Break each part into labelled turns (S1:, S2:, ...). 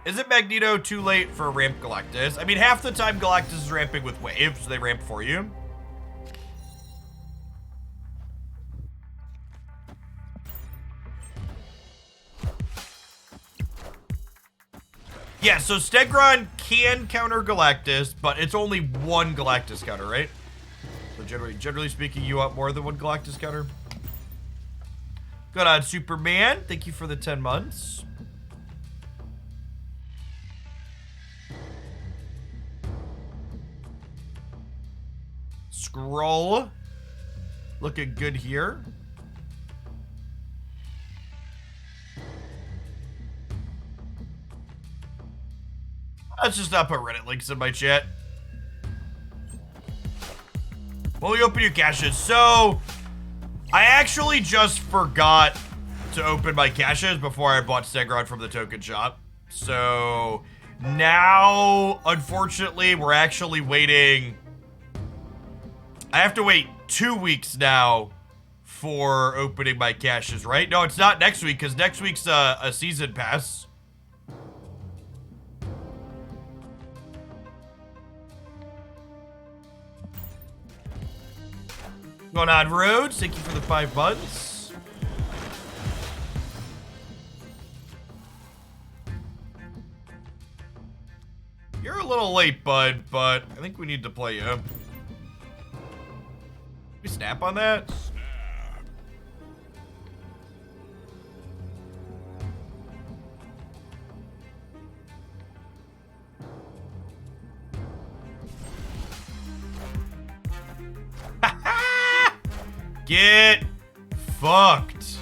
S1: Isn't Magneto too late for ramp Galactus? I mean, half the time Galactus is ramping with waves, so they ramp for you. Yeah, so Stegron can counter Galactus, but it's only one Galactus counter, right? So generally speaking, you want more than one Galactus counter. Good on, Superman. Thank you for the 10 months. Scroll. Looking good here. Let's just not put Reddit links in my chat. When we open your caches. So, I actually just forgot to open my caches before I bought Stegron from the token shop. So, now, unfortunately, we're actually waiting. I have to wait 2 weeks now for opening my caches, right? No, it's not next week, because next week's a season pass. Going on, Rhodes. Thank you for the 5 months. You're a little late, bud, but I think we need to play you. We snap on that? Get fucked.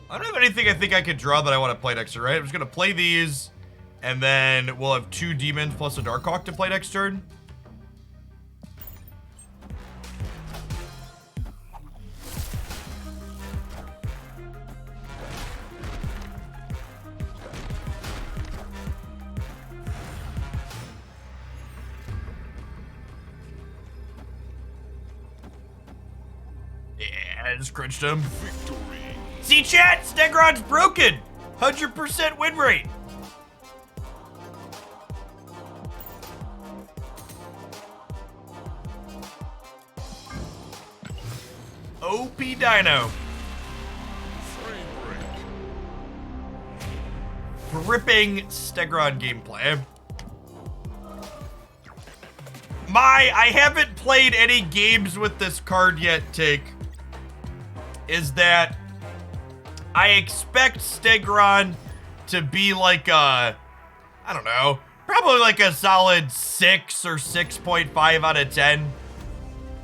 S1: I don't have anything I think I could draw that I want to play next turn, right? I'm just going to play these, and then we'll have 2 demons plus a Darkhawk to play next turn. I just crunched him. Victory. See, chat, Stegron's broken. 100% win rate. OP Dino. Gripping Stegron gameplay. I haven't played any games with this card yet, Take. Is that I expect Stegron to be like a, I don't know, probably like a solid 6 or 6.5 out of 10.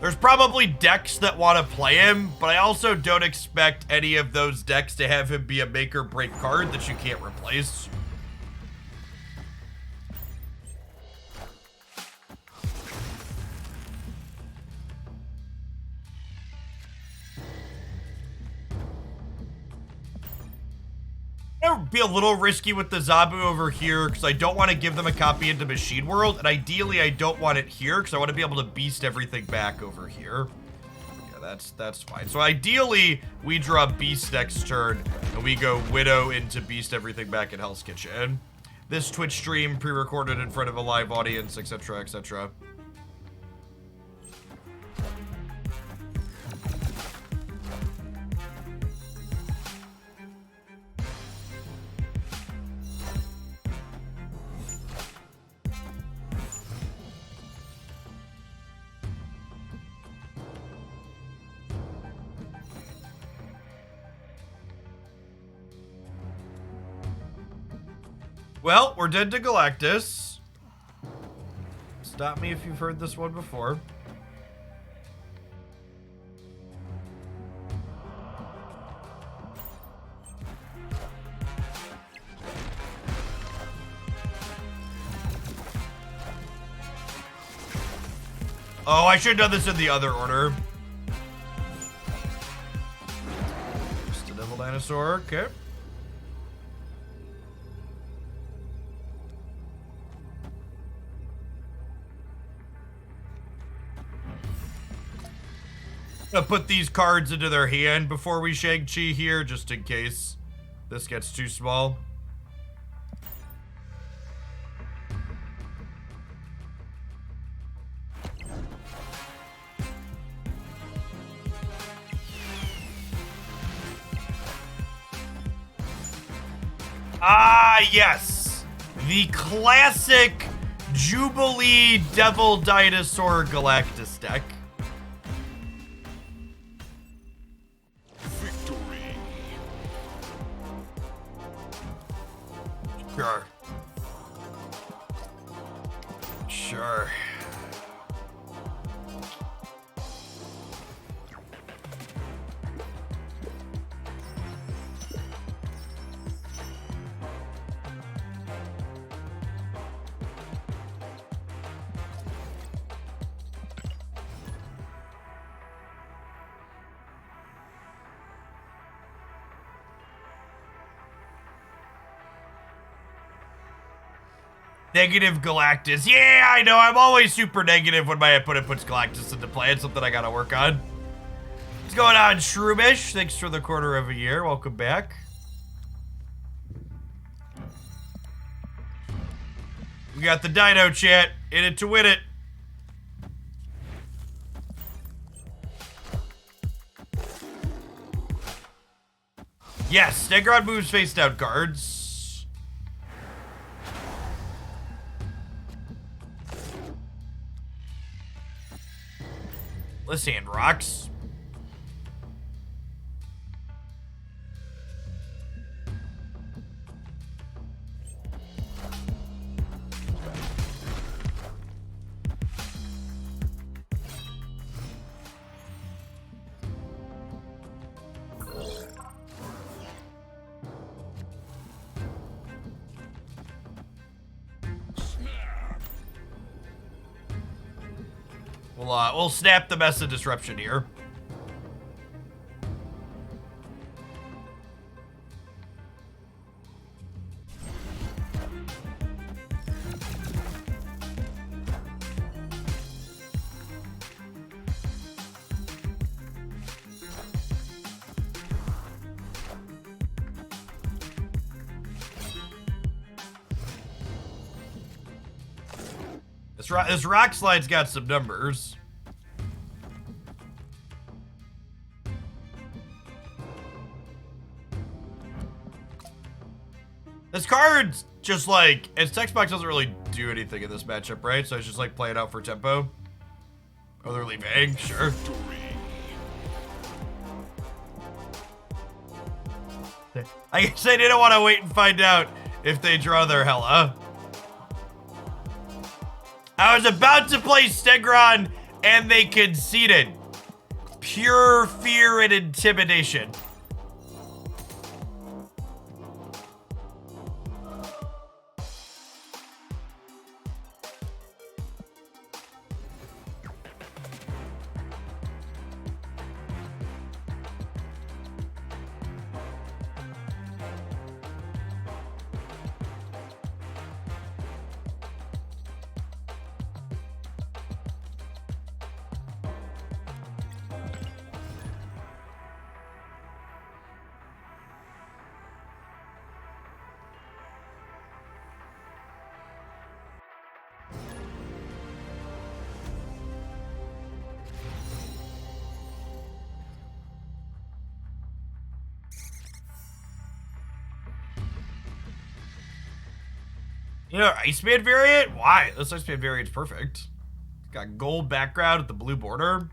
S1: There's probably decks that want to play him, but I also don't expect any of those decks to have him be a make or break card that you can't replace. I'll be a little risky with the Zabu over here because I don't want to give them a copy into Machine World, and ideally I don't want it here because I want to be able to beast everything back over here. Yeah, that's fine. So ideally we draw Beast next turn and we go Widow into Beast everything back in Hell's Kitchen. This Twitch stream pre-recorded in front of a live audience, etc., etc. Well, we're dead to Galactus. Stop me if you've heard this one before. Oh, I should have done this in the other order. Just a Devil Dinosaur, okay. gonna put these cards into their hand before we Shang-Chi here, just in case this gets too small. Ah, yes. The classic Jubilee Devil Dinosaur Galactus deck.
S2: Victory.
S1: Sure. Sure. Negative Galactus. Yeah, I know. I'm always super negative when my opponent puts Galactus into play. It's something I gotta work on. What's going on, Shroomish? Thanks for the quarter of a year. Welcome back. We got the Dino chat. In it to win it. Yes, Stegron moves face down cards. This hand rocks. We'll snap the mess of disruption here. This rock slide's got some numbers. This card's just like, its text box doesn't really do anything in this matchup, right? So it's just like play it out for tempo. Otherly vague, sure. I guess I didn't want to wait and find out if they draw their Hella. I was about to play Stegron and they conceded. Pure fear and intimidation. You know, Iceman variant? Why? This Iceman variant's perfect. It's got gold background with the blue border.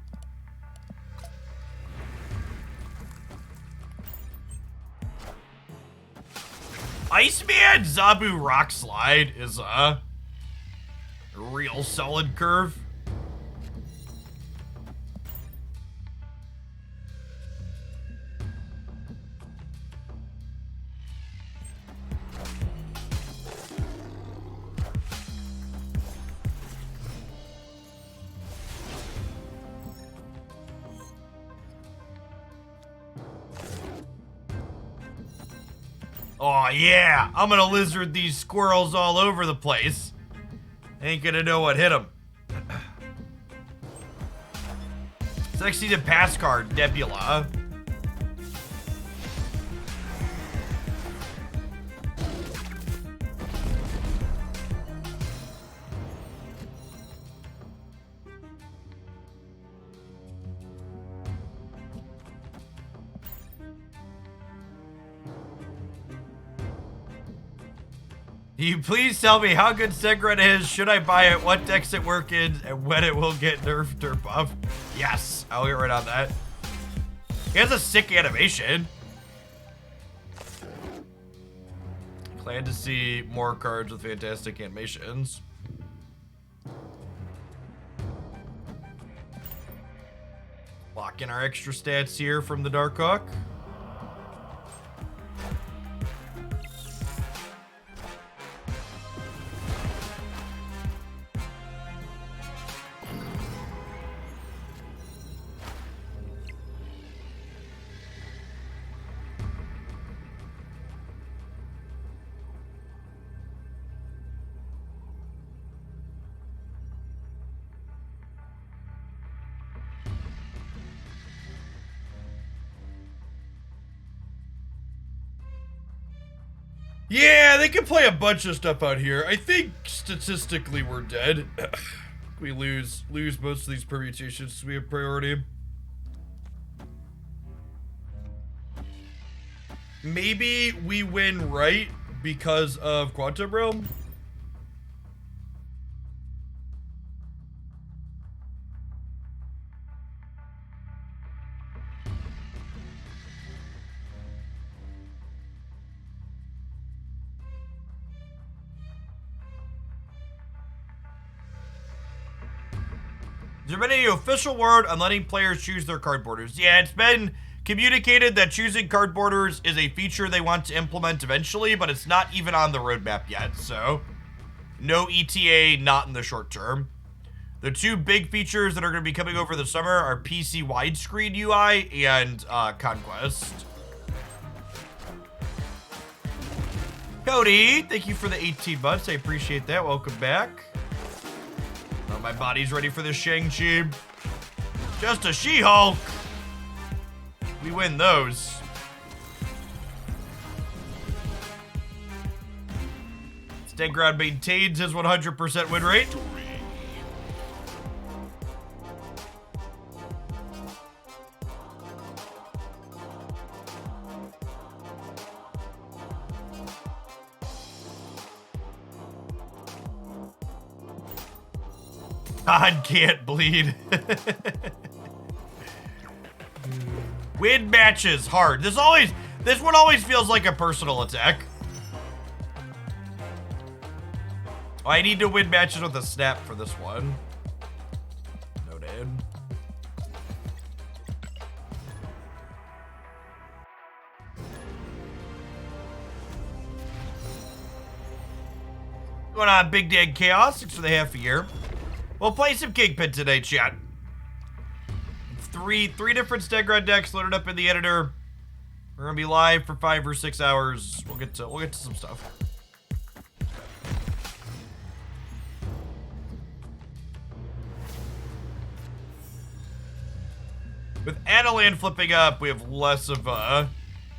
S1: Iceman Zabu Rock Slide is a real solid curve. Oh yeah, I'm gonna lizard these squirrels all over the place. Ain't gonna know what hit them. Sexy to pass card, Nebula. Can you please tell me how good Stegron is? Should I buy it? What decks it work in? And when it will get nerfed or buffed? Yes, I'll get right on that. He has a sick animation. Glad to see more cards with fantastic animations. Lock in our extra stats here from the Dark Hawk. Yeah, they can play a bunch of stuff out here. I think statistically we're dead. We lose most of these permutations. We have priority. Maybe we win right because of Quantum Realm. Has there been any official word on letting players choose their card borders? Yeah, it's been communicated that choosing card borders is a feature they want to implement eventually, but it's not even on the roadmap yet, so no ETA, not in the short term. The two big features that are going to be coming over the summer are PC widescreen UI and Conquest. Cody, thank you for the 18 months. I appreciate that. Welcome back. My body's ready for this Shang-Chi. Just a She-Hulk. We win those. Stegron maintains his 100% win rate. God can't bleed. Win matches hard. This one always feels like a personal attack. Oh, I need to win matches with a snap for this one. Noted. Going on, Big Dag Chaos, 6 for the half a year. We'll play some Kingpin today, chat. Three different Stegron decks loaded up in the editor. We're gonna be live for 5 or 6 hours. We'll get to some stuff. With Adelan flipping up, we have less of a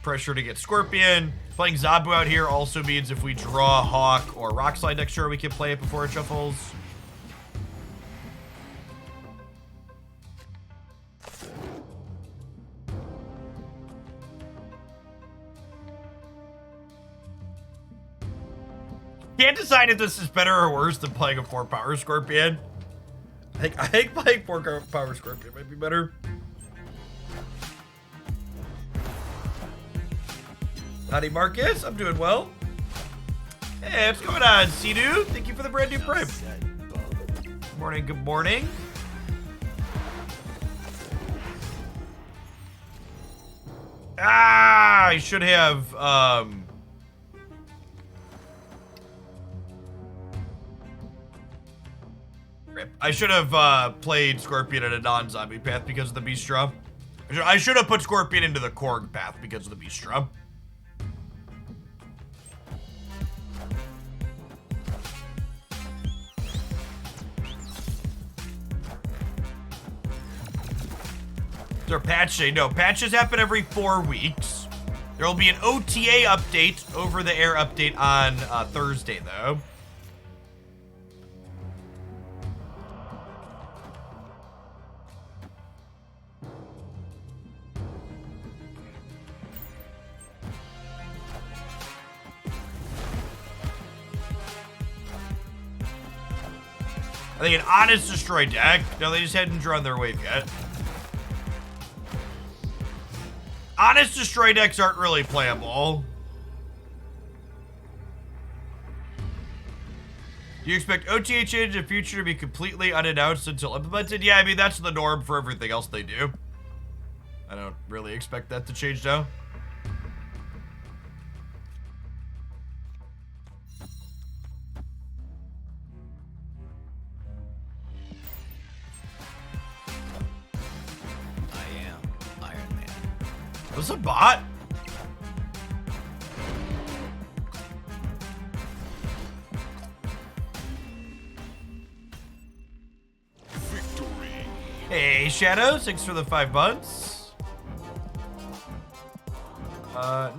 S1: pressure to get Scorpion. Playing Zabu out here also means if we draw Hawk or Rockslide next turn, we can play it before it shuffles. Can't decide if this is better or worse than playing a 4-power Scorpion. I think playing 4-power Scorpion might be better. Howdy, Marcus. I'm doing well. Hey, what's going on, Sea-Doo? Thank you for the brand new prime. Good morning, good morning. Ah, I should have, I should have played Scorpion at a non-zombie path because of the Beast Draw. I should have put Scorpion into the Korg path because of the Beast Draw. Their patch day. No, patches happen every 4 weeks. There will be an OTA update, over the air update on Thursday, though. I think an Honest Destroy deck. No, they just hadn't drawn their wave yet. Honest Destroy decks aren't really playable. Do you expect OTA change in the future to be completely unannounced until implemented? Yeah, I mean, that's the norm for everything else they do. I don't really expect that to change now. Was a bot? Victory. Hey, Shadows, thanks for the 5 months.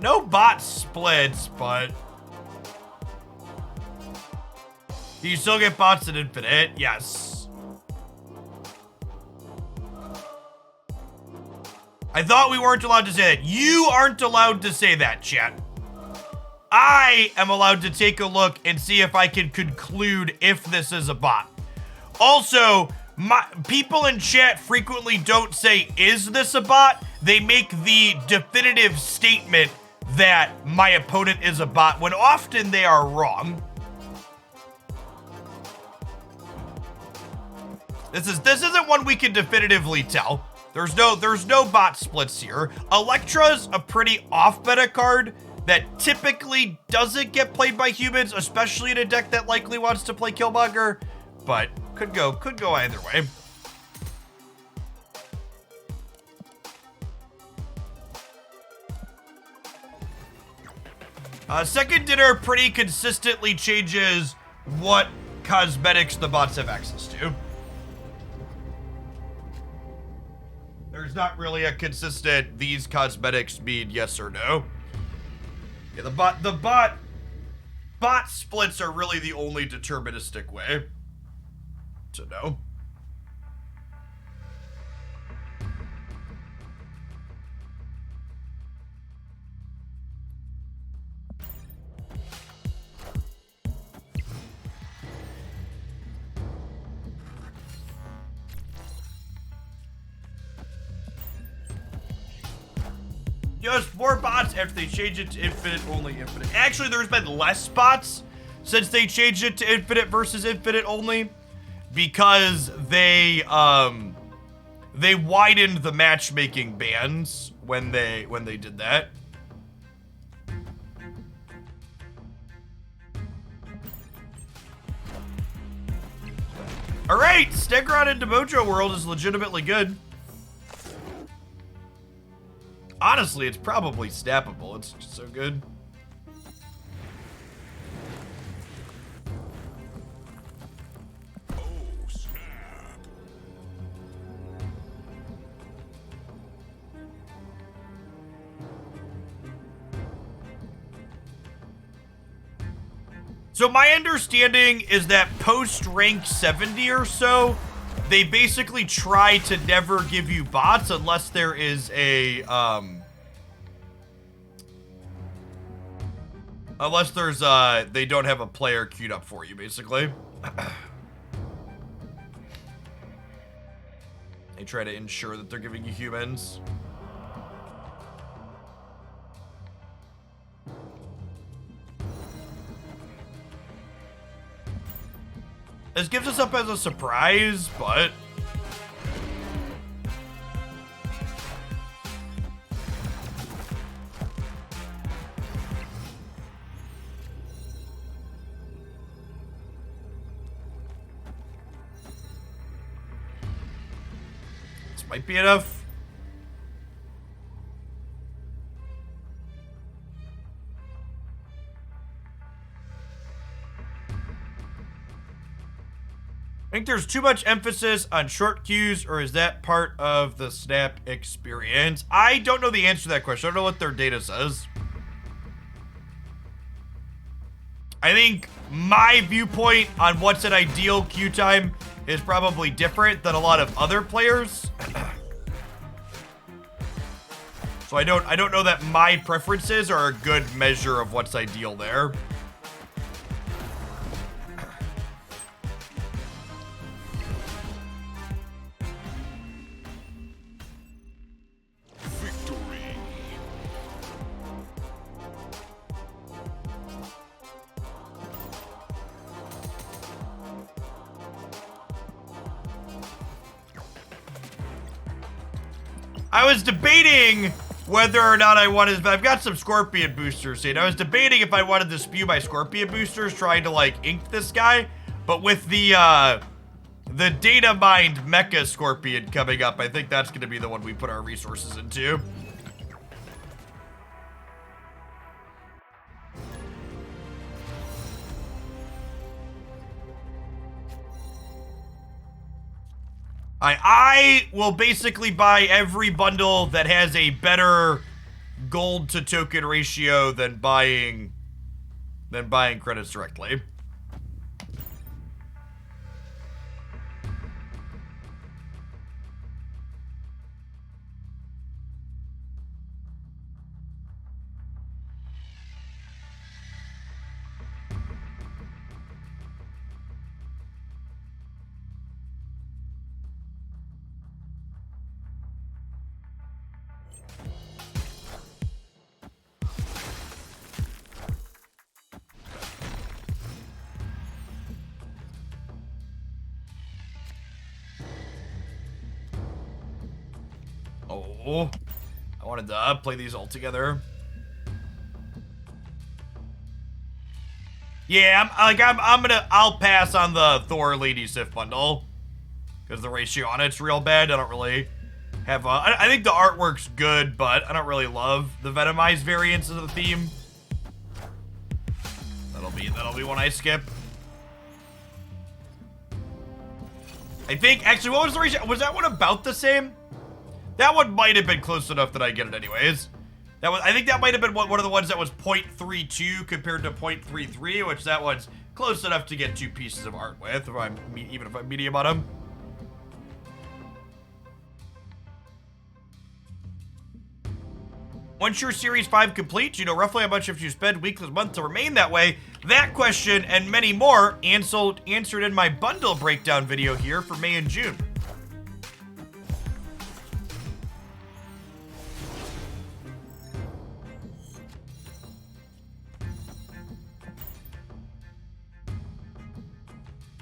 S1: No bot splits, but you still get bots at Infinite, yes. I thought we weren't allowed to say that. You aren't allowed to say that, chat. I am allowed to take a look and see if I can conclude if this is a bot. Also, people in chat frequently don't say, is this a bot? They make the definitive statement that my opponent is a bot, when often they are wrong. This isn't one we can definitively tell. There's no bot splits here. Electra's a pretty off-meta card that typically doesn't get played by humans, especially in a deck that likely wants to play Killmonger, but could go either way. Second Dinner pretty consistently changes what cosmetics the bots have access to. There's not really a consistent, these cosmetics mean yes or no. Yeah, the bot splits are really the only deterministic way to know. Just more bots after they change it to infinite, only infinite. Actually, there's been less bots since they changed it to infinite versus infinite only, because they widened the matchmaking bans when they did that. All right, Stegron into Mojo World is legitimately good. Honestly, it's probably snappable. It's just so good. Oh, snap. So my understanding is that post rank 70 or so, they basically try to never give you bots unless there is a, unless there's they don't have a player queued up for you, basically. They try to ensure that they're giving you humans. This gives us up as a surprise, but this might be enough. think there's too much emphasis on short queues, or is that part of the Snap experience? I don't know the answer to that question. I don't know what their data says. I think my viewpoint on what's an ideal queue time is probably different than a lot of other players. So I don't know that my preferences are a good measure of what's ideal there. I was debating whether or not I wanted, I've got some Scorpion boosters, and I was debating if I wanted to spew my Scorpion boosters trying to like ink this guy, but with the data mined Mecha Scorpion coming up, I think that's gonna be the one we put our resources into. I will basically buy every bundle that has a better gold to token ratio than buying credits directly. Oh, I wanted to play these all together. Yeah, I'll pass on the Thor Lady Sif bundle because the ratio on it's real bad. I don't really have I think the artwork's good, but I don't really love the Venomized variants of the theme. That'll be one I skip. I think, actually, what was the ratio? Was that one about the same? That one might have been close enough that I get it anyways. I think that might have been one of the ones that was 0.32 compared to 0.33, which that one's close enough to get 2 pieces of art with, even if I'm medium on them. Once your Series 5 complete, do you know roughly how much have you spend week this month to remain that way? That question and many more answered in my bundle breakdown video here for May and June.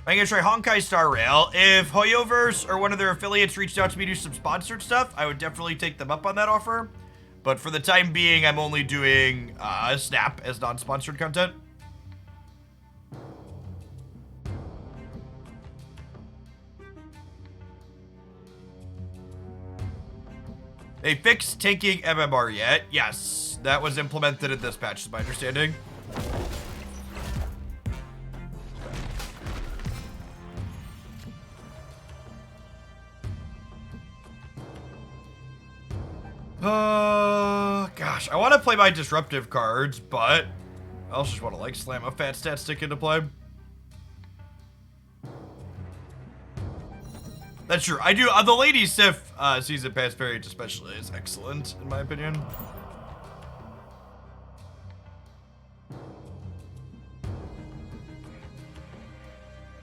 S1: I'm gonna try Honkai Star Rail. If Hoyoverse or one of their affiliates reached out to me to do some sponsored stuff, I would definitely take them up on that offer. But for the time being, I'm only doing Snap as non-sponsored content. They fixed tanking MMR yet? Yes, that was implemented in this patch, is my understanding. Gosh, I want to play my disruptive cards, but I also just want to like slam a fat stat stick into play. That's true. I do. The Lady Sif season pass variant especially is excellent in my opinion.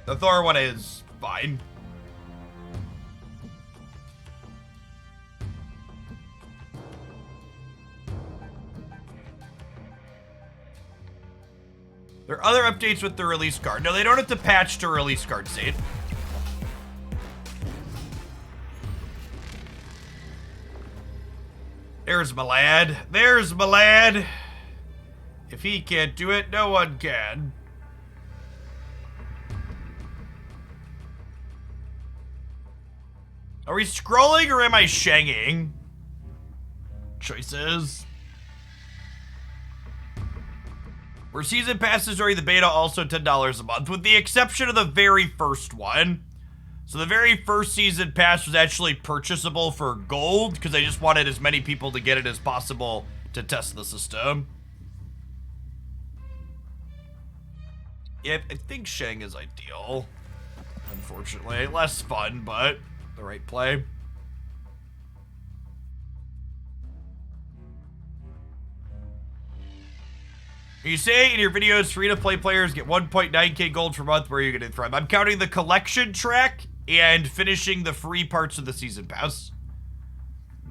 S1: The Thor one is fine. There are other updates with the release card. No, they don't have to patch to release card state. There's my lad. There's my lad. If he can't do it, no one can. Are we scrolling or am I shanging? Choices. For season passes during the beta, also $10 a month, with the exception of the very first one. So the very first season pass was actually purchasable for gold because they just wanted as many people to get it as possible to test the system. Yeah, I think Shang is ideal. Unfortunately, less fun, but the right play. You say in your videos, free-to-play players get 1.9k gold per month. Where are you getting it from? I'm counting the collection track and finishing the free parts of the season pass.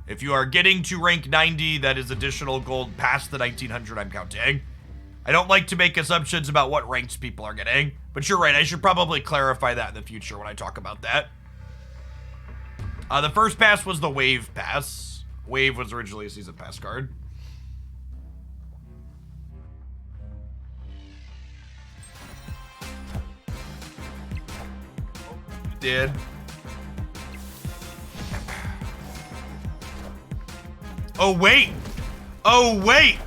S1: If you are getting to rank 90, that is additional gold past the 1900 I'm counting. I don't like to make assumptions about what ranks people are getting, but you're right. I should probably clarify that in the future when I talk about that. The first pass was the Wave pass. Wave was originally a season pass card. Did. Oh, wait. Oh, wait.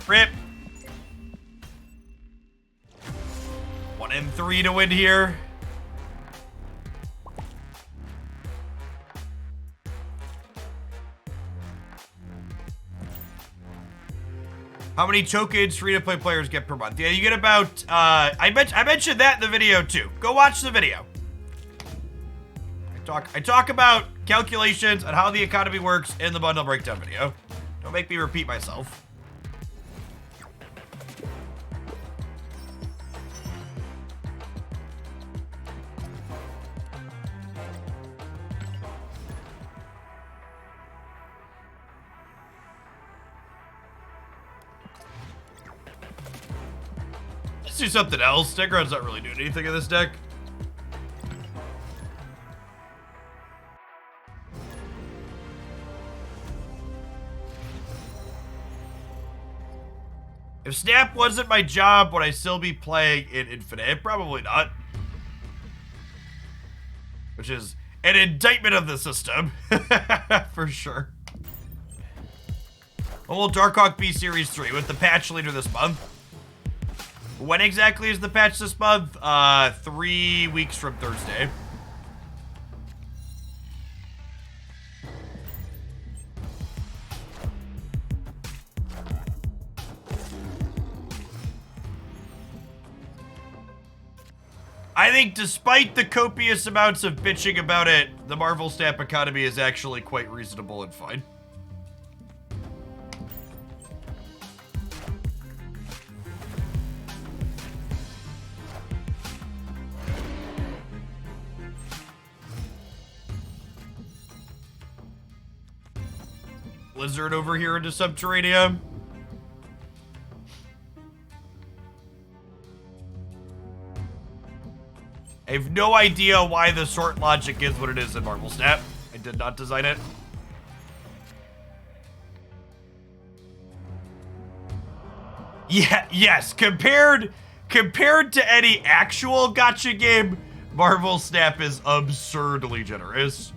S1: Rip. 1 and 3 to win here. How many tokens free-to-play players get per month? Yeah, you get about, I mentioned that in the video too. Go watch the video. I talk about calculations and how the economy works in the bundle breakdown video. Don't make me repeat myself. Let's do something else. Stegron's not really doing anything in this deck. If Snap wasn't my job, would I still be playing in Infinite? Probably not. Which is an indictment of the system. For sure. When will Darkhawk be Series 3? With the patch later this month. When exactly is the patch this month? 3 weeks from Thursday. I think despite the copious amounts of bitching about it, the Marvel Snap economy is actually quite reasonable and fine. Blizzard over here into Subterranean. I have no idea why the sort logic is what it is in Marvel Snap. I did not design it. Yeah, yes, compared to any actual gacha game, Marvel Snap is absurdly generous.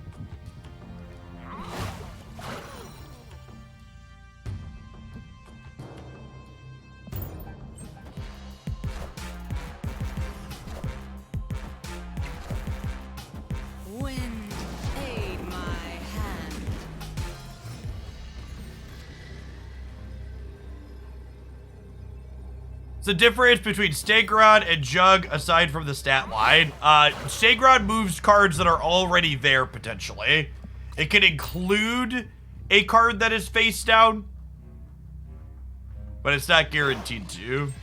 S1: It's the difference between Stegron and Jug aside from the stat line. Stegron moves cards that are already there, potentially. It can include a card that is face down, but it's not guaranteed to.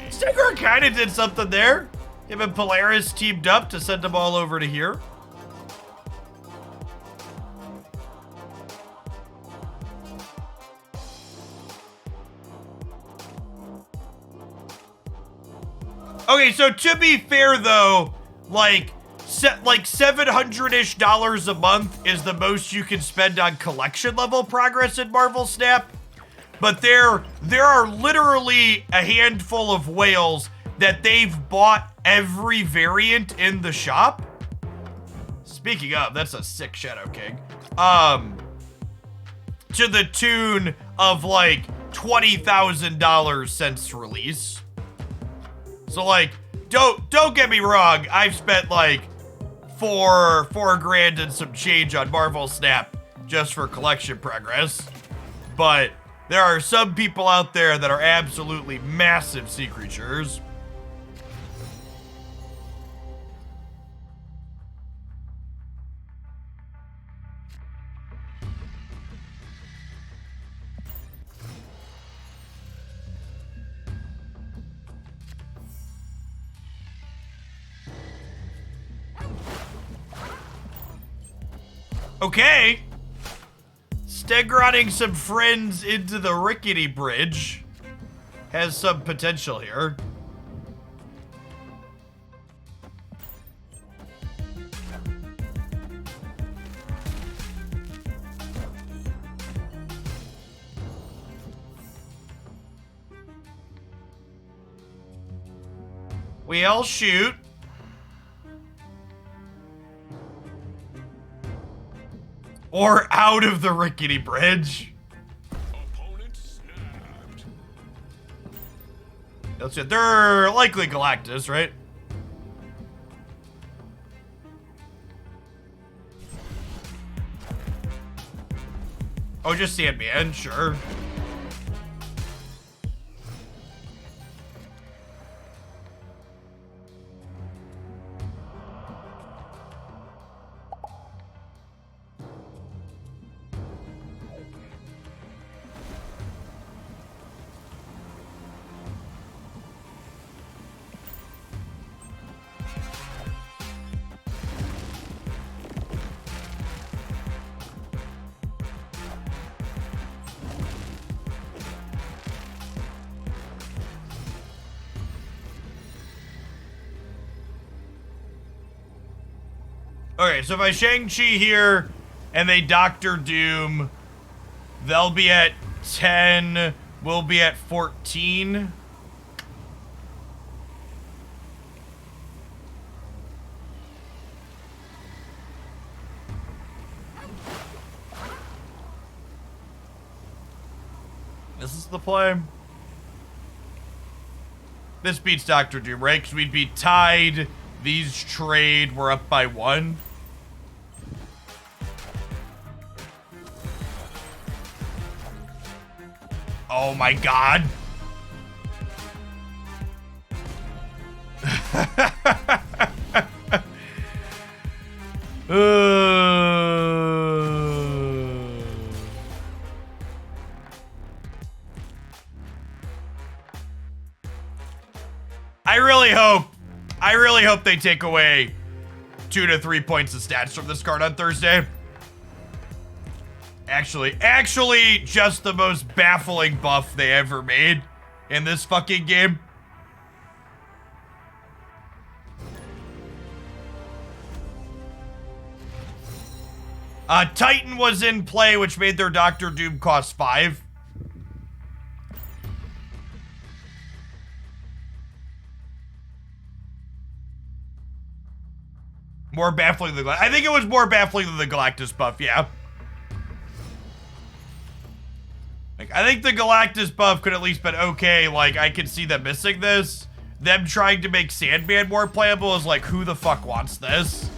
S1: Stegron kind of did something there. Him and Polaris teamed up to send them all over to here. Okay, so to be fair though, like $700-ish a month is the most you can spend on collection level progress in Marvel Snap. But there are literally a handful of whales that they've bought every variant in the shop. Speaking of, that's a sick Shadow King. To the tune of like $20,000 since release. So like, don't get me wrong, I've spent like four grand and some change on Marvel Snap just for collection progress. But there are some people out there that are absolutely massive sea creatures. Okay. Stegroning some friends into the rickety bridge has some potential here. We all shoot. Or out of the rickety bridge. Opponent snapped. That's it. They're likely Galactus, right? Oh, just Sandman, sure. Okay, so if I Shang-Chi here and they Doctor Doom, they'll be at 10, we'll be at 14. This is the play. This beats Doctor Doom, right? Because we'd be tied. These trade, we're up by 1. Oh my god. I really hope they take away 2 to 3 points of stats from this card on Thursday. Actually, just the most baffling buff they ever made in this fucking game. Titan was in play, which made their Doctor Doom cost 5. More baffling than I think it was more baffling than the Galactus buff, yeah. Like, I think the Galactus buff could at least been okay. Like, I could see them missing this. Them trying to make Sandman more playable is like, who the fuck wants this?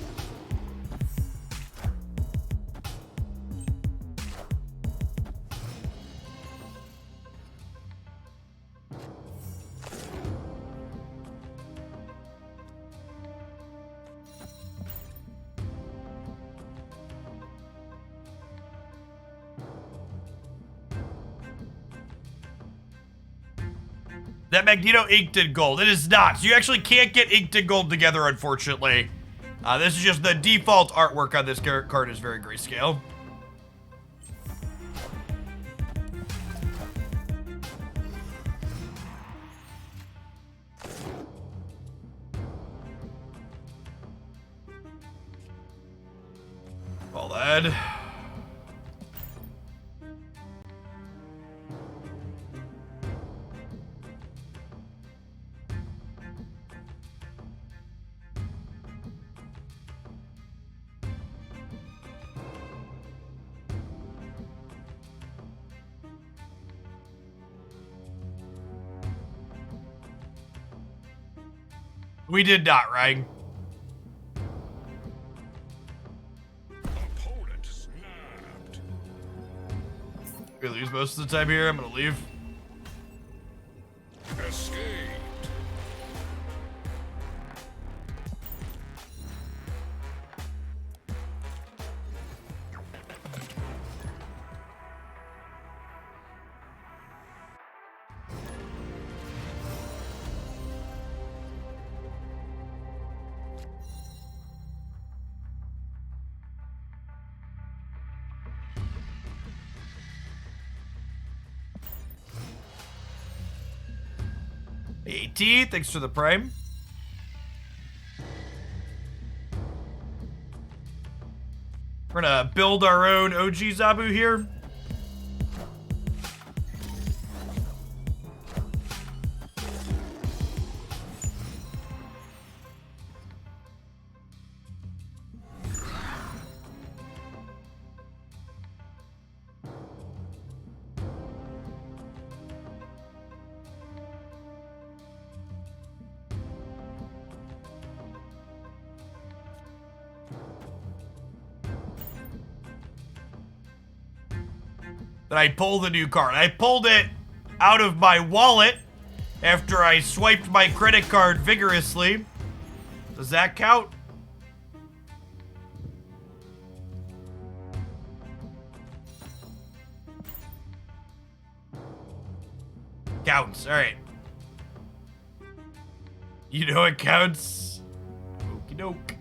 S1: That Magneto inked in gold. It is not. So you actually can't get inked in gold together, unfortunately. This is just the default artwork on this card is very grayscale. Well then. We did not, Ryan.
S2: Opponent snapped.
S1: We lose most of the time here. I'm gonna leave.
S2: Escaped.
S1: AT, thanks for the prime. We're gonna build our own OG Zabu here. Then I pull the new card. I pulled it out of my wallet after I swiped my credit card vigorously. Does that count? Counts. All right. You know it counts. Okie doke.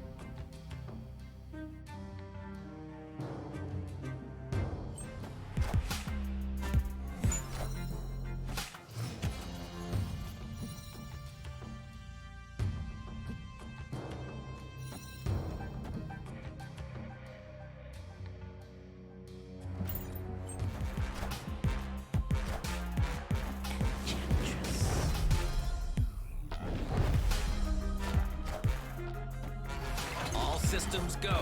S3: All systems go.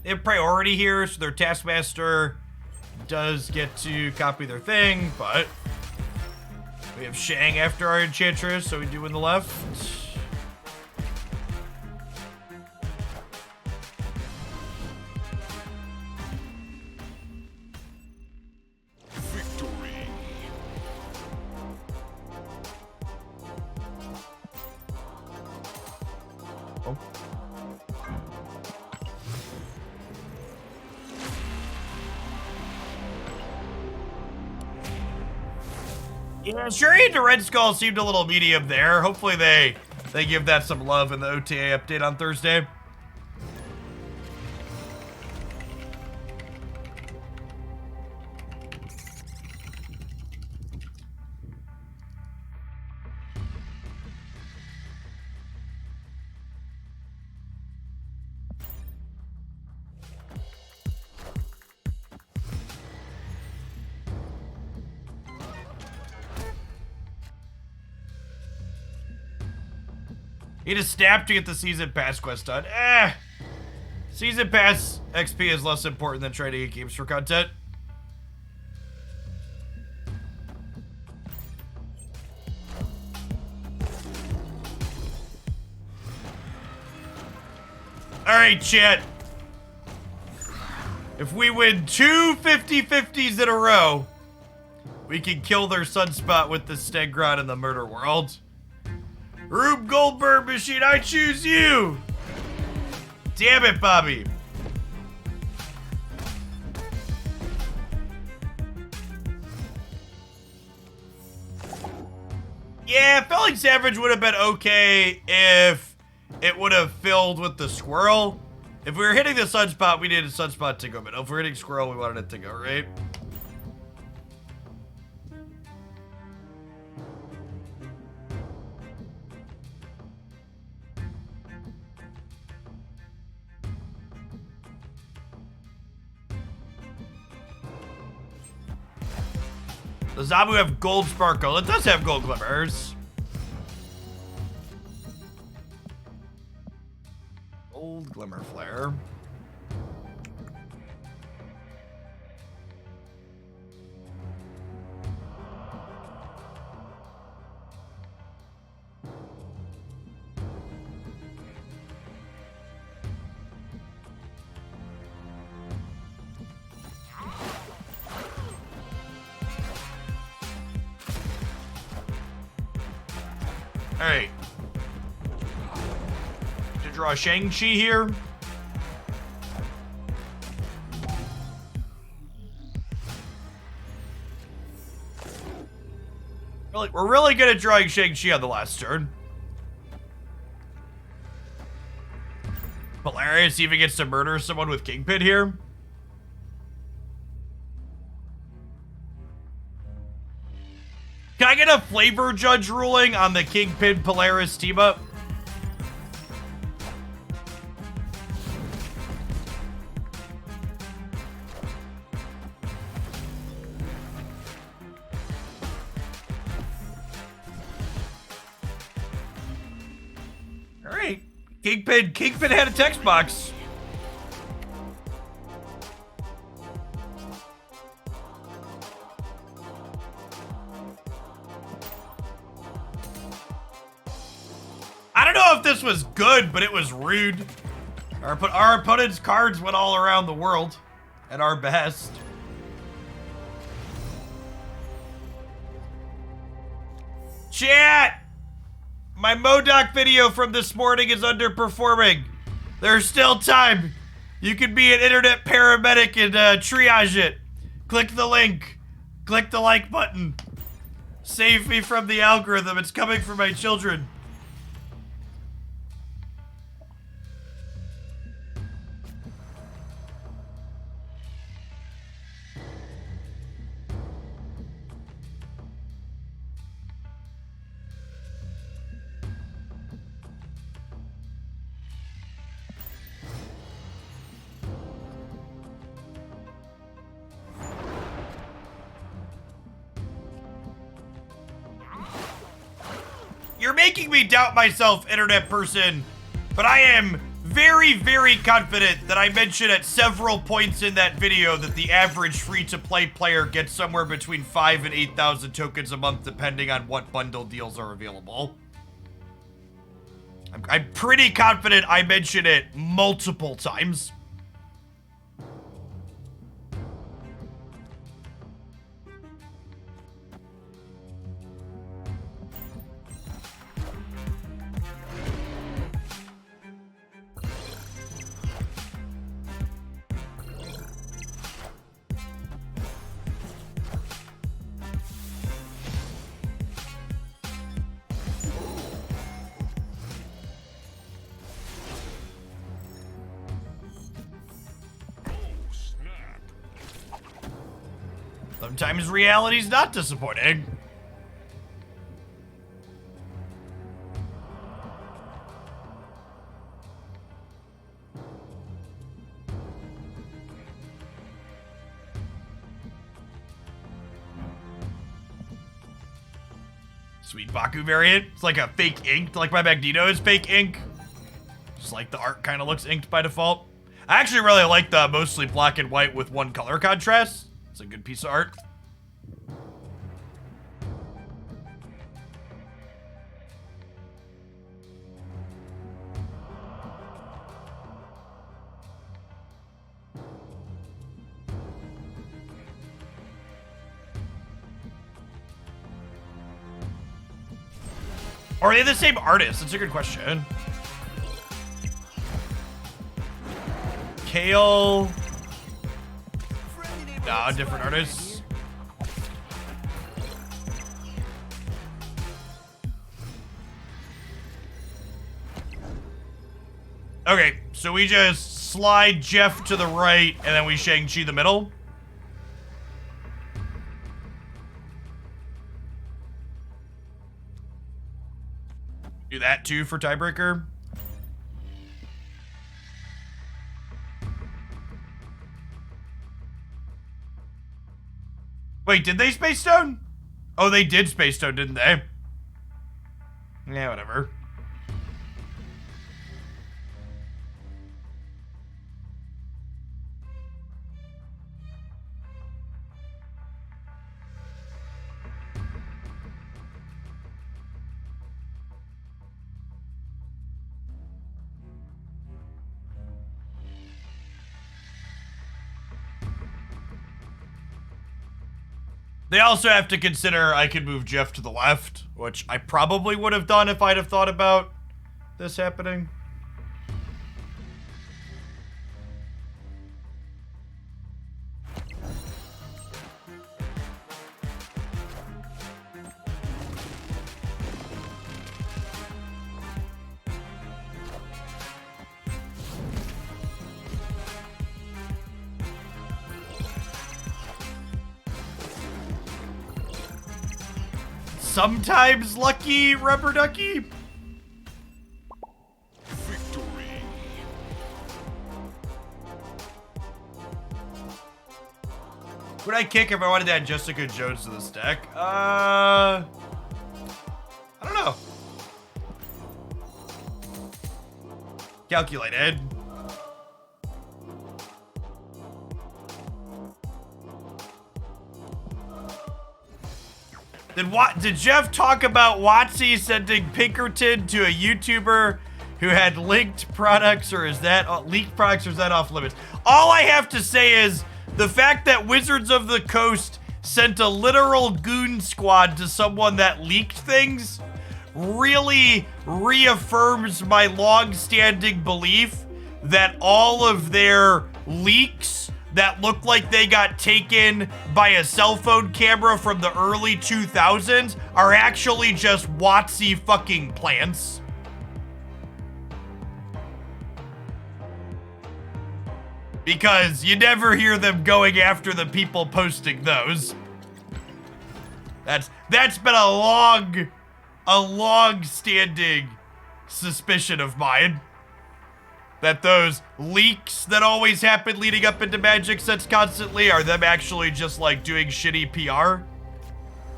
S1: They have priority here, so their taskmaster does get to copy their thing, but we have Shang after our enchantress, so we do in the left.
S2: Victory.
S1: Oh. Yeah, Shuri and Red Skull seemed a little medium there. Hopefully they give that some love in the OTA update on Thursday. Need a snap to get the season pass quest done. Season pass XP is less important than trying to get games for content. Alright, chat. If we win two 50-50s in a row, we can kill their sunspot with the Stegron in the murder world. Rube Goldberg machine, I choose you! Damn it, Bobby. Yeah, Felling Savage would have been okay if it would have filled with the squirrel. If we were hitting the sunspot, we needed a sunspot to go, but if we're hitting squirrel, we wanted it to go, right? The Zabu have gold sparkle. It does have gold glimmers. Gold glimmer flare. Alright. To draw Shang-Chi here. We're really good at drawing Shang-Chi on the last turn. Hilarious even gets to murder someone with Kingpin here. Can I get a flavor judge ruling on the Kingpin Polaris team up? All right, Kingpin had a text box. I don't know if this was good, but it was rude. Our opponent's cards went all around the world at our best. Chat! My MODOK video from this morning is underperforming. There's still time. You could be an internet paramedic and triage it. Click the link. Click the like button. Save me from the algorithm. It's coming for my children. You're making me doubt myself, internet person, but I am very, very confident that I mentioned at several points in that video that the average free-to-play player gets somewhere between 5,000 and 8,000 tokens a month, depending on what bundle deals are available. I'm pretty confident I mentioned it multiple times. Sometimes reality's not disappointing. Sweet Baku variant. It's like a fake ink, like my Magneto is fake ink. Just like the art kind of looks inked by default. I actually really like the mostly black and white with one color contrast. It's a good piece of art. Or are they the same artist? That's a good question. Kale. Nah, different artists. Okay, so we just slide Jeff to the right, and then we Shang-Chi the middle. Do that too for tiebreaker. Wait, did they Space Stone? Oh, they did Space Toad, didn't they? Yeah, whatever. They also have to consider I could move Jeff to the left, which I probably would have done if I'd have thought about this happening. Sometimes lucky, rubber ducky.
S2: Victory.
S1: Would I kick if I wanted to add Jessica Jones to this deck? I don't know. Calculated. Did Jeff talk about Watsy sending Pinkerton to a YouTuber who had linked products, or is that leaked products, or is that off limits? All I have to say is the fact that Wizards of the Coast sent a literal goon squad to someone that leaked things really reaffirms my long-standing belief that all of their leaks that look like they got taken by a cell phone camera from the early 2000s are actually just Watsy fucking plants. Because you never hear them going after the people posting those. That's been a long-standing suspicion of mine. That those leaks that always happen leading up into Magic sets constantly are them actually just like doing shitty PR.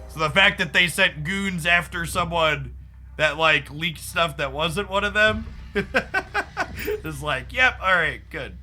S1: So the fact that they sent goons after someone that like leaked stuff that wasn't one of them is like, yep, all right, good.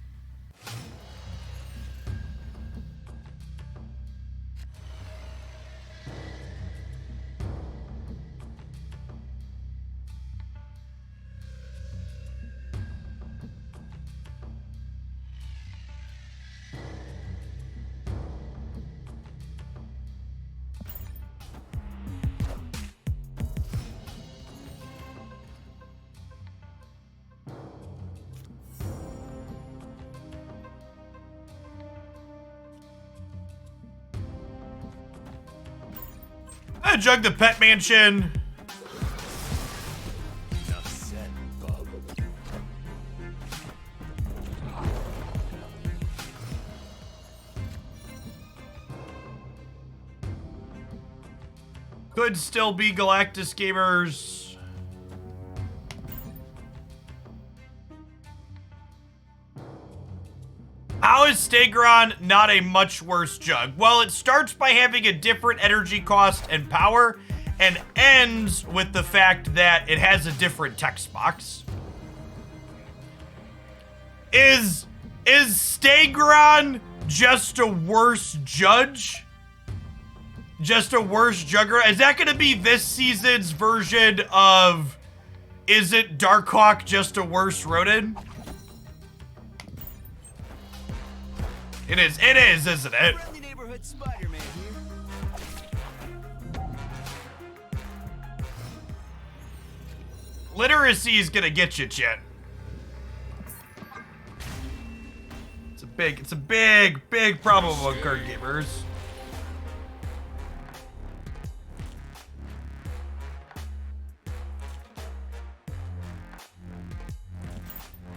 S1: I jug the pet mansion.
S2: Enough said, bub.
S1: Could still be Galactus gamers. How is Stegron not a much worse jug? Well, it starts by having a different energy cost and power, and ends with the fact that it has a different text box. Is Stegron just a worse judge? Just a worse jugger? Is that gonna be this season's version of, is it Darkhawk just a worse Rodin? It is, isn't it?
S3: Friendly neighborhood Spider-Man here.
S1: Literacy is gonna get you, Chet. It's a big problem among card gamers.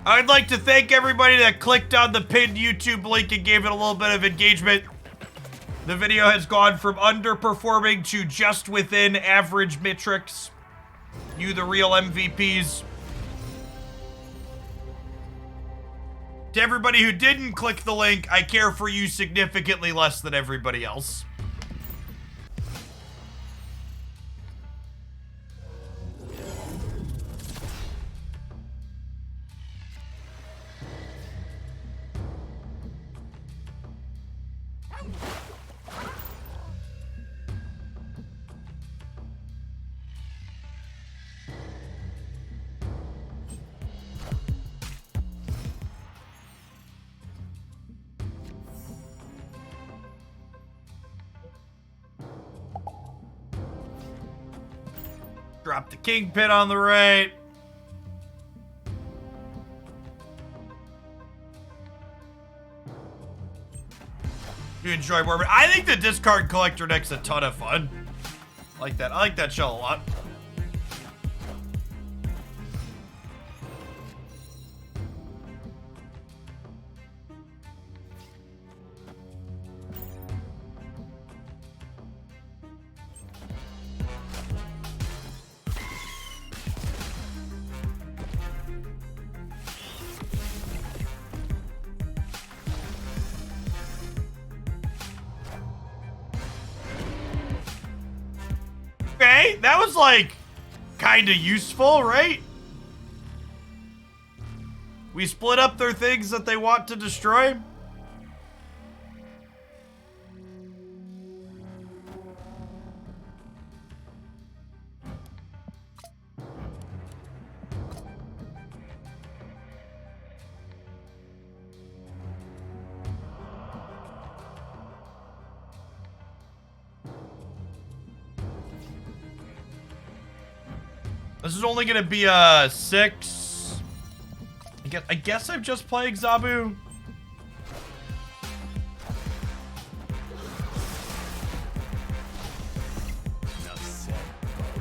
S1: I'd like to thank everybody that clicked on the pinned YouTube link and gave it a little bit of engagement. The video has gone from underperforming to just within average metrics. You the real MVPs. To everybody who didn't click the link, I care for you significantly less than everybody else. Drop the kingpin on the right. You enjoy more, but I think the discard collector deck's a ton of fun. I like that. I like that shell a lot. Okay, that was like kind of useful, right? We split up their things that they want to destroy. This is only gonna be a 6. I guess I'm just playing Zabu.
S2: Enough said, bub.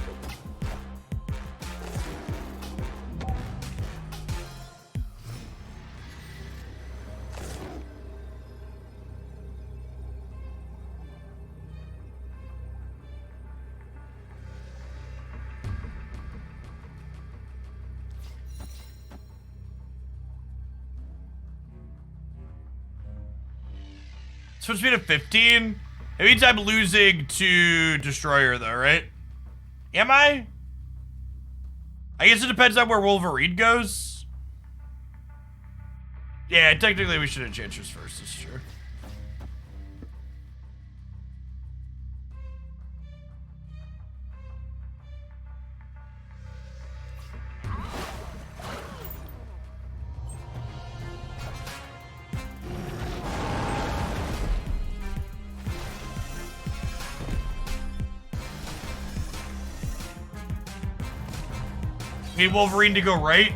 S1: Switch me to 15. It means I'm losing to Destroyer though, right? Am I? I guess it depends on where Wolverine goes. Yeah, technically we should Enchantress first, that's true. Need Wolverine to go right?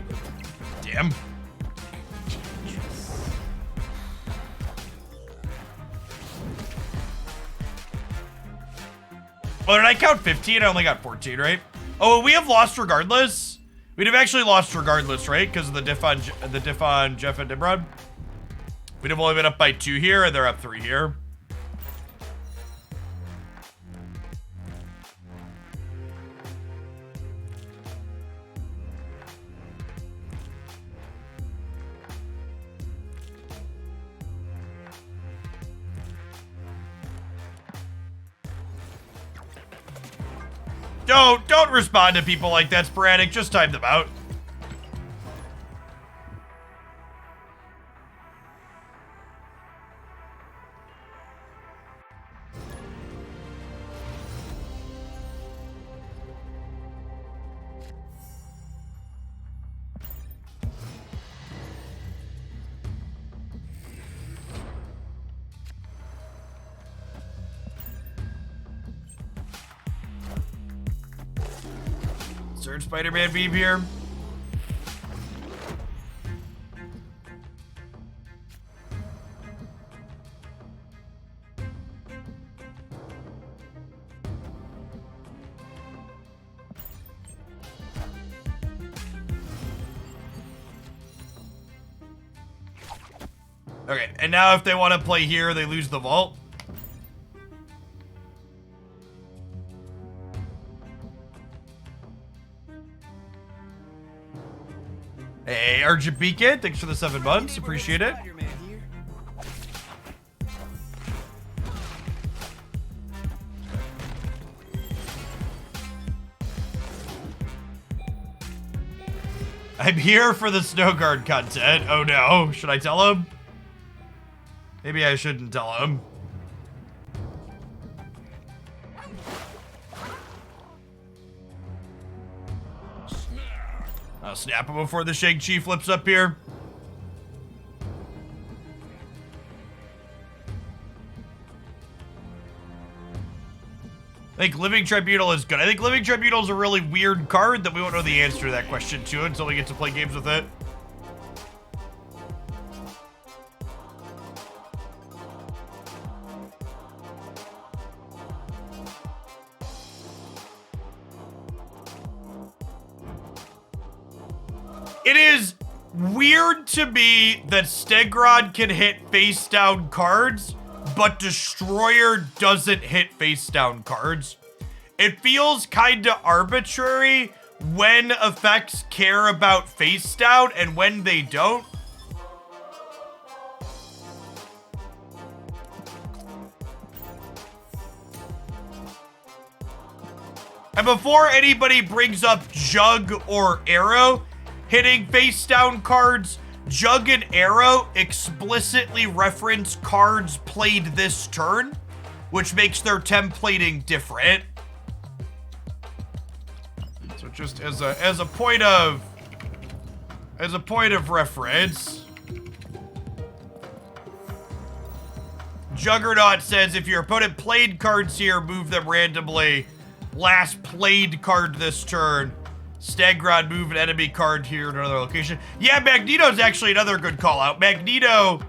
S1: Damn. Oh, did I count 15? I only got 14, right? Oh, we have lost regardless? We'd have actually lost regardless, right? Because of the diff on Jeff and Nimrod. We'd have only been up by 2 here, and they're up 3 here. Don't respond to people like that, Sporadic. Just time them out. Third Spider-Man beam here. Okay, and now if they want to play here, they lose the vault. Hey, Argent Beacon, thanks for the 7 months. Appreciate it. I'm here for the snow guard content. Oh no, should I tell him? Maybe I shouldn't tell him. I'll snap him before the Shang-Chi flips up here. I think Living Tribunal is good. I think Living Tribunal is a really weird card that we won't know the answer to that question to until we get to play games with it. It is weird to me that Stegron can hit face down cards, but Destroyer doesn't hit face down cards. It feels kinda arbitrary when effects care about face down and when they don't. And before anybody brings up Jug or Arrow hitting face down cards, Jug and Arrow explicitly reference cards played this turn, which makes their templating different. So just as a point of reference, Juggernaut says if your opponent played cards here, move them randomly. Last played card this turn. Stegron, move an enemy card here to another location. Yeah, Magneto's actually another good call out. Magneto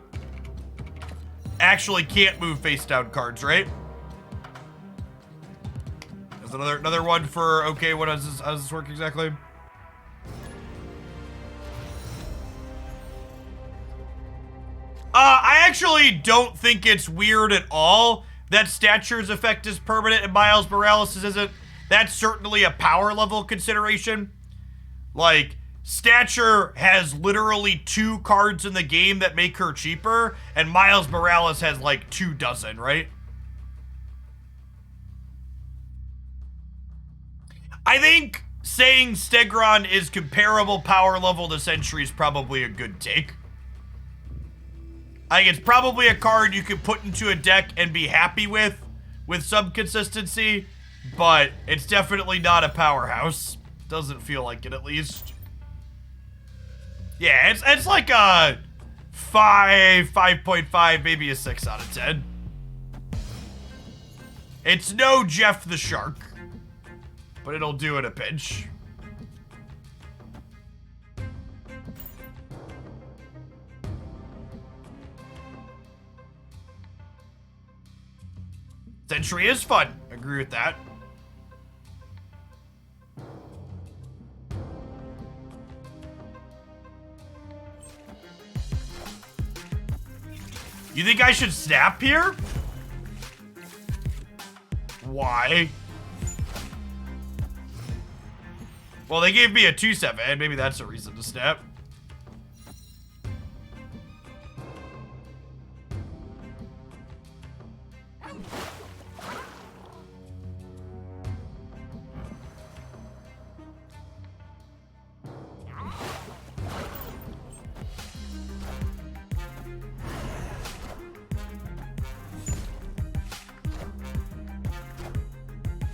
S1: actually can't move face down cards, right? There's another one for, okay, how does this work exactly? I actually don't think it's weird at all that Stature's effect is permanent and Miles Morales' isn't. That's certainly a power level consideration. Like, Stature has literally 2 cards in the game that make her cheaper, and Miles Morales has like 24, right? I think saying Stegron is comparable power level to Sentry is probably a good take. I think it's probably a card you can put into a deck and be happy with some consistency, but it's definitely not a powerhouse. Doesn't feel like it, at least. Yeah, it's like a 5, 5.5, maybe a 6 out of 10. It's no Jeff the Shark, but it'll do in a pinch. Sentry is fun. Agree with that. You think I should snap here? Why? Well, they gave me a 2/7. Maybe that's a reason to snap.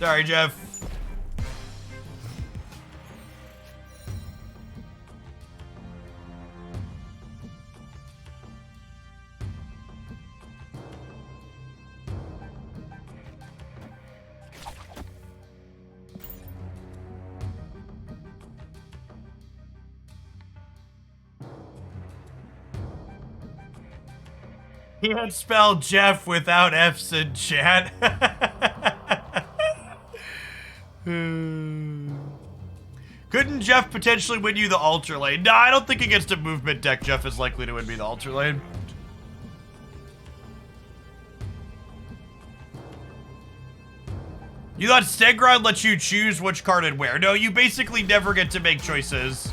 S1: Sorry, Jeff. Can't spell Jeff without F's in chat. Couldn't Jeff potentially win you the Alter Lane? No, I don't think against a movement deck Jeff is likely to win me the Alter Lane. You thought Stegron lets you choose which card and where. No, you basically never get to make choices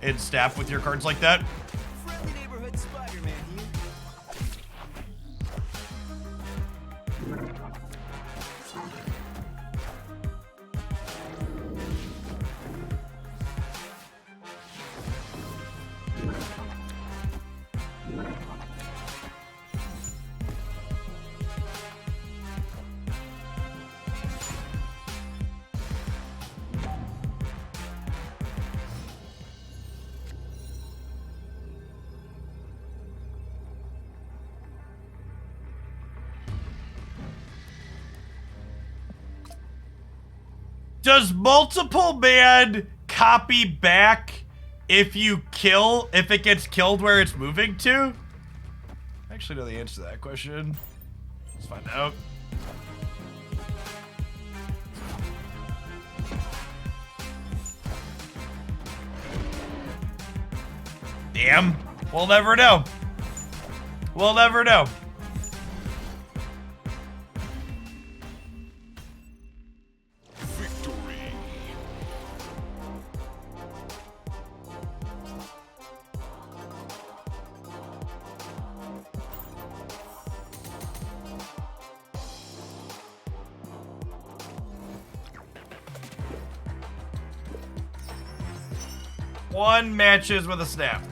S1: in staff with your cards like that.
S2: Friendly neighborhood Spider-Man here.
S1: Does multiple man copy back if it gets killed where it's moving to? I actually know the answer to that question. Let's find out. Damn. We'll never know. We'll never know.
S4: Victory.
S1: One matches with a snap.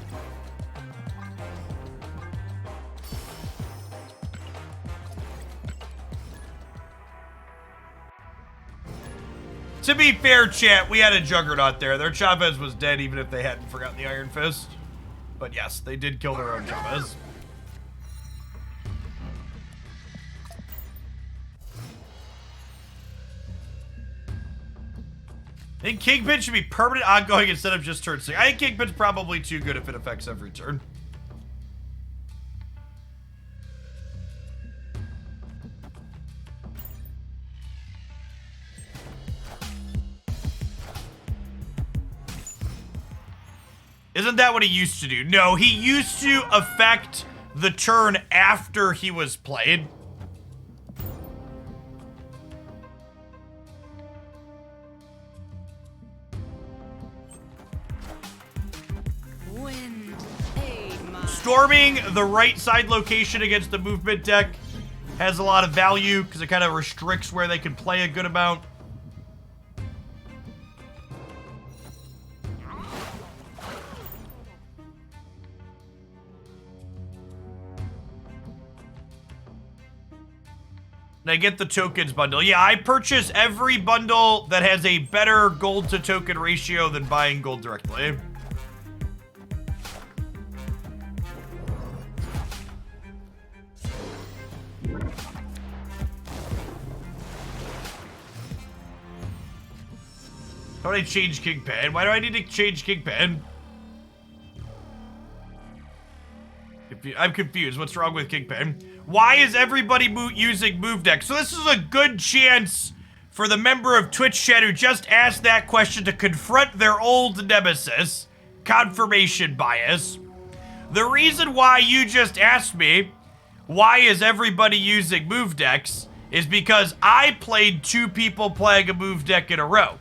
S1: To be fair, chat, we had a Juggernaut there. Their Chavez was dead even if they hadn't forgotten the Iron Fist. But yes, they did kill their own Chavez. I think Kingpin should be permanent ongoing instead of just turn 6. I think Kingpin's probably too good if it affects every turn. Isn't that what he used to do? No, he used to affect the turn after he was played. Storming the right side location against the movement deck has a lot of value because it kind of restricts where they can play a good amount. And I get the tokens bundle. Yeah, I purchase every bundle that has a better gold to token ratio than buying gold directly. How do I change Kingpin? Why do I need to change Kingpin? I'm confused. What's wrong with Kingpin? Why is everybody using move deck? So this is a good chance for the member of Twitch chat who just asked that question to confront their old nemesis, confirmation bias. The reason why you just asked me, why is everybody using move decks, is because I played 2 people playing a move deck in a row.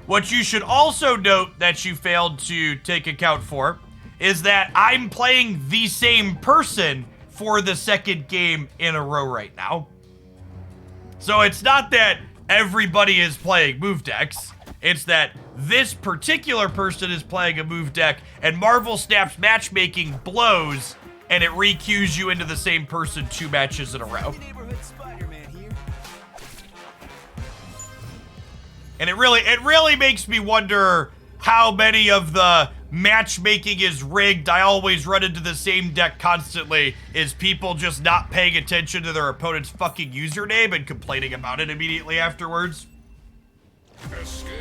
S1: What you should also note that you failed to take account for is that I'm playing the same person for the second game in a row right now. So it's not that everybody is playing move decks. It's that this particular person is playing a move deck and Marvel Snap's matchmaking blows and it re-queues you into the same person 2 matches in a row.
S2: Neighborhood Spider-Man here.
S1: And it really makes me wonder how many of the matchmaking is rigged, I always run into the same deck constantly, is people just not paying attention to their opponent's fucking username and complaining about it immediately afterwards.
S4: Escaped.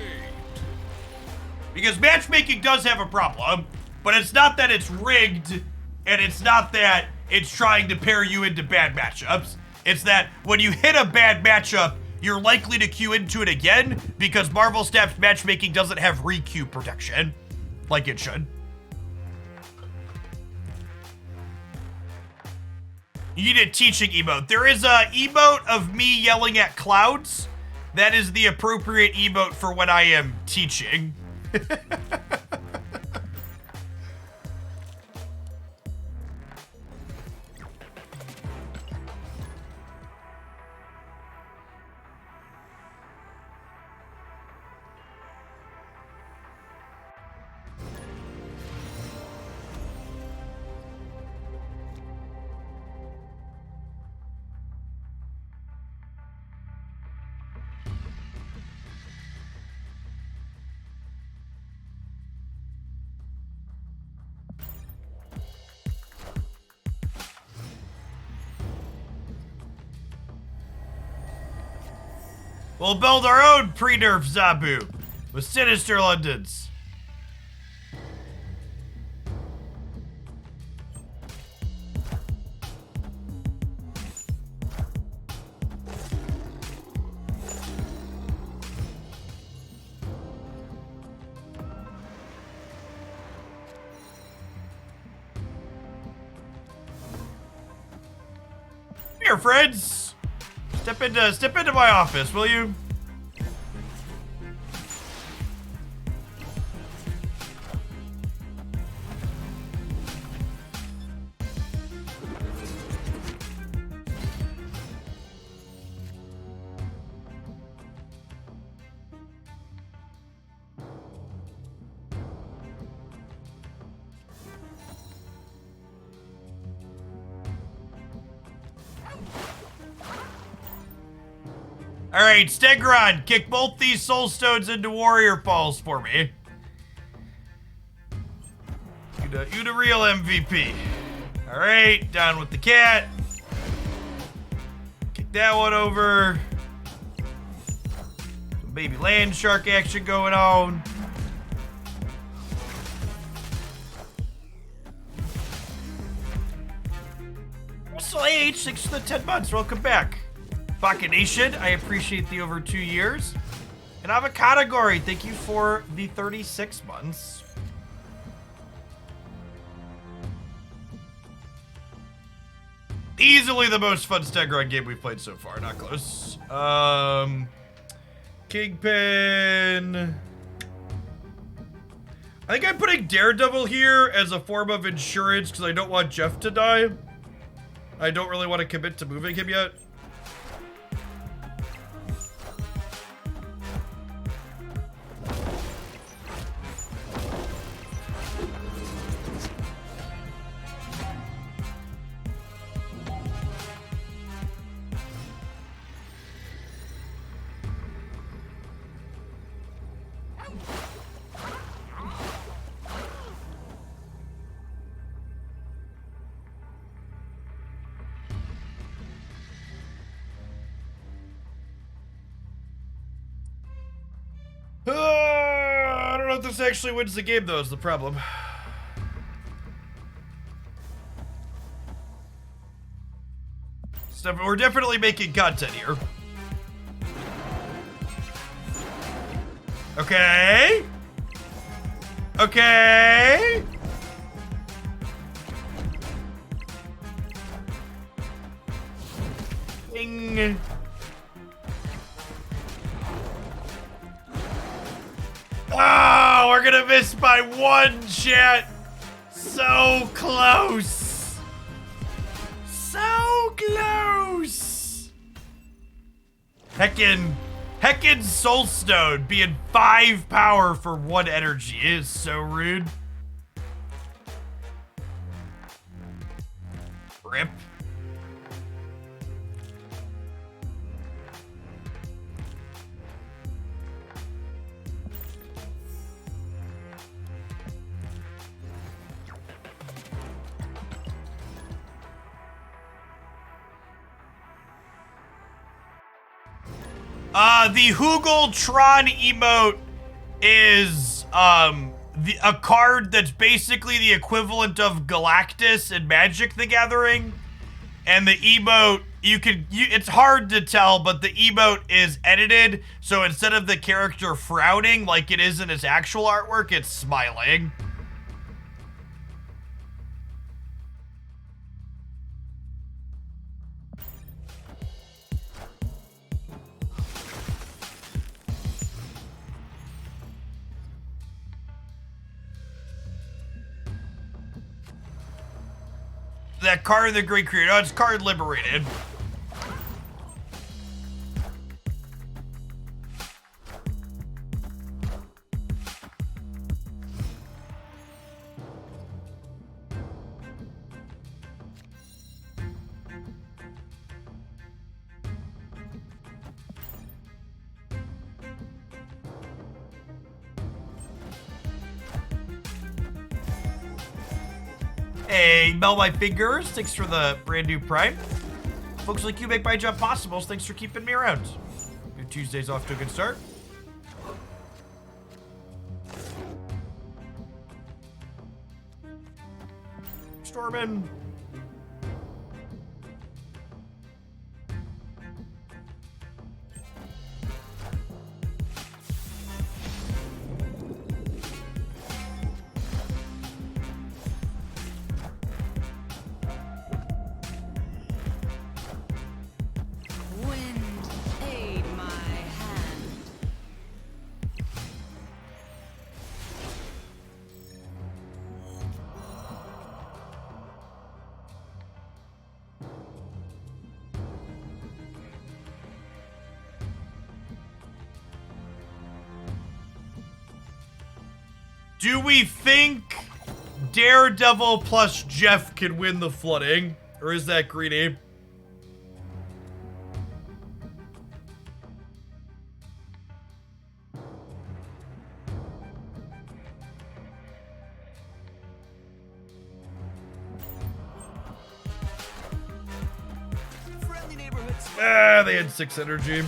S1: Because matchmaking does have a problem, but it's not that it's rigged, and it's not that it's trying to pair you into bad matchups. It's that when you hit a bad matchup, you're likely to queue into it again because Marvel Snap's matchmaking doesn't have re-queue protection like it should. You need a teaching emote. There is a emote of me yelling at clouds. That is the appropriate emote for when I am teaching. We'll build our own pre-nerf Zabu with sinister Londons. Here, friends. Step into my office, will you? All right, Stegron, kick both these soul stones into warrior falls for me. You the real MVP. All right, down with the cat. Kick that one over. Some baby land shark action going on. Russell H, thanks for the 10 months. Welcome back. Baka Nation, I appreciate the over 2 years. And Avocado Gory, thank you for the 36 months. Easily the most fun Stegron game we've played so far, not close. Kingpin. I think I'm putting Daredevil here as a form of insurance because I don't want Jeff to die. I don't really want to commit to moving him yet. I don't know if this actually wins the game, though, is the problem. We're definitely making content here. Okay. Okay. Ding. Oh, we're gonna miss by one, chat. So close. So close. Heckin' Soulstone being 5 power for 1 energy is so rude. Rip. The Hoogle-tron emote is a card that's basically the equivalent of Galactus in Magic the Gathering. And the emote, it's hard to tell, but the emote is edited, so instead of the character frowning like it is in its actual artwork, it's smiling. That card of the Great Creator. Oh, it's card liberated. Hey, Mel My Fingers, thanks for the brand new Prime. Folks like you make my job possible, so thanks for keeping me around. Tuesday's off to a good start. Stormin'.
S5: Wind, aid my hand.
S1: Do we think Daredevil plus Jeff can win the flooding? Or is that greedy?
S2: Friendly neighborhood spider.
S1: Ah, they had 6 energy.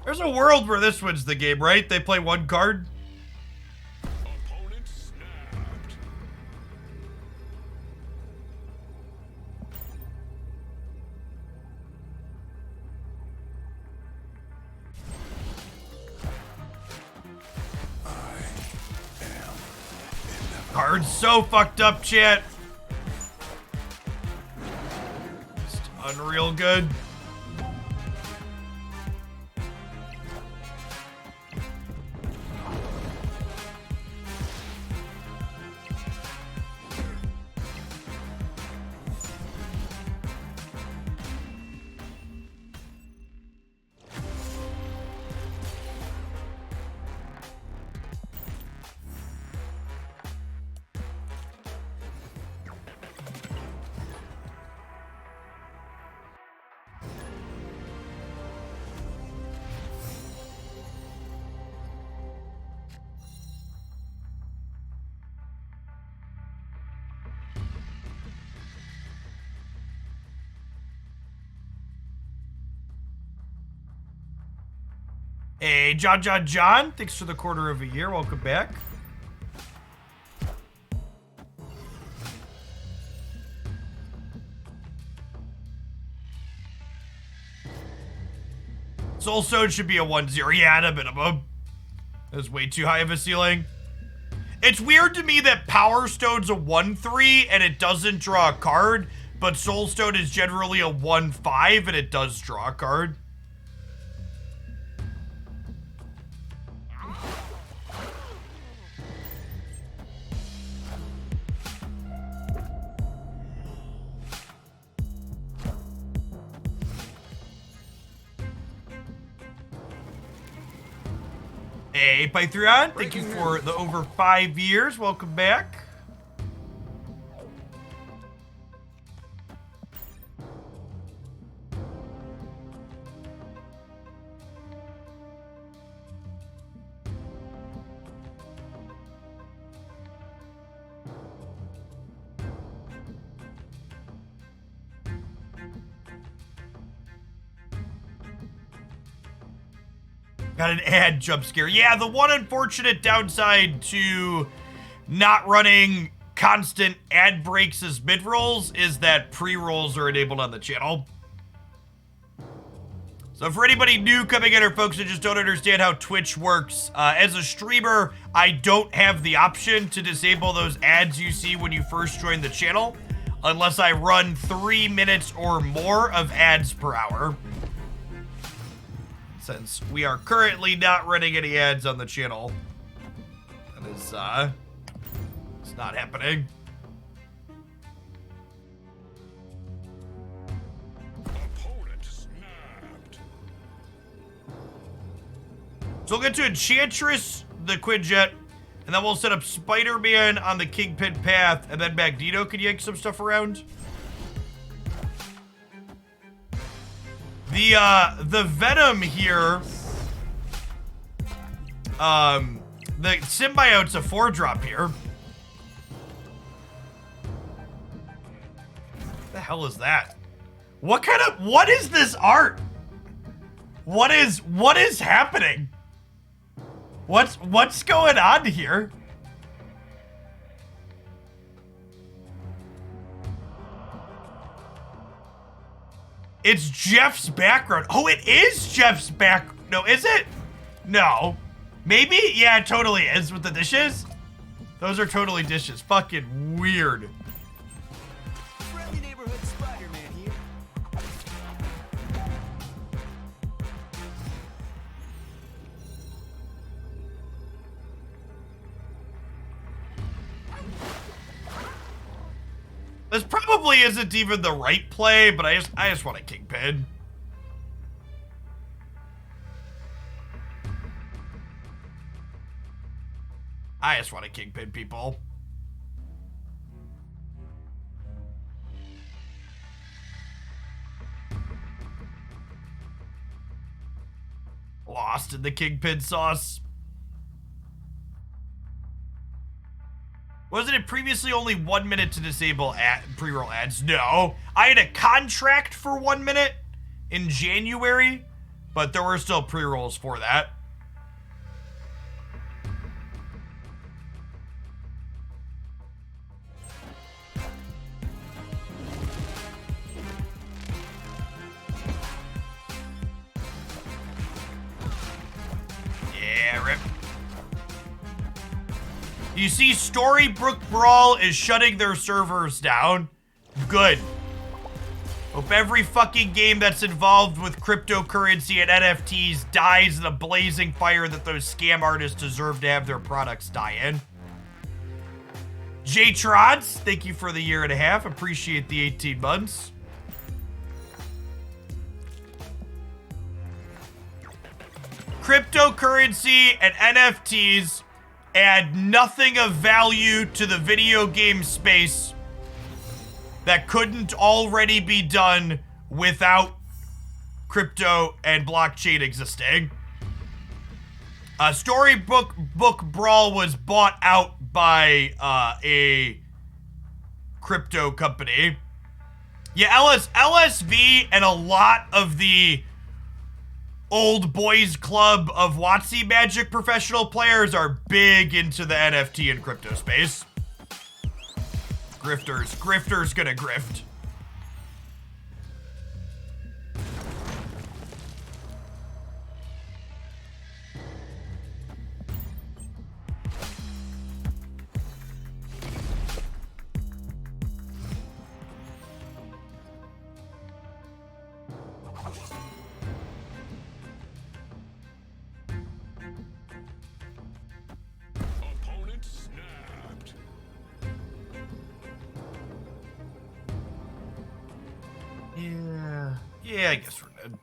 S1: There's a world where this wins the game, right? They play 1 card.
S4: Opponent snapped.
S1: Card's so fucked up, chat. Just unreal good. Hey, John, thanks for the quarter of a year. Welcome back. Soulstone should be a 1-0. Yeah, at a minimum. That's way too high of a ceiling. It's weird to me that Power Stone's a 1-3 and it doesn't draw a card, but Soulstone is generally a 1-5 and it does draw a card. Hey, Python, thank you for the over 5 years. Welcome back. Got an ad jump scare. Yeah, the one unfortunate downside to not running constant ad breaks as mid-rolls is that pre-rolls are enabled on the channel. So for anybody new coming in or folks that just don't understand how Twitch works, as a streamer, I don't have the option to disable those ads you see when you first join the channel, unless I run 3 minutes or more of ads per hour. Since we are currently not running any ads on the channel. That is, it's not happening. So we'll get to Enchantress, the Quinjet, and then we'll set up Spider-Man on the Kingpin path, and then Magneto can yank some stuff around. The Venom here, the Symbiote's a 4-drop here. What the hell is that? What is this art? What is happening? What's going on here? It's Jeff's background. Oh, it is Jeff's back. No, is it? No. Maybe? Yeah, it totally is with the dishes. Those are totally dishes. Fucking weird.
S2: Friendly neighborhood Spider-Man here.
S1: This probably isn't even the right play, but I just want a Kingpin. I just want a Kingpin, people. Lost in the Kingpin sauce. Wasn't it previously only 1 minute to disable pre-roll ads? No. I had a contract for 1 minute in January, but there were still pre-rolls for that. Yeah, rip. You see, Storybook Brawl is shutting their servers down. Good. Hope every fucking game that's involved with cryptocurrency and NFTs dies in a blazing fire that those scam artists deserve to have their products die in. J-Trods, thank you for the 1.5 years. Appreciate the 18 months. Cryptocurrency and NFTs add nothing of value to the video game space that couldn't already be done without crypto and blockchain existing. Storybook Brawl was bought out by a crypto company. Yeah, LSV and a lot of the old boys club of WotC Magic professional players are big into the NFT and crypto space. Grifters gonna grift.
S4: Opponent snapped.
S1: Yeah, I guess we're dead.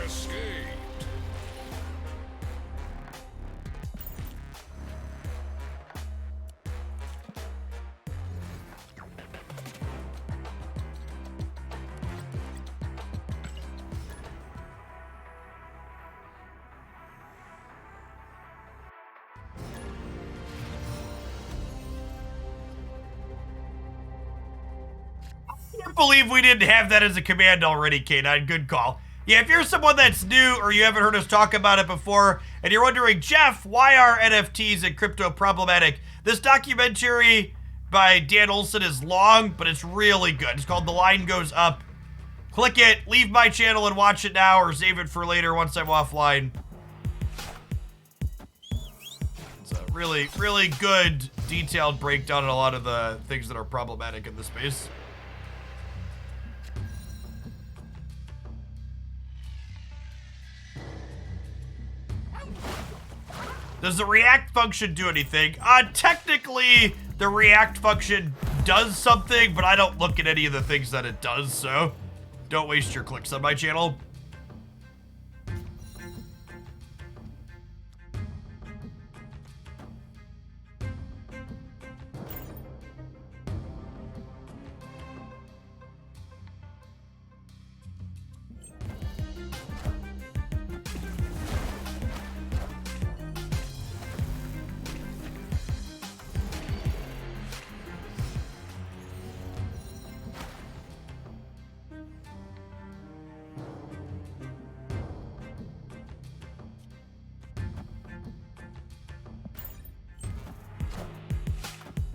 S4: Escaped.
S1: I can't believe we didn't have that as a command already, K9. Good call. Yeah, if you're someone that's new or you haven't heard us talk about it before and you're wondering, Jeff, why are NFTs and crypto problematic? This documentary by Dan Olson is long, but it's really good. It's called The Line Goes Up. Click it, leave my channel and watch it now or save it for later once I'm offline. It's a really, really good detailed breakdown on a lot of the things that are problematic in the space. Does the react function do anything? Technically, the react function does something, but I don't look at any of the things that it does, so don't waste your clicks on my channel.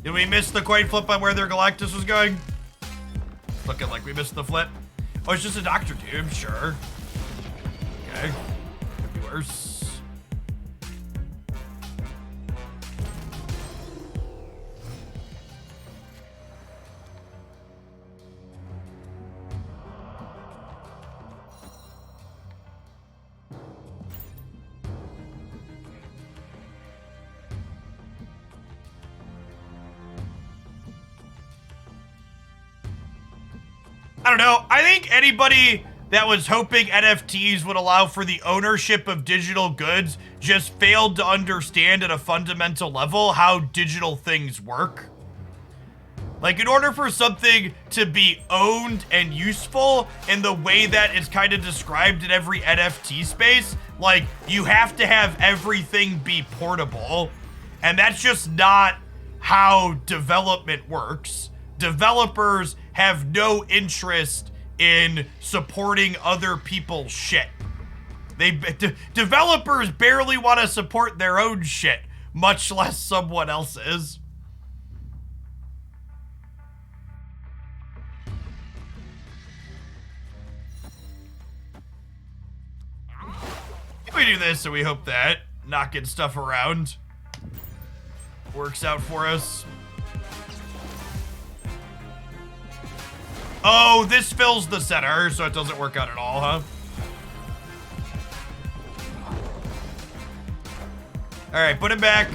S1: Did we miss the coin flip on where their Galactus was going? Looking like we missed the flip. Oh, it's just a Doctor Doom, sure. Okay. Could be worse. I don't know. I think anybody that was hoping NFTs would allow for the ownership of digital goods just failed to understand at a fundamental level how digital things work. Like, in order for something to be owned and useful in the way that it's kind of described in every NFT space, like, you have to have everything be portable. And that's just not how development works. Developers have no interest in supporting other people's shit. Developers barely want to support their own shit, much less someone else's. We do this and we hope that knocking stuff around works out for us. Oh, this fills the center, so it doesn't work out at all, huh? All right, put it back.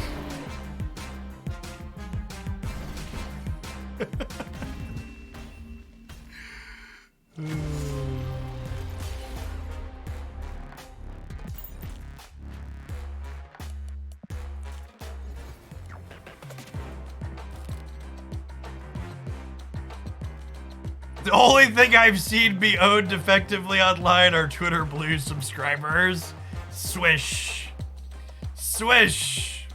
S1: The only thing I've seen be owned effectively online are Twitter Blue subscribers. Swish. Swish.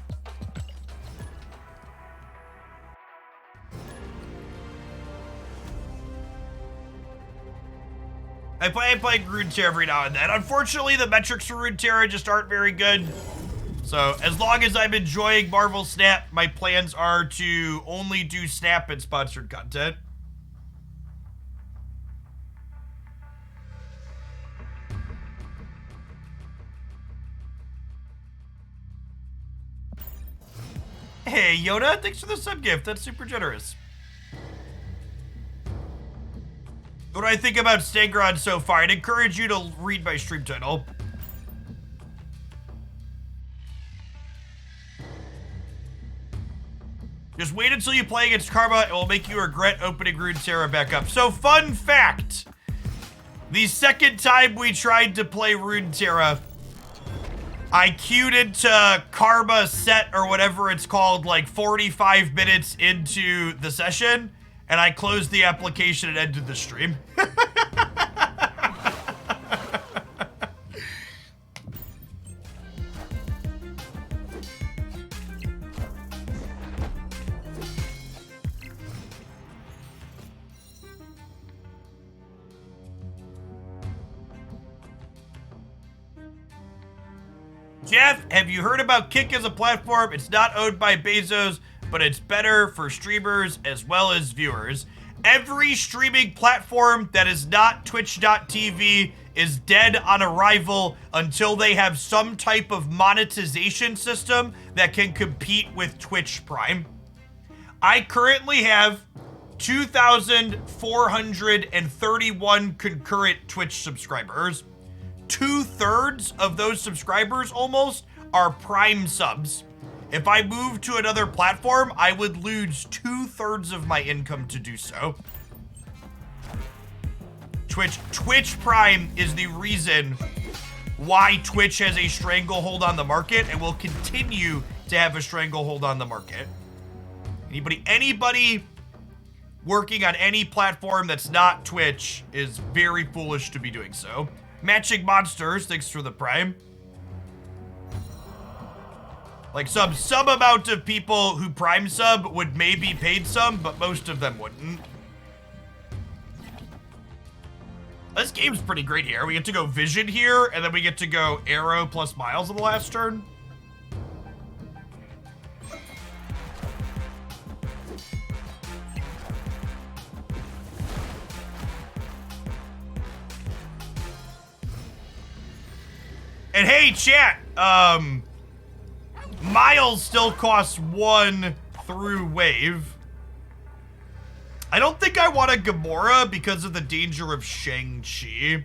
S1: I play Runeterra every now and then. Unfortunately, the metrics for Runeterra just aren't very good. So, as long as I'm enjoying Marvel Snap, my plans are to only do Snap and sponsored content. Hey, Yoda, thanks for the sub gift. That's super generous. What do I think about Stegron so far? I'd encourage you to read my stream title. Just wait until you play against Karma. It will make you regret opening Runeterra back up. So, fun fact. The second time we tried to play Runeterra, I queued into Karma set or whatever it's called like 45 minutes into the session, and I closed the application and ended the stream. Jeff, have you heard about Kick as a platform? It's not owned by Bezos, but it's better for streamers as well as viewers. Every streaming platform that is not Twitch.tv is dead on arrival until they have some type of monetization system that can compete with Twitch Prime. I currently have 2,431 concurrent Twitch subscribers. 2/3 of those subscribers almost are Prime subs. If I move to another platform, I would lose 2/3 of my income to do so. Twitch Prime is the reason why Twitch has a stranglehold on the market and will continue to have a stranglehold on the market. Anybody working on any platform that's not Twitch is very foolish to be doing so. Matching Monsters, thanks for the Prime. Like some amount of people who Prime sub would maybe paid some, but most of them wouldn't. This game's pretty great here. We get to go Vision here, and then we get to go Arrow plus Miles on the last turn. And hey, chat, Miles still costs 1 through wave. I don't think I want a Gamora because of the danger of Shang-Chi.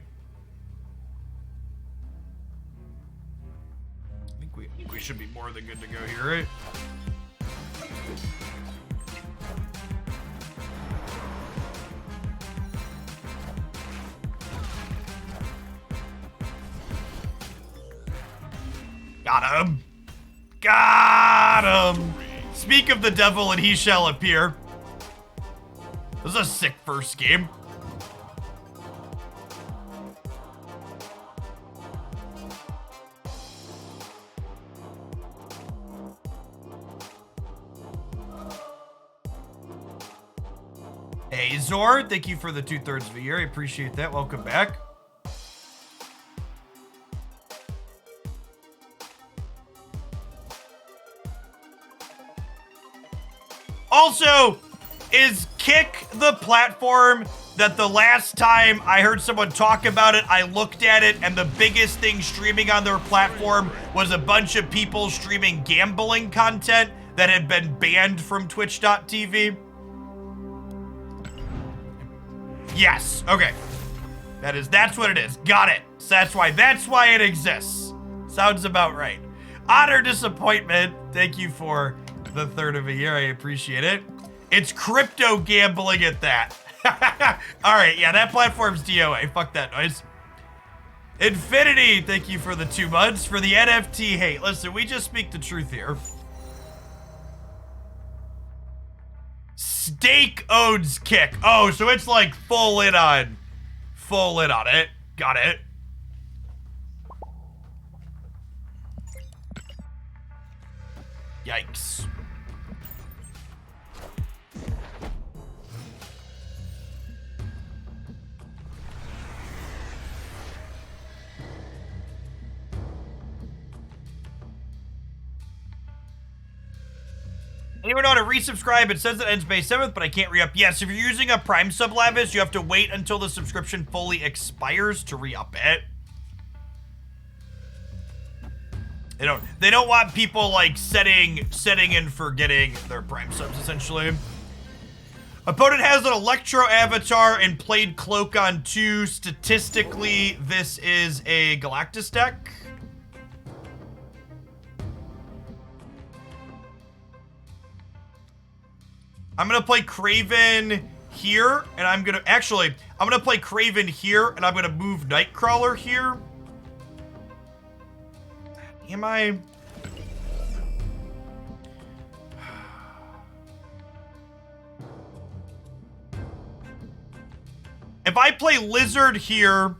S1: I think we should be more than good to go here, right? Got him. Got him. Speak of the devil and he shall appear. This is a sick first game. Hey, Zor, thank you for the 2/3 of a year. I appreciate that. Welcome back. Also, is Kick the platform that the last time I heard someone talk about it, I looked at it, and the biggest thing streaming on their platform was a bunch of people streaming gambling content that had been banned from Twitch.tv? Yes, okay. That's what it is. Got it. So that's why it exists. Sounds about right. Honor disappointment. Thank you for the 1/3 of a year. I appreciate it. It's crypto gambling at that. All right, yeah, that platform's DOA. Fuck that noise. Infinity, thank you for the 2 months. For the NFT hate. Listen, we just speak the truth here. Stake owns Kick. Oh, so it's like full in on it. Got it. Yikes. Anyone know how to resubscribe? It says it ends May 7th, but I can't re-up. Yes, if you're using a Prime sub, Lavis, you have to wait until the subscription fully expires to re-up it. They don't want people like setting and forgetting their Prime subs, essentially. Opponent has an Electro avatar and played Cloak on 2. Statistically, this is a Galactus deck. I'm gonna play Kraven here, and I'm gonna play Kraven here, and I'm gonna move Nightcrawler here. Am I? If I play Lizard here,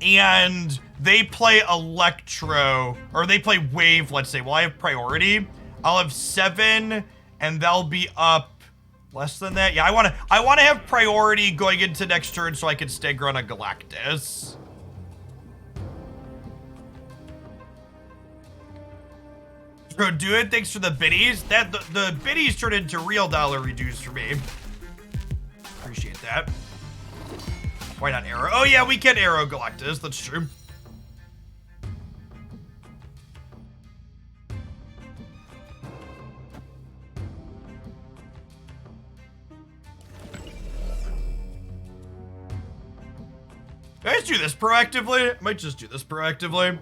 S1: and they play Electro, or they play Wave, let's say, well, I have priority. I'll have 7, and they'll be up less than that. Yeah, I wanna have priority going into next turn so I can Stegron a Galactus. Bro, do it. Thanks for the biddies. The biddies turned into real dollar reduced for me. Appreciate that. Why not Arrow? Oh yeah, we can Arrow Galactus. That's true. Can I just do this proactively? I might just do this proactively.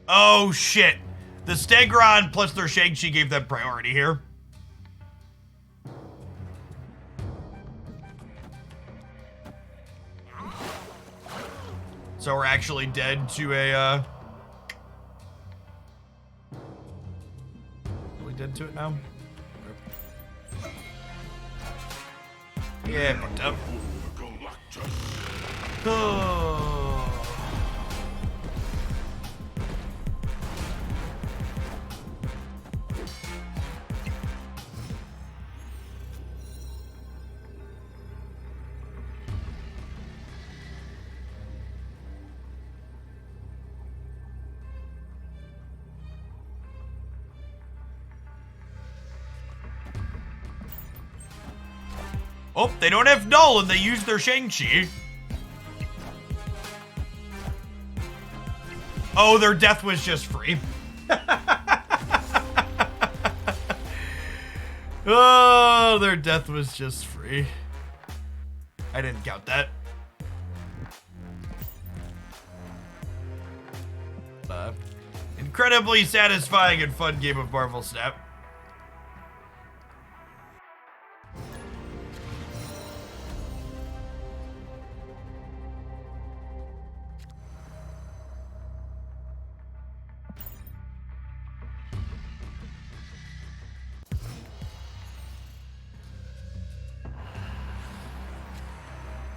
S1: Oh shit. The Stegron plus their Shang-Chi gave them priority here. So we're actually dead to a, Are we dead to it now? Yeah, fucked up. Oh. Oh, they don't have null and they use their Shang-Chi. Oh, their death was just free. Oh, their death was just free. I didn't count that. Incredibly satisfying and fun game of Marvel Snap.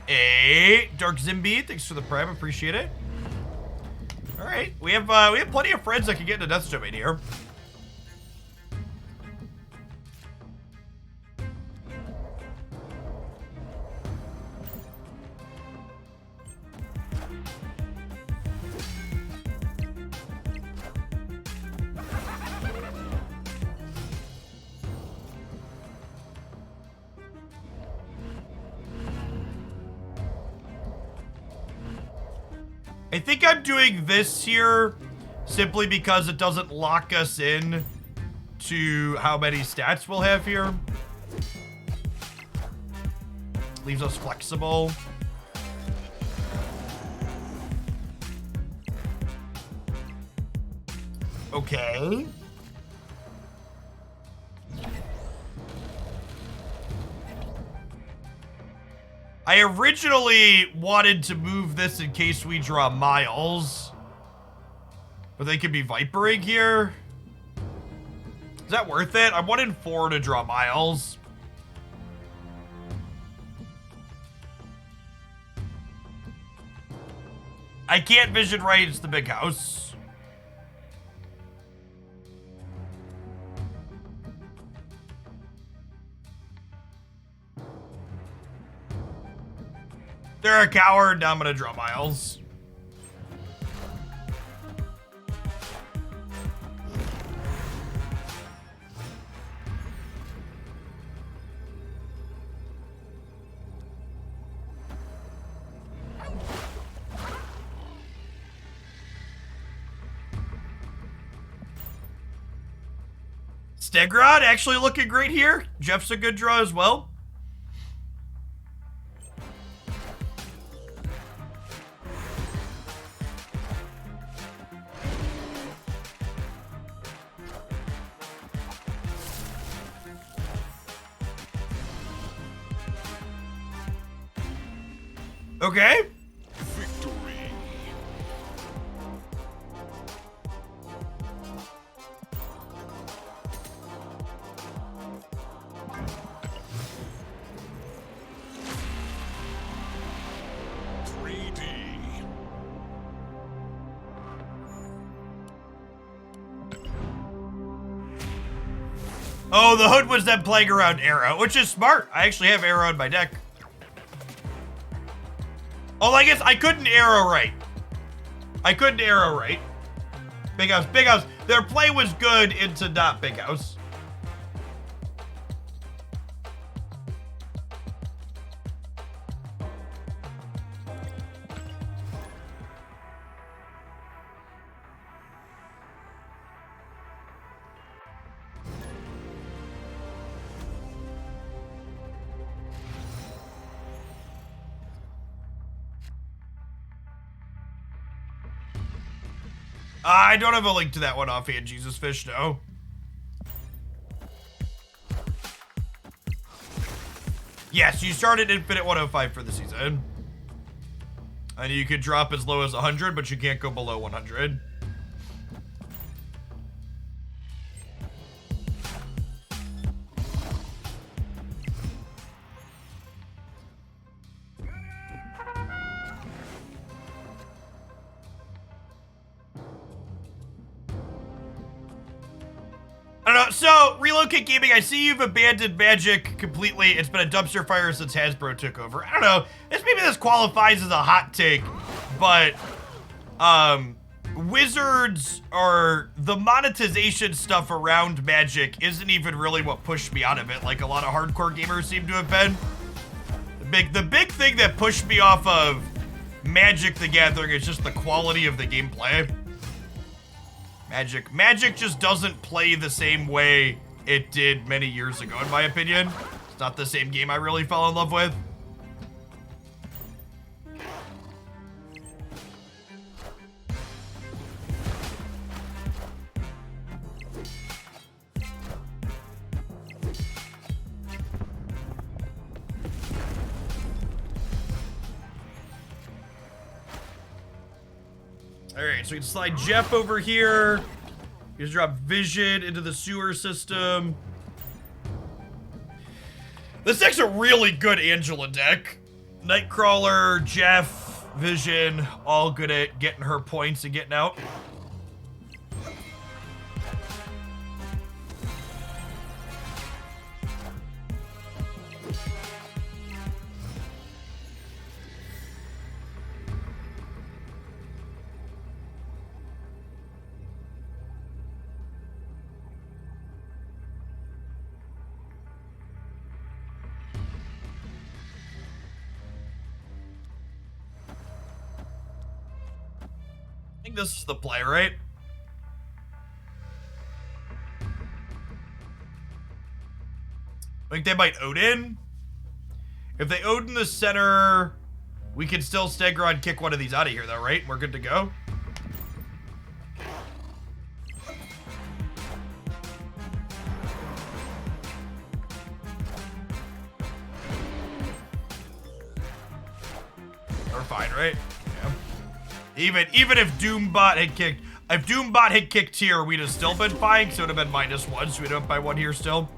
S1: Hey, Dark Zimby, thanks for the prime, appreciate it. All right, we have plenty of friends that can get into Death's Domain here. I think I'm doing this here simply because it doesn't lock us in to how many stats we'll have here. Leaves us flexible. Okay. I originally wanted to move this in case we draw Miles. But they could be Vipering here. Is that worth it? I'm 1-4 to draw Miles. I can't vision right, it's the big house. They're a coward, now I'm gonna draw Miles. Stegron actually looking great here. Jeff's a good draw as well. Okay.
S4: Victory.
S1: Oh, the hood was then playing around Arrow, which is smart. I actually have Arrow in my deck. Oh, I guess I couldn't Arrow right. I couldn't Arrow right. Big house, big house. Their play was good into not big house. I don't have a link to that one offhand, Jesus Fish, no. Yes, you start at Infinite 105 for the season. And you can drop as low as 100, but you can't go below 100. I don't know. So, Relocate Gaming, I see you've abandoned Magic completely. It's been a dumpster fire since Hasbro took over. I don't know. Maybe this qualifies as a hot take, but Wizards or the monetization stuff around Magic isn't even really what pushed me out of it, like a lot of hardcore gamers seem to have been. The big thing that pushed me off of Magic the Gathering is just the quality of the gameplay. Magic just doesn't play the same way it did many years ago, in my opinion. It's not the same game I really fell in love with. Alright, so we can slide Jeff over here. You just drop Vision into the sewer system. This deck's a really good Angela deck. Nightcrawler, Jeff, Vision, all good at getting her points and getting out. I think this is the play, right? I think they might Odin. If they Odin the center, we can still Stegron kick one of these out of here, though, right? We're good to go. We're fine, right? Yeah. Even if Doombot had kicked here, we'd have still been fine, because it would have been -1, so we'd have by 1 here still.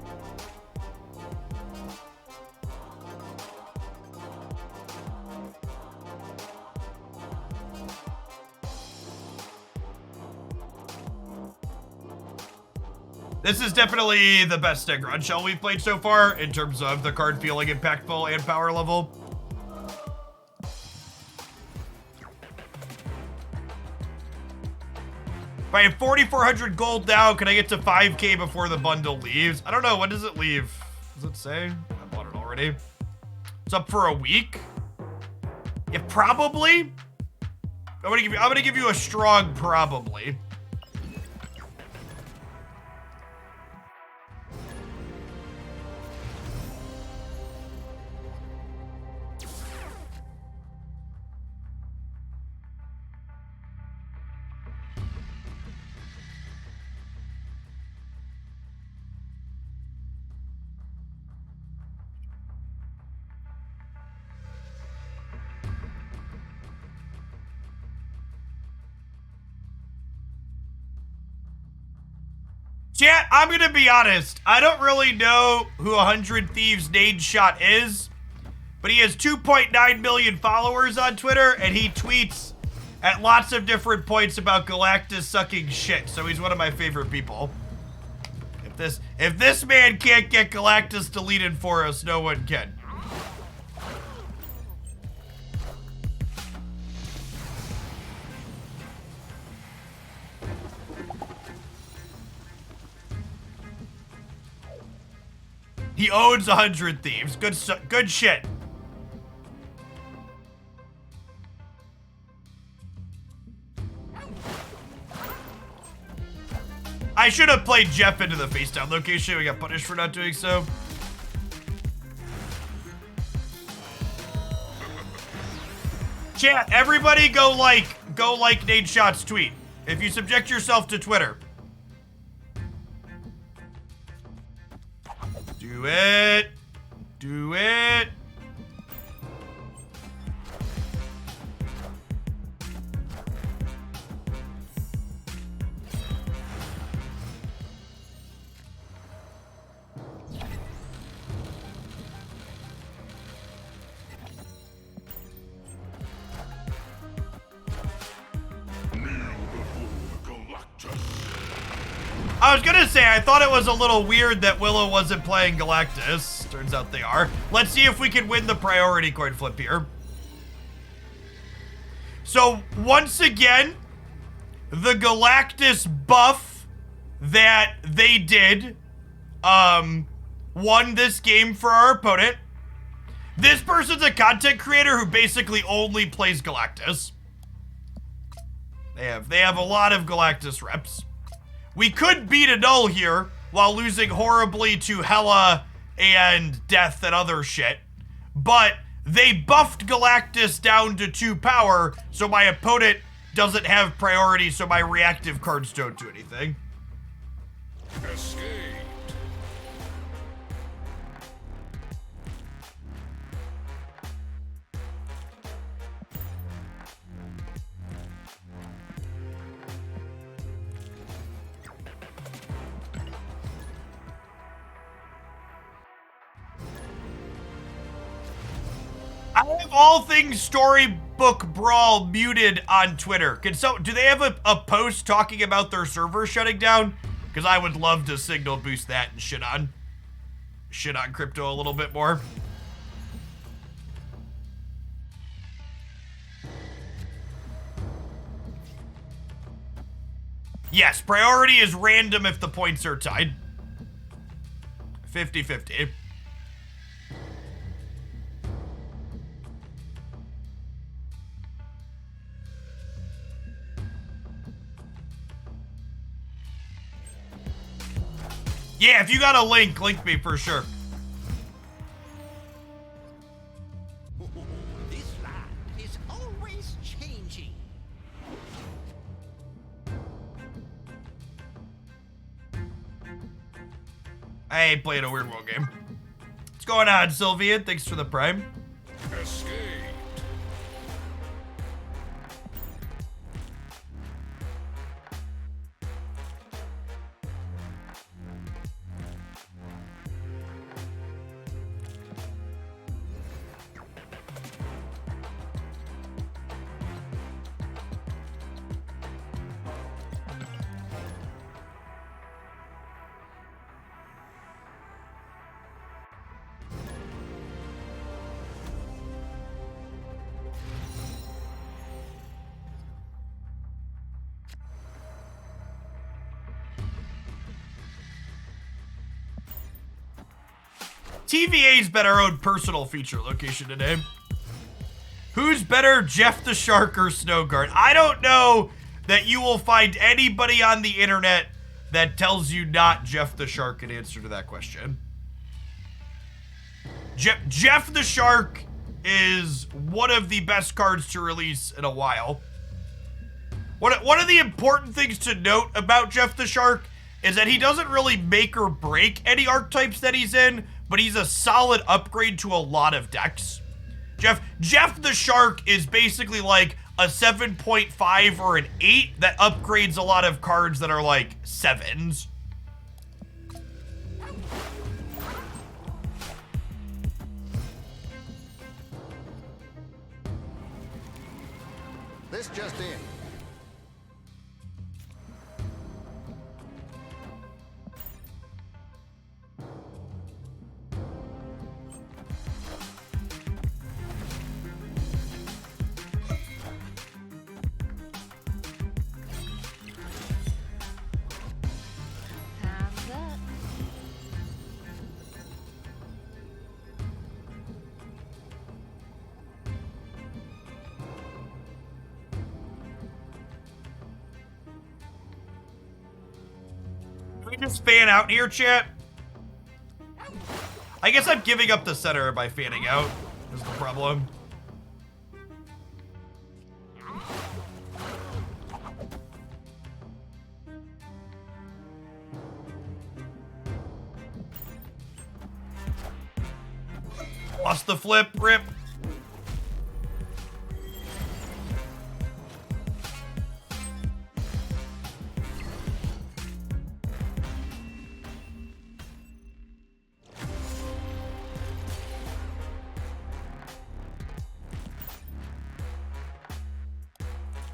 S1: This is definitely the best Stegron shell we've played so far, in terms of the card feeling impactful and power level. If I have 4,400 gold now, can I get to 5K before the bundle leaves? I don't know. When does it leave? Does it say? I bought it already. It's up for a week. Yeah, probably. I'm gonna give you a strong probably. Chat, I'm gonna be honest. I don't really know who 100 Thieves Nade Shot is, but he has 2.9 million followers on Twitter, and he tweets at lots of different points about Galactus sucking shit, so he's one of my favorite people. If this man can't get Galactus deleted for us, no one can. He owns 100 Thieves. Good shit. I should have played Jeff into the face down location. We got punished for not doing so. Chat, everybody go like Nade Shot's tweet. If you subject yourself to Twitter. Do it. Do it. I was gonna say, I thought it was a little weird that Willow wasn't playing Galactus. Turns out they are. Let's see if we can win the priority coin flip here. So, once again, the Galactus buff that they did won this game for our opponent. This person's a content creator who basically only plays Galactus. They have a lot of Galactus reps. We could beat a null here while losing horribly to Hela and Death and other shit. But they buffed Galactus down to 2 power, so my opponent doesn't have priority, so my reactive cards don't do anything.
S4: Escaped.
S1: I have all things Storybook Brawl muted on Twitter. Do they have a post talking about their server shutting down? Because I would love to signal boost that and shit on crypto a little bit more. Yes, priority is random if the points are tied. 50-50. Yeah, if you got a link me for sure.
S2: This land is always changing.
S1: I ain't playing a Weird World game. What's going on, Sylvia? Thanks for the prime.
S4: Escaped.
S1: TVA's been our own personal feature location today. Who's better, Jeff the Shark or Snowguard? I don't know that you will find anybody on the internet that tells you not Jeff the Shark in answer to that question. Jeff the Shark is one of the best cards to release in a while. One of the important things to note about Jeff the Shark is that he doesn't really make or break any archetypes that he's in, but he's a solid upgrade to a lot of decks. Jeff the Shark is basically like a 7.5 or an 8 that upgrades a lot of cards that are like 7s.
S6: This just in.
S5: Have that.
S1: Can we just fan out here, chat? I guess I'm giving up the center by fanning out, is the problem. Lost the flip, rip.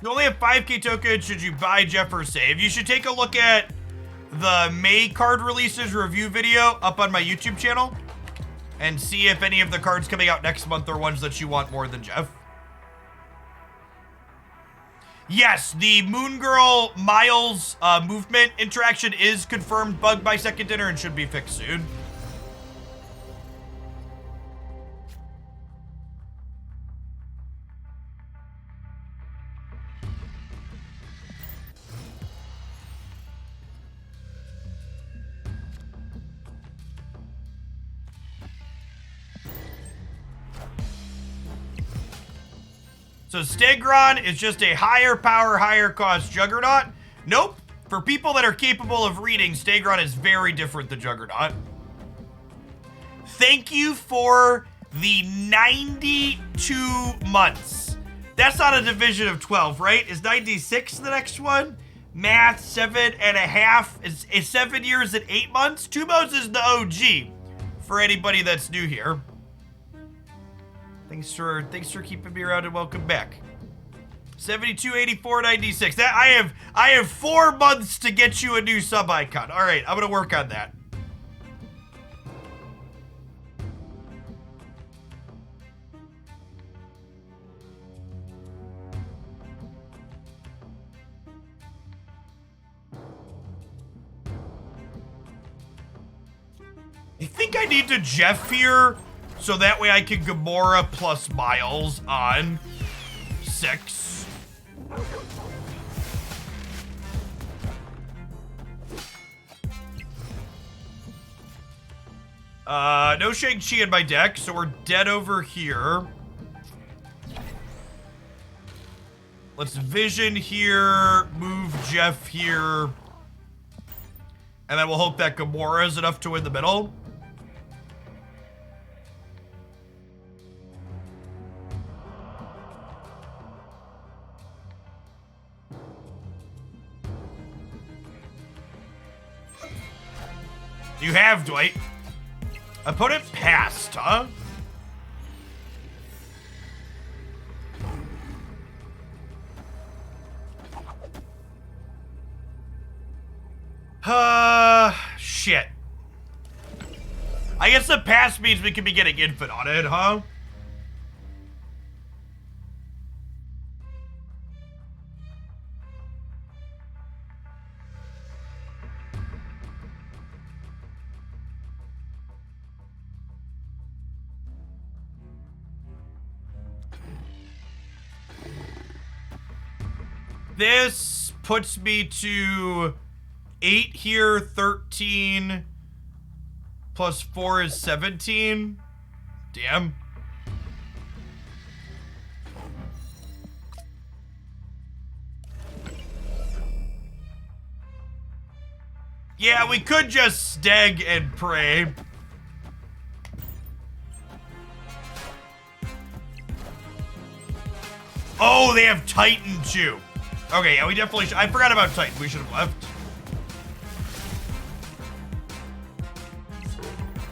S1: You only have 5k tokens. Should you buy Jeff or save? You should take a look at the May card releases review video up on my YouTube channel and see if any of the cards coming out next month are ones that you want more than Jeff. Yes, the Moon Girl Miles movement interaction is confirmed bugged by second dinner and should be fixed soon. So Stegron is just a higher power, higher cost Juggernaut? Nope. For people that are capable of reading, Stegron is very different than Juggernaut. Thank you for the 92 months. That's not a division of 12, right? Is 96 the next one? Math, 7.5. Is 7 years and 8 months? Tumos is the OG for anybody that's new here. Thanks for keeping me around and welcome back. 72, 84, 96. That I have 4 months to get you a new sub icon. All right, I'm gonna work on that. I think I need to Jeff here, so that way I can Gamora plus Miles on 6. No Shang-Chi in my deck, so we're dead over here. Let's Vision here, move Jeff here. And then we'll hope that Gamora is enough to win the middle. You have, Dwight. Opponent passed, huh? Shit. I guess the pass means we could be getting infant on it, huh? This puts me to 8 here, 13 plus 4 is 17. Damn. Yeah, we could just steg and pray. Oh, they have Titan too. Okay, yeah, we definitely should. I forgot about Titan. We should have left.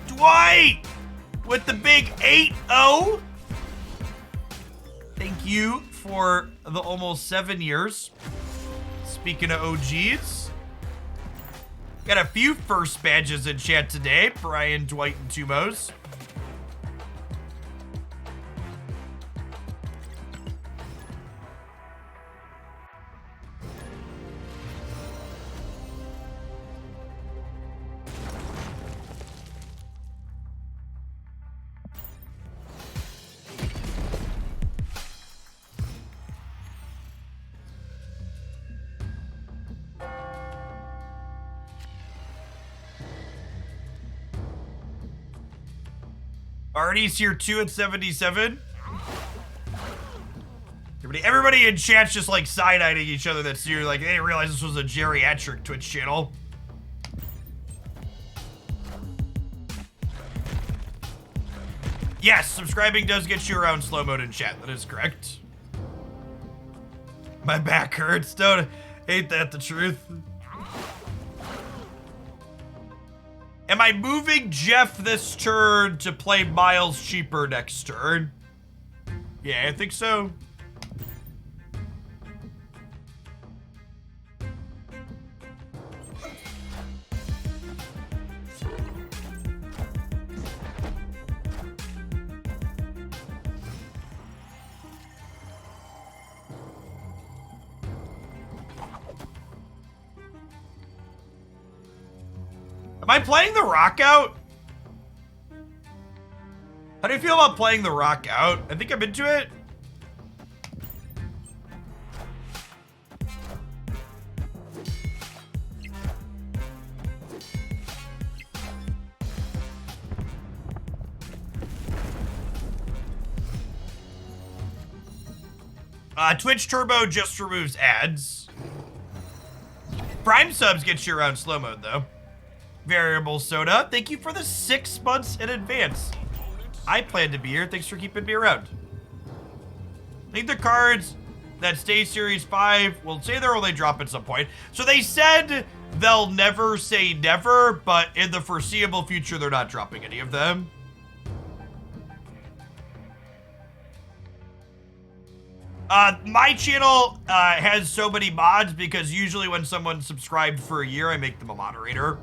S1: Dwight! With the big 8-0. Thank you for the almost 7 years. Speaking of OGs. Got a few first badges in chat today. Brian, Dwight, and Tumos. Artie's here too at 77. Everybody in chat's just like side-eyeing each other. That's you're like they didn't realize this was a geriatric Twitch channel. Yes, subscribing does get you around slow mode in chat. That is correct. My back hurts. Don't ain't that the truth? Am I moving Jeff this turn to play Miles cheaper next turn? Yeah, I think so. Am I playing the rock out? How do you feel about playing the rock out? I think I'm into it. Twitch Turbo just removes ads. Prime subs gets you around slow mode, though. Variable Soda, thank you for the 6 months in advance. I plan to be here. Thanks for keeping me around. I think the cards that stay Series 5 will say they're only drop at some point. So they said they'll never say never, but in the foreseeable future, they're not dropping any of them. My channel has so many mods because usually when someone's subscribed for a year, I make them a moderator.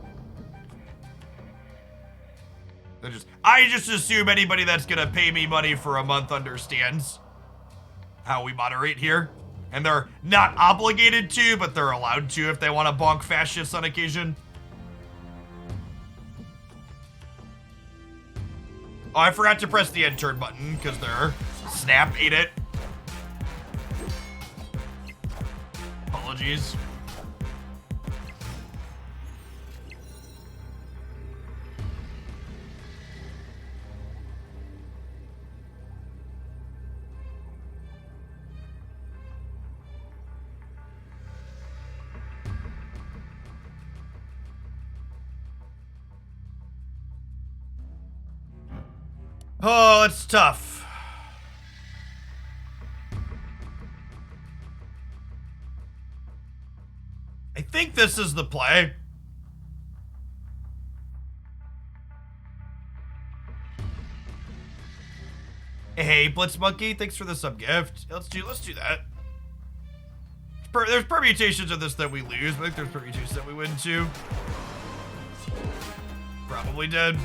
S1: I just assume anybody that's gonna pay me money for a month understands how we moderate here. And they're not obligated to, but they're allowed to if they want to bonk fascists on occasion. Oh, I forgot to press the end turn button because their snap ate it. Apologies. Oh, it's tough. I think this is the play. Hey, Blitz Monkey, thanks for the sub gift. Let's do that. There's permutations of this that we lose, but I think there's permutations that we win too. Probably dead.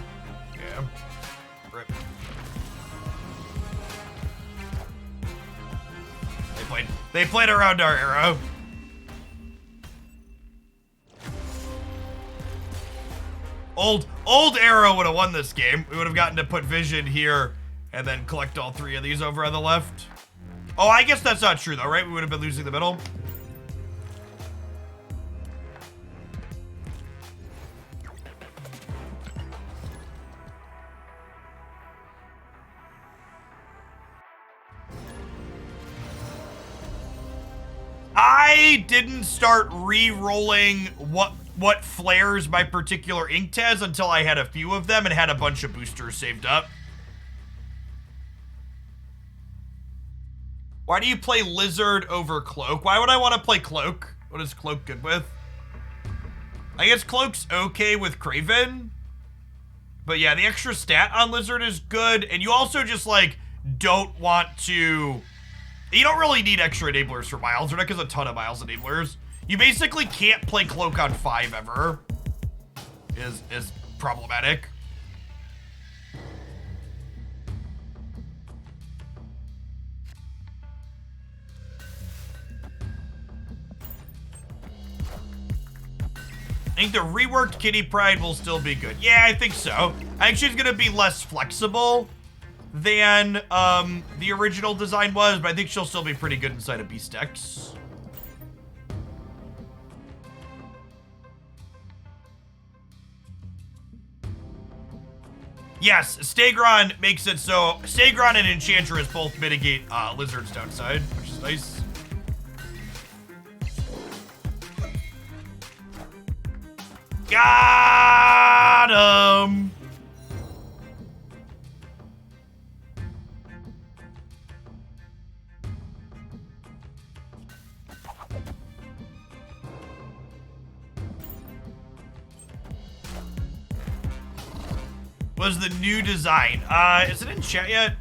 S1: Yeah. Rip. They played around our arrow. Old arrow would have won this game. We would have gotten to put vision here and then collect all 3 of these over on the left. Oh, I guess that's not true though, right? We would have been losing the middle. I didn't start re-rolling what flares my particular ink has until I had a few of them and had a bunch of boosters saved up. Why do you play Lizard over Cloak? Why would I want to play Cloak? What is Cloak good with? I guess Cloak's okay with Craven. But yeah, the extra stat on Lizard is good. And you also just, like, don't want to... You don't really need extra enablers for Miles. There is a ton of Miles enablers. You basically can't play Cloak on 5 ever. Is problematic. I think the reworked Kitty Pride will still be good. Yeah, I think so. I think she's gonna be less flexible than the original design was, but I think she'll still be pretty good inside of Beast X. Yes, Stegron makes it so Stegron and Enchantress both mitigate Lizard's downside, which is nice. Got him! Was the new design. Is it in chat yet?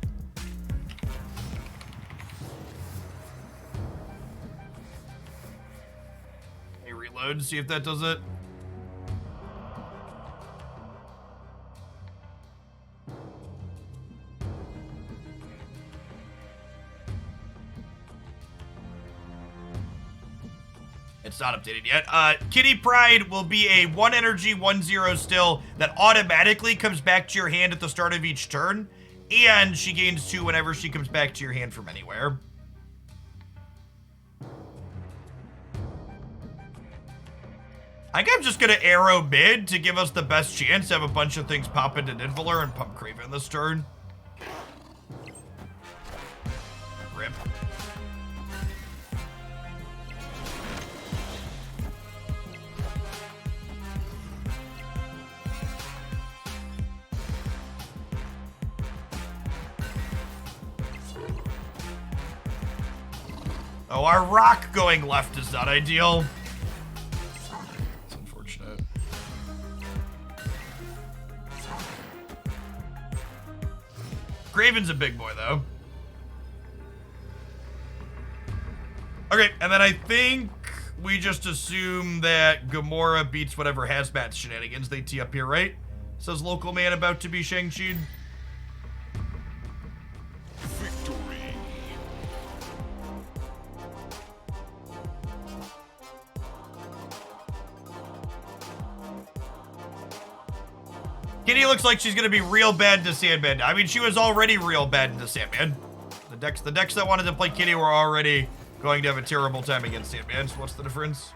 S1: Hey, reload, see if that does it. It's not updated yet. Kitty Pride will be a 1 energy, 1/0 still that automatically comes back to your hand at the start of each turn, and she gains 2 whenever she comes back to your hand from anywhere. I think I'm just gonna arrow mid to give us the best chance to have a bunch of things pop into Nidavellir and pump Craven this turn. Rip. Oh, our rock going left is not ideal. It's unfortunate. Graven's a big boy, though. Okay, and then I think we just assume that Gamora beats whatever hazmat shenanigans they tee up here, right? Says local man about to be Shang-Chi'd.
S4: Victory.
S1: Kitty looks like she's gonna be real bad into Sandman. I mean, she was already real bad into Sandman. The decks that wanted to play Kitty were already going to have a terrible time against Sandman. So what's the difference?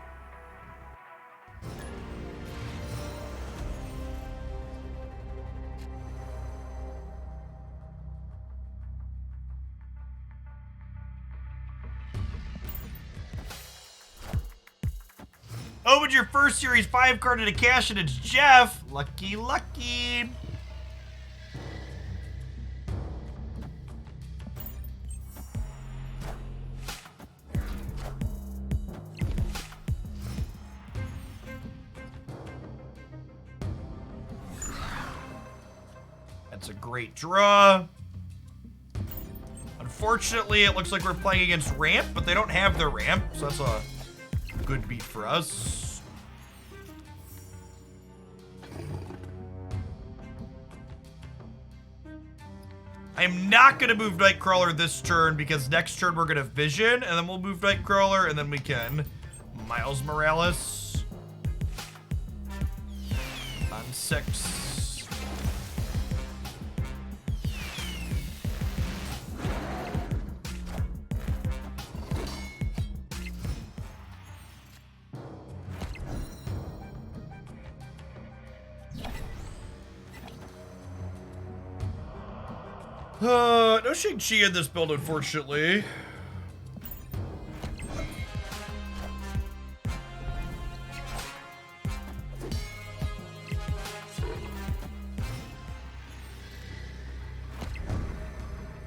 S1: Opened your first Series 5 card into cash, and it's Jeff. Lucky, lucky. That's a great draw. Unfortunately, it looks like we're playing against ramp, but they don't have their ramp, so that's a good beat for us. I'm not going to move Nightcrawler this turn because next turn we're going to Vision, and then we'll move Nightcrawler, and then we can Miles Morales on 6. No Shang-Chi in this build, unfortunately.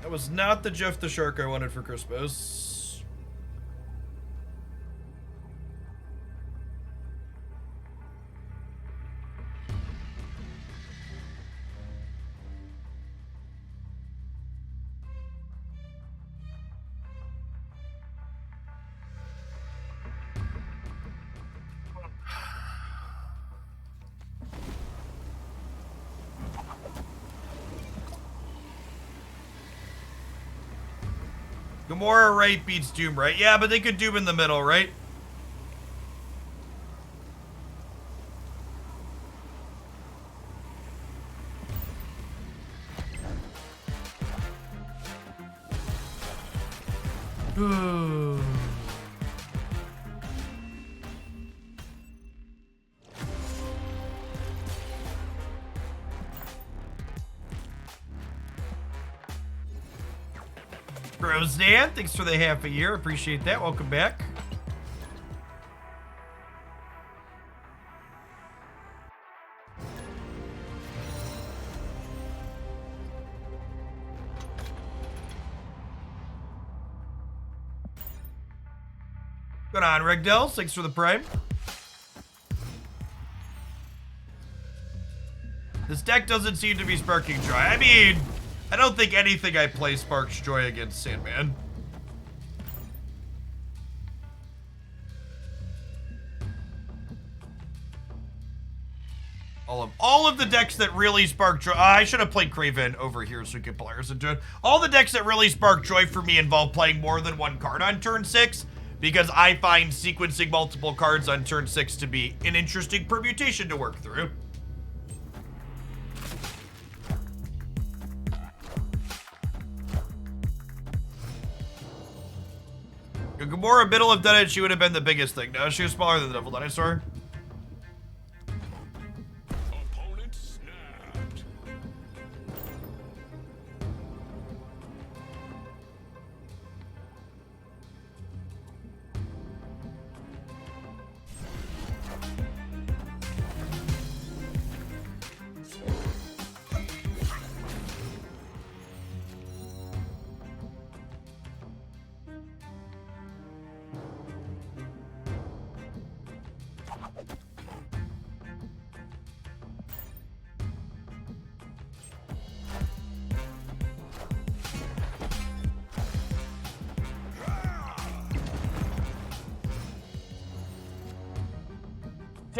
S1: That was not the Jeff the Shark I wanted for Christmas. Gamora right beats Doom right. Yeah, but they could Doom in the middle, right? Roseanne, thanks for the half a year. Appreciate that. Welcome back. Good on, Regdell. Thanks for the prime. This deck doesn't seem to be sparking joy. I mean, I don't think anything I play sparks joy against Sandman. All of the decks that really spark joy. I should have played Kraven over here so we could players into it. All the decks that really spark joy for me involve playing more than one card on turn 6, because I find sequencing multiple cards on turn 6 to be an interesting permutation to work through. If Gamora middle have done it, she would have been the biggest thing. No, she was smaller than the Devil Dinosaur.
S4: Opponent snapped.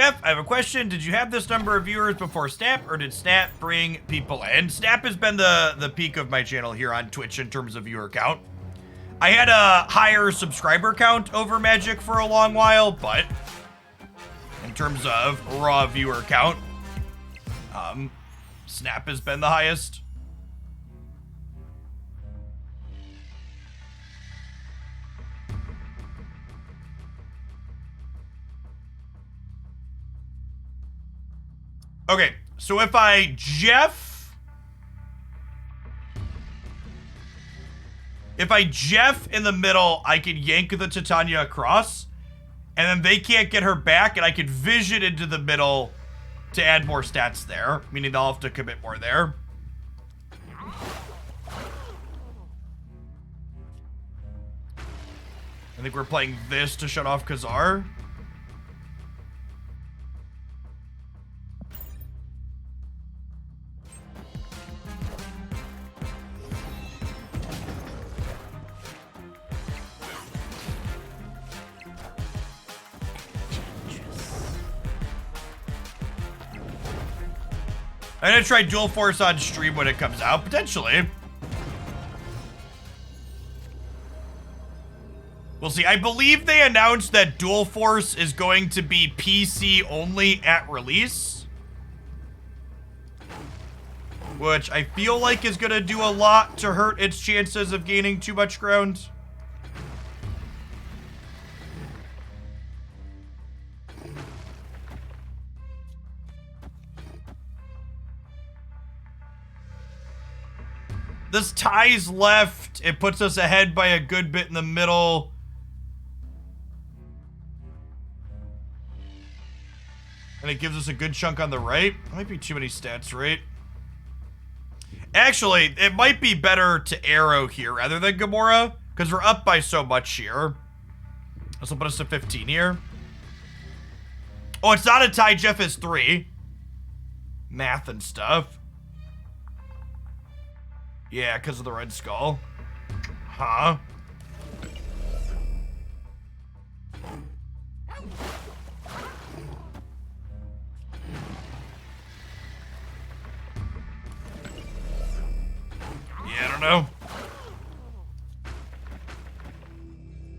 S1: Jeff, I have a question. Did you have this number of viewers before Snap, or did Snap bring people in? Snap has been the peak of my channel here on Twitch in terms of viewer count. I had a higher subscriber count over Magic for a long while, but in terms of raw viewer count, Snap has been the highest. Okay, so if I Jeff in the middle, I can yank the Titania across, and then they can't get her back, and I can vision into the middle to add more stats there, meaning they'll have to commit more there. I think we're playing this to shut off Khazar. I'm gonna try Dual Force on stream when it comes out, potentially. We'll see. I believe they announced that Dual Force is going to be PC only at release, which I feel like is gonna do a lot to hurt its chances of gaining too much ground. This ties left. It puts us ahead by a good bit in the middle. And it gives us a good chunk on the right. Might be too many stats, right? Actually, it might be better to arrow here rather than Gamora, because we're up by so much here. This will put us to 15 here. Oh, it's not a tie. Jeff is 3. Math and stuff. Yeah, because of the Red Skull. Huh? Yeah, I don't know.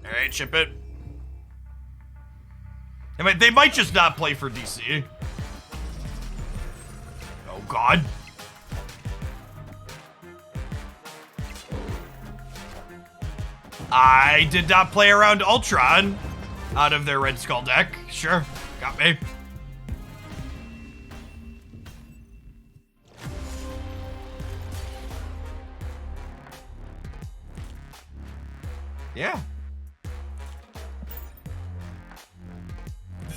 S1: Alright, chip it. They might just not play for DC. Oh, God. I did not play around Ultron out of their Red Skull deck. Sure, got me. Yeah.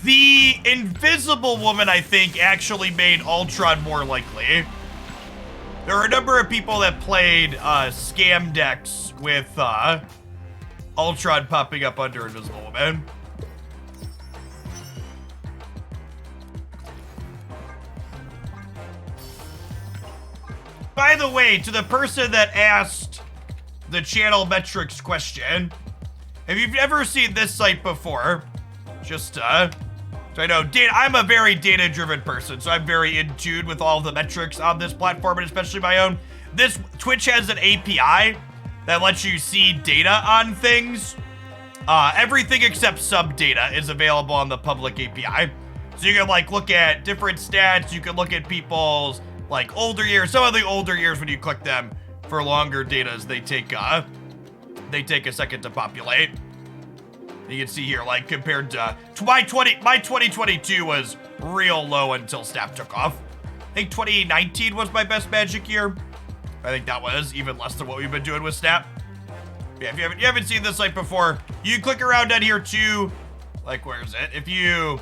S1: The Invisible Woman, I think, actually made Ultron more likely. There are a number of people that played scam decks with Ultron popping up under Invisible Woman. By the way, to the person that asked the channel metrics question, if you've ever seen this site before, just so I know, I'm a very data-driven person, so I'm very in tune with all the metrics on this platform, and especially my own. Twitch has an API that lets you see data on things. Everything except sub data is available on the public API. So you can like look at different stats. You can look at people's like older years. Some of the older years, when you click them for longer datas, they take a second to populate. You can see here, like compared to my 2022 was real low until Snap took off. I think 2019 was my best Magic year. I think that was even less than what we've been doing with Snap. Yeah, if you haven't seen this site before, you can click around down here too. Like, where is it? If you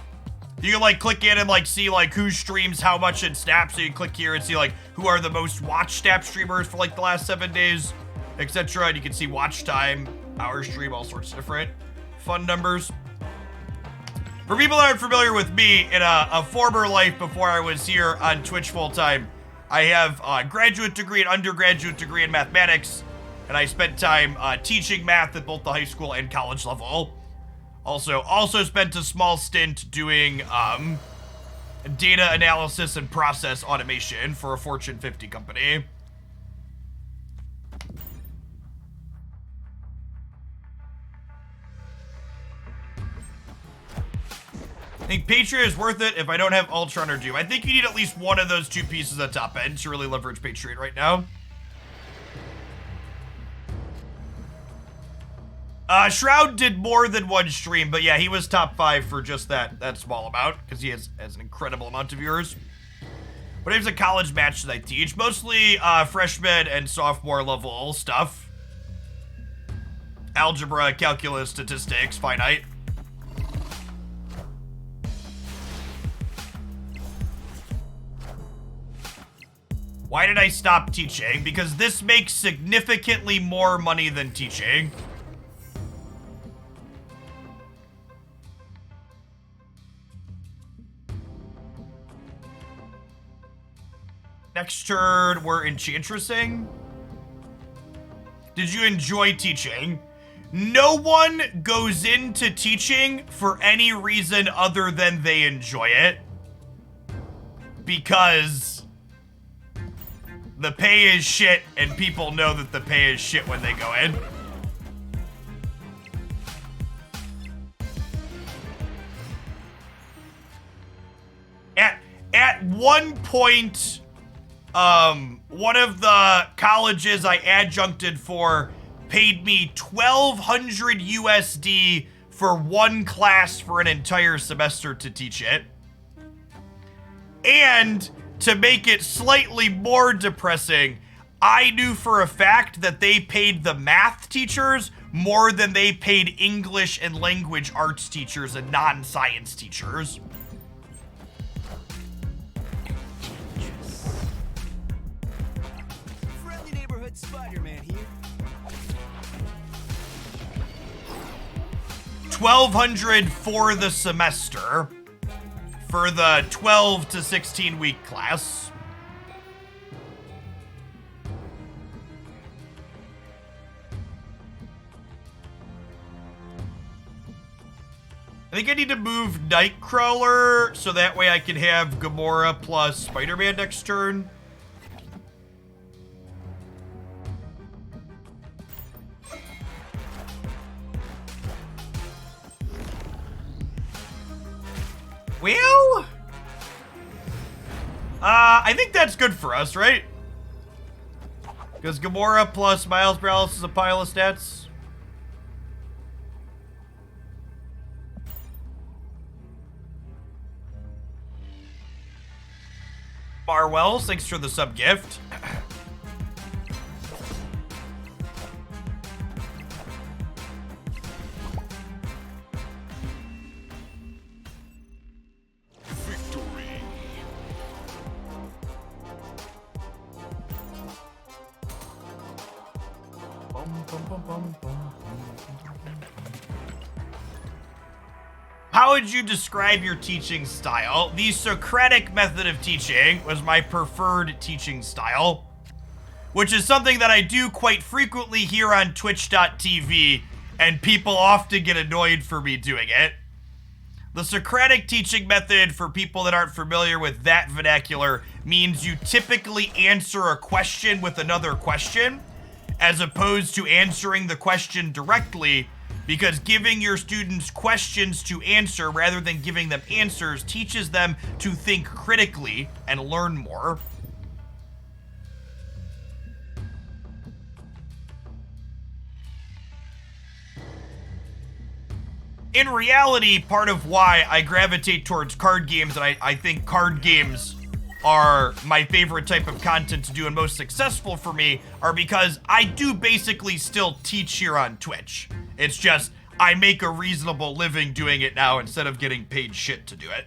S1: can like click in and like see like who streams how much in Snap. So you can click here and see like who are the most watched Snap streamers for like the last 7 days, etc. And you can see watch time, hour stream, all sorts of different fun numbers. For people that aren't familiar with me, in a former life before I was here on Twitch full time, I have a graduate degree and undergraduate degree in mathematics, and I spent time teaching math at both the high school and college level. Also spent a small stint doing data analysis and process automation for a Fortune 50 company. I think Patriot is worth it if I don't have Ultron or Doom. I think you need at least one of those two pieces at top end to really leverage Patriot right now. Shroud did more than one stream, but yeah, he was top 5 for just that small amount because he has an incredible amount of viewers. What types of college match did I teach? Mostly freshman and sophomore level stuff. Algebra, calculus, statistics, finite. Why did I stop teaching? Because this makes significantly more money than teaching. Next turn, we're Enchantressing. Did you enjoy teaching? No one goes into teaching for any reason other than they enjoy it. Because the pay is shit, and people know that the pay is shit when they go in. At one point, one of the colleges I adjuncted for paid me $1,200 USD for one class for an entire semester to teach it. And to make it slightly more depressing, I knew for a fact that they paid the math teachers more than they paid English and language arts teachers and non-science teachers.
S6: Friendly neighborhood Spider-Man here.
S1: $1,200 for the semester for the 12 to 16 week class. I think I need to move Nightcrawler so that way I can have Gamora plus Spider-Man next turn. Well, I think that's good for us, right? Because Gamora plus Miles Morales is a pile of stats. Barwells, thanks for the sub gift.
S4: Victory.
S1: How would you describe your teaching style? The Socratic method of teaching was my preferred teaching style, which is something that I do quite frequently here on twitch.tv, and people often get annoyed for me doing it. The Socratic teaching method, for people that aren't familiar with that vernacular, means you typically answer a question with another question, as opposed to answering the question directly, because giving your students questions to answer rather than giving them answers teaches them to think critically and learn more. In reality, part of why I gravitate towards card games, and I think card games are my favorite type of content to do and most successful for me, are because I do basically still teach here on Twitch. It's just, I make a reasonable living doing it now instead of getting paid shit to do it.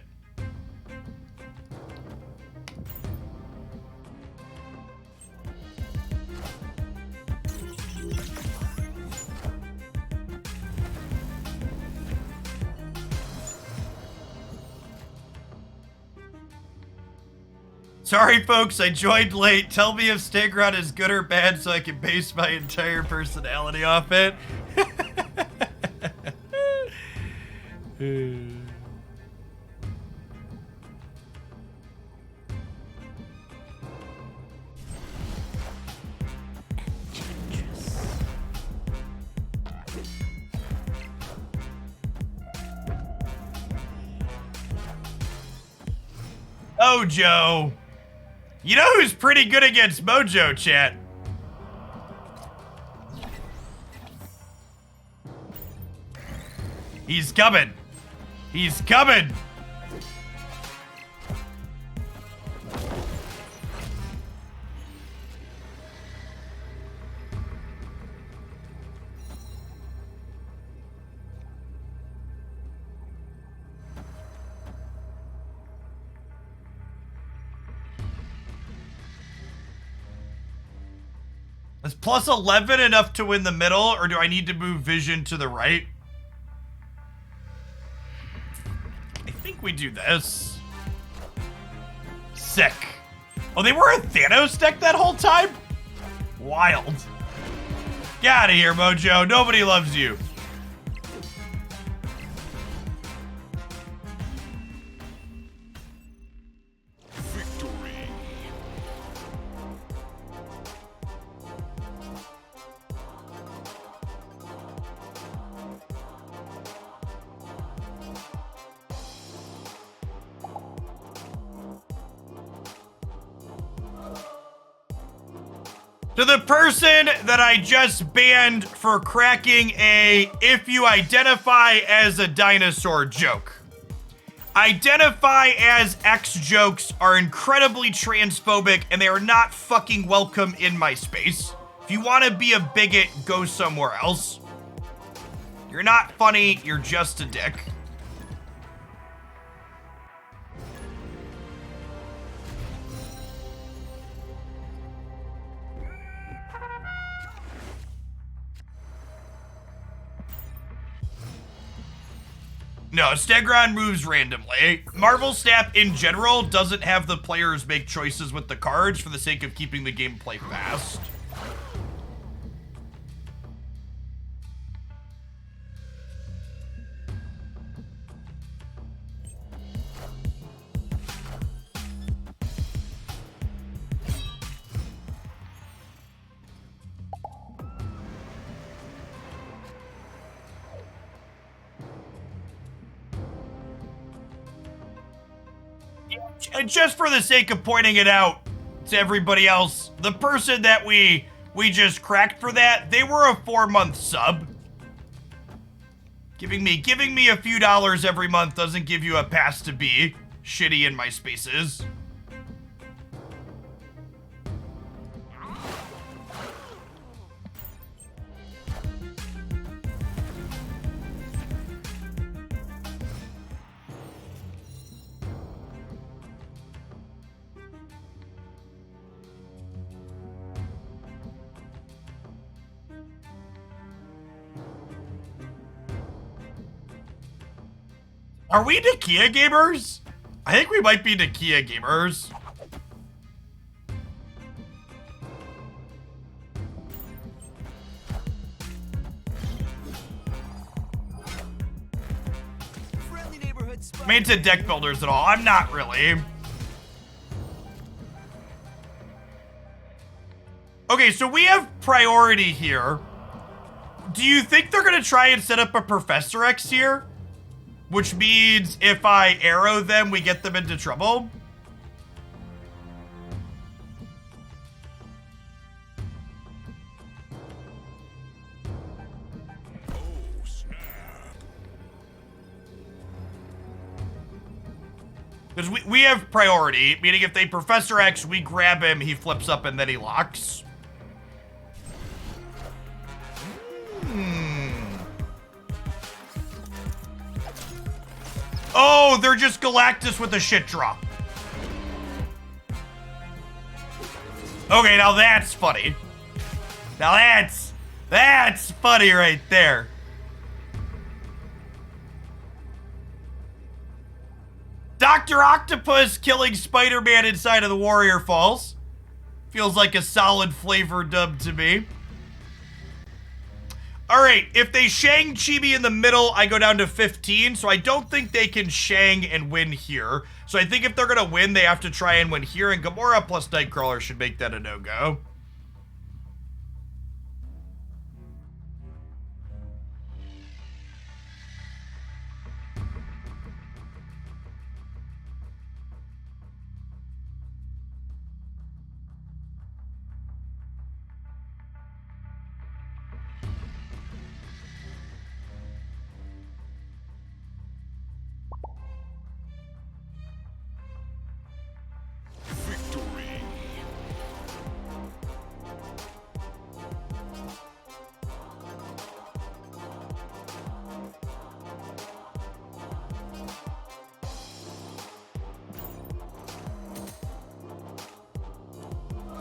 S1: Sorry, folks, I joined late. Tell me if Stegron is good or bad so I can base my entire personality off it. Mojo. You know who's pretty good against Mojo, chat? He's coming. He's coming. Is plus 11 enough to win the middle, or do I need to move vision to the right? I think we do this. Sick. Oh, they were a Thanos deck that whole time? Wild. Get out of here, Mojo. Nobody loves you.
S4: Victory.
S1: To the person that I just banned for cracking a "if you identify as a dinosaur" joke. Identify as X jokes are incredibly transphobic and they are not fucking welcome in my space. If you want to be a bigot, go somewhere else. You're not funny, you're just a dick. No, Stegron moves randomly. Marvel Snap in general doesn't have the players make choices with the cards for the sake of keeping the gameplay fast. Just for the sake of pointing it out to everybody else, the person that we just cracked for that, they were a 4-month sub. Giving me a few dollars every month doesn't give you a pass to be shitty in my spaces. Are we Nakia gamers? I think we might be Nakia gamers.
S6: Friendly neighborhood spot.
S1: I'm into deck builders at all. I'm not really. Okay, so we have priority here. Do you think they're gonna try and set up a Professor X here? Which means if I arrow them, we get them into trouble?
S4: Oh, snap.
S1: Because we have priority, meaning if they Professor X, we grab him, he flips up, and then he locks. Oh, they're just Galactus with a shit drop. Okay, now that's funny. Now that's funny right there. Dr. Octopus killing Spider-Man inside of the Warrior Falls. Feels like a solid flavor dub to me. All right, if they Shang-Chi me in the middle, I go down to 15, so I don't think they can Shang and win here. So I think if they're going to win, they have to try and win here, and Gamora plus Nightcrawler should make that a no-go.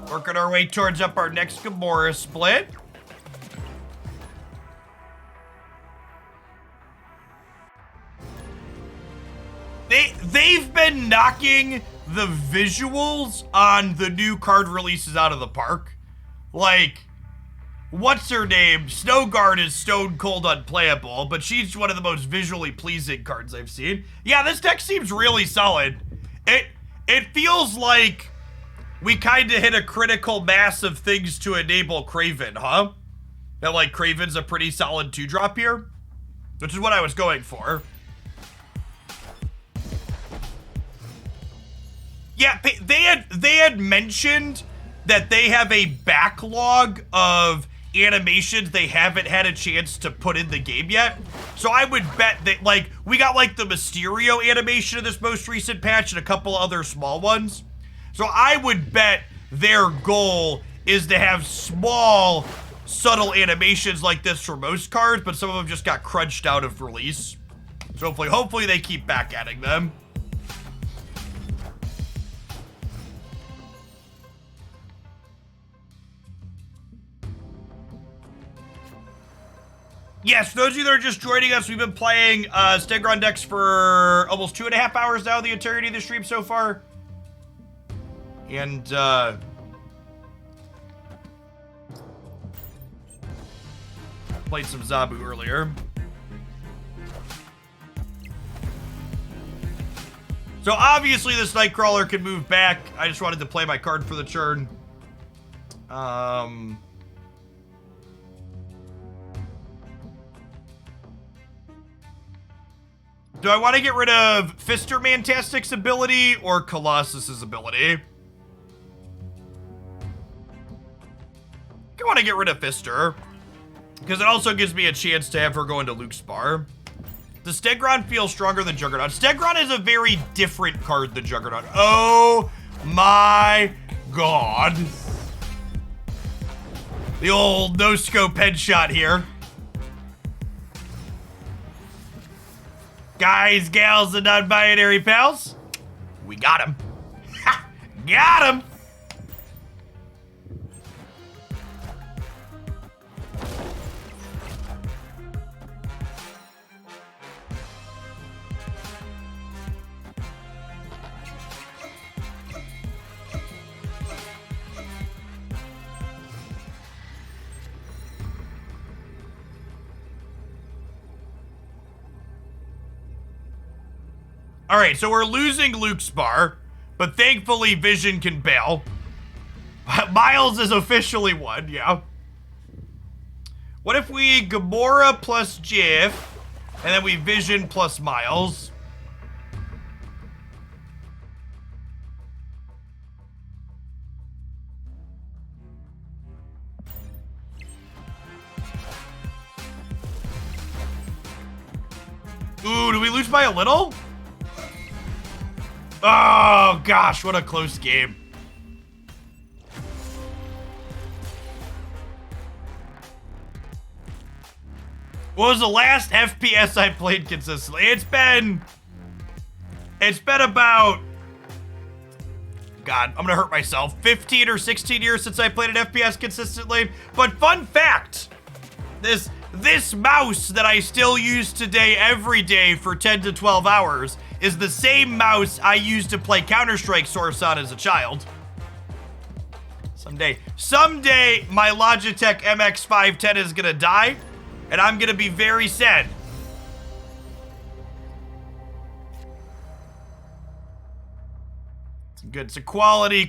S1: Working our way towards up our next Gamora split. They've been knocking the visuals on the new card releases out of the park. Like, what's her name? Snowguard is stone cold unplayable, but she's one of the most visually pleasing cards I've seen. Yeah, this deck seems really solid. It feels like we kind of hit a critical mass of things to enable Craven, huh? That, like, Craven's a pretty solid 2-drop here, which is what I was going for. Yeah, they had mentioned that they have a backlog of animations they haven't had a chance to put in the game yet. So I would bet that, like, we got, like, the Mysterio animation of this most recent patch and a couple other small ones. So I would bet their goal is to have small, subtle animations like this for most cards, but some of them just got crunched out of release. So hopefully they keep back adding them. Yes, for those of you that are just joining us, we've been playing Stegron decks for almost 2.5 hours now, the entirety of the stream so far. And, played some Zabu earlier. So obviously this Nightcrawler can move back. I just wanted to play my card for the turn. Do I want to get rid of Fister Mantastic's ability or Colossus's ability? I want to get rid of Fister, because it also gives me a chance to have her go into Luke's bar. Does Stegron feel stronger than Juggernaut? Stegron is a very different card than Juggernaut. Oh my god. The old no-scope headshot here. Guys, gals, and non-binary pals, we got him. Ha! Got him! All right, so we're losing Luke's bar, but thankfully Vision can bail. Miles is officially won, yeah. What if we Gamora plus Jiff, and then we Vision plus Miles? Ooh, do we lose by a little? Oh, gosh, what a close game. What was the last FPS I played consistently? It's been about, God, I'm gonna hurt myself, 15 or 16 years since I played an FPS consistently. But fun fact, this mouse that I still use today every day for 10 to 12 hours is the same mouse I used to play Counter-Strike Source on as a child. Someday my Logitech MX510 is gonna die, and I'm gonna be very sad. It's a quality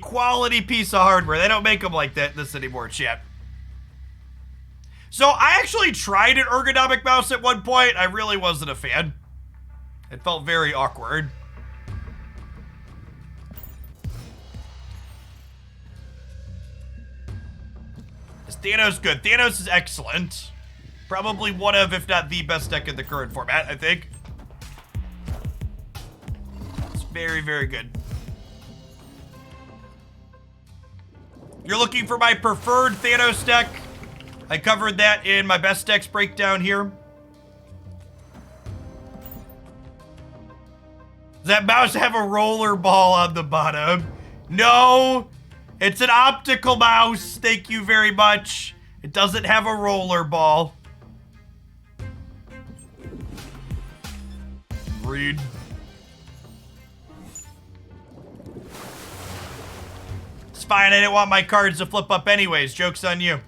S1: piece of hardware. They don't make them like this anymore, chat. So I actually tried an ergonomic mouse at one point. I really wasn't a fan. It felt very awkward. Is Thanos good? Thanos is excellent. Probably one of, if not the best deck in the current format, I think. It's very, very good. You're looking for my preferred Thanos deck? I covered that in my best decks breakdown here. Does that mouse have a roller ball on the bottom? No, It's an optical mouse. Thank you very much. It doesn't have a roller ball. Read. It's fine. I didn't want my cards to flip up anyways. Joke's on you.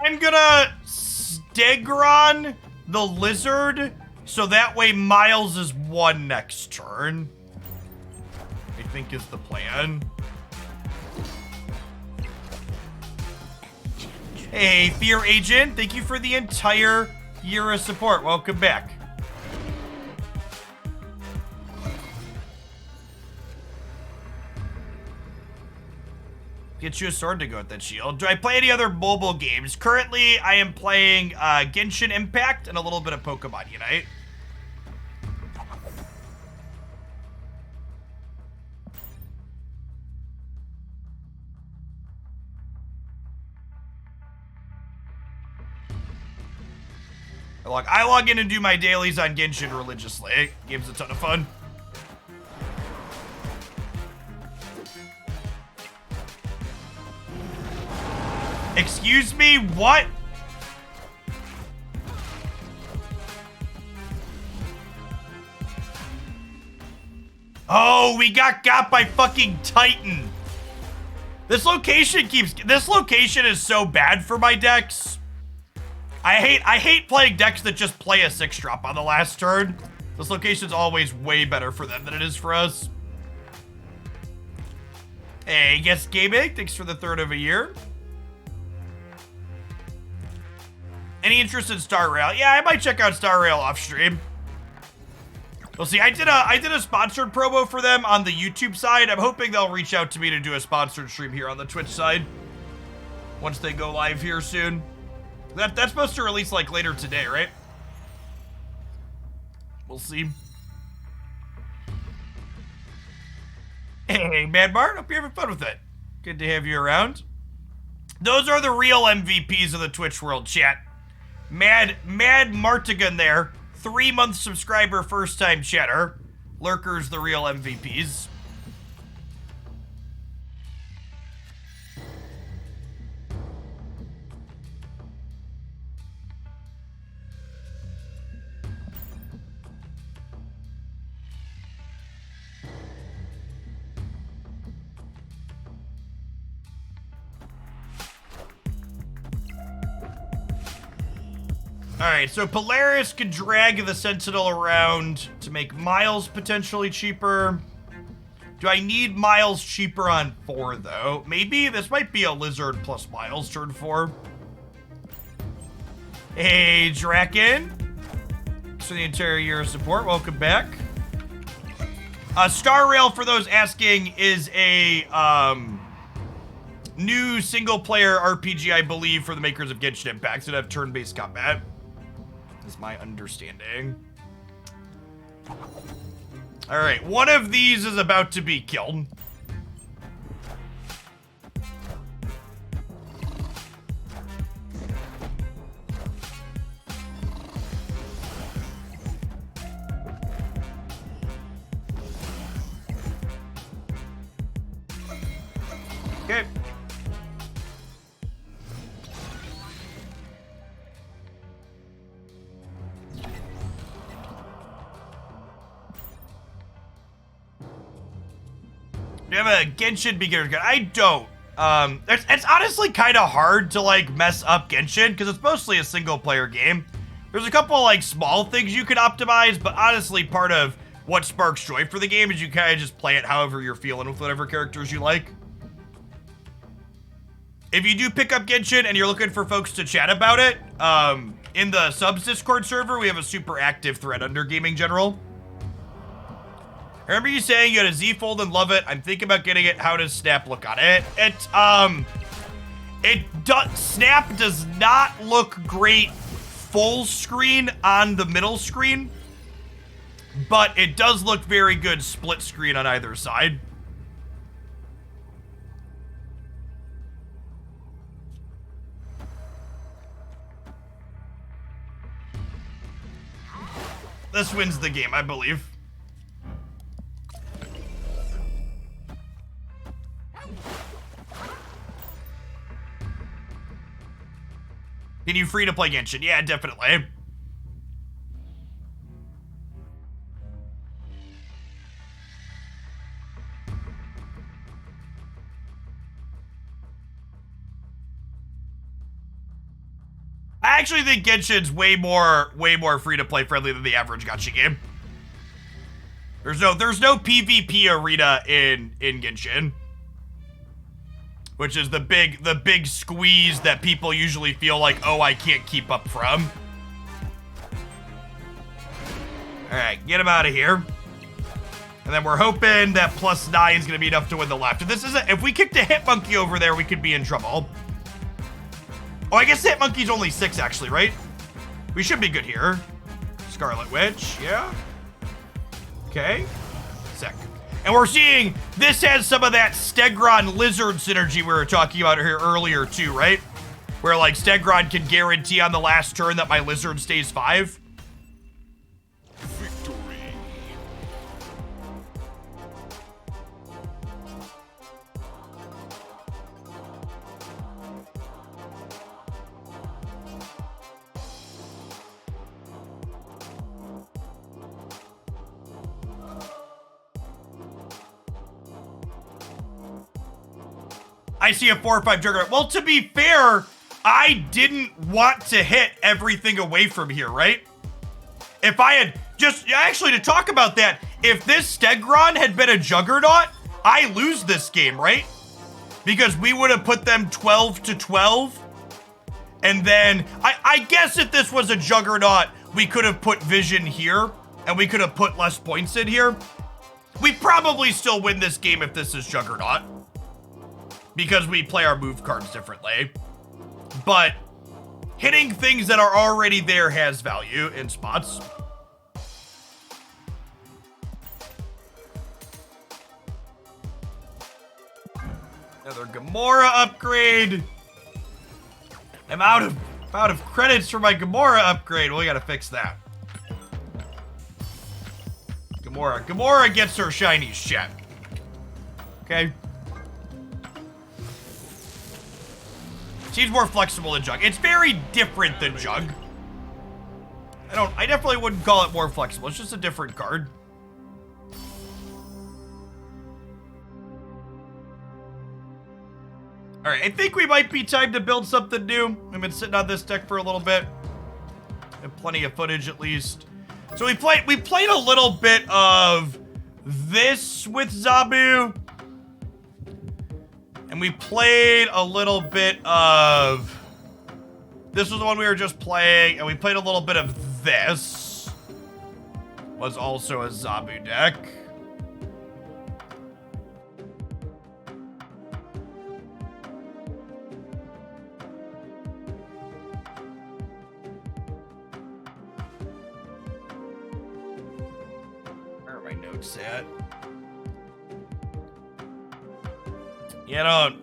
S1: I'm gonna Stegron the lizard, so that way Miles is 1 next turn. I think is the plan. Hey, Fear Agent, thank you for the entire year of support. Welcome back. Get you a sword to go with that shield. Do I play any other mobile games? Currently, I am playing Genshin Impact and a little bit of Pokemon Unite. I log in and do my dailies on Genshin religiously. Game's a ton of fun. Excuse me, what? Oh, we got by fucking Titan. This location is so bad for my decks. I hate playing decks that just play a 6-drop on the last turn. This location's always way better for them than it is for us. Hey, Guess Gaming, thanks for the 3rd of a year. Any interest in Star Rail? Yeah, I might check out Star Rail off stream. We'll see. I did a sponsored promo for them on the YouTube side. I'm hoping they'll reach out to me to do a sponsored stream here on the Twitch side once they go live here soon. That's supposed to release like later today, right? We'll see. Hey, Mad Mart, hope you're having fun with it. Good to have you around. Those are the real MVPs of the Twitch world, chat. Mad Martigan there, 3-month subscriber, first-time chatter. Lurkers, the real MVPs. Alright, so Polaris could drag the Sentinel around to make Miles potentially cheaper. Do I need Miles cheaper on 4, though? Maybe this might be a Lizard plus Miles turn 4. Hey, Draken. Thanks for the entire year of support. Welcome back. Star Rail, for those asking, is a new single-player RPG, I believe, for the makers of Genshin Impact. It have turn-based combat. Is my understanding. All right, one of these is about to be killed. Okay. Do you have a Genshin beginner's guide? I don't. It's honestly kind of hard to like mess up Genshin because it's mostly a single player game. There's a couple like small things you could optimize, but honestly part of what sparks joy for the game is you kind of just play it however you're feeling with whatever characters you like. If you do pick up Genshin and you're looking for folks to chat about it, in the subs Discord server, we have a super active thread under Gaming General. I remember you saying you had a Z Fold and love it. I'm thinking about getting it. How does Snap look on it? Snap does not look great full screen on the middle screen. but it does look very good split screen on either side. This wins the game, I believe. Can you free to play Genshin? Yeah, definitely. I actually think Genshin's way more free-to-play friendly than the average gacha game. There's no PvP arena in Genshin, which is the big squeeze that people usually feel like, oh, I can't keep up from. All right, get him out of here. And then we're hoping that +9 is gonna be enough to win the left. If we kicked a Hitmonkey over there, we could be in trouble. Oh, I guess Hitmonkey's only 6, actually, right? We should be good here. Scarlet Witch, yeah. Okay, sick. And we're seeing this has some of that Stegron lizard synergy we were talking about here earlier, too, right? Where, like, Stegron can guarantee on the last turn that my lizard stays 5.
S4: Victory.
S1: I see a 4 or 5 Juggernaut. Well, to be fair, I didn't want to hit everything away from here, right? If I had actually to talk about that, if this Stegron had been a Juggernaut, I lose this game, right? Because we would have put them 12 to 12. And then, I guess if this was a Juggernaut, we could have put Vision here, and we could have put less points in here. We probably still win this game if this is Juggernaut, because we play our move cards differently. But hitting things that are already there has value in spots. Another Gamora upgrade. I'm out of credits for my Gamora upgrade. Well, we gotta fix that. Gamora gets her shinies, chat. Okay. Seems more flexible than Jug. It's very different than Jug. I definitely wouldn't call it more flexible. It's just a different card. All right, I think we might be time to build something new. We've been sitting on this deck for a little bit. And plenty of footage, at least. So we played a little bit of this with Zabu. And we played a little bit of... This was the one we were just playing. And we played a little bit of this. Was also a Zabu deck. Where are my notes at? You know,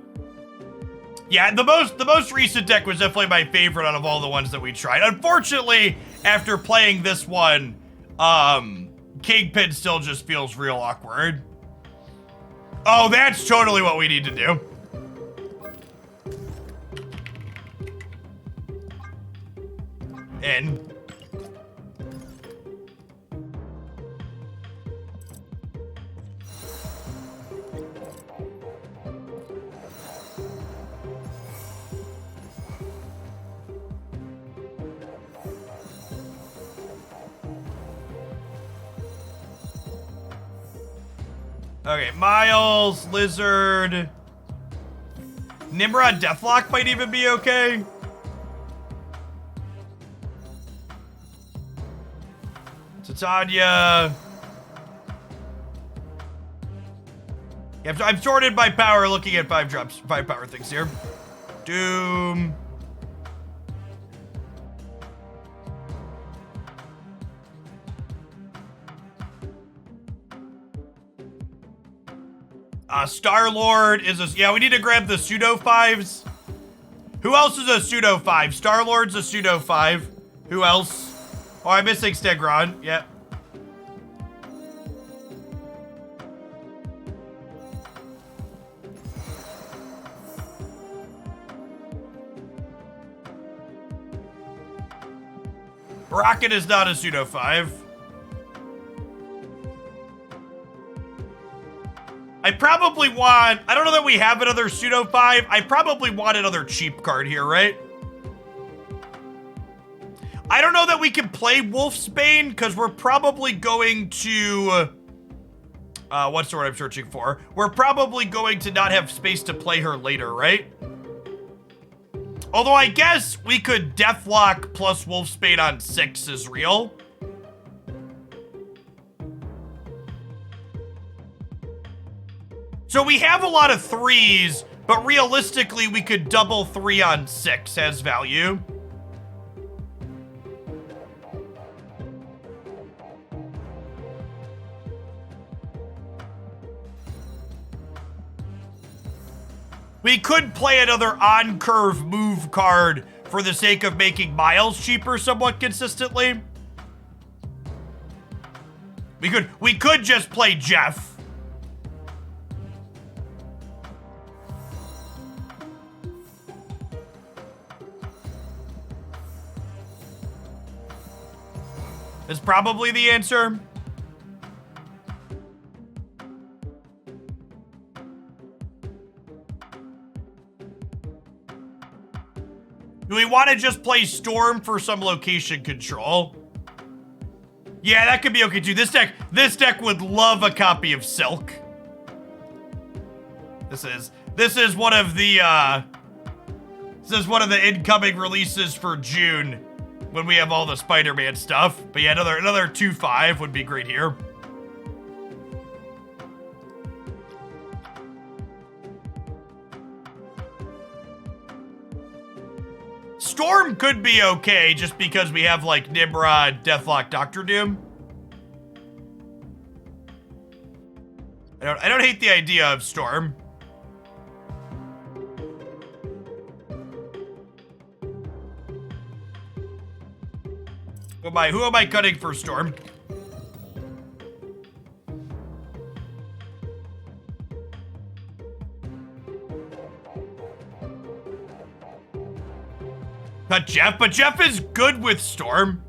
S1: yeah, the most recent deck was definitely my favorite out of all the ones that we tried. Unfortunately, after playing this one, Kingpin still just feels real awkward. Oh, that's totally what we need to do. And okay, Miles, Lizard, Nimrod, Deathlock might even be okay. Titania. Yeah, I'm sorted by power looking at 5 power things here. Doom. Star-Lord is a... Yeah, we need to grab the pseudo 5s. Who else is a pseudo 5? Star-Lord's a pseudo 5. Who else? Oh, I'm missing Stegron. Yep. Rocket is not a pseudo 5. I probably want... I don't know that we have another pseudo 5. I probably want another cheap card here, right? I don't know that we can play Wolfsbane because we're probably going to... what's the word I'm searching for? We're probably going to not have space to play her later, right? Although I guess we could Deathlock plus Wolfsbane on 6 is real. So we have a lot of 3s, but realistically we could double 3 on 6 as value. We could play another on-curve move card for the sake of making Miles cheaper somewhat consistently. We could just play Jeff. Is probably the answer. Do we want to just play Storm for some location control? Yeah, that could be okay too. This deck would love a copy of Silk. This is one of the incoming releases for June when we have all the Spider-Man stuff. But yeah, another 2/5 would be great here. Storm could be okay just because we have like Nimrod, Deathlock, Doctor Doom. I don't hate the idea of Storm. Who am I cutting for Storm? Cut Jeff, but Jeff is good with Storm.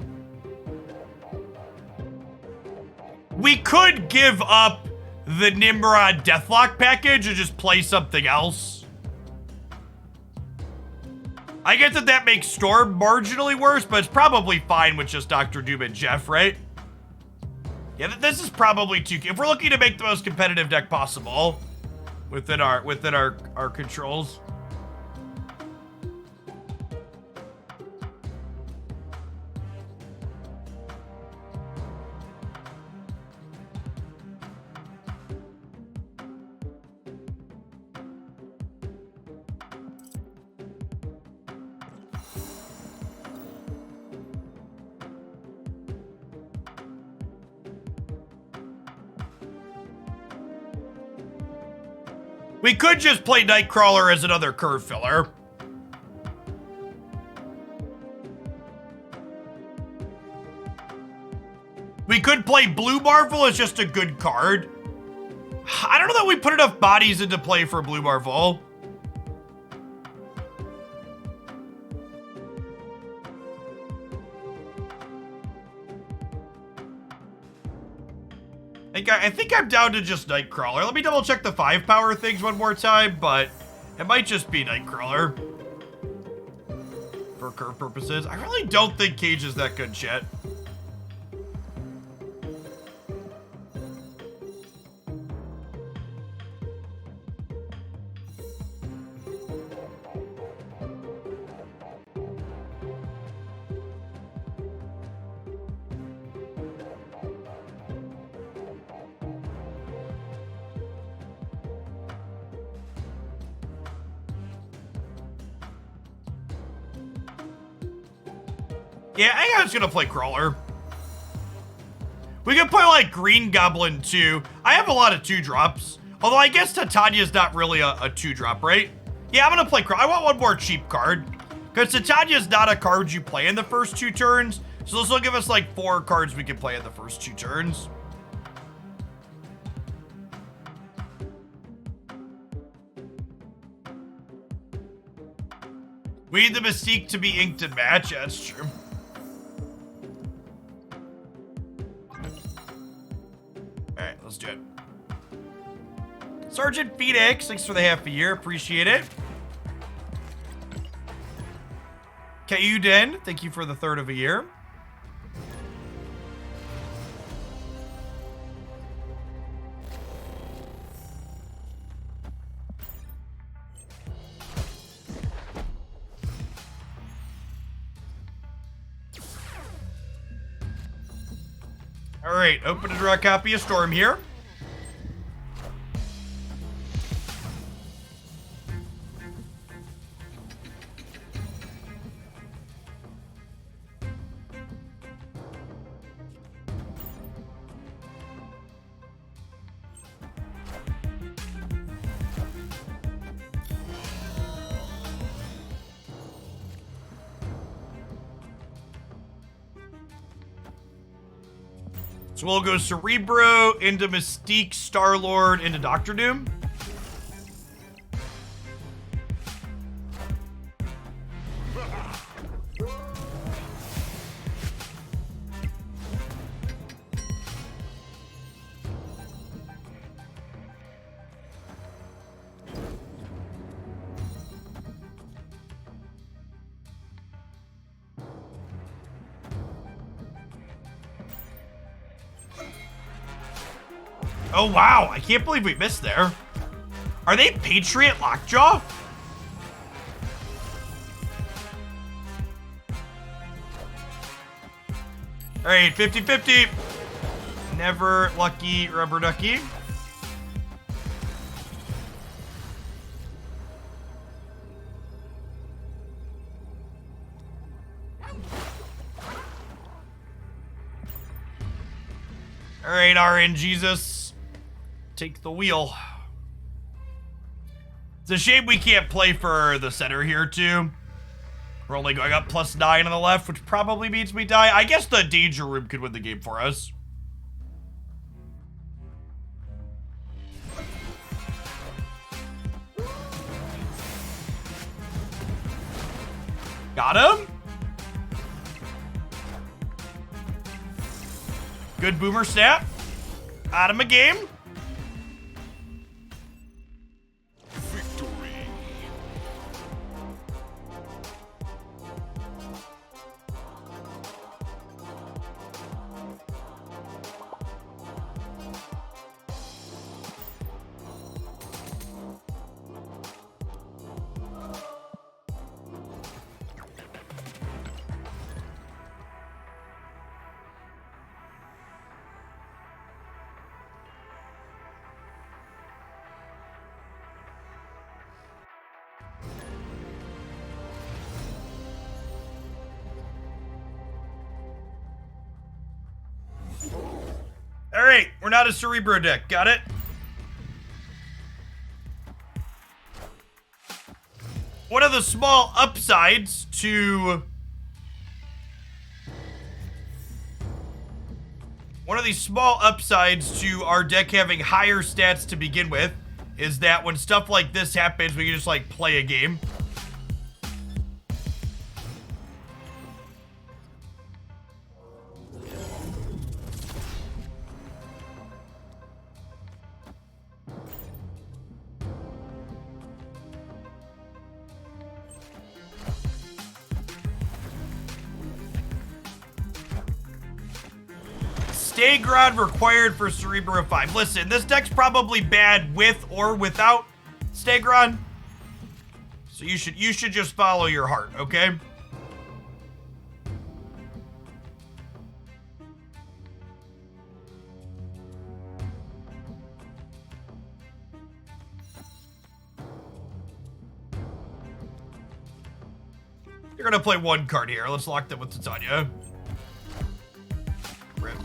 S1: We could give up the Nimrod Deathlock package and just play something else. I get that makes Storm marginally worse, but it's probably fine with just Dr. Doom and Jeff, right? Yeah, this is probably too... If we're looking to make the most competitive deck possible within our controls. We could just play Nightcrawler as another curve filler. We could play Blue Marvel as just a good card. I don't know that we put enough bodies into play for Blue Marvel. I think I'm down to just Nightcrawler. Let me double check the 5-power things one more time, but it might just be Nightcrawler for curve purposes. I really don't think Cage is that good shit. Yeah, I think I'm just gonna play Crawler. We can play like Green Goblin too. I have a lot of 2-drops. Although I guess Titania's not really a 2-drop, right? Yeah, I'm gonna play. I want one more cheap card. Because Titania's not a card you play in the first 2 turns. So this will give us like 4 cards we can play in the first 2 turns. We need the Mystique to be inked and match. Yeah, that's true. Alright, let's do it. Sergeant Phoenix, thanks for the half a year. Appreciate it. Kayuden, thank you for the 3rd of a year. All right, open a direct copy of Storm here. So we'll go Cerebro into Mystique, Star-Lord into Doctor Doom. Oh, wow. I can't believe we missed there. Are they Patriot Lockjaw? All right, 50-50. Never lucky rubber ducky. All right, RN Jesus. Take the wheel. It's a shame we can't play for the center here, too. We're only going up +9 on the left, which probably means we die. I guess the Danger Room could win the game for us. Got him. Good boomer snap. Out of a game. All right, we're not a Cerebro deck. Got it? One of the small upsides to... One of these small upsides to our deck having higher stats to begin with is that when stuff like this happens, we can just, like, play a game. Stegron required for Cerebro 5. Listen, this deck's probably bad with or without Stegron. So you should just follow your heart, okay? You're gonna play one card here. Let's lock that with Titania. Rip.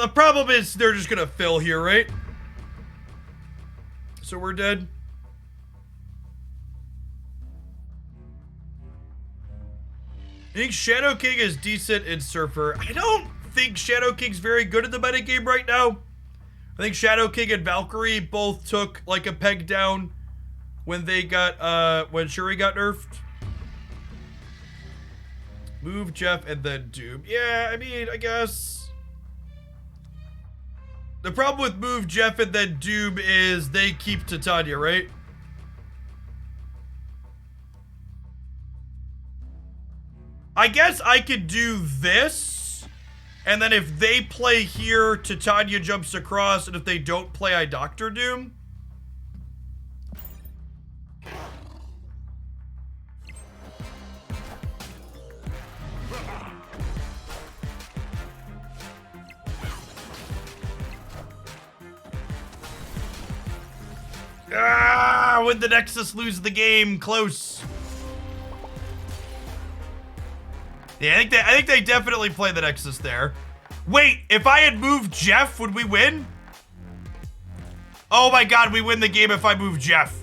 S1: the problem is they're just gonna fill here, right? So we're dead. I think Shadow King is decent in Surfer. I don't think Shadow King's very good in the metagame right now. I think Shadow King and Valkyrie both took like a peg down when they got, when Shuri got nerfed. Move Jeff and then Doom. Yeah, I mean, I guess. The problem with move Jeff and then Doom is they keep Titania, right? I guess I could do this, and then if they play here, Titania jumps across, and if they don't play, I Doctor Doom. Ah, would the Nexus lose the game? Close. Yeah, I think they definitely play the Nexus there. Wait, if I had moved Jeff, would we win? Oh my god, we win the game if I move Jeff.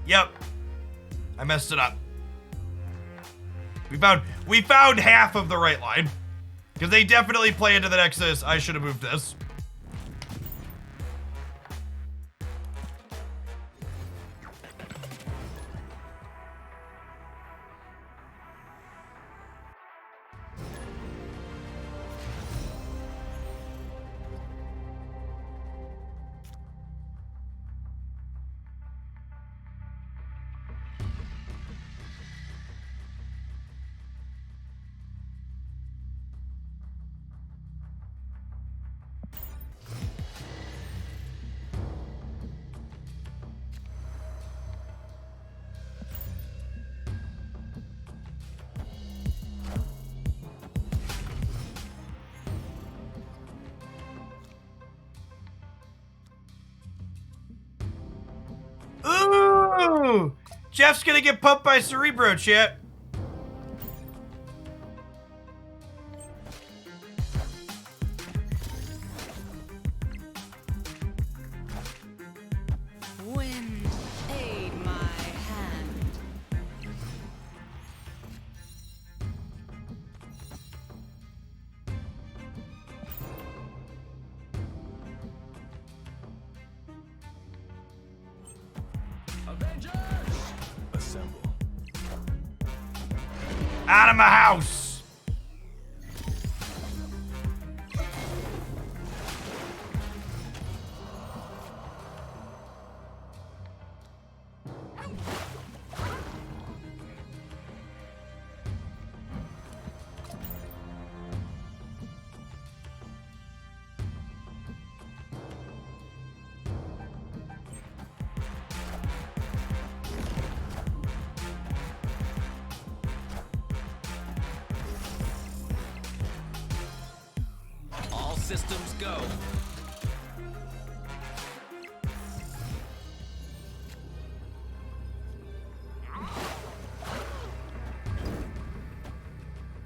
S1: Yep. I messed it up. We found half of the right line. Because they definitely play into the Nexus. I should have moved this. Ooh! Jeff's gonna get pumped by Cerebro, chat.
S5: Wind, aid my hand.
S4: Assemble.
S1: Out of my house.
S3: All systems go.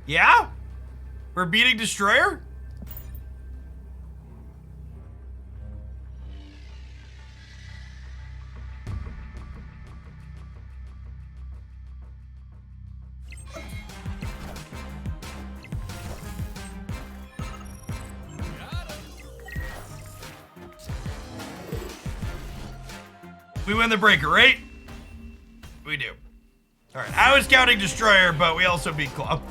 S1: Yeah? We're beating Destroyer? We win the breaker, right? We do. All right, I was counting Destroyer, but we also beat Claw.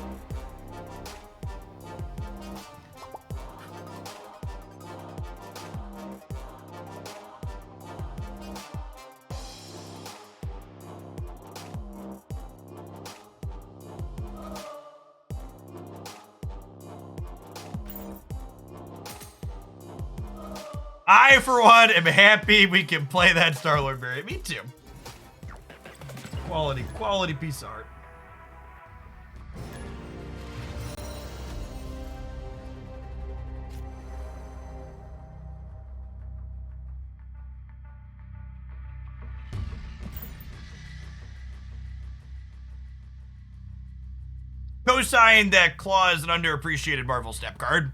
S1: I, for one, am happy we can play that Star-Lord variant. Me too. Quality piece of art. co-sign that Claw is an underappreciated Marvel Snap card.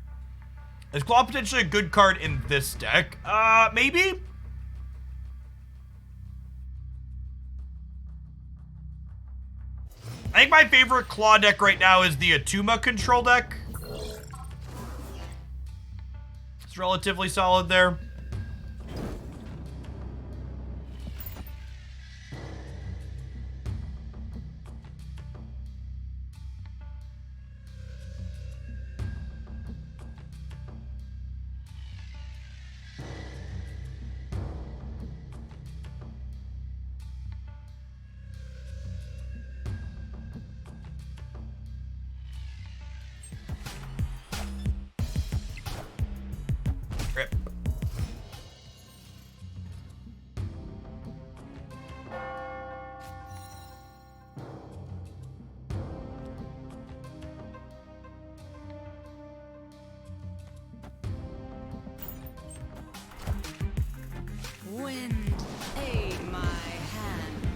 S1: Is Claw potentially a good card in this deck? Maybe? I think my favorite Claw deck right now is the Atuma control deck. It's relatively solid there. Rip.
S5: Wind, aid my hand.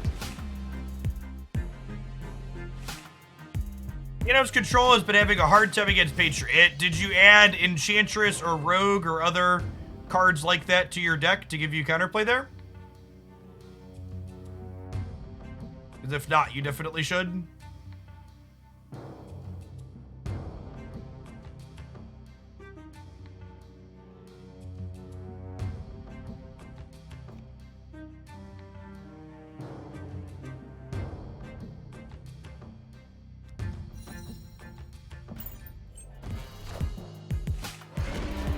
S1: Thanos' control has been having a hard time against Patriot. Did you add Enchantress or Rogue or other cards like that to your deck to give you counterplay there? Because if not, you definitely should.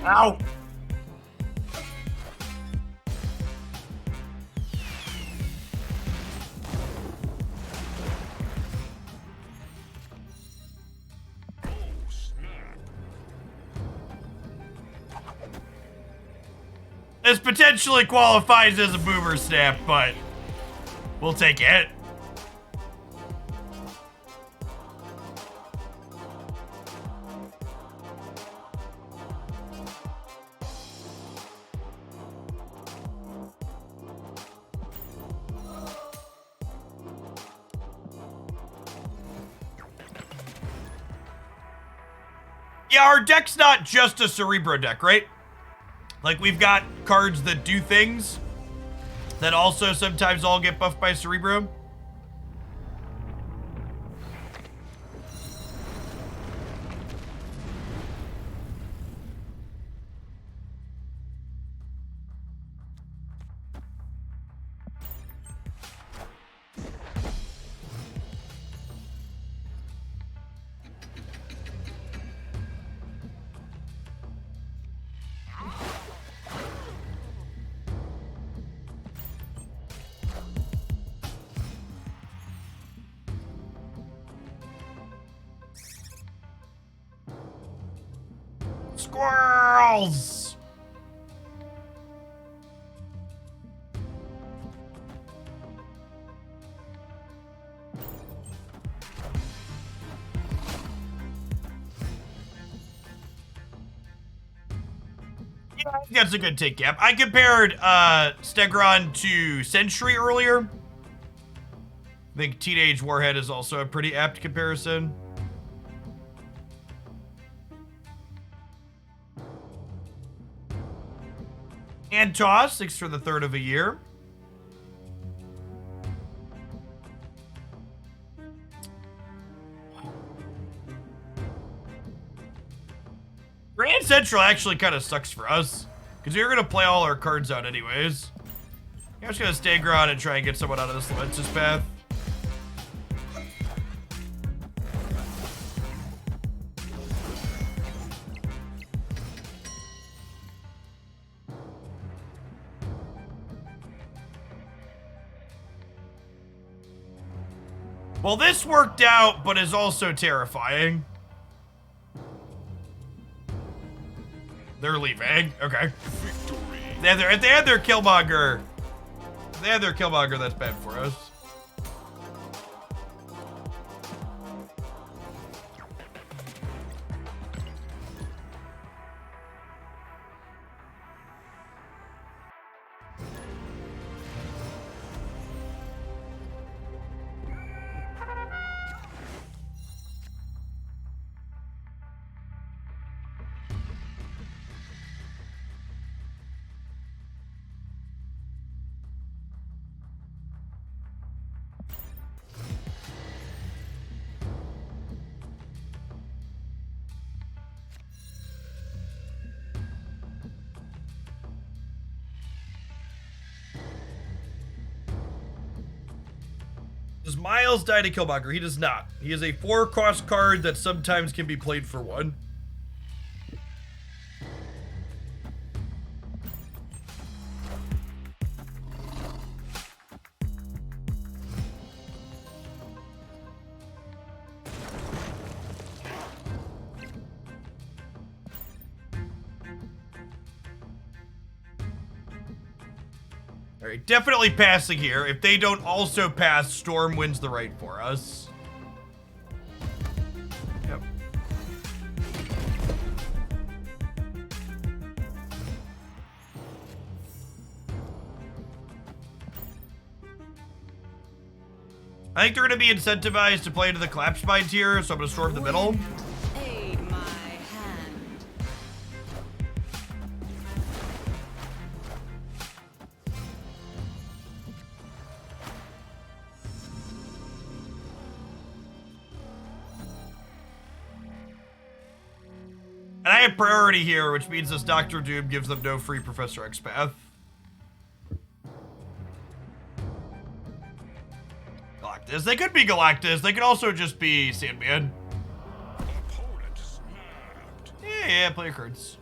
S1: Ow! This potentially qualifies as a boomer snap, but we'll take it. Yeah, our deck's not just a Cerebro deck, right? Like, we've got cards that do things that also sometimes all get buffed by Cerebro. Squirrels! Yeah, I think that's a good take, Cap. I compared Stegron to Sentry earlier. I think Teenage Warhead is also a pretty apt comparison. And Toss, 6 for the third of a year. Grand Central actually kind of sucks for us, because we were going to play all our cards out anyways. I'm just going to Stegron and try and get someone out of this Leventus path. Well, this worked out, but is also terrifying. They're leaving. Okay. If they had their Killmonger, if they had their Killmonger, that's bad for us. Miles die to Killmonger? He does not. He is a 4-cost card that sometimes can be played for 1. All right, definitely passing here. If they don't also pass, Storm wins the right for us. Yep. I think they're going to be incentivized to play into the collapse mines here, so I'm going to storm the middle.
S5: Aid my hand.
S1: And I have priority here, which means this Doctor Doom gives them no free Professor X path. Galactus. They could be Galactus. They could also just be Sandman.
S4: Opponent snapped.
S1: Yeah, play your cards.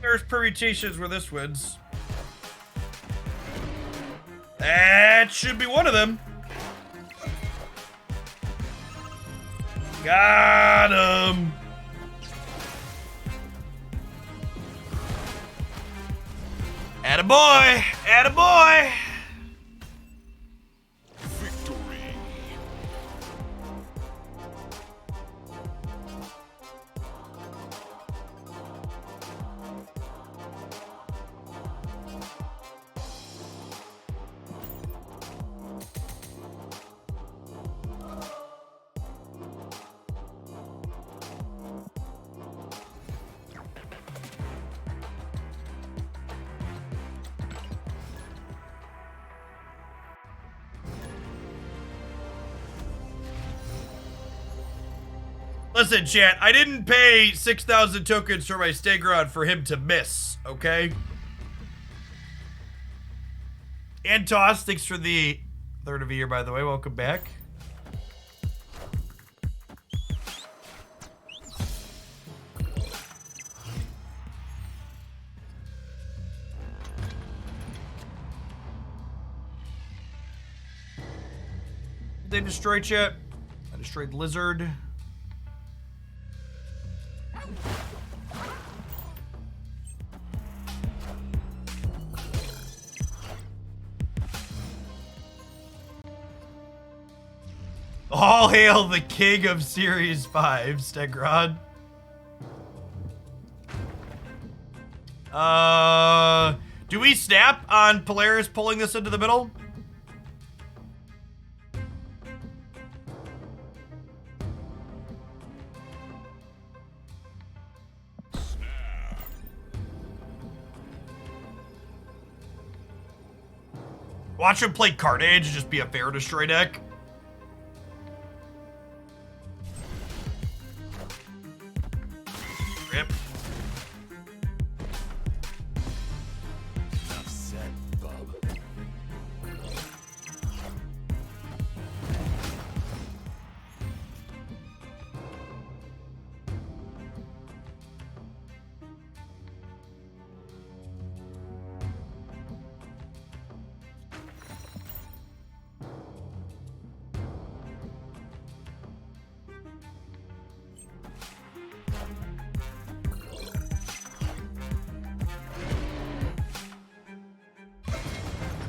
S1: There's permutations where this wins. That should be one of them. Got him. Attaboy. Attaboy.
S4: Victory.
S1: Listen, chat, I didn't pay 6,000 tokens for my Stegron for him to miss, okay? And Toss, thanks for the third of a year, by the way. Welcome back. They destroyed chat. I destroyed Lizard. All hail the king of Series 5, Stegron. Do we snap on Polaris pulling this into the middle? Watch him play Carnage and just be a fair destroy deck. Rip.
S4: Enough said, bub.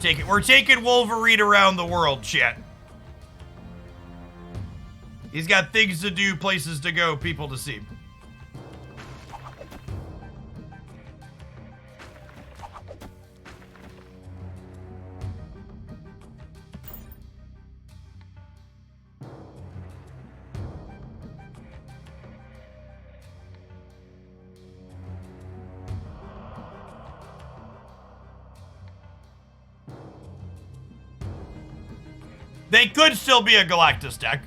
S1: We're taking Wolverine around the world, chat. He's got things to do, places to go, people to see. They could still be a Galactus deck.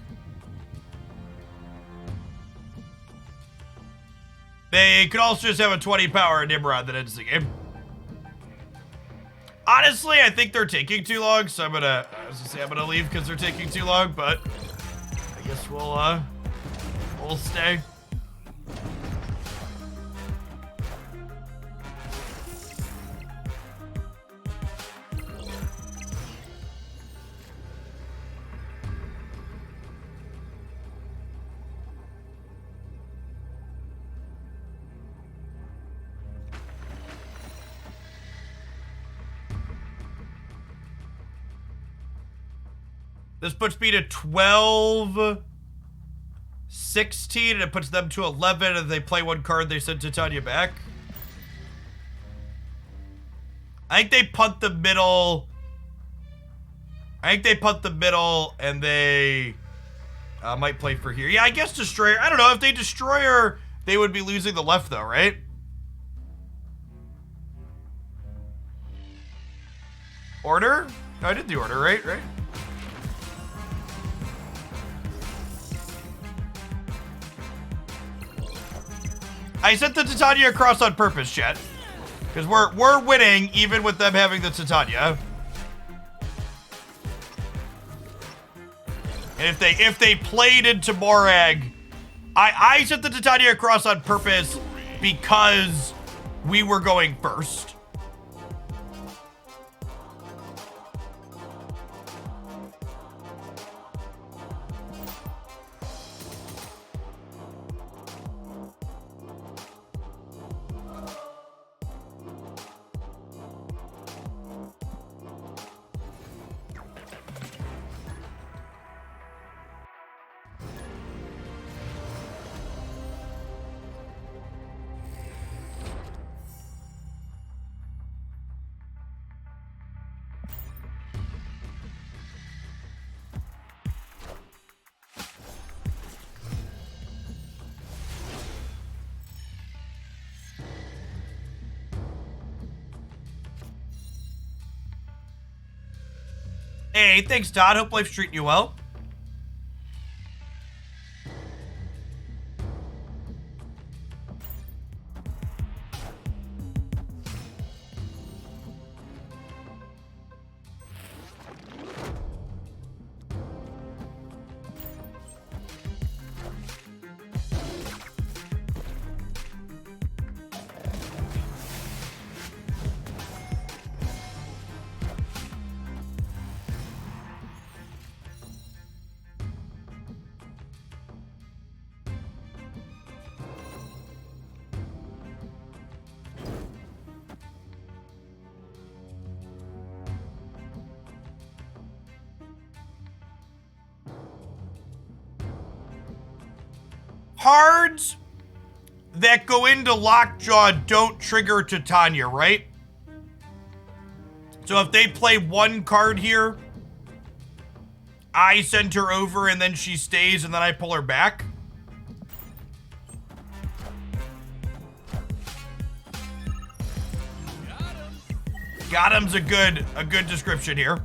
S1: They could also just have a 20 power Nimrod that ends the game. Honestly, I think they're taking too long, so I'm gonna leave because they're taking too long, but I guess we'll stay. This puts me to 12, 16, and it puts them to 11, and they play one card, they send Titania back. I think they punt the middle. And they might play for here. Yeah, I guess Destroyer. I don't know. If they Destroyer, they would be losing the left, though, right? Order? No, I did the order, right? Right? I sent the Titania across on purpose, chat. Because we're winning even with them having the Titania. And if they played into Morag, I sent the Titania across on purpose because we were going first. Hey, thanks, Todd. Hope life's treating you well. Cards that go into Lockjaw don't trigger Titania, right? So if they play one card here, I send her over and then she stays and then I pull her back. Got him's a good description here.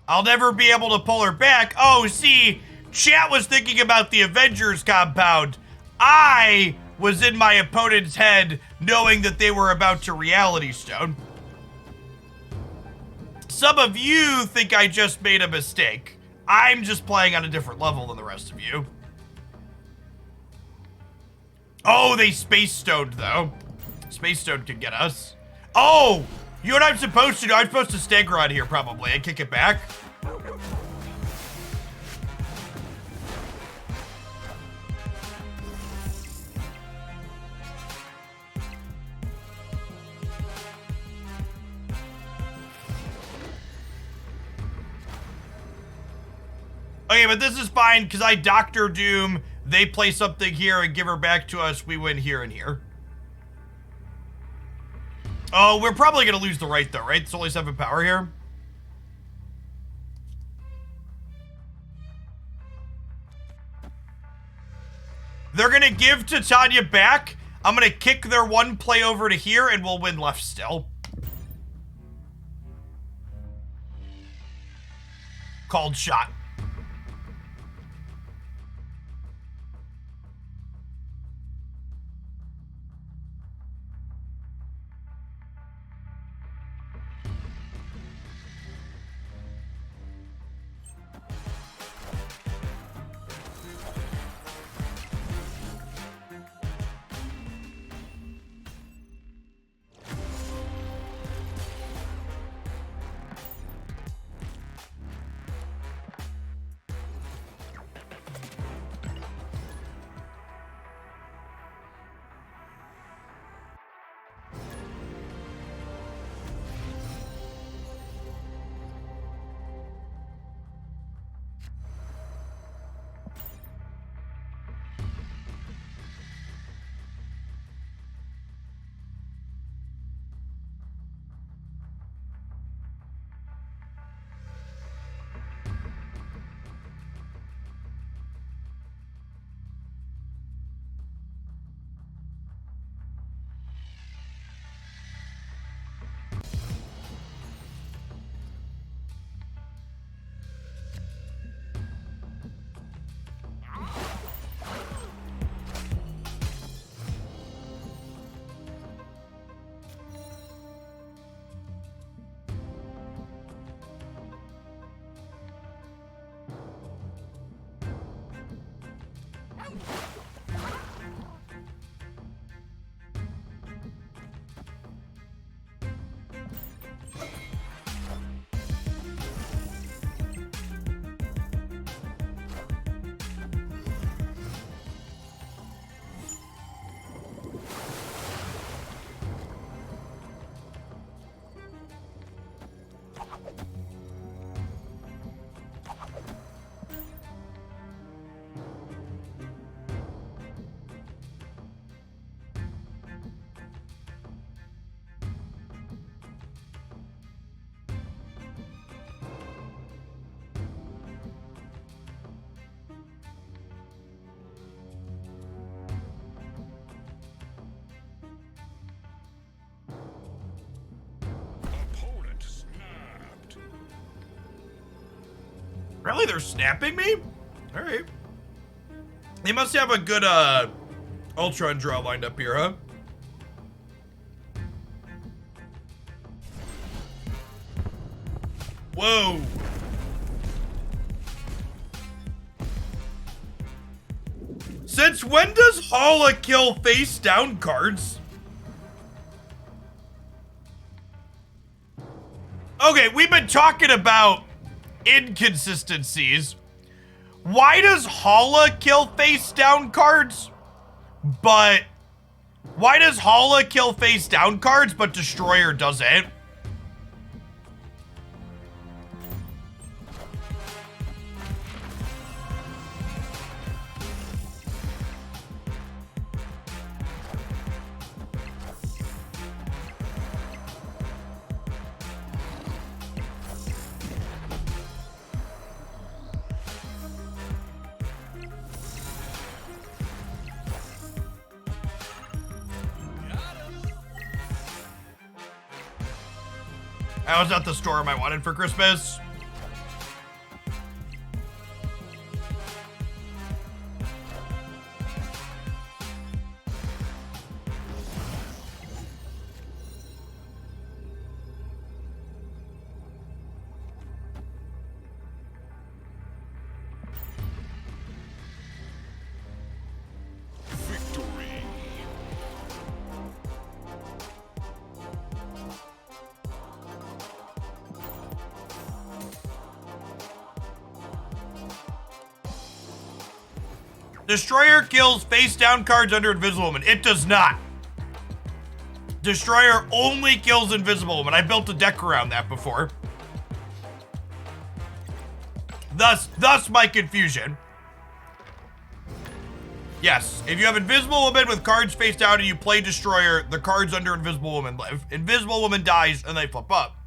S1: I'll never be able to pull her back. Oh, see, chat was thinking about the Avengers compound. I was in my opponent's head knowing that they were about to Reality Stone. Some of you think I just made a mistake. I'm just playing on a different level than the rest of you. Oh, they Space Stoned, though. Space Stone could get us. Oh, You know what I'm supposed to do? I'm supposed to Stegron here probably and kick it back. Okay, but this is fine because I Doctor Doom. They play something here and give her back to us. We win here and here. Oh, we're probably going to lose the right, though, right? It's only 7 power here. They're going to give Titania back. I'm going to kick their 1 play over to here, and we'll win left still. Called shot.
S4: Opponent snapped.
S1: Really? They're snapping me? All right. They must have a good Ultron draw lined up here, huh? Whoa. Since when does Hala kill face down cards? Okay, we've been talking about inconsistencies. Why does Hala kill face down cards? But why does Hala kill face down cards but Destroyer doesn't? I was at the storm I wanted for Christmas.
S4: Victory.
S1: Destroyer kills face down cards under Invisible Woman. It does not. Destroyer only kills Invisible Woman. I built a deck around that before. Thus my confusion. Yes, if you have Invisible Woman with cards face down and you play Destroyer, the cards under Invisible Woman live. Invisible Woman dies and they flip up.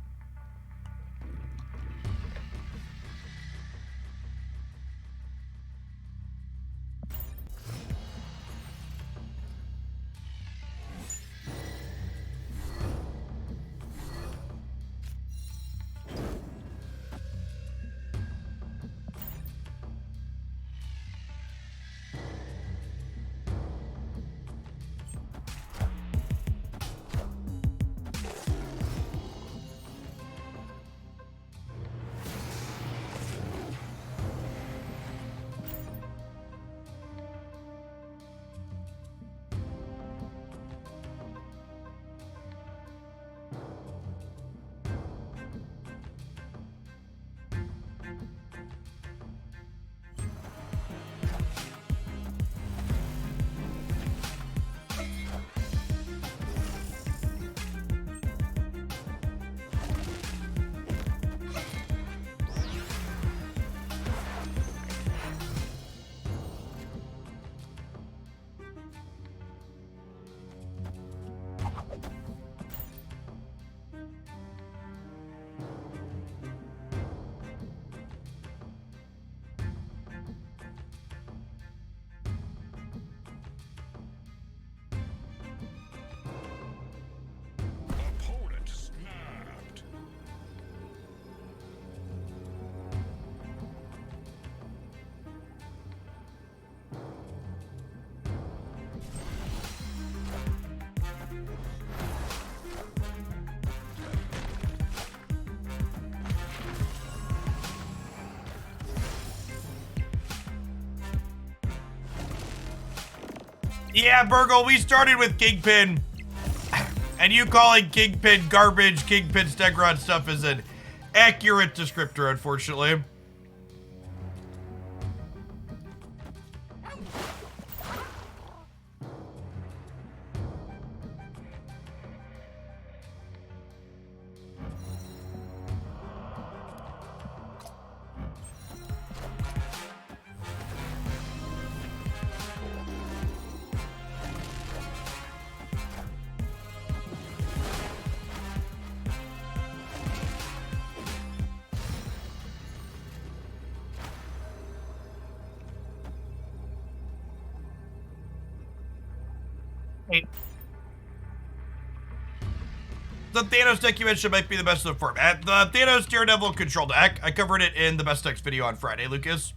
S4: Opponent snapped.
S1: Yeah, Burgle, we started with Kingpin. And you calling Kingpin garbage, Kingpin Stegron stuff is an accurate descriptor, unfortunately. Hey. The Thanos deck you mentioned might be the best of the format. The Thanos Daredevil control deck. I covered it in the best decks video on Friday, Lucas.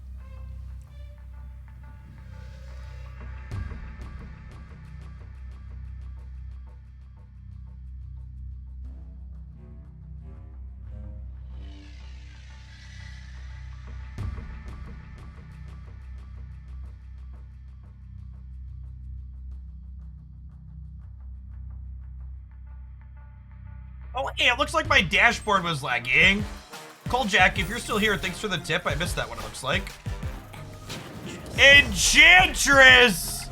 S1: Oh, hey, it looks like my dashboard was lagging. Cole Jack, if you're still here, thanks for the tip. I missed that one, it looks like. Enchantress!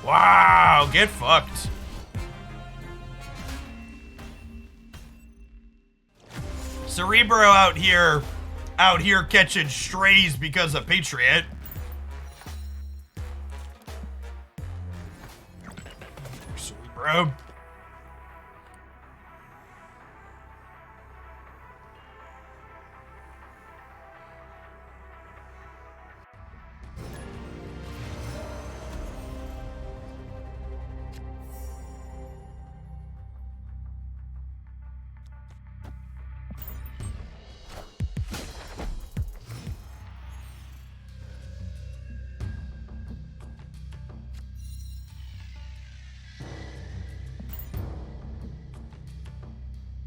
S1: Wow, get fucked. Cerebro out here catching strays because of Patriot. Cerebro.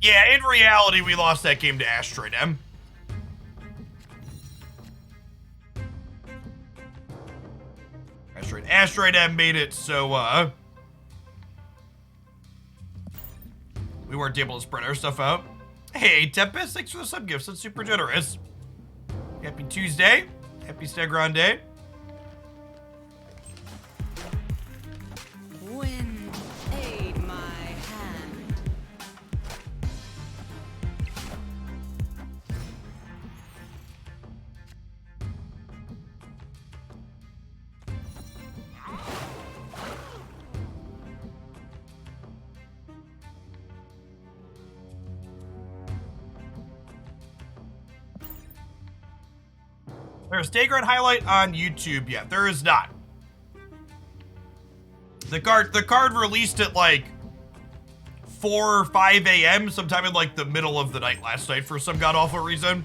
S1: Yeah, in reality, we lost that game to Asteroid M. Asteroid M made it so, we weren't able to spread our stuff out. Hey, Tempest, thanks for the sub gifts. That's super generous. Happy Tuesday. Happy Stegron Day.
S5: Wind, aid my hand.
S1: There's Stegron highlight on YouTube yet. There is not. The card released at like 4 or 5 a.m. sometime in like the middle of the night last night for some god-awful reason.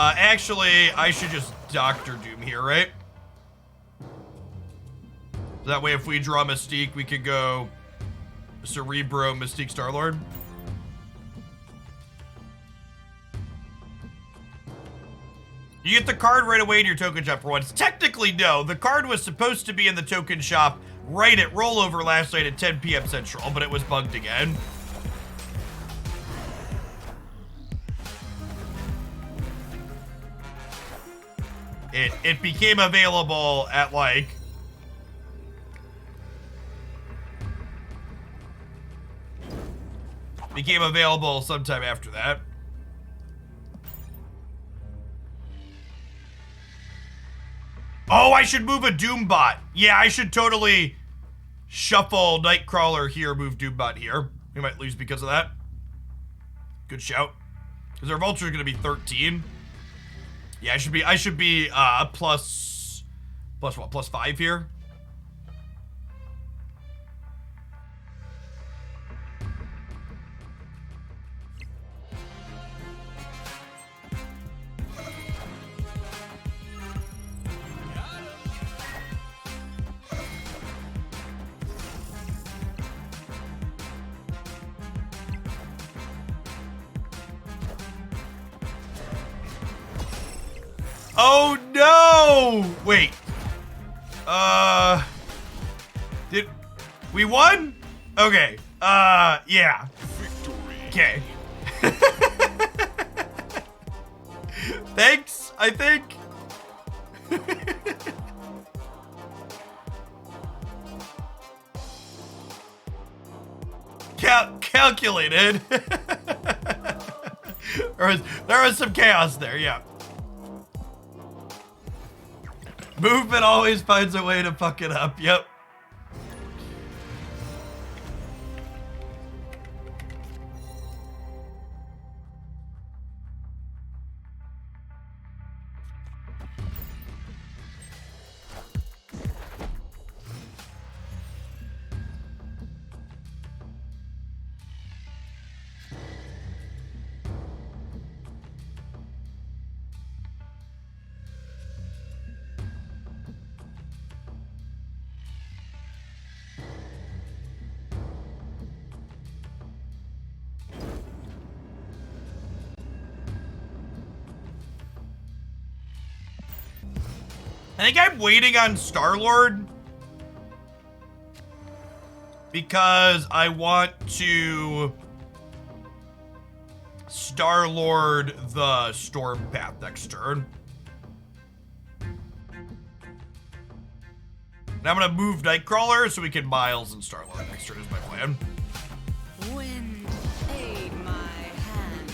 S1: Actually, I should just Dr. Doom here, right? That way, if we draw Mystique, we could go Cerebro, Mystique, Star-Lord. You get the card right away in your token shop for once. Technically, no. The card was supposed to be in the token shop right at rollover last night at 10 p.m. Central, but it was bugged again. It became available at like sometime after that. Oh, I should move a Doombot. Yeah, I should totally shuffle Nightcrawler here, move Doombot here. We might lose because of that. Good shout. Because our Vulture is going to be 13. Yeah, I should be plus what? Plus 5 here. Oh no! Wait. Did we won? Okay. Yeah. Okay. Thanks, I think. Calculated. there was some chaos there, yeah. Movement always finds a way to fuck it up. Yep. I think I'm waiting on Star-Lord because I want to Star-Lord the Storm Path next turn. And I'm gonna move Nightcrawler so we can Miles and Star-Lord next turn is my plan.
S5: Wind, aid my hand.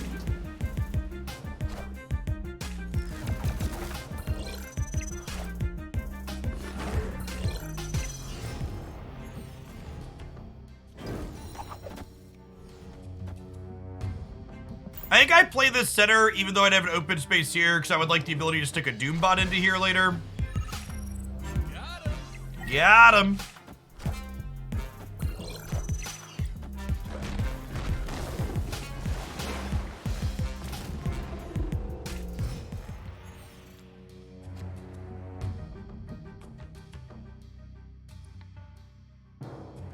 S1: I think I play this center even though I'd have an open space here because I would like the ability to stick a Doombot into here later. Got him.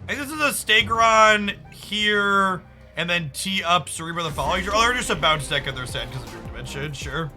S1: I think this is a Stegron here, and then tee up Cerebro the following turn. Oh, they're just a bounce deck in their set because of Dream Dimension, sure.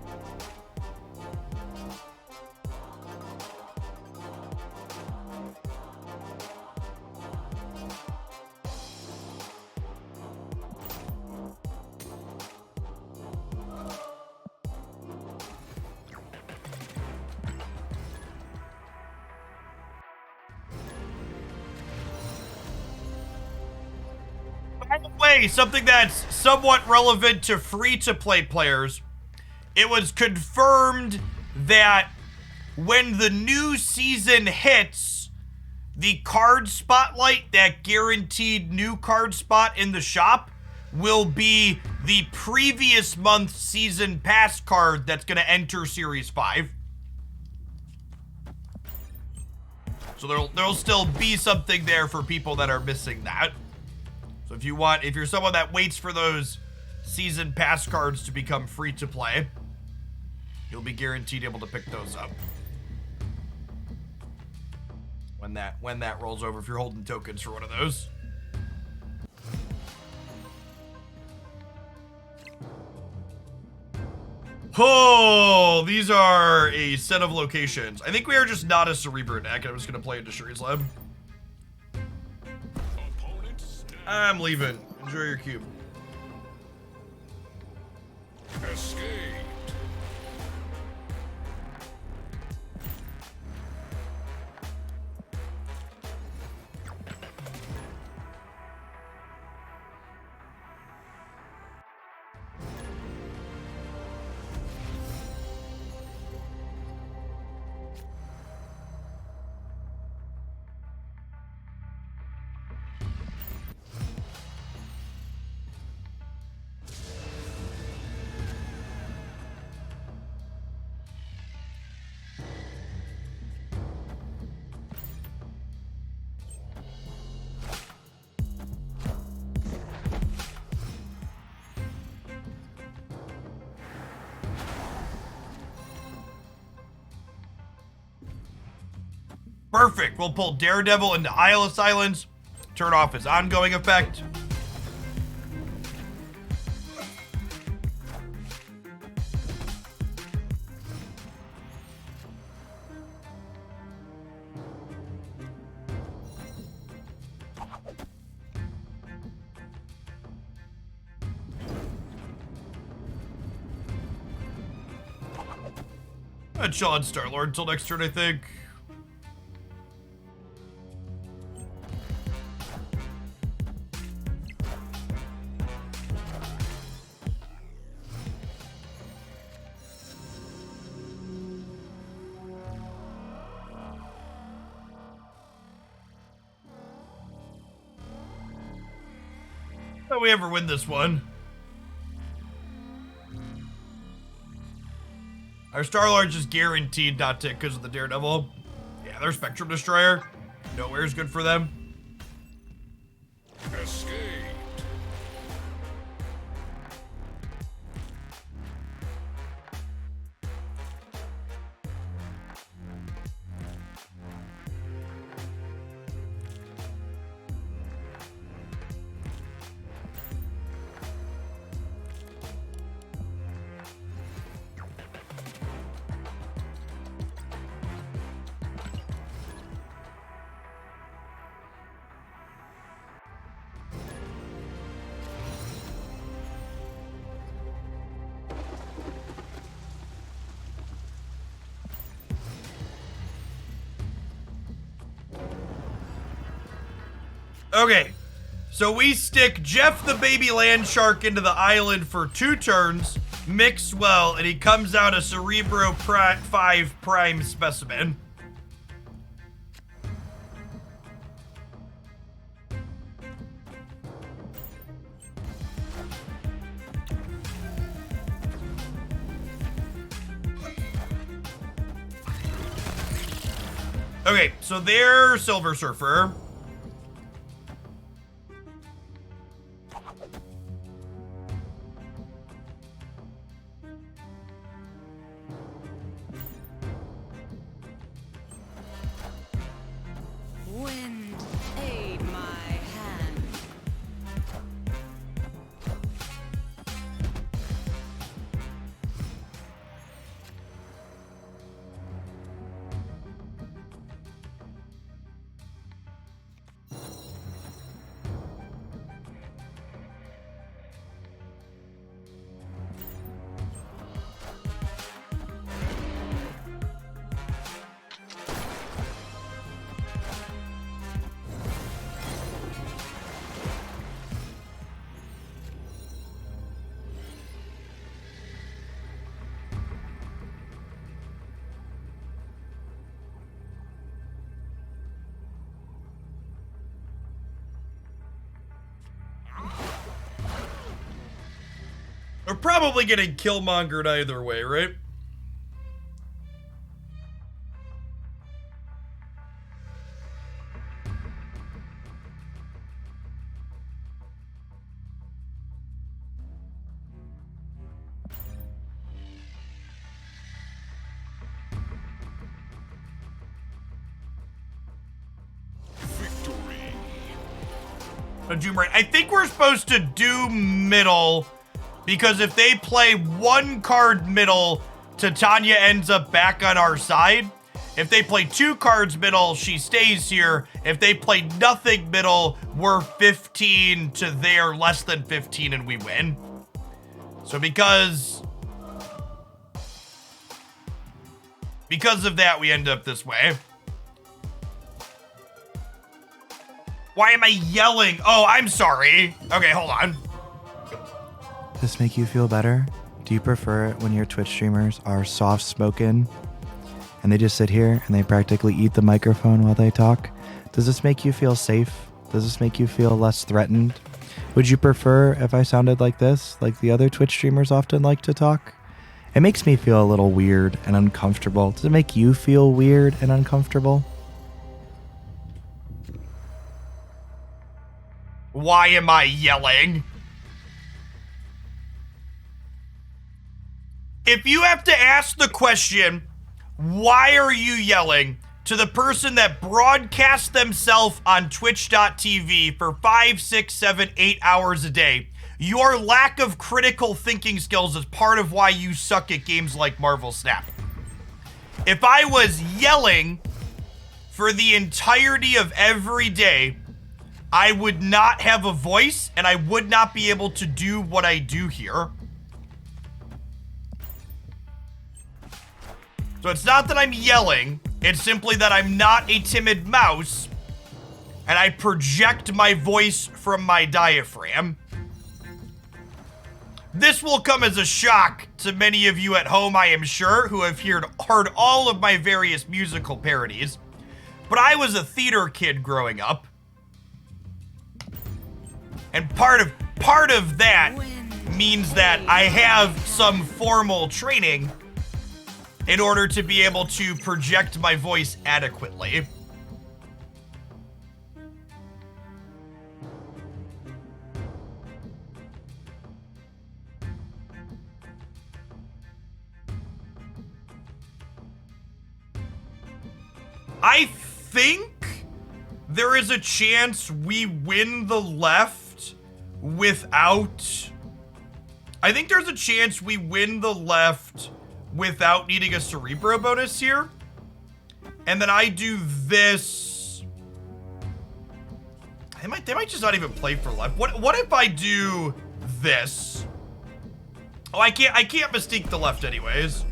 S1: By the way, something that's somewhat relevant to free-to-play players, it was confirmed that when the new season hits, the card spotlight, that guaranteed new card spot in the shop, will be the previous month's season pass card that's going to enter Series 5. So there'll still be something there for people that are missing that. So if you're someone that waits for those season pass cards to become free to play, you'll be guaranteed able to pick those up when that rolls over, if you're holding tokens for one of those. Oh, these are a set of locations. I think we are just not a Cerebro deck. I'm just gonna play into Shuri's Lab.
S4: Opponent snapped.
S1: I'm leaving. Enjoy your cube.
S4: Escaped.
S1: Perfect. We'll pull Daredevil into Isle of Silence, turn off his ongoing effect. And chill on Star-Lord until next turn, I think. How we ever win this one? Our Star-Lord's just guaranteed not to because of the Daredevil. Yeah, their Spectrum Destroyer. Nowhere's good for them.
S4: Escaped.
S1: Okay, so we stick Jeff the baby land shark into the island for 2 turns, mix well, and he comes out a Cerebro 5 Prime Specimen. Okay, so they're Silver Surfer.
S5: Wind, aid my
S1: We're probably getting killmongered either way, right? I think we're supposed to do middle, because if they play one card middle, Titania ends up back on our side. If they play 2 cards middle, she stays here. If they play nothing middle, we're 15 to they're less than 15 and we win. So because of that, we end up this way. Why am I yelling? Oh, I'm sorry. Okay, hold on.
S7: Does this make you feel better? Do you prefer it when your Twitch streamers are soft-spoken and they just sit here and they practically eat the microphone while they talk? Does this make you feel safe? Does this make you feel less threatened? Would you prefer if I sounded like this, like the other Twitch streamers often like to talk? It makes me feel a little weird and uncomfortable. Does it make you feel weird and uncomfortable?
S1: Why am I yelling? If you have to ask the question, why are you yelling, to the person that broadcasts themselves on twitch.tv for 5, 6, 7, 8 hours a day, your lack of critical thinking skills is part of why you suck at games like Marvel Snap. If I was yelling for the entirety of every day, I would not have a voice and I would not be able to do what I do here. So it's not that I'm yelling, it's simply that I'm not a timid mouse and I project my voice from my diaphragm. This will come as a shock to many of you at home, I am sure, who have heard all of my various musical parodies. But I was a theater kid growing up. And part of that means that I have some formal training in order to be able to project my voice adequately. I think there is a chance we win the left without... I think there's a chance we win the left without needing a Cerebro bonus here. And then I do this. They might just not even play for left. What if I do this? Oh, I can't Mystique the left anyways.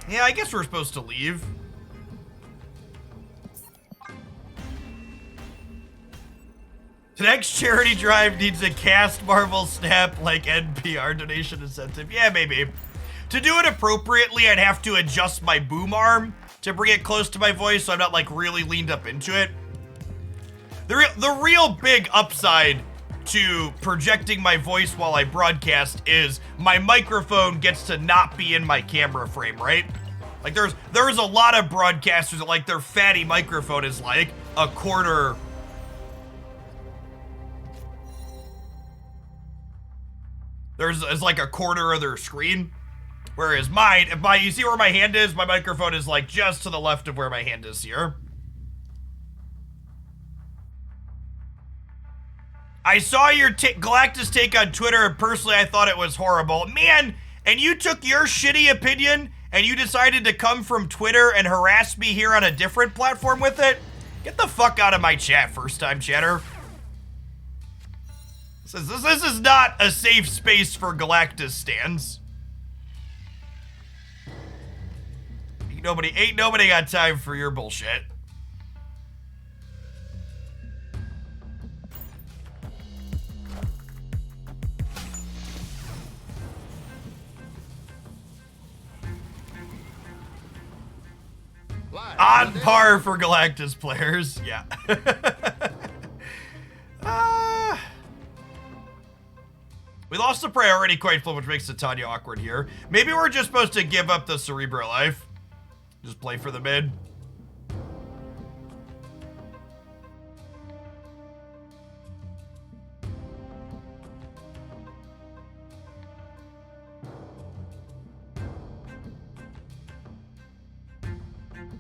S1: Yeah, I guess we're supposed to leave. The next charity drive needs a cast Marvel Snap like NPR donation incentive. Yeah, maybe. To do it appropriately, I'd have to adjust my boom arm to bring it close to my voice so I'm not like really leaned up into it. The real big upside to projecting my voice while I broadcast is my microphone gets to not be in my camera frame, right? Like there's a lot of broadcasters that like their fatty microphone is like a quarter. There's like a quarter of their screen. Whereas mine, you see where my hand is? My microphone is like just to the left of where my hand is here. I saw your Galactus take on Twitter, and personally I thought it was horrible. Man, and you took your shitty opinion and you decided to come from Twitter and harass me here on a different platform with it? Get the fuck out of my chat, first time chatter. This is not a safe space for Galactus stands. Ain't nobody got time for your bullshit. On par for Galactus players, yeah. We lost the priority coin flip, which makes Titania awkward here. Maybe we're just supposed to give up the Cerebro life. Just play for the mid.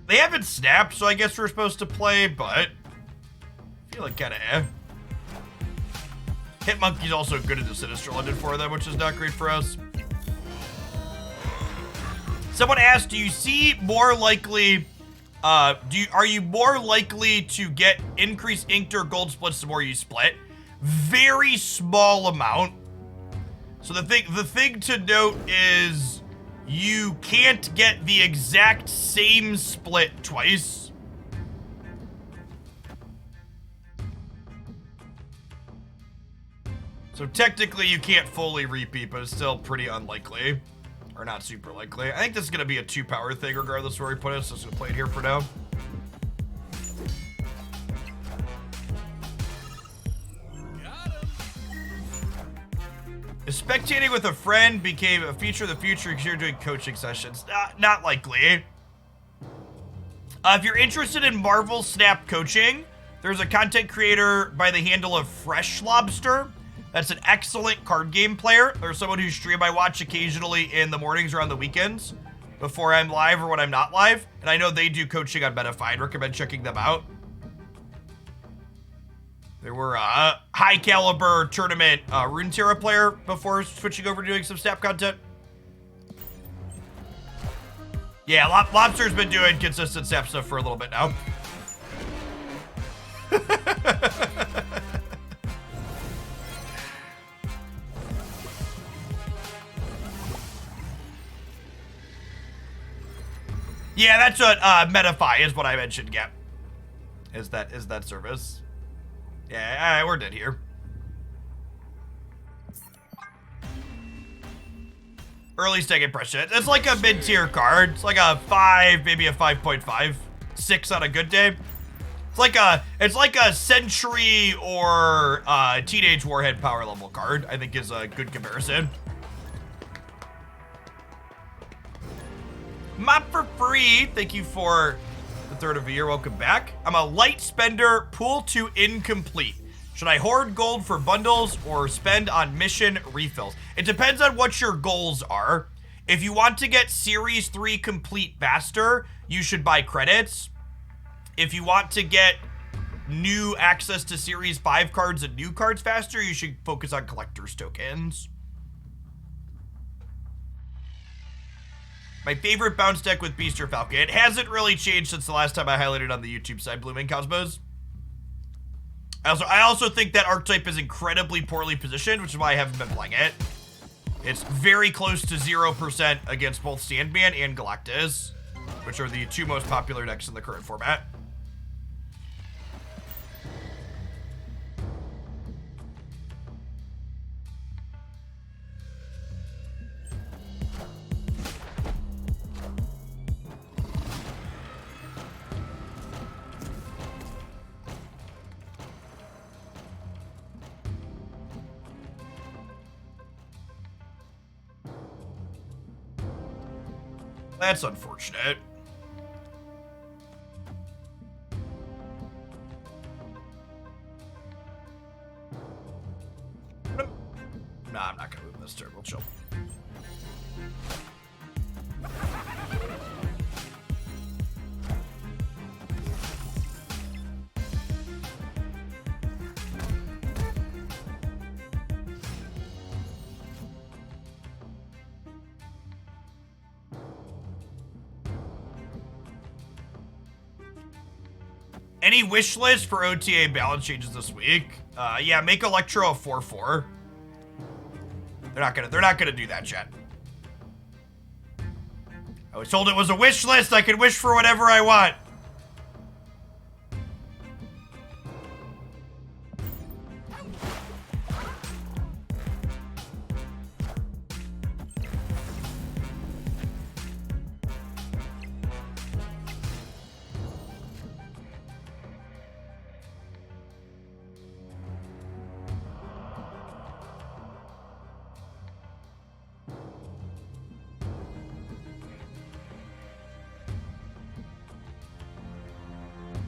S1: They haven't snapped, so I guess we're supposed to play, but I feel like kind of eh. Hitmonkey's also good at the Sinister London for them, which is not great for us. Someone asked, do you see more likely, are you more likely to get increased inked or gold splits the more you split? Very small amount. So the thing to note is you can't get the exact same split twice. So technically you can't fully repeat, but it's still pretty unlikely. Or not super likely. I think this is going to be a 2-power thing regardless of where we put it, so I'm just going to play it here for now. If spectating with a friend became a feature of the future because you're doing coaching sessions. Not likely. If you're interested in Marvel Snap coaching, there's a content creator by the handle of Fresh Lobster. That's an excellent card game player. There's someone whose stream I watch occasionally in the mornings or on the weekends before I'm live or when I'm not live. And I know they do coaching on Metafy. I'd recommend checking them out. They were a high caliber tournament Runeterra player before switching over to doing some Snap content. Yeah, Lobster's been doing consistent Snap stuff for a little bit now. Yeah, that's what Metafy is what I mentioned, yeah. Is that service. Yeah, all right, we're dead here. Early Steg impression. It's like a mid-tier card. It's like a 5, maybe a 5.5. 6 on a good day. It's like a Century or Teenage Warhead power level card, I think is a good comparison. Mop for free. Thank you for the third of the year. Welcome back. I'm a light spender. Pool to incomplete. Should I hoard gold for bundles or spend on mission refills? It depends on what your goals are. If you want to get Series 3 complete faster, you should buy credits. If you want to get new access to Series 5 cards and new cards faster, you should focus on collector's tokens. My favorite bounce deck with Beast or Falcon. It hasn't really changed since the last time I highlighted on the YouTube side, Blooming Cosmos. I also think that archetype is incredibly poorly positioned, which is why I haven't been playing it. It's very close to 0% against both Sandman and Galactus, which are the two most popular decks in the current format. That's unfortunate. Nah, I'm not gonna move this turn. We'll chill. Any wish list for OTA balance changes this week? Yeah, make Electro a 4/4. They're not gonna do that, chat. I was told it was a wish list. I could wish for whatever I want.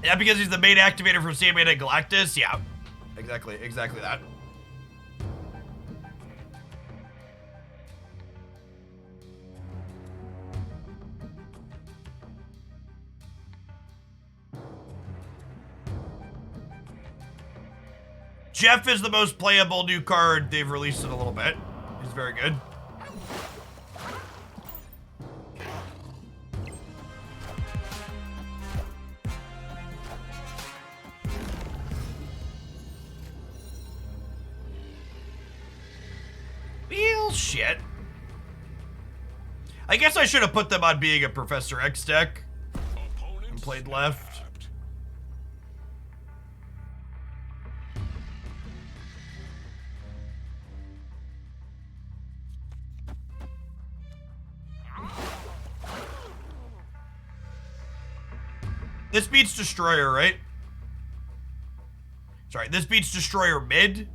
S1: Yeah, because he's the main activator for Sandman and Galactus? Yeah. Exactly that. Jeff is the most playable new card they've released in a little bit. He's very good. Well, shit. I guess I should have put them on being a Professor X deck and played left. This beats Destroyer, right? Sorry, this beats Destroyer mid.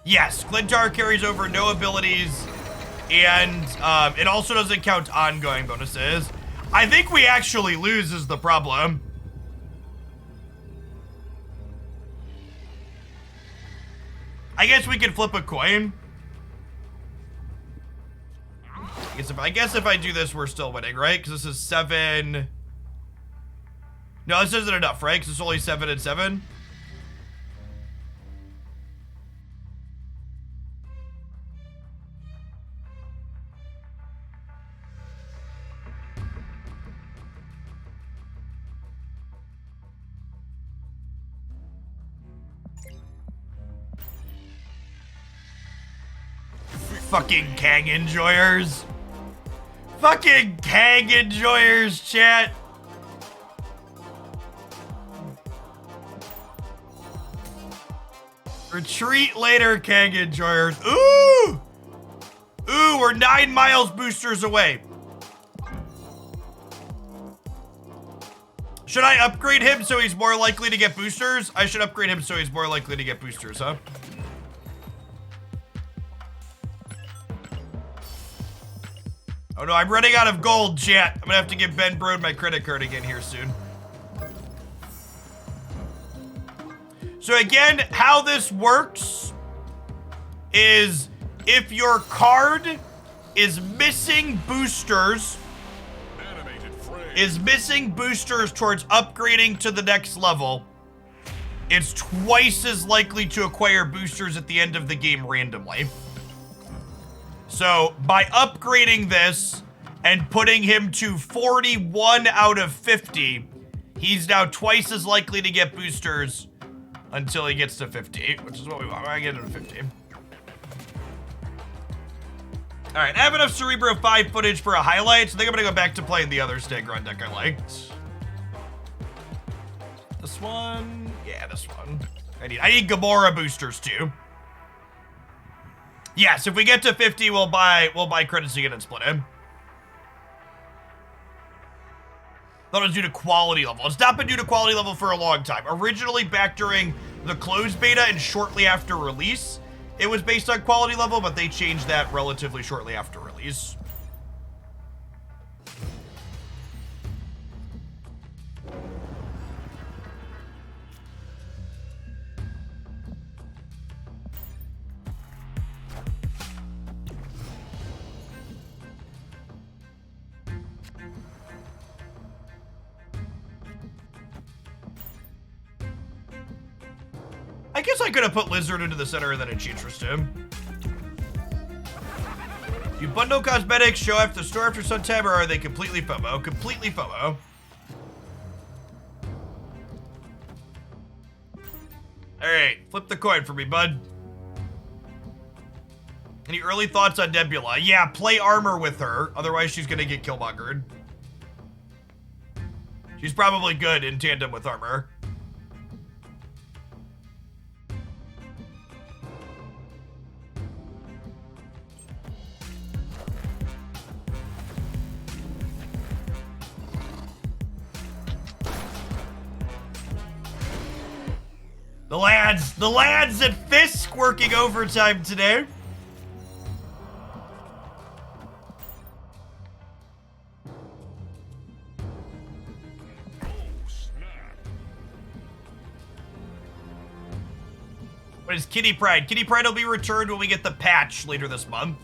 S1: Yes, Glintar carries over no abilities, and it also doesn't count ongoing bonuses. I think we actually lose is the problem. I guess we can flip a coin. I guess if I do this, we're still winning, right? Because this is 7. No, this isn't enough, right? Because it's only 7 and 7. Fucking Kang enjoyers. Fucking Kang enjoyers, chat. Retreat later, Kang enjoyers. Ooh! Ooh, we're 9 miles boosters away. Should I upgrade him so he's more likely to get boosters? I should upgrade him so he's more likely to get boosters, huh? Oh no, I'm running out of gold, chat. I'm gonna have to give Ben Brode my credit card again here soon. So again, how this works is if your card is missing boosters, towards upgrading to the next level, it's twice as likely to acquire boosters at the end of the game randomly. So by upgrading this and putting him to 41 out of 50, he's now twice as likely to get boosters until he gets to 50, which is what we want. I get him to 50. All right, I have enough Cerebro 5 footage for a highlight, so I think I'm gonna go back to playing the other Stegron deck I liked. This one, yeah, this one. I need Gamora boosters too. Yes, if we get to 50, we'll buy credits again and split him. Thought it was due to quality level. It's not been due to quality level for a long time. Originally back during the closed beta and shortly after release, it was based on quality level, but they changed that relatively shortly after release. I guess I could have put Lizard into the center and then Enchantress him. You bundle cosmetics, show after the store after some time, or are they completely FOMO? Completely FOMO. Alright, flip the coin for me, bud. Any early thoughts on Nebula? Yeah, play armor with her, otherwise she's gonna get killmongered. She's probably good in tandem with armor. The lads at Fisk working overtime today. What is Kitty Pride? Kitty Pride will be returned when we get the patch later this month.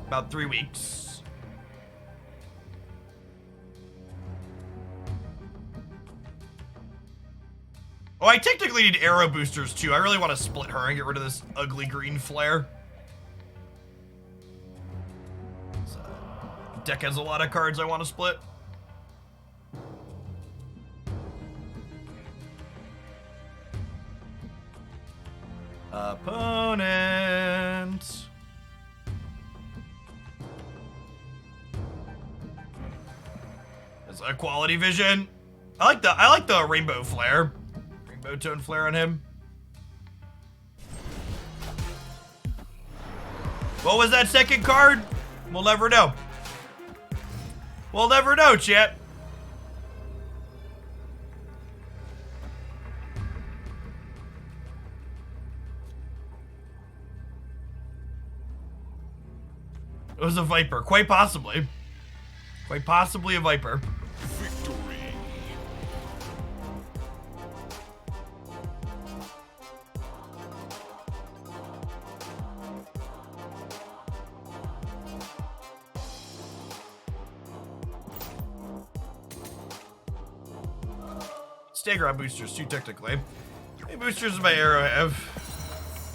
S1: About 3 weeks. Oh, I technically need arrow boosters too. I really want to split her and get rid of this ugly green flare. So, deck has a lot of cards I want to split. Opponent. That's a quality vision. I like the rainbow flare. Rainbow tone flare on him. What was that second card? We'll never know. We'll never know, chat. It was a Viper, quite possibly. Quite possibly a Viper.
S4: Victory.
S1: Stegron boosters too, technically. How many boosters does my arrow have?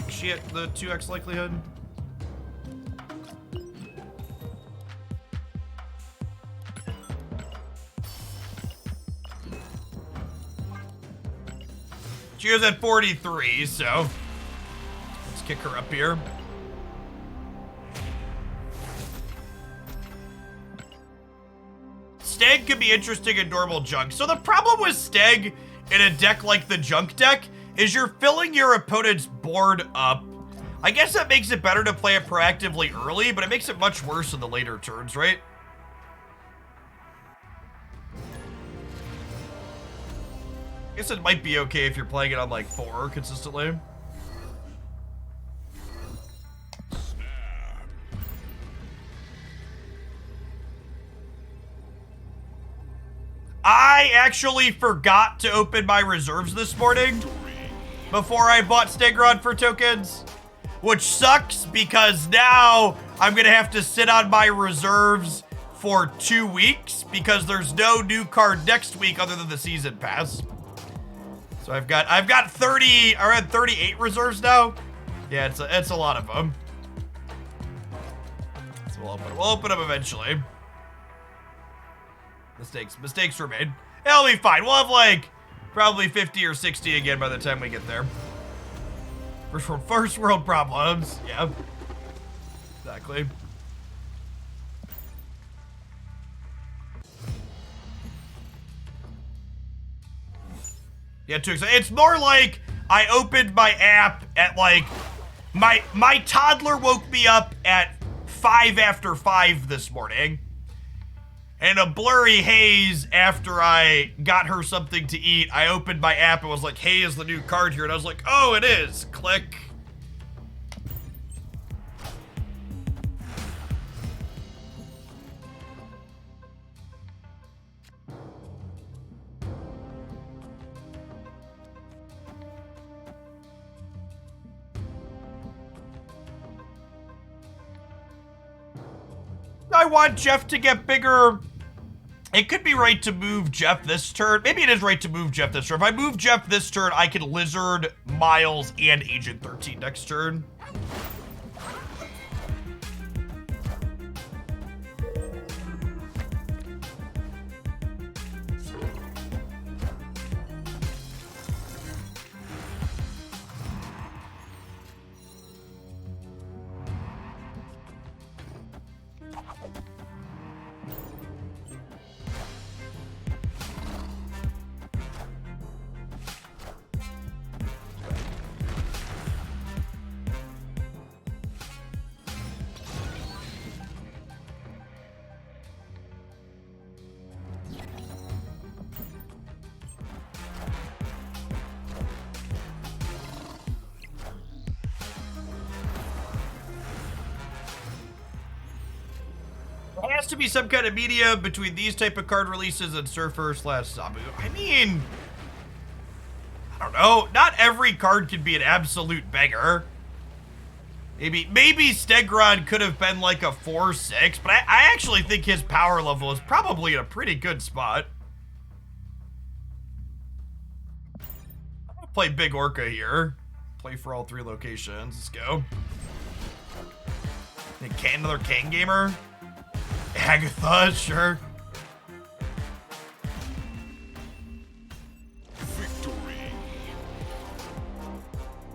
S1: Is she at the 2x likelihood? She was at 43, so let's kick her up here. Steg could be interesting in normal junk. So the problem with Steg in a deck like the junk deck is you're filling your opponent's board up. I guess that makes it better to play it proactively early, but it makes it much worse in the later turns, right? I guess it might be okay if you're playing it on like 4 consistently. I actually forgot to open my reserves this morning before I bought Stegron for tokens, which sucks because now I'm gonna have to sit on my reserves for 2 weeks because there's no new card next week other than the season pass. So I've got 30, around 38 reserves now. Yeah, it's a lot of them. So we'll open them eventually. Mistakes were made. It'll be fine. We'll have like probably 50 or 60 again by the time we get there. First world problems. Yeah. Exactly. Yeah, too excited. It's more like I opened my app at like my toddler woke me up at 5 after 5 this morning. And a blurry haze after I got her something to eat. I opened my app and was like, hey, is the new card here? And I was like, oh, it is. Click. I want Jeff to get bigger. It could be right to move Jeff this turn. Maybe it is right to move Jeff this turn. If I move Jeff this turn, I can Lizard, Miles, and Agent 13 next turn. has to be some kind of medium between these type of card releases and Surfer / Zabu. I mean, I don't know. Not every card can be an absolute banger. Maybe Stegron could have been like a 4/6, but I actually think his power level is probably in a pretty good spot. I'm gonna play Big Orca here. Play for all 3 locations. Let's go. Another Kang gamer? Agatha, sure.
S4: Victory.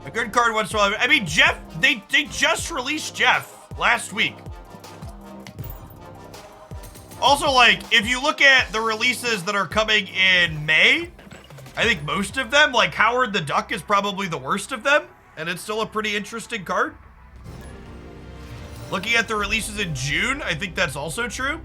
S1: A good card once in a while. I mean, Jeff, they just released Jeff last week. Also, like, if you look at the releases that are coming in May, I think most of them, like Howard the Duck is probably the worst of them, and it's still a pretty interesting card. Looking at the releases in June, I think that's also true.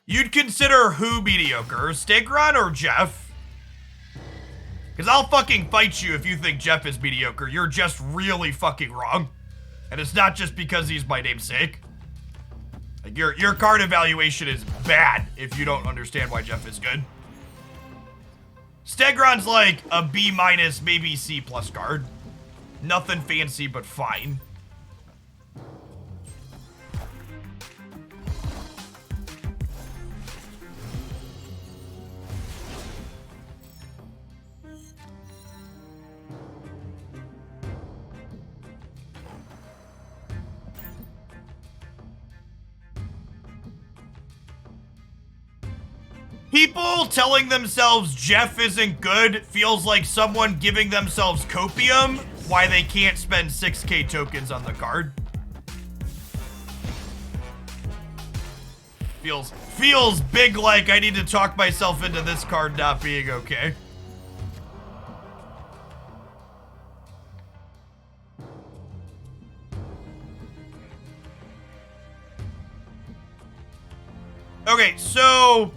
S1: You'd consider who mediocre, Stegron or Jeff? Because I'll fucking fight you if you think Jeff is mediocre. You're just really fucking wrong. And it's not just because he's my namesake. Like, your card evaluation is bad if you don't understand why Jeff is good. Stegron's like a B-, maybe C+ card. Nothing fancy, but fine. People telling themselves Jeff isn't good feels like someone giving themselves copium why they can't spend 6k tokens on the card. Feels big like I need to talk myself into this card not being okay. Okay, so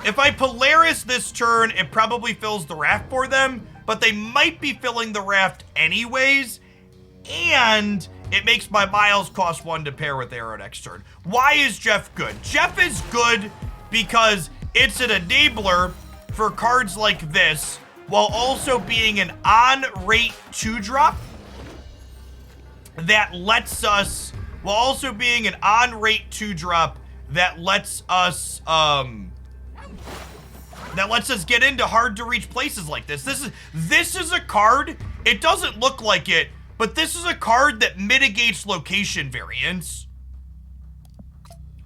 S1: if I Polaris this turn, it probably fills the raft for them, but they might be filling the raft anyways, and it makes my miles cost 1 to pair with Arrow next turn. Why is Jeff good? Jeff is good because it's an enabler for cards like this, while also being an on-rate 2-drop that lets us, while also being an on-rate 2-drop that lets us, get into hard to reach places like this. This is a card, it doesn't look like it, but this is a card that mitigates location variance.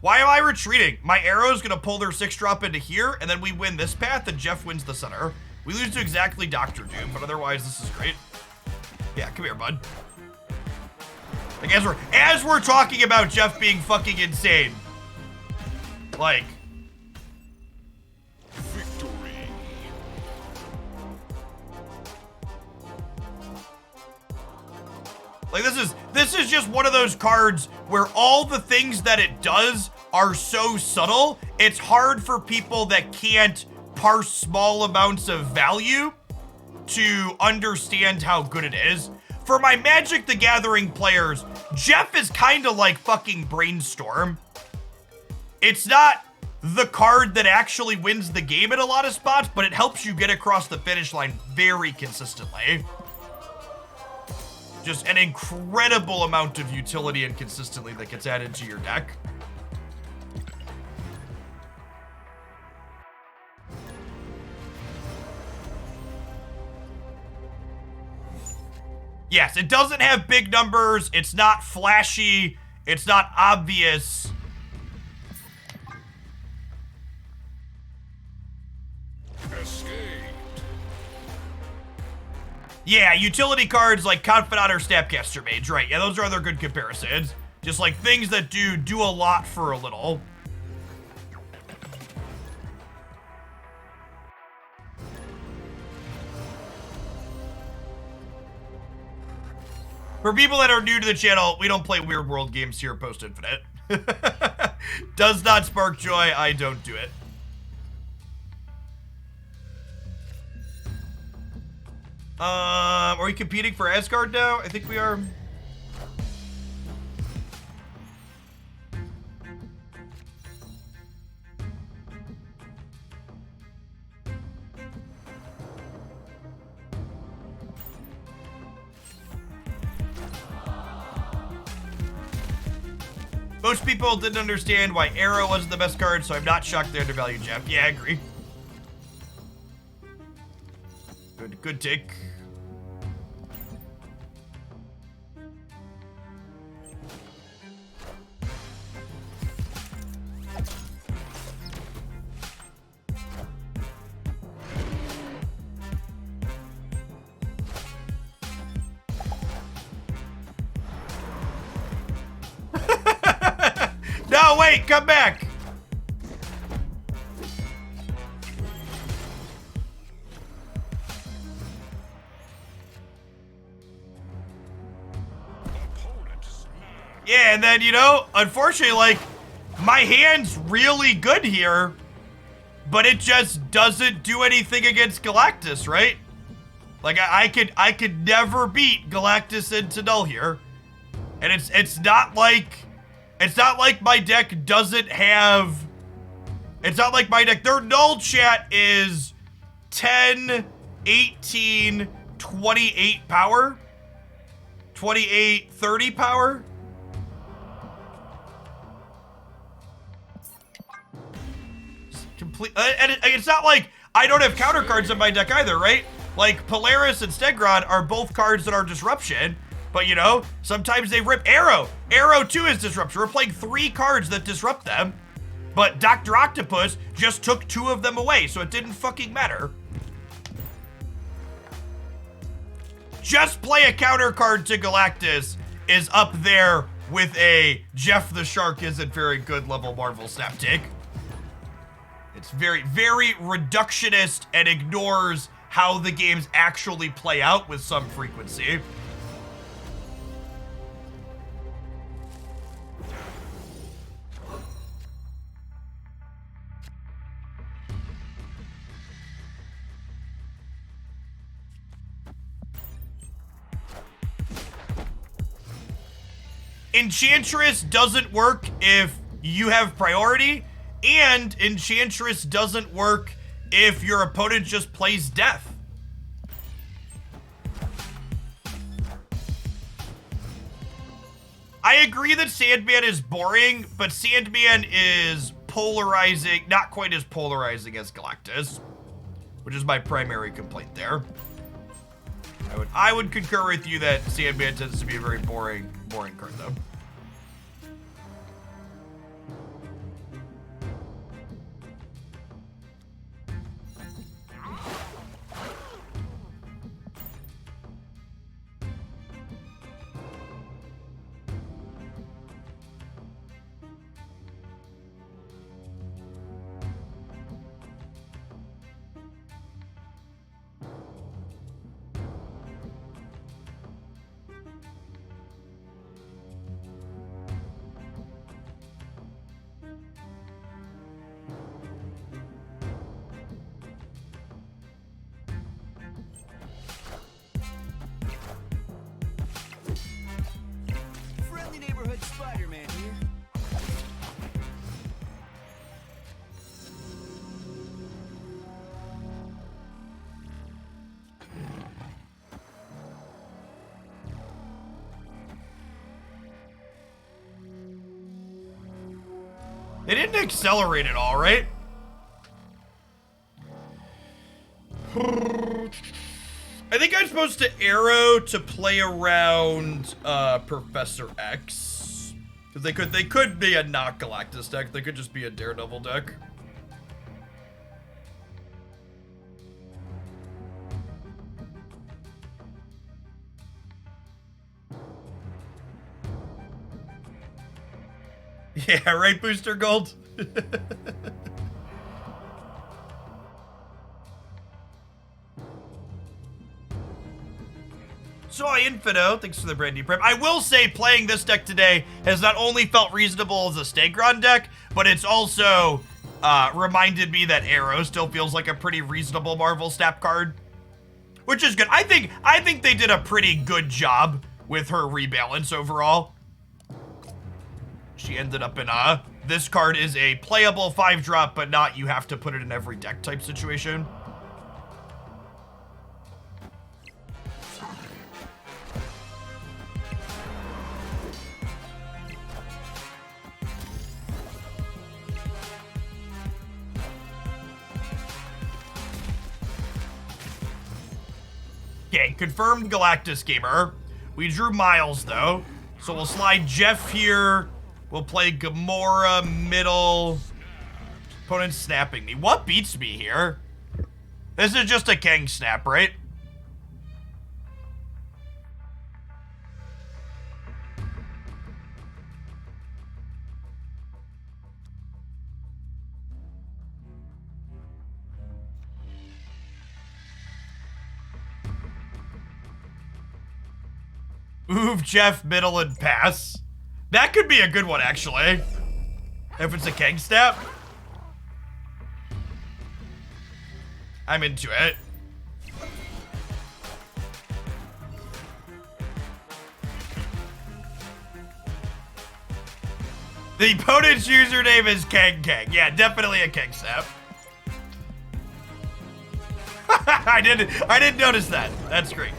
S1: Why am I retreating? My Arrow's gonna pull their 6-drop into here, and then we win this path, and Jeff wins the center. We lose to exactly Dr. Doom, but otherwise this is great. Yeah, come here, bud. Like, as we're talking about Jeff being fucking insane, like,
S4: Victory.
S1: like this is just one of those cards where all the things that it does are so subtle, it's hard for people that can't parse small amounts of value to understand how good it is. For my Magic the Gathering players, Jeff is kind of like fucking Brainstorm. It's not the card that actually wins the game at a lot of spots, but it helps you get across the finish line very consistently. Just an incredible amount of utility and consistently that gets added to your deck. Yes, it doesn't have big numbers, it's not flashy, it's not obvious.
S4: Escaped.
S1: Yeah, utility cards like Confidant or Snapcaster Mage, right? Yeah, those are other good comparisons. Just like things that do a lot for a little. For people that are new to the channel, we don't play Weird World games here post Infinite. Does not spark joy, I don't do it. Are we competing for Asgard now? I think we are. Most people didn't understand why Arrow wasn't the best card, so I'm not shocked they undervalued Jeff. Yeah, I agree. Good take. No, wait, come back. Yeah, and then, you know, unfortunately, like, my hand's really good here, but it just doesn't do anything against Galactus, right? Like, I could never beat Galactus into null here. And it's not like my deck doesn't have, it's not like my deck, their null chat is 10, 18, 28 power, 28, 30 power. Complete, and it's not like I don't have counter cards in my deck either, right? Like Polaris and Stegron are both cards that are disruption, but you know, sometimes they rip Arrow. Arrow too is disruption. We're playing 3 cards that disrupt them, but Dr. Octopus just took 2 of them away, so it didn't fucking matter. Just play a counter card to Galactus is up there with a Jeff the Shark isn't very good level Marvel Snap take. It's very, very reductionist and ignores how the games actually play out with some frequency. Enchantress doesn't work if you have priority, and Enchantress doesn't work if your opponent just plays death. I agree that Sandman is boring, but Sandman is polarizing, not quite as polarizing as Galactus, which is my primary complaint there. I would concur with you that Sandman tends to be a very boring card though.
S6: Friendly neighborhood Spider-Man here.
S1: They didn't accelerate at all, right? I think I'm supposed to arrow to play around Professor X. Because they could be a not Galactus deck. They could just be a Daredevil deck. Yeah, right, Booster Gold? Soy Infido, thanks for the brand new prep. I will say playing this deck today has not only felt reasonable as a Stegron deck, but it's also reminded me that Arrow still feels like a pretty reasonable Marvel Snap card. which is good. I think they did a pretty good job with her rebalance overall. She ended up in this card is a playable 5-drop, but not you have to put it in every deck type situation. Okay, confirmed Galactus Gamer. We drew Miles, though. So we'll slide Jeff here. We'll play Gamora middle. Opponent snapping me. What beats me here? This is just a Kang snap, right? Move Jeff middle and pass. That could be a good one, actually. If it's a Kang snap. I'm into it. The opponent's username is Kang. Yeah, definitely a Kang snap. I didn't notice that. That's great.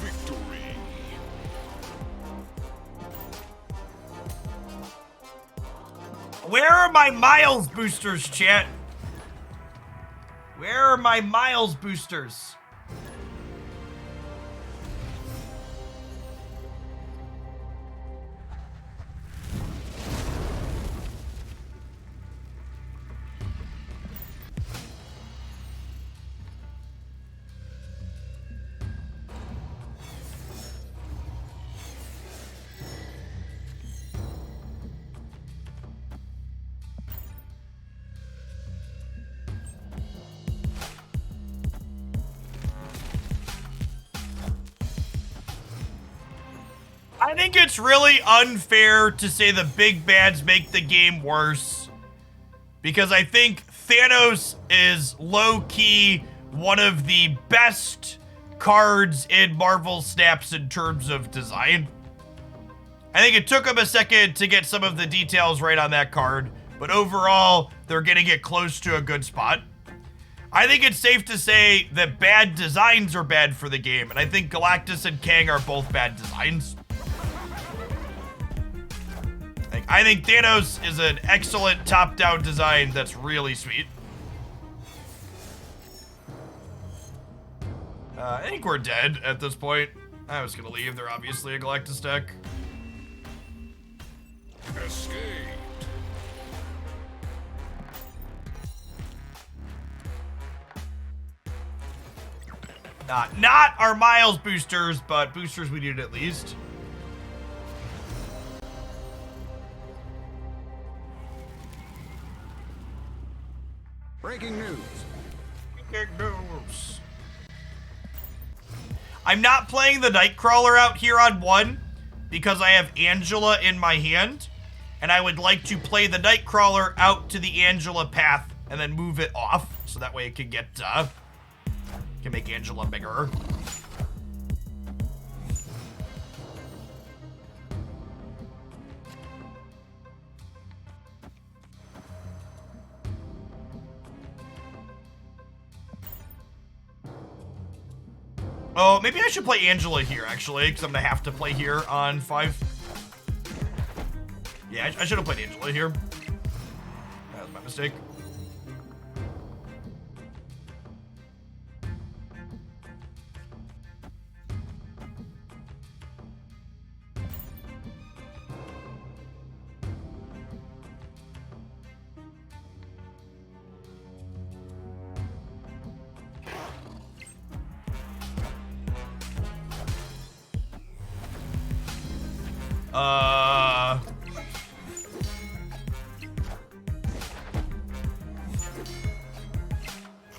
S4: Victory.
S1: Where are my Miles boosters, chat? Where are my Miles boosters? I think it's really unfair to say the big bads make the game worse, because I think Thanos is low-key one of the best cards in Marvel Snaps in terms of design. I think it took them a second to get some of the details right on that card, but overall, they're gonna get close to a good spot. I think it's safe to say that bad designs are bad for the game, and I think Galactus and Kang are both bad designs. I think Thanos is an excellent top-down design that's really sweet. I think we're dead at this point. I was gonna leave. They're obviously a Galactus deck.
S4: Escaped.
S1: Not our Miles boosters, but boosters we needed at least.
S6: Breaking news.
S1: I'm not playing the Nightcrawler out here on 1 because I have Angela in my hand, and I would like to play the Nightcrawler out to the Angela path and then move it off, so that way it can get, can make Angela bigger. Oh, maybe I should play Angela here, actually, because I'm going to have to play here on 5. Yeah, I should have played Angela here. That was my mistake.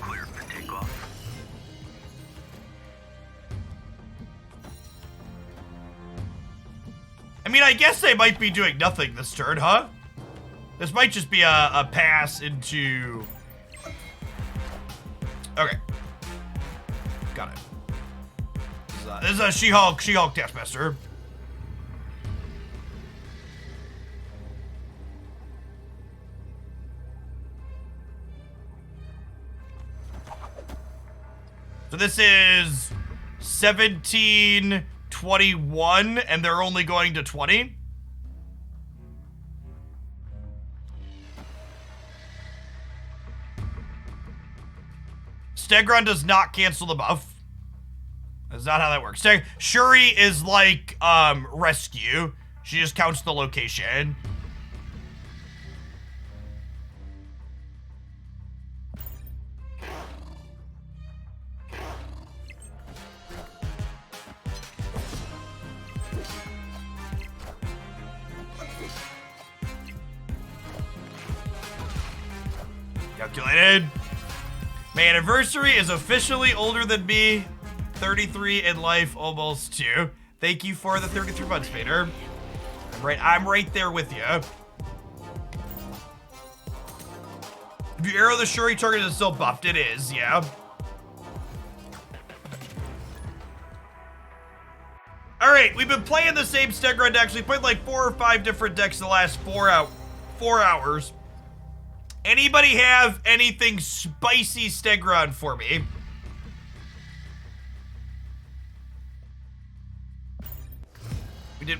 S8: Clear for takeoff.
S1: mean, I guess they might be doing nothing this turn, huh? This might just be a pass into... Okay. Got it. This is a She-Hulk Taskmaster. So this is 1721, and they're only going to 20. Stegron does not cancel the buff. That's not how that works. Shuri is like rescue. She just counts the location. Calculated. My anniversary is officially older than me. 33 in life, almost 2. Thank you for the 33 months, Vader. I'm right there with you. If you arrow the Shuri target is still buffed, it is, yeah. Alright, we've been playing the same Stegron decks. We played like 4 or 5 different decks in the last 4 hours. Anybody have anything spicy Stegron for me?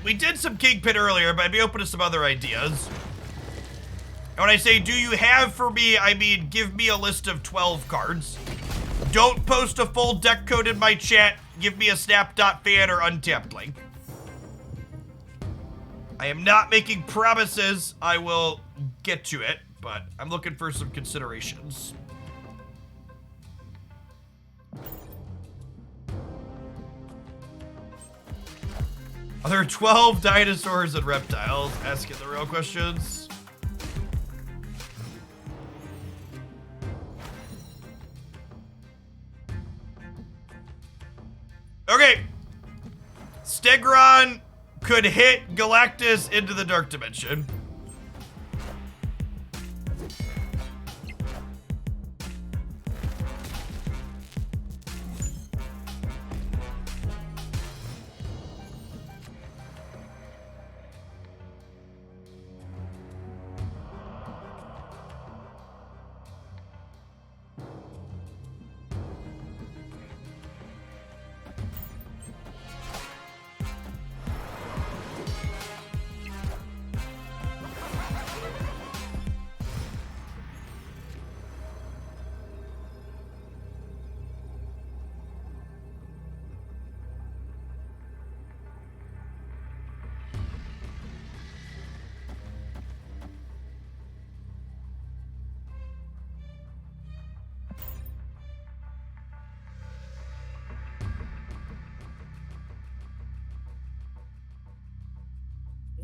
S1: We did some Kingpin earlier, but I'd be open to some other ideas. And when I say do you have for me, I mean give me a list of 12 cards. Don't post a full deck code in my chat. Give me a snap.fan or untapped link. I am not making promises. I will get to it, but I'm looking for some considerations. Are there 12 dinosaurs and reptiles? Asking the real questions. Okay. Stegron could hit Galactus into the Dark Dimension.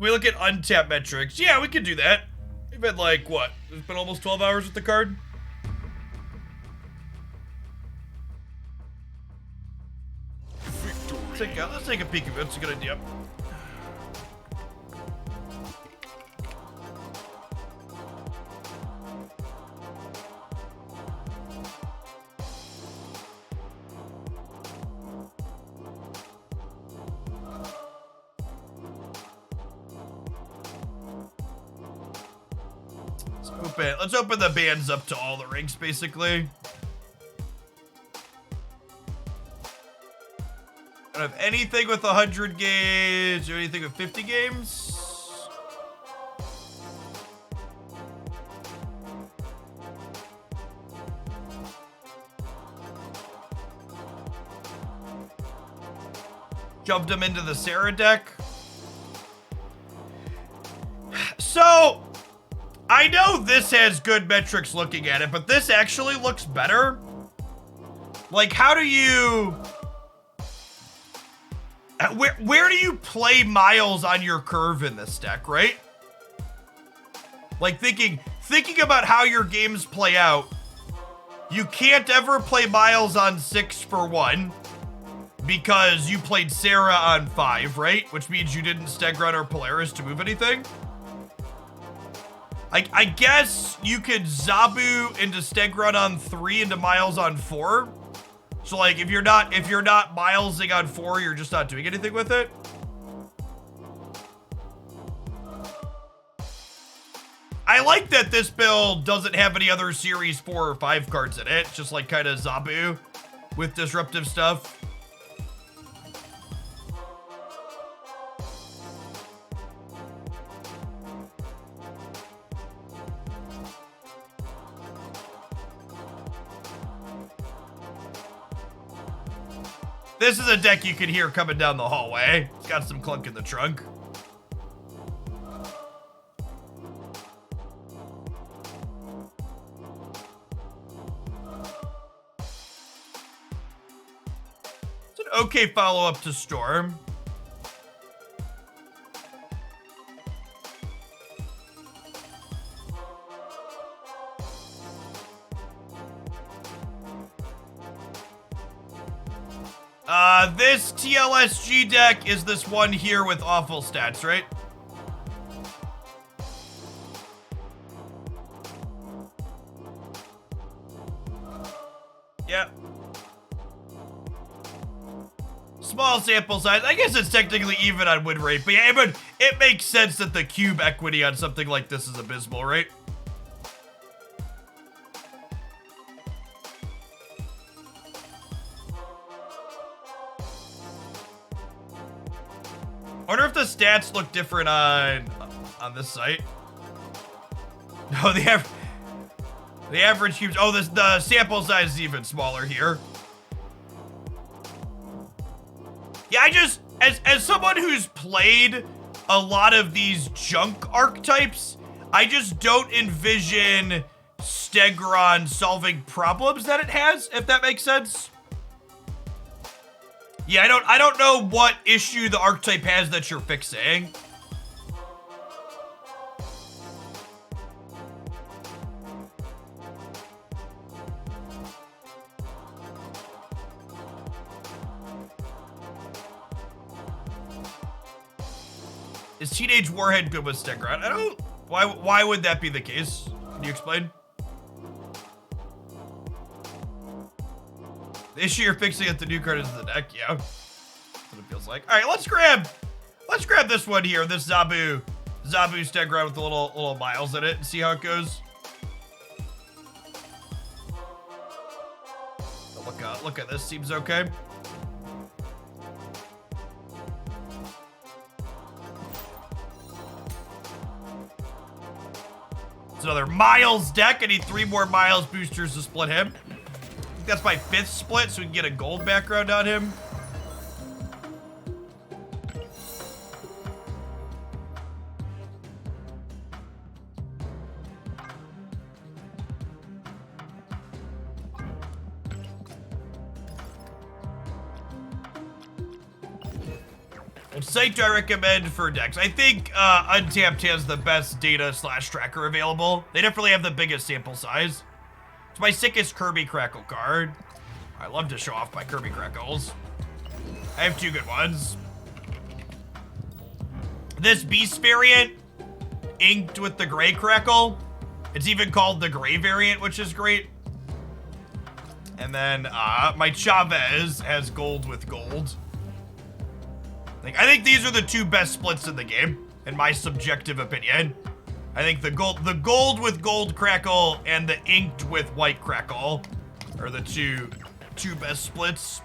S1: We look at untapped metrics. Yeah, we could do that. We've been like, what? It's been almost 12 hours with the card? Let's take a peek of it. It's a good idea. Let's open the bands up to all the ranks, basically. I don't have anything with 100 games or anything with 50 games. Jumped him into the Sarah deck. So... I know this has good metrics looking at it, but this actually looks better. Like, how do you... Where do you play Miles on your curve in this deck, right? Like, thinking about how your games play out, you can't ever play Miles on 6 for 1. because you played Sarah on 5, right? Which means you didn't Stegron or Polaris to move anything. I guess you could Zabu into Stegron on 3 into Miles on 4. So like if you're not Milesing on 4, you're just not doing anything with it. I like that this build doesn't have any other series 4 or 5 cards in it. Just like kind of Zabu with disruptive stuff. This is a deck you can hear coming down the hallway. It's got some clunk in the trunk. It's an okay follow-up to Storm. This TLSG deck is this one here with awful stats, right? Yeah. Small sample size. I guess it's technically even on win rate, but yeah, but it makes sense that the cube equity on something like this is abysmal, right? I wonder if the stats look different on this site. No, the average cubes. Oh, the sample size is even smaller here. Yeah, I just as someone who's played a lot of these junk archetypes, I just don't envision Stegron solving problems that it has, if that makes sense. Yeah, I don't know what issue the archetype has that you're fixing. Is Teenage Warhead good with Stegron? I don't. Why would that be the case? Can you explain? The issue you're fixing at the new card is the deck, yeah. That's what it feels like. All right, let's grab this one here, this Zabu Stegron with the little Miles in it, and see how it goes. Look at this, seems okay. It's another Miles deck. I need 3 more Miles boosters to split him. I think that's my 5th split, so we can get a gold background on him. What site do I recommend for decks? I think Untapped has the best data / tracker available. They definitely have the biggest sample size. It's my sickest Kirby Crackle card. I love to show off my Kirby Crackles. I have 2 good ones. This Beast variant, inked with the Gray Crackle. It's even called the Gray variant, which is great. And then my Chavez has gold with gold. I think these are the 2 best splits in the game, in my subjective opinion. I think the gold with gold Crackle and the inked with white Crackle are the two best splits.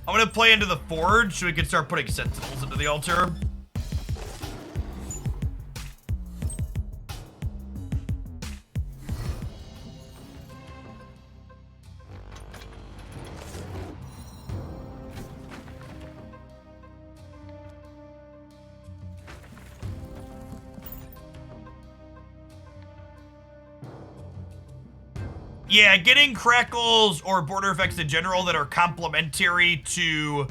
S1: I'm gonna play into the Forge so we can start putting Sentinels into the altar. Yeah, getting crackles or border effects in general that are complementary to...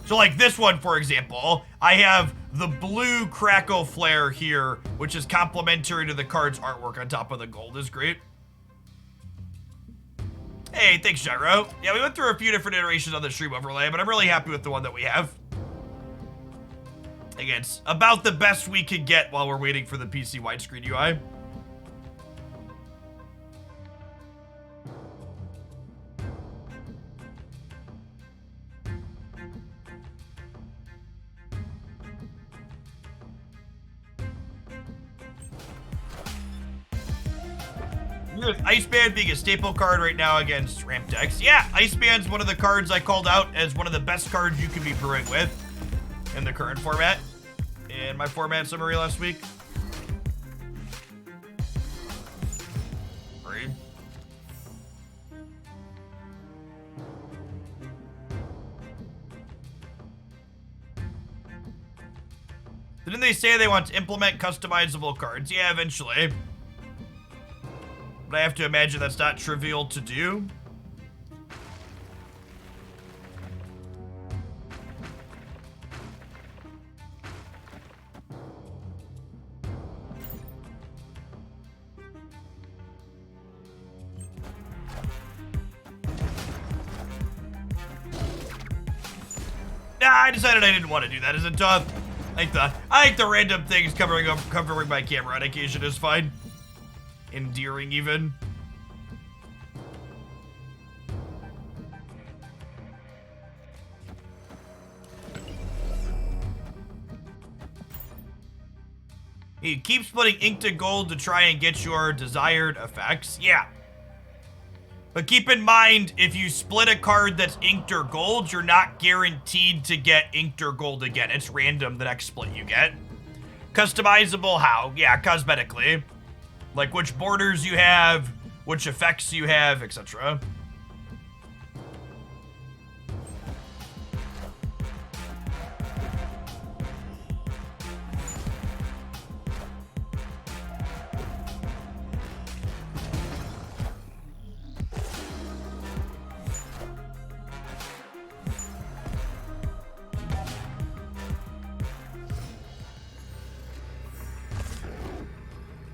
S1: So like this one, for example, I have the blue crackle flare here, which is complementary to the card's artwork on top of the gold is great. Hey, thanks, Gyro. Yeah, we went through a few different iterations on the stream overlay, but I'm really happy with the one that we have. Again, it's about the best we could get while we're waiting for the PC widescreen UI. With Iceband being a staple card right now against ramp decks. Yeah, Iceband's one of the cards I called out as one of the best cards you can be brewing with in the current format. In my format summary last week. Great. Didn't they say they want to implement customizable cards? Yeah, eventually. But I have to imagine that's not trivial to do. Nah, I decided I didn't want to do that. Is it tough? I think the random things covering my camera on occasion is fine. Endearing, even. He keeps putting ink to gold to try and get your desired effects. Yeah. But keep in mind, if you split a card that's inked or gold, you're not guaranteed to get inked or gold again. It's random the next split you get. Customizable how? Yeah, cosmetically. Like which borders you have, which effects you have, etc.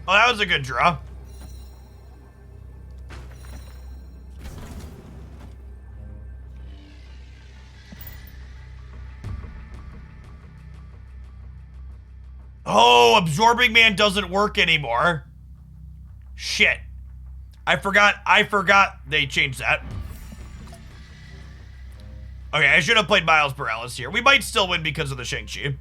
S1: Oh, that was a good draw. Oh, Absorbing Man doesn't work anymore. Shit. I forgot they changed that. Okay, I should have played Miles Morales here. We might still win because of the Shang-Chi.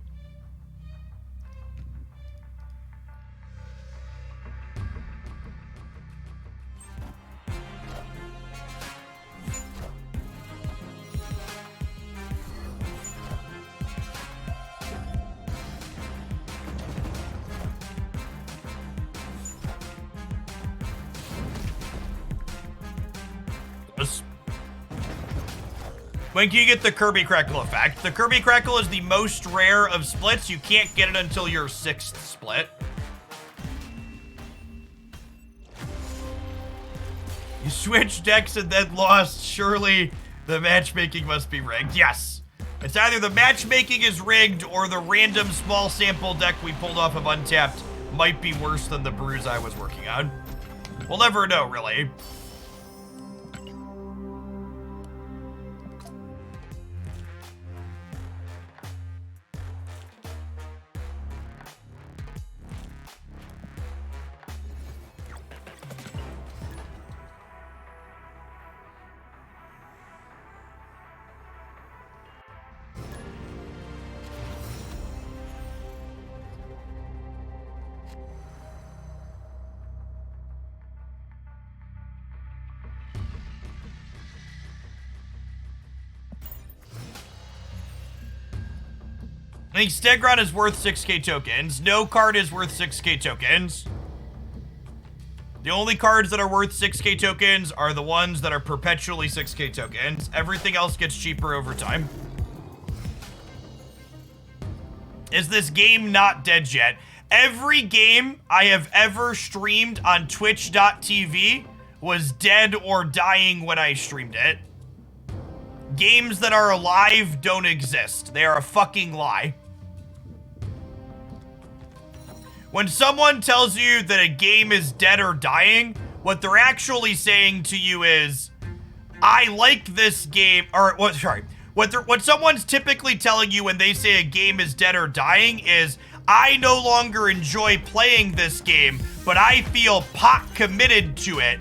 S1: When can you get the Kirby Crackle effect? The Kirby Crackle is the most rare of splits. You can't get it until your 6th split. You switched decks and then lost. Surely the matchmaking must be rigged. Yes. It's either the matchmaking is rigged or the random small sample deck we pulled off of Untapped might be worse than the brews I was working on. We'll never know, really. I think Stegron is worth 6k tokens. No card is worth 6k tokens. The only cards that are worth 6k tokens are the ones that are perpetually 6k tokens. Everything else gets cheaper over time. Is this game not dead yet? Every game I have ever streamed on twitch.tv was dead or dying when I streamed it. Games that are alive don't exist. They are a fucking lie. When someone tells you that a game is dead or dying, what they're actually saying to you is, I like this game, or what? Sorry. What someone's typically telling you when they say a game is dead or dying is, I no longer enjoy playing this game, but I feel pot committed to it.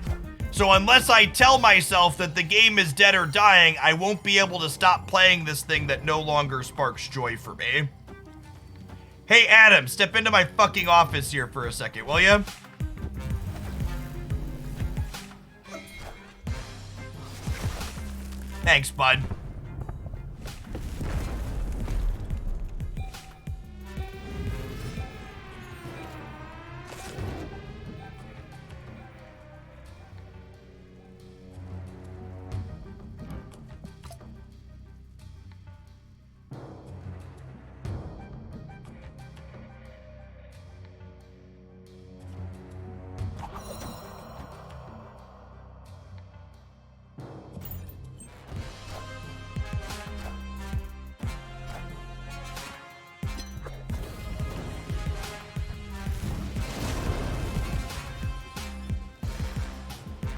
S1: So unless I tell myself that the game is dead or dying, I won't be able to stop playing this thing that no longer sparks joy for me. Hey, Adam, step into my fucking office here for a second, will you? Thanks, bud.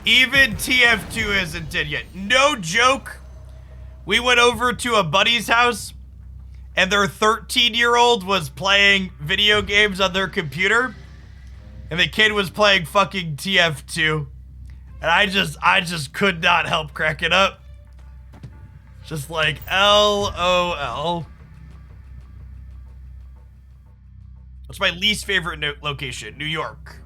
S1: Even TF2 isn't dead yet. No joke. We went over to a buddy's house and their 13-year-old was playing video games on their computer and the kid was playing fucking TF2. And I just could not help cracking up. Just like, LOL. What's my least favorite location? New York.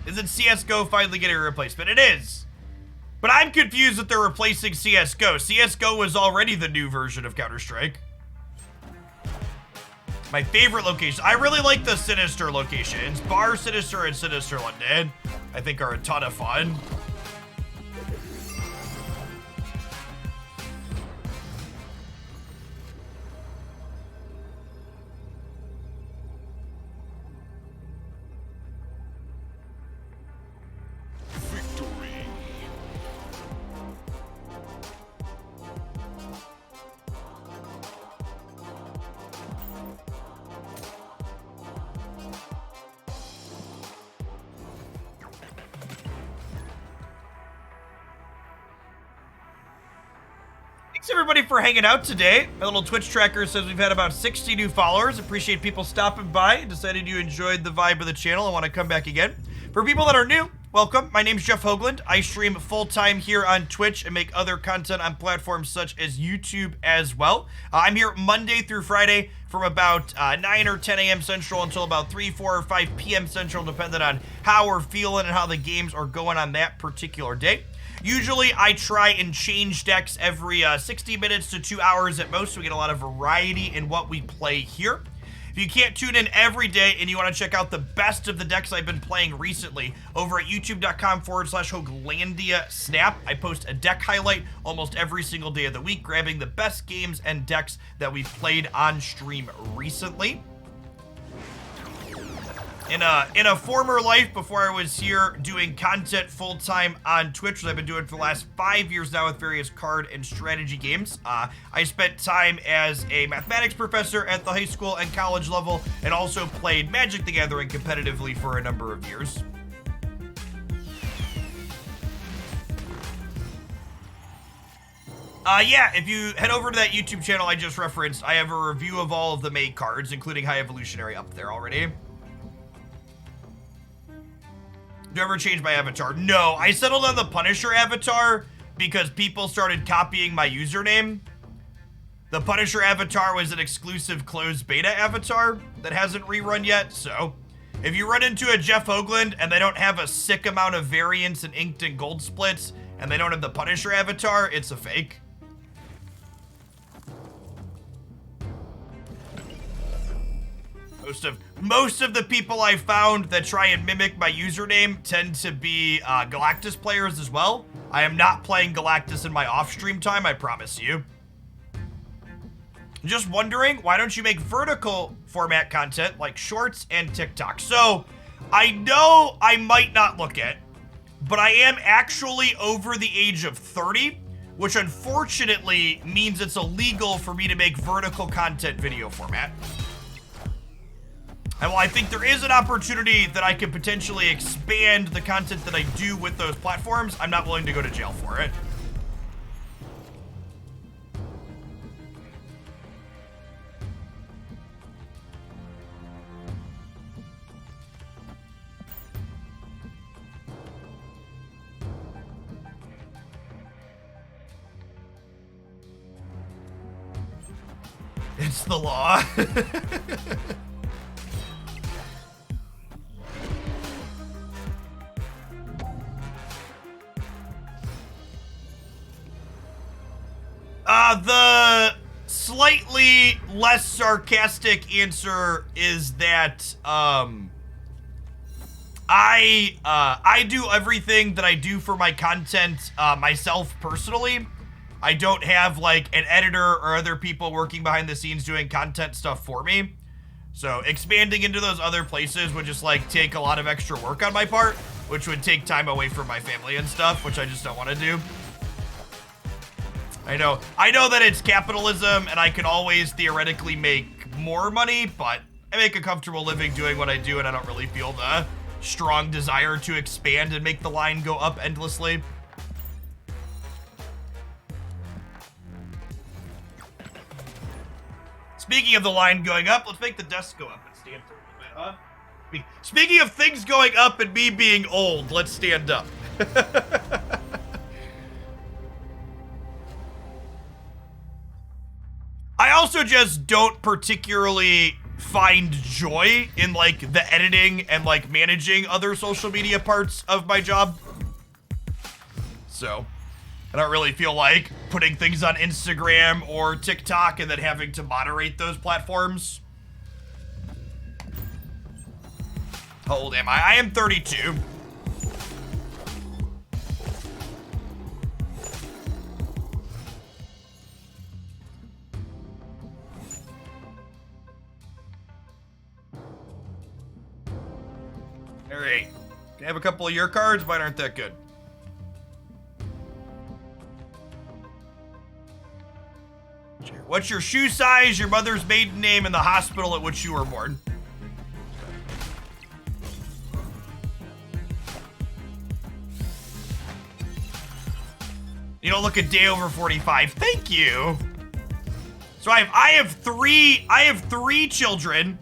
S1: Isn't CSGO finally getting a replacement? It is. But I'm confused that they're replacing CSGO. CSGO was already the new version of Counter-Strike. My favorite location. I really like the Sinister locations. Bar Sinister and Sinister London, I think, are a ton of fun. Thanks everybody for hanging out today. My little Twitch tracker says we've had about 60 new followers. Appreciate people stopping by and decided you enjoyed the vibe of the channel and want to come back again. For people that are new, welcome. My name's Jeff Hoagland. I stream full-time here on Twitch and make other content on platforms such as YouTube as well. I'm here Monday through Friday from about 9 or 10 a.m. Central until about 3, 4, or 5 p.m. Central, depending on how we're feeling and how the games are going on that particular day. Usually, I try and change decks every 60 minutes to 2 hours at most, so we get a lot of variety in what we play here. If you can't tune in every day and you want to check out the best of the decks I've been playing recently, over at youtube.com/Hoaglandia Snap, I post a deck highlight almost every single day of the week, grabbing the best games and decks that we've played on stream recently. In a former life, before I was here doing content full-time on Twitch, which I've been doing for the last 5 years now with various card and strategy games, I spent time as a mathematics professor at the high school and college level, and also played Magic the Gathering competitively for a number of years. Yeah, if you head over to that YouTube channel I just referenced, I have a review of all of the May cards, including High Evolutionary up there already. Do I ever change my avatar? No, I settled on the Punisher avatar because people started copying my username. The Punisher avatar was an exclusive closed beta avatar that hasn't rerun yet, so if you run into a Jeff Hoagland and they don't have a sick amount of variants and inked and gold splits, and they don't have the Punisher avatar, it's a fake. Most of the people I found that try and mimic my username tend to be Galactus players as well. I am not playing Galactus in my off-stream time, I promise you. Just wondering, why don't you make vertical format content like shorts and TikTok? So, I know I might not look it, but I am actually over the age of 30, which unfortunately means it's illegal for me to make vertical content video format. And while I think there is an opportunity that I could potentially expand the content that I do with those platforms, I'm not willing to go to jail for it. It's the law. The slightly less sarcastic answer is that I do everything that I do for my content myself personally. I don't have like an editor or other people working behind the scenes doing content stuff for me. So expanding into those other places would just like take a lot of extra work on my part, which would take time away from my family and stuff, which I just don't want to do. I know that it's capitalism and I can always theoretically make more money, but I make a comfortable living doing what I do and I don't really feel the strong desire to expand and make the line go up endlessly. Speaking of the line going up, let's make the desk go up and stand for a little bit, huh? Speaking of things going up and me being old, let's stand up. I also just don't particularly find joy in like the editing and like managing other social media parts of my job. So I don't really feel like putting things on Instagram or TikTok and then having to moderate those platforms. How old am I? I am 32. All right. Can I have a couple of your cards? Mine aren't that good. What's your shoe size, your mother's maiden name, and the hospital at which you were born? You don't look a day over 45. Thank you. So I have three children.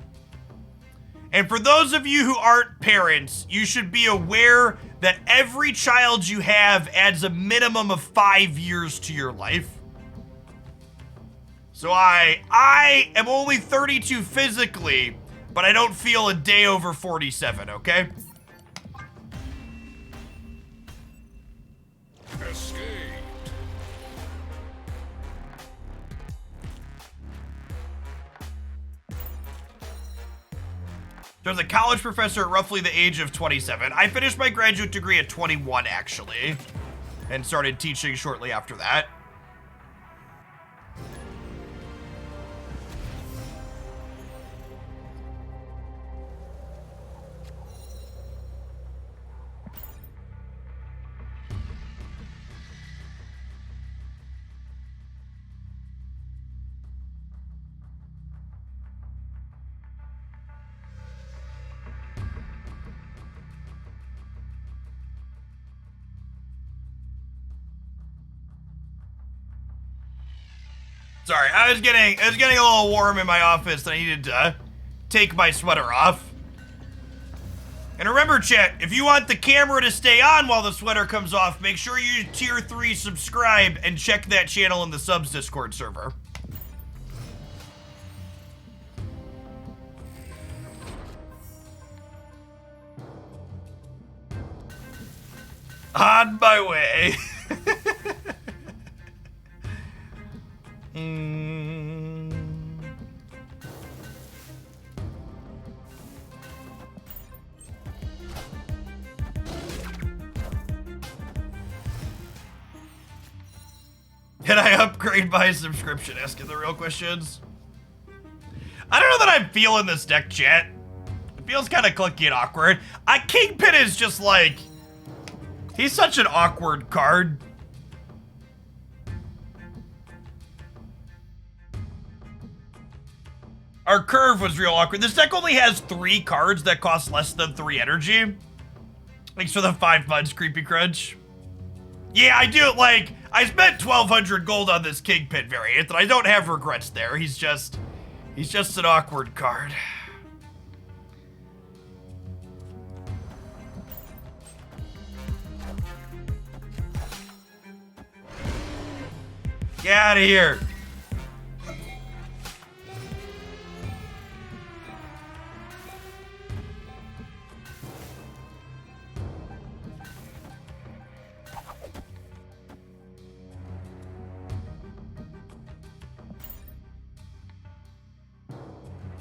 S1: And for those of you who aren't parents, you should be aware that every child you have adds a minimum of 5 years to your life. So I am only 32 physically, but I don't feel a day over 47, okay?
S4: Escaped.
S1: So I was a college professor at roughly the age of 27. I finished my graduate degree at 21, actually, and started teaching shortly after that. Sorry, it was getting a little warm in my office and I needed to take my sweater off. And remember, chat, if you want the camera to stay on while the sweater comes off, make sure you tier 3 subscribe and check that channel in the subs Discord server. On my way. Can I upgrade my subscription? Asking the real questions. I don't know that I'm feeling this deck, chat. It feels kind of clunky and awkward. Kingpin is just like... He's such an awkward card. Our curve was real awkward. This deck only has 3 cards that cost less than 3 energy. Thanks for the 5 months, Creepy Crunch. Yeah, I do, like, I spent 1,200 gold on this Kingpin variant, and I don't have regrets there. He's just an awkward card. Get out of here.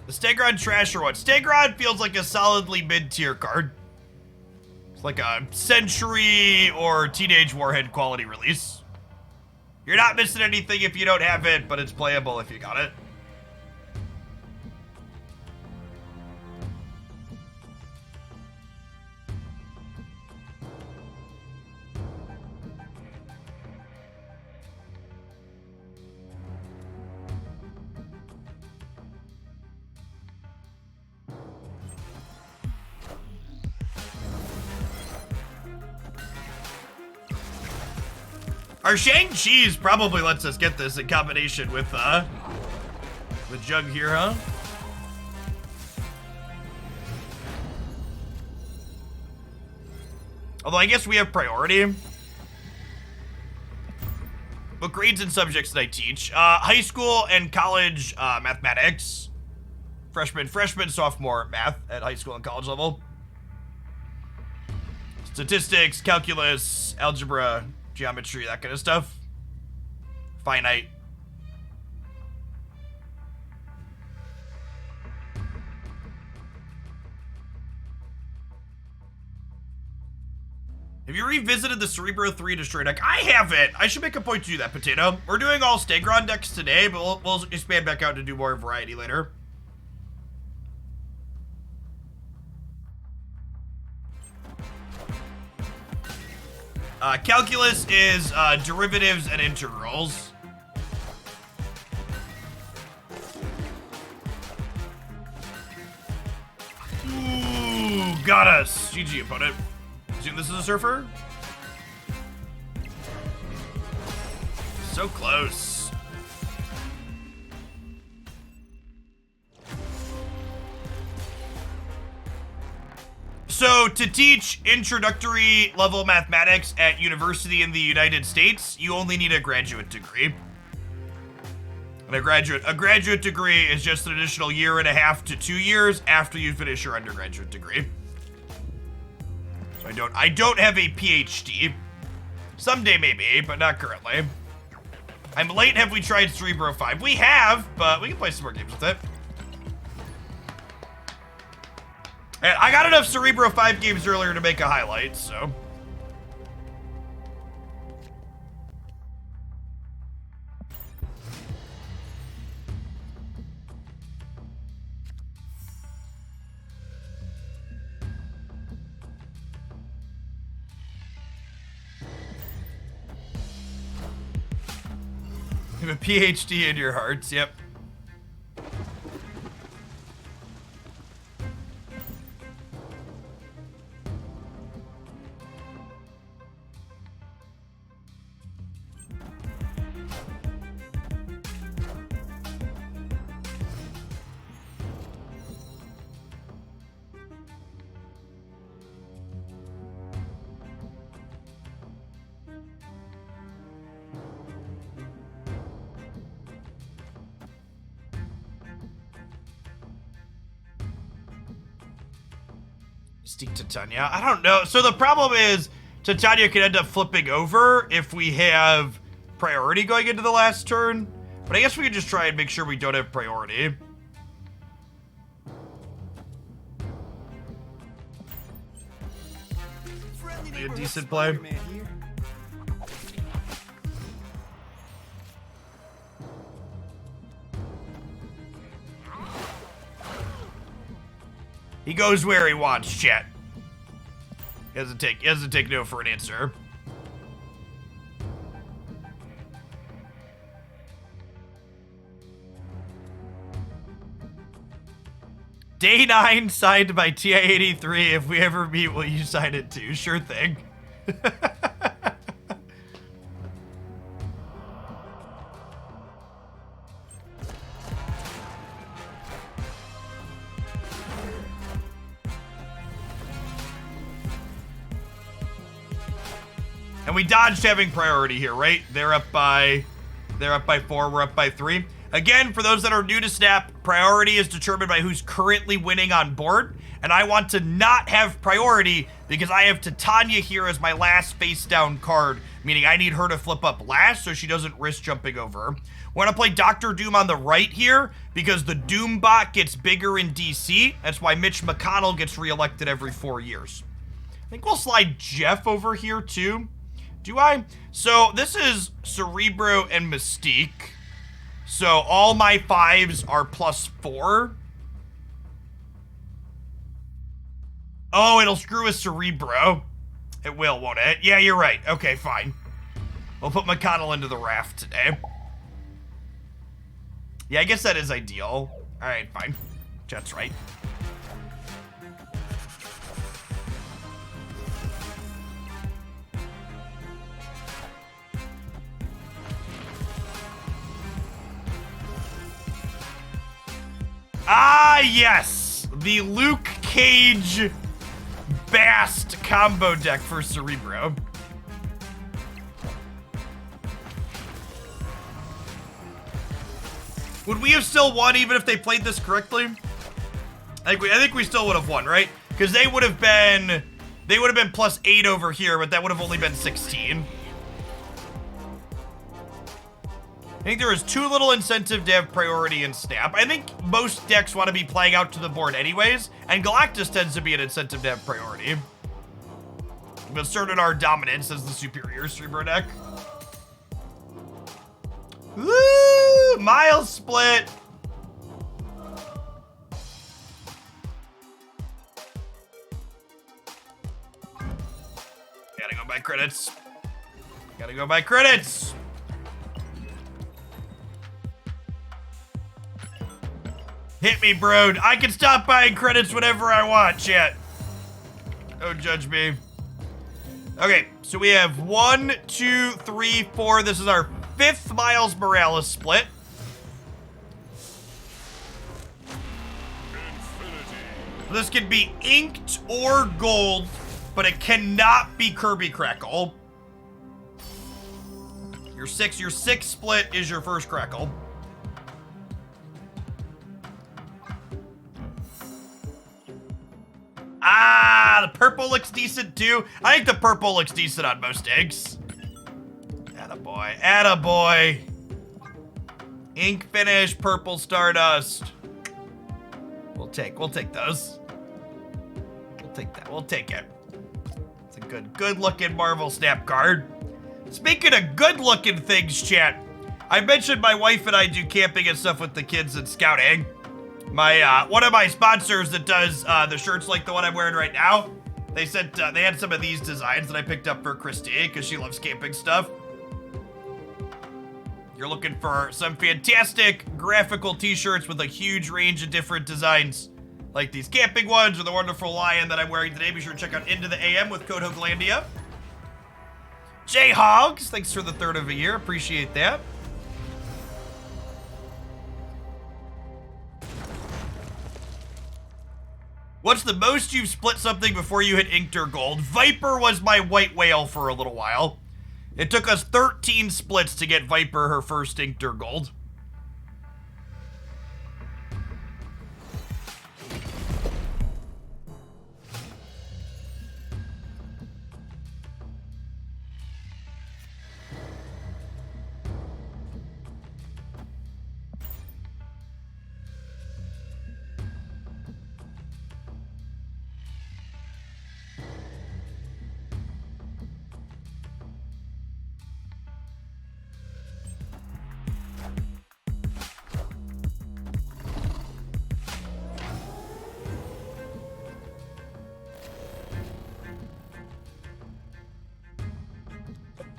S1: The Stegron trash or what? Stegron feels like a solidly mid-tier card. It's like a Century or Teenage Warhead quality release. You're not missing anything if you don't have it, but it's playable if you got it. Our Shang-Chi's probably lets us get this in combination with Jug here, huh? Although I guess we have priority. What grades and subjects did I teach? High school and college mathematics. Freshman, sophomore math at high school and college level. Statistics, calculus, algebra, geometry, that kind of stuff. Finite. Have you revisited the Cerebro 3 Destroy deck? I haven't. I should make a point to do that, Potato. We're doing all Stegron decks today, but we'll expand back out to do more variety later. Calculus is derivatives and integrals. Ooh, got us. GG, opponent. Assume this is a surfer? So close. So, to teach introductory level mathematics at university in the United States, you only need a graduate degree. And a graduate degree is just an additional 1.5 to 2 years after you finish your undergraduate degree. So I don't have a PhD. Someday maybe, but not currently. I'm late. Have we tried Cerebro 5? We have, but we can play some more games with it. And I got enough Cerebro 5 games earlier to make a highlight, so. You have a PhD in your hearts, yep. Mystique Titania. I don't know. So the problem is Titania could end up flipping over if we have priority going into the last turn. But I guess we could just try and make sure we don't have priority. A decent play. He goes where he wants, chat. He doesn't take no for an answer. Day 9 signed by TI-83. If we ever meet, will you sign it too? Sure thing. And we dodged having priority here, right? They're up by 4, we're up by 3. Again, for those that are new to Snap, priority is determined by who's currently winning on board. And I want to not have priority because I have Titania here as my last face down card, meaning I need her to flip up last so she doesn't risk jumping over. We're gonna play Dr. Doom on the right here because the Doom bot gets bigger in DC. That's why Mitch McConnell gets reelected every 4 years. I think we'll slide Jeff over here too. Do I? So this is Cerebro and Mystique. So all my 5s are +4. Oh, it'll screw with Cerebro. It will, won't it? Yeah, you're right. Okay, fine. We'll put McConnell into the raft today. Yeah, I guess that is ideal. All right, fine. Jet's right. Ah, yes! The Luke Cage Bast combo deck for Cerebro. Would we have still won even if they played this correctly? I think we still would have won, right? Because they would have been +8 over here, but that would have only been 16. I think there is too little incentive to have priority in Snap. I think most decks want to be playing out to the board anyways, and Galactus tends to be an incentive to have priority. We've asserted our dominance as the superior Cerebro deck. Woo! Miles split! Gotta go by credits. Gotta go by credits! Hit me, bro. I can stop buying credits whenever I want, chat. Don't judge me. Okay, so we have 1, 2, 3, 4. This is our 5th Miles Morales split. This can be inked or gold, but it cannot be Kirby Crackle. Your sixth split is your first Crackle. Ah, the purple looks decent too. I think the purple looks decent on most eggs. Attaboy, attaboy. Ink finish, purple Stardust. We'll take those. We'll take that, we'll take it. It's a good looking Marvel Snap card. Speaking of good looking things, chat, I mentioned my wife and I do camping and stuff with the kids and scouting. My one of my sponsors that does the shirts like the one I'm wearing right now, they said they had some of these designs that I picked up for Christy because she loves camping stuff. You're looking for some fantastic graphical t-shirts with a huge range of different designs like these camping ones or the wonderful lion that I'm wearing today. Be sure to check out Into the AM with code Hoaglandia. J Hogs, thanks for the 3rd of a year. Appreciate that. What's the most you've split something before you hit inked or gold? Viper was my white whale for a little while. It took us 13 splits to get Viper her first inked or gold.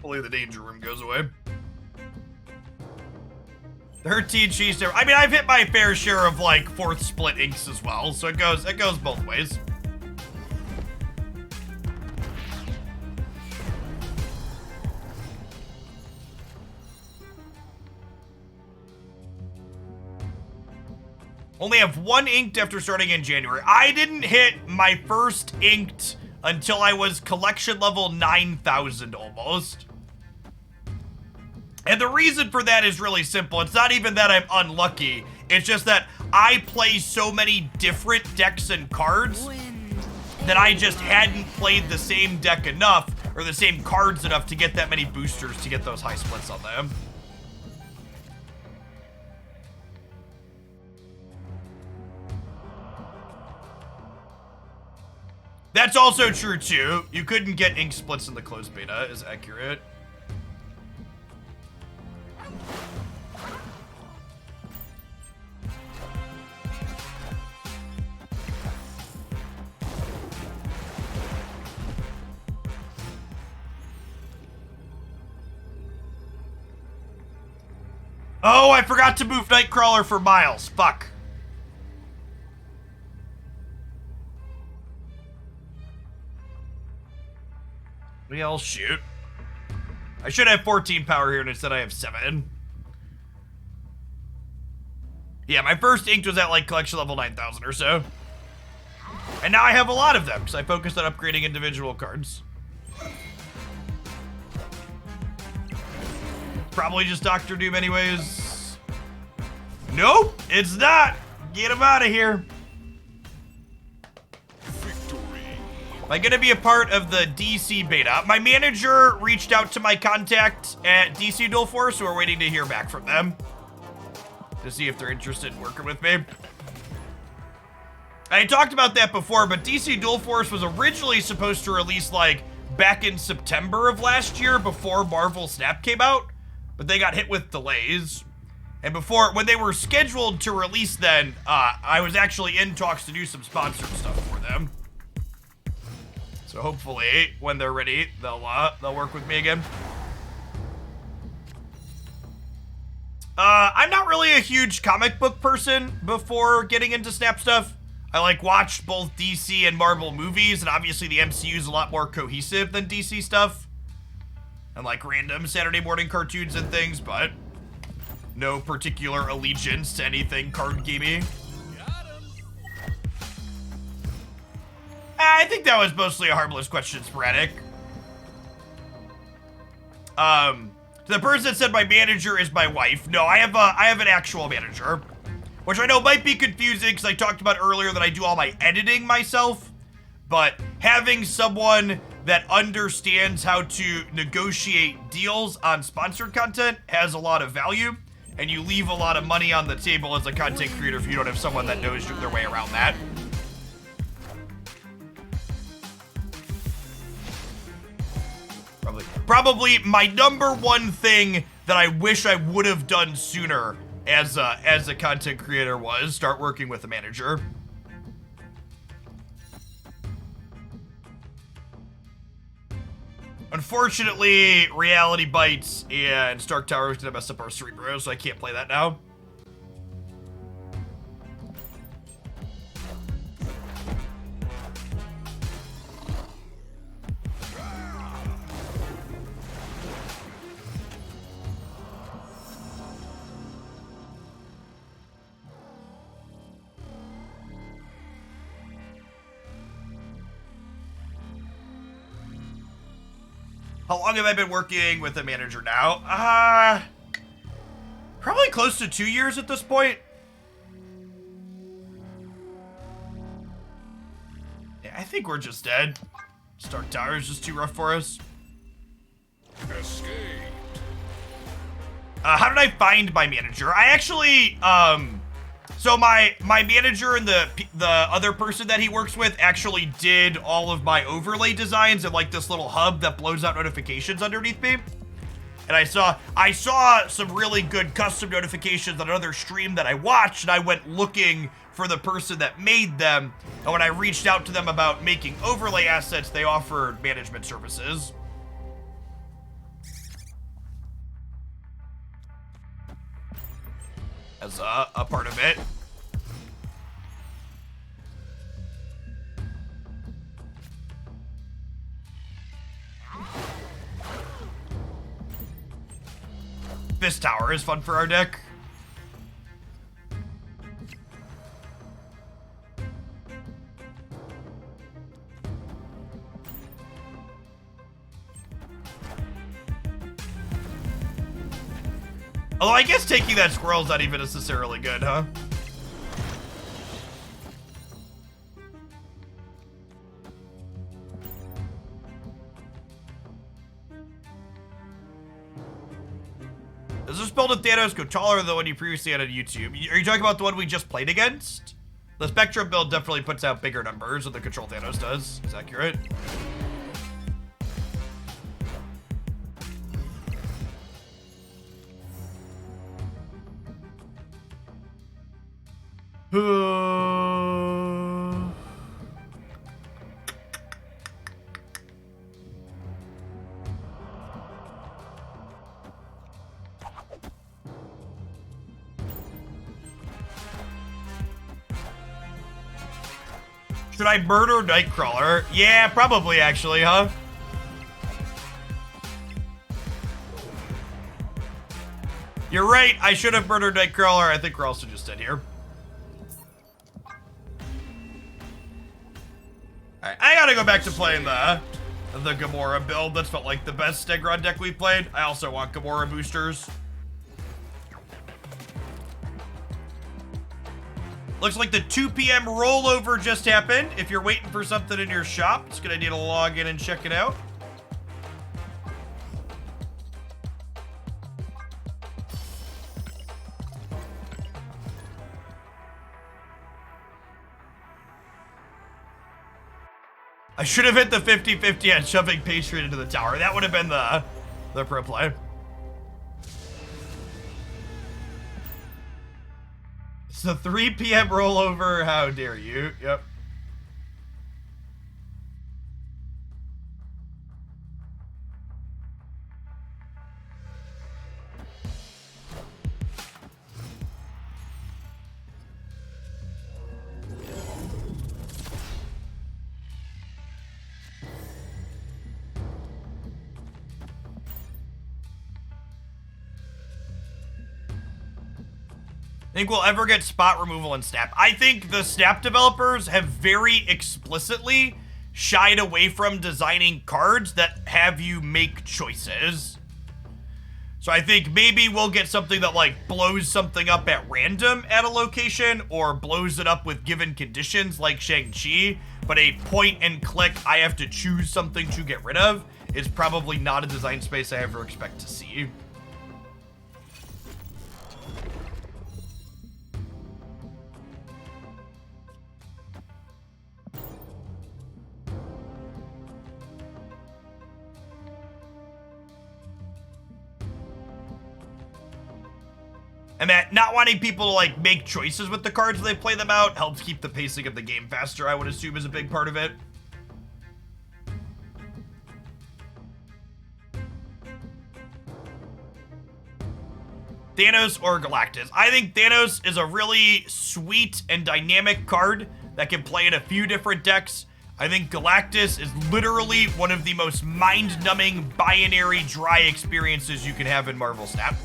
S1: Hopefully the danger room goes away. 13 cheese. I mean, I've hit my fair share of like fourth split inks as well, so it goes both ways. Only have one inked after starting in January. I didn't hit my first inked until I was collection level 9,000 almost. And the reason for that is really simple. It's not even that I'm unlucky. It's just that I play so many different decks and cards that I just hadn't played the same deck enough or the same cards enough to get that many boosters to get those high splits on them. That's also true too. You couldn't get ink splits in the closed beta, is accurate. Oh, I forgot to move Nightcrawler for Miles. Fuck. Well, shoot. I should have 14 power here, and instead I have 7. Yeah, my first inked was at like collection level 9,000 or so. And now I have a lot of them, because I focused on upgrading individual cards. Probably just Dr. Doom anyways. Nope, it's not. Get him out of here. Am I gonna be a part of the DC beta? My manager reached out to my contact at DC Dual Force, so we're waiting to hear back from them to see if they're interested in working with me. I talked about that before, but DC Dual Force was originally supposed to release like back in September of last year before Marvel Snap came out, but they got hit with delays. And when they were scheduled to release then, I was actually in talks to do some sponsored stuff for them. So hopefully, when they're ready, they'll work with me again. I'm not really a huge comic book person before getting into Snap stuff. I like watched both DC and Marvel movies, and obviously the MCU is a lot more cohesive than DC stuff. And like random Saturday morning cartoons and things, but no particular allegiance to anything card gamey. I think that was mostly a harmless question, sporadic. The person that said my manager is my wife. No, I have an actual manager, which I know might be confusing because I talked about earlier that I do all my editing myself, but having someone that understands how to negotiate deals on sponsored content has a lot of value, and you leave a lot of money on the table as a content creator if you don't have someone that knows their way around that. Probably my number one thing that I wish I would have done sooner as a content creator was start working with a manager. Unfortunately, Reality Bites and Stark Tower is gonna mess up our Cerebro, so I can't play that now. How long have I been working with a manager now? Probably close to 2 years at this point. Yeah, I think we're just dead. Stark Tower is just too rough for us.
S4: Escaped.
S1: How did I find my manager? I actually, so my manager and the other person that he works with actually did all of my overlay designs and like this little hub that blows out notifications underneath me. And I saw some really good custom notifications on another stream that I watched, and I went looking for the person that made them. And when I reached out to them about making overlay assets, they offered management services. as a part of it. Fist Tower is fun for our deck. Although I guess taking that squirrel's not even necessarily good, huh? Does this build of Thanos go taller than the one you previously had on YouTube? Are you talking about the one we just played against? The Spectrum build definitely puts out bigger numbers than the Control Thanos does. Is accurate. Should I murder Nightcrawler? Yeah, probably actually, huh? You're right, I should have murdered Nightcrawler. I think we're also just dead here. Alright, I gotta go back to playing the Gamora build. That's felt like the best Stegron deck we've played. I also want Gamora boosters. Looks like the 2 p.m. rollover just happened. If you're waiting for something in your shop, it's gonna need to log in and check it out. I should have hit the 50-50 on shoving pastry into the tower. That would have been the pro play. It's the 3 p.m. rollover. How dare you? Yep. Think we'll ever get spot removal in Snap? I think the Snap developers have very explicitly shied away from designing cards that have you make choices. So I think maybe we'll get something that like blows something up at random at a location or blows it up with given conditions like Shang-Chi, but a point and click, I have to choose something to get rid of is probably not a design space I ever expect to see. And that not wanting people to like make choices with the cards as they play them out helps keep the pacing of the game faster, I would assume, is a big part of it. Thanos or Galactus? I think Thanos is a really sweet and dynamic card that can play in a few different decks. I think Galactus is literally one of the most mind-numbing binary dry experiences you can have in Marvel Snap.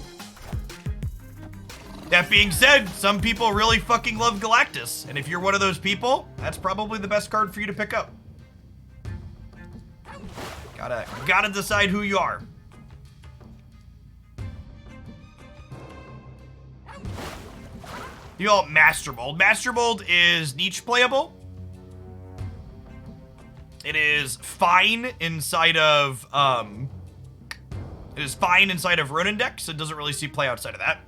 S1: That being said, some people really fucking love Galactus, and if you're one of those people, that's probably the best card for you to pick up. Gotta decide who you are. You all Master Mold. Master Mold is niche playable. It is fine inside of Ronin decks. It doesn't really see play outside of that.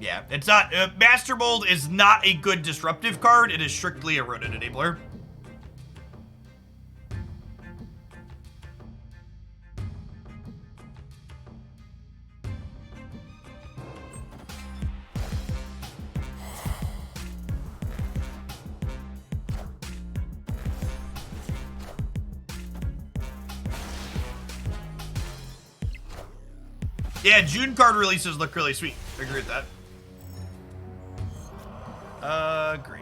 S1: Yeah, it's not, Master Mold is not a good disruptive card. It is strictly a Ronin enabler. Yeah, June card releases look really sweet. I agree with that. Agree.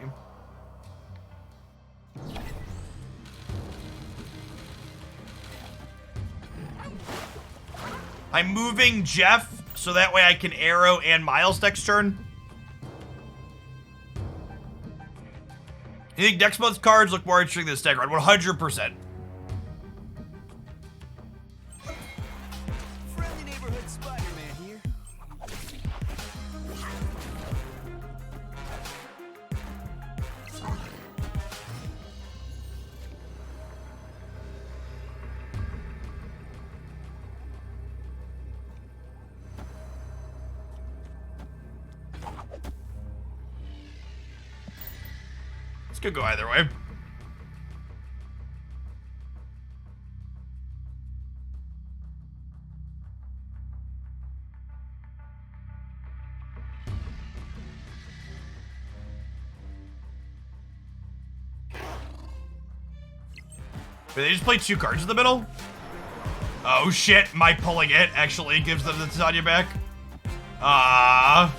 S1: I'm moving Jeff so that way I can arrow and Miles next turn. You think next month's cards look more interesting than Stegron? 100%.
S3: Friendly neighborhood Spider-Man here.
S1: This could go either way. Did they just play 2 cards in the middle? Oh shit, my pulling it actually gives them the Titania back. Uh-oh.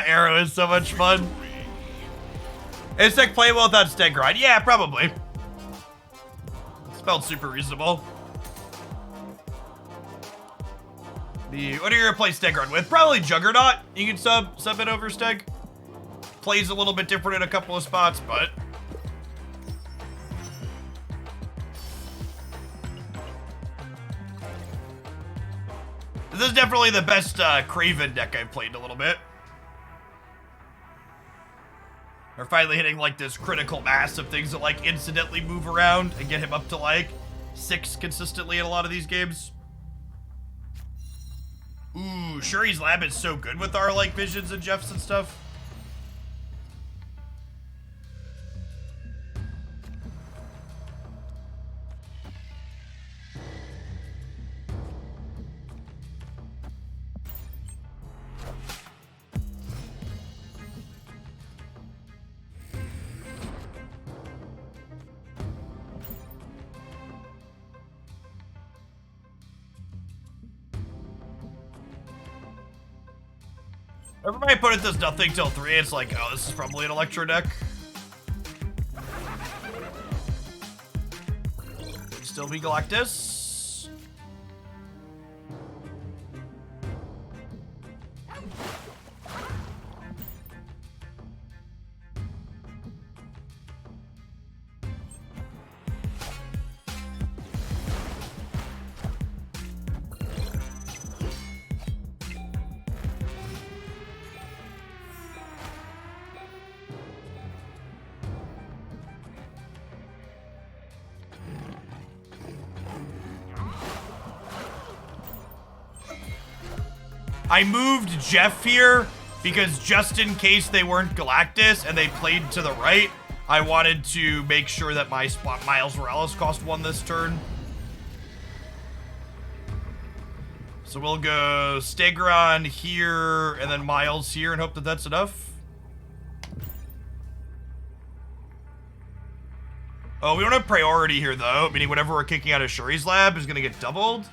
S1: Arrow is so much fun. Is Tech play well without Stegron? Yeah, probably. Spelled super reasonable. What are you gonna play Stegron with? Probably Juggernaut. You can sub it over Steg. Plays a little bit different in a couple of spots, but this is definitely the best Craven deck I've played in a little bit. We're finally hitting like this critical mass of things that like incidentally move around and get him up to like 6 consistently in a lot of these games. Ooh, Shuri's Lab is so good with our like visions and Jeffs and stuff. Everybody put it does nothing till 3. It's like, oh, this is probably an Electro deck. Could still be Galactus. I moved Jeff here because just in case they weren't Galactus and they played to the right, I wanted to make sure that my spot Miles Morales cost 1 this turn. So we'll go Stegron here and then Miles here and hope that that's enough. Oh, we don't have priority here though, meaning whatever we're kicking out of Shuri's Lab is gonna get doubled.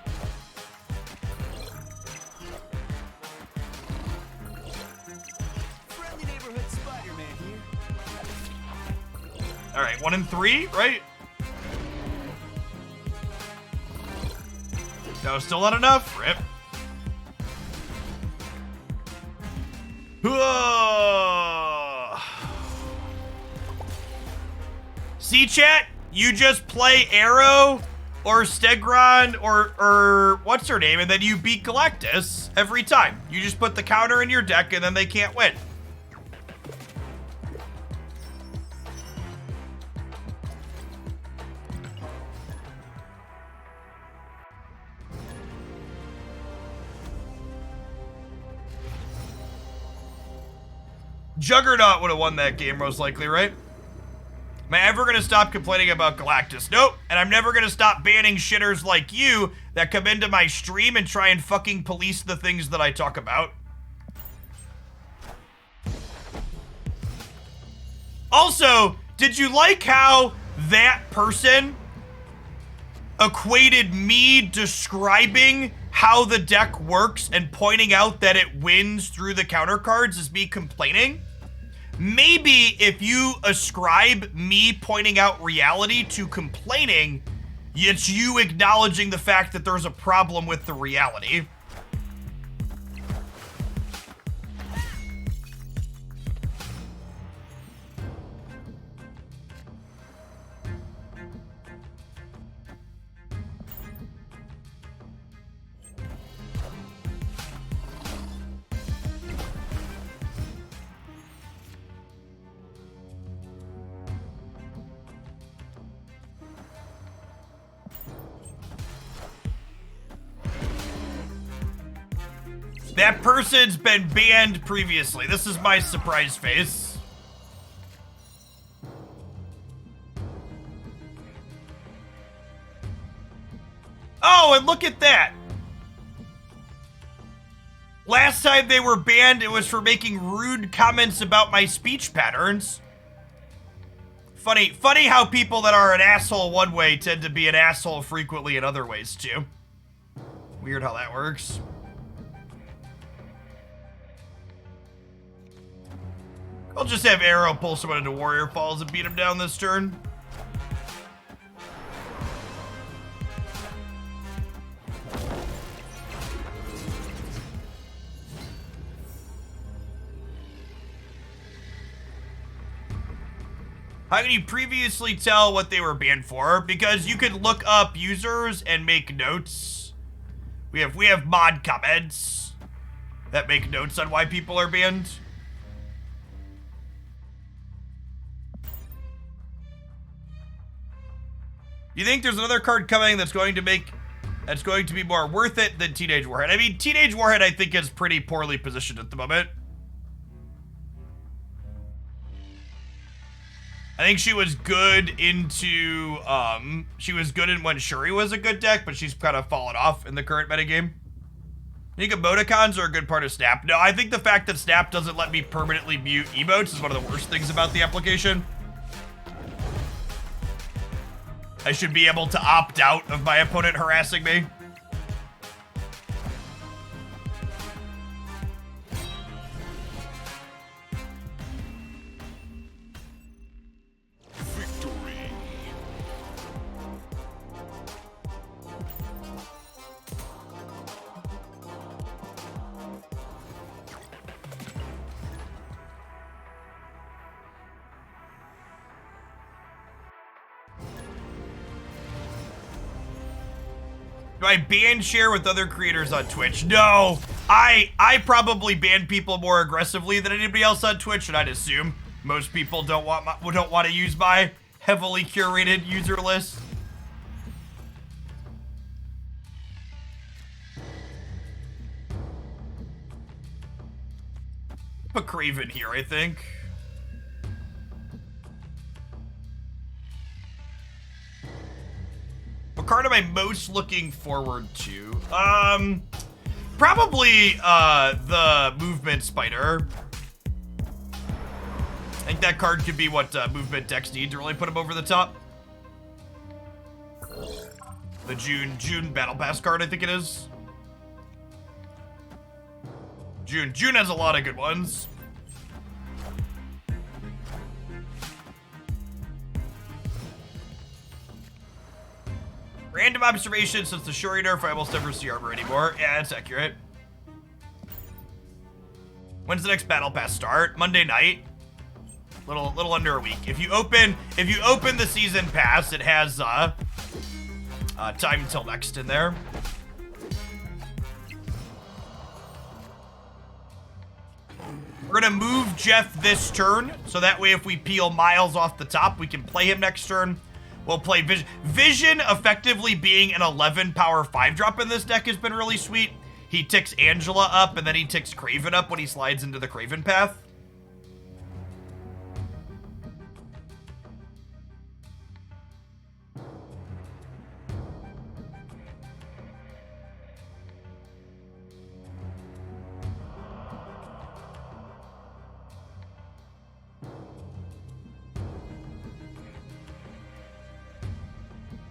S1: All right, 1 and 3, right? No, still not enough. Rip. See, chat? You just play Arrow or Stegron or what's her name, and then you beat Galactus every time. You just put the counter in your deck, and then they can't win. Juggernaut would have won that game most likely, right? Am I ever gonna stop complaining about Galactus? Nope. And I'm never gonna stop banning shitters like you that come into my stream and try and fucking police the things that I talk about. Also, Did you like how that person equated me describing how the deck works and pointing out that it wins through the counter cards as me complaining? Maybe if you ascribe me pointing out reality to complaining, it's you acknowledging the fact that there's a problem with the reality. That person's been banned previously. This is my surprise face. Oh, and look at that. Last time they were banned, it was for making rude comments about my speech patterns. Funny how people that are an asshole one way tend to be an asshole frequently in other ways too. Weird how that works. I'll just have Arrow pull someone into Warrior Falls and beat him down this turn. How can you previously tell what they were banned for? Because you could look up users and make notes. We have mod comments that make notes on why people are banned. You think there's another card coming that's going to be more worth it than Teenage Warhead? I mean, Teenage Warhead I think is pretty poorly positioned at the moment. I think she was good into, she was good in when Shuri was a good deck, but she's kind of fallen off in the current metagame. I think emoticons are a good part of Snap. No, I think the fact that Snap doesn't let me permanently mute emotes is one of the worst things about the application. I should be able to opt out of my opponent harassing me.
S4: Victory.
S1: Do I ban share with other creators on Twitch? No, I probably ban people more aggressively than anybody else on Twitch, and I'd assume most people don't want to use my heavily curated user list. Put Craven here, I think. What card am I most looking forward to? Probably the Movement Spider. I think that card could be what Movement decks need to really put him over the top. The June Battle Pass card, I think it is. June has a lot of good ones. Random observation, since the Shuri nerf, I almost never see armor anymore. Yeah, that's accurate. When's the next Battle Pass start? Monday night. Little under a week. If you open the season pass, it has time until next in there. We're gonna move Jeff this turn, so that way if we peel Miles off the top, we can play him next turn. We'll play Vision. Vision effectively being an 11 power 5-drop in this deck has been really sweet. He ticks Angela up, and then he ticks Craven up when he slides into the Craven path.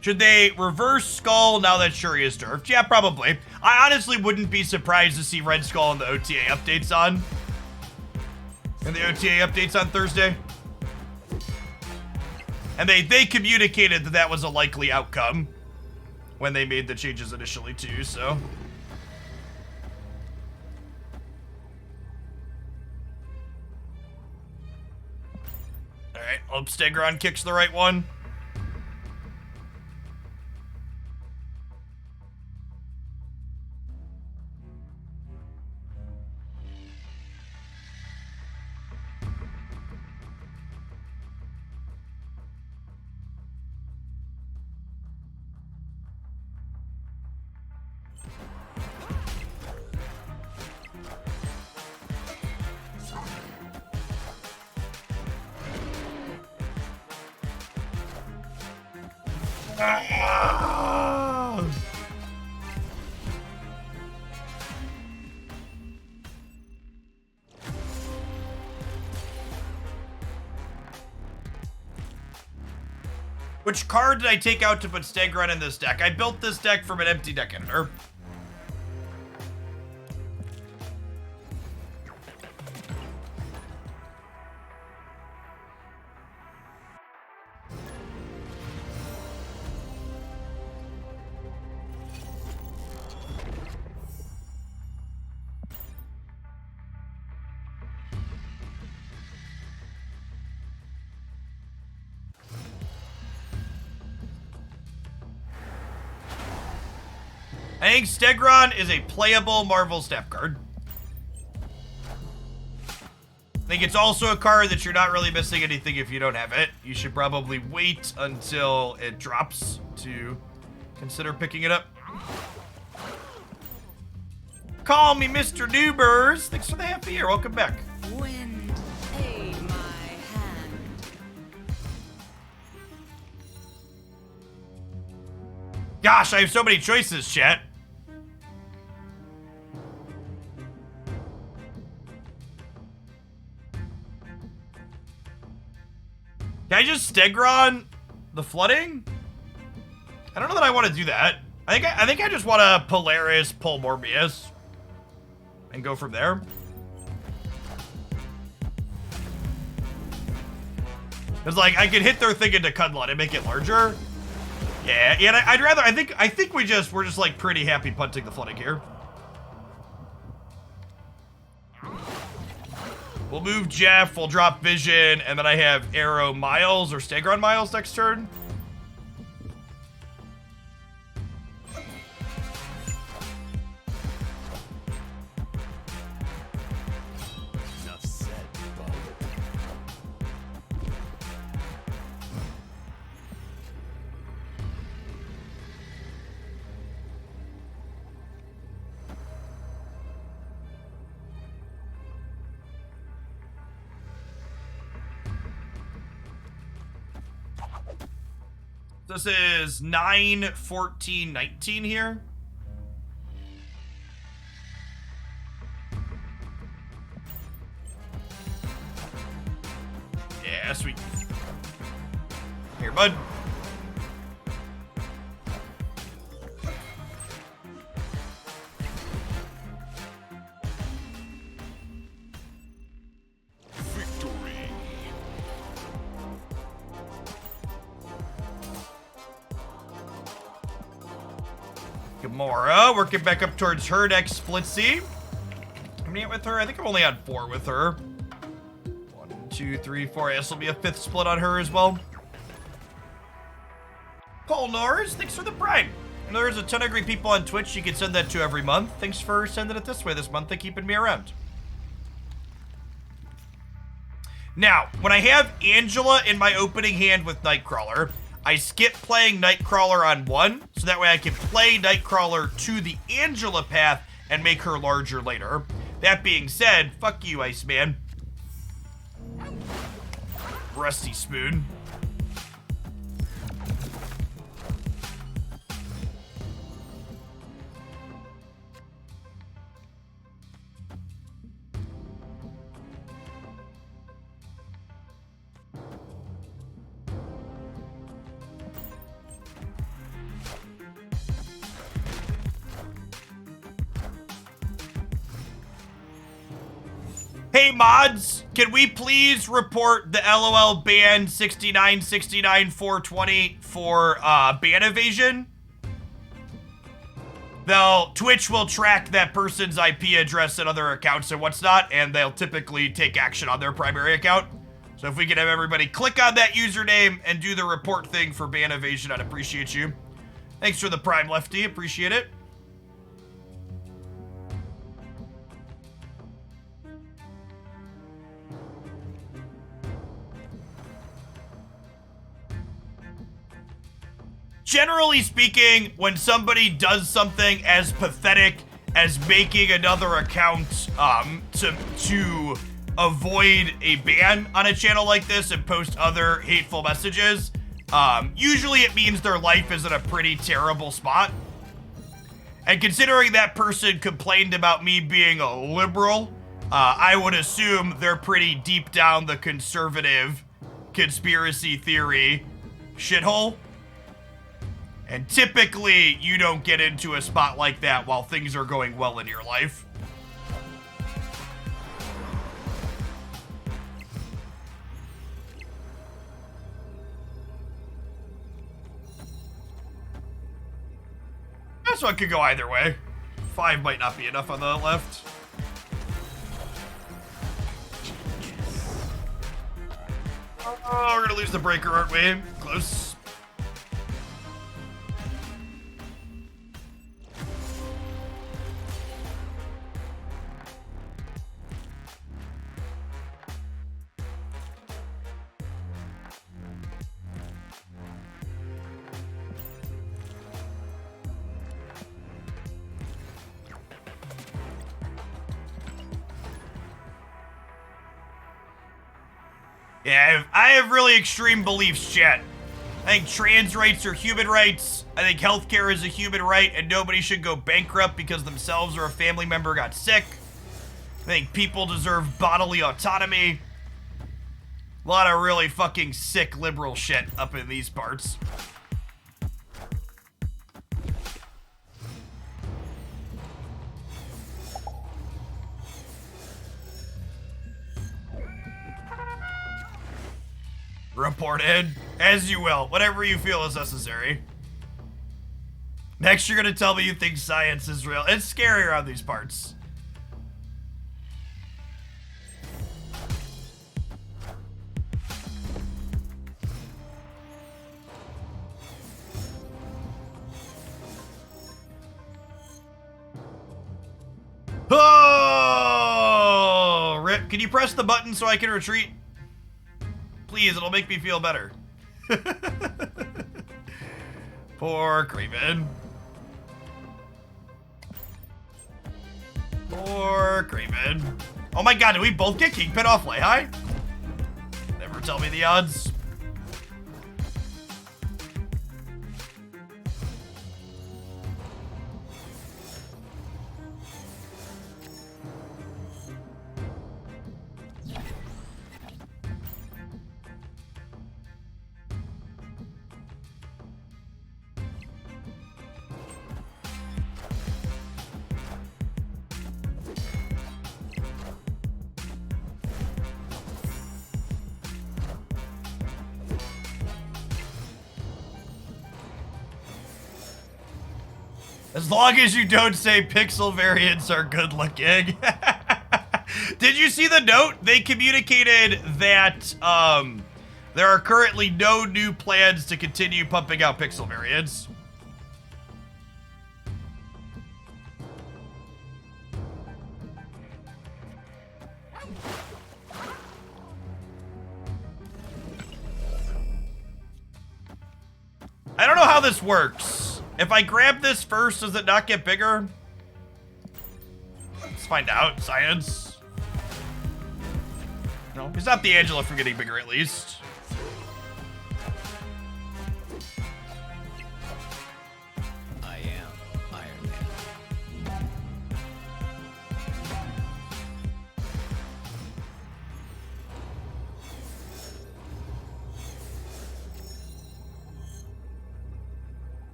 S1: Should they reverse Skull now that Shuri is nerfed? Yeah, probably. I honestly wouldn't be surprised to see Red Skull in the OTA updates on. And the OTA updates on Thursday. And they communicated that that was a likely outcome when they made the changes initially too, so. Alright, hope Stegron kicks the right one. Ah! Which card did I take out to put Stegron in this deck? I built this deck from an empty deck editor. I think Stegron is a playable Marvel Snap card. I think it's also a card that you're not really missing anything if you don't have it. You should probably wait until it drops to consider picking it up. Call me Mr. Newbers. Thanks for the half a year. Welcome back.
S5: Wind, aid my hand.
S1: Gosh, I have so many choices, chat. Can I just Stegron the flooding? I don't know that I want to do that. I think I just want to Polaris pull Morbius and go from there. Cause like I could hit their thing into Cudlot and make it larger. Yeah, and I'd rather. I think we're just like pretty happy punting the flooding here. We'll move Jeff, we'll drop Vision, and then I have Arrow Miles or Stegron Miles next turn.
S3: Enough said, bub.
S1: This is 9, 14, 19 here. Yeah, sweet. Here, bud.
S4: Victory.
S1: Gamora, working back up towards her next Splitsy. How many with her? I think I'm only on 4 with her. 1, 2, 3, 4. This will be a 5th split on her as well. Paul Norris, thanks for the Prime. I know there's a ton of great people on Twitch you can send that to every month. Thanks for sending it this way this month and keeping me around. Now, when I have Angela in my opening hand with Nightcrawler, I skip playing Nightcrawler on 1, so that way I can play Nightcrawler to the Angela path and make her larger later. That being said, fuck you, Iceman. Rusty Spoon. Hey mods, can we please report the LOL ban 6969420 for ban evasion? Twitch will track that person's IP address and other accounts and what's not, and they'll typically take action on their primary account. So if we can have everybody click on that username and do the report thing for ban evasion, I'd appreciate you. Thanks for the Prime Lefty, appreciate it. Generally speaking, when somebody does something as pathetic as making another account to avoid a ban on a channel like this and post other hateful messages, usually it means their life is in a pretty terrible spot. And considering that person complained about me being a liberal, I would assume they're pretty deep down the conservative conspiracy theory shithole. And typically, you don't get into a spot like that while things are going well in your life. This one could go either way. 5 might not be enough on the left. Oh, we're gonna lose the breaker, aren't we? Close. Yeah, I have really extreme beliefs, chat. I think trans rights are human rights. I think healthcare is a human right, and nobody should go bankrupt because themselves or a family member got sick. I think people deserve bodily autonomy. A lot of really fucking sick liberal shit up in these parts. Reported. As you will. Whatever you feel is necessary. Next, you're gonna tell me you think science is real. It's scary around these parts. Oh! Rip, can you press the button so I can retreat? Please, it'll make me feel better. Poor Craven. Poor Craven. Oh my god, did we both get Kingpin off Lay High? Never tell me the odds. As long as you don't say pixel variants are good looking. Did you see the note? They communicated that there are currently no new plans to continue pumping out pixel variants. I don't know how this works. If I grab this first, does it not get bigger? Let's find out. Science. No, he's not the Angela for getting bigger, at least.
S3: I am Iron Man.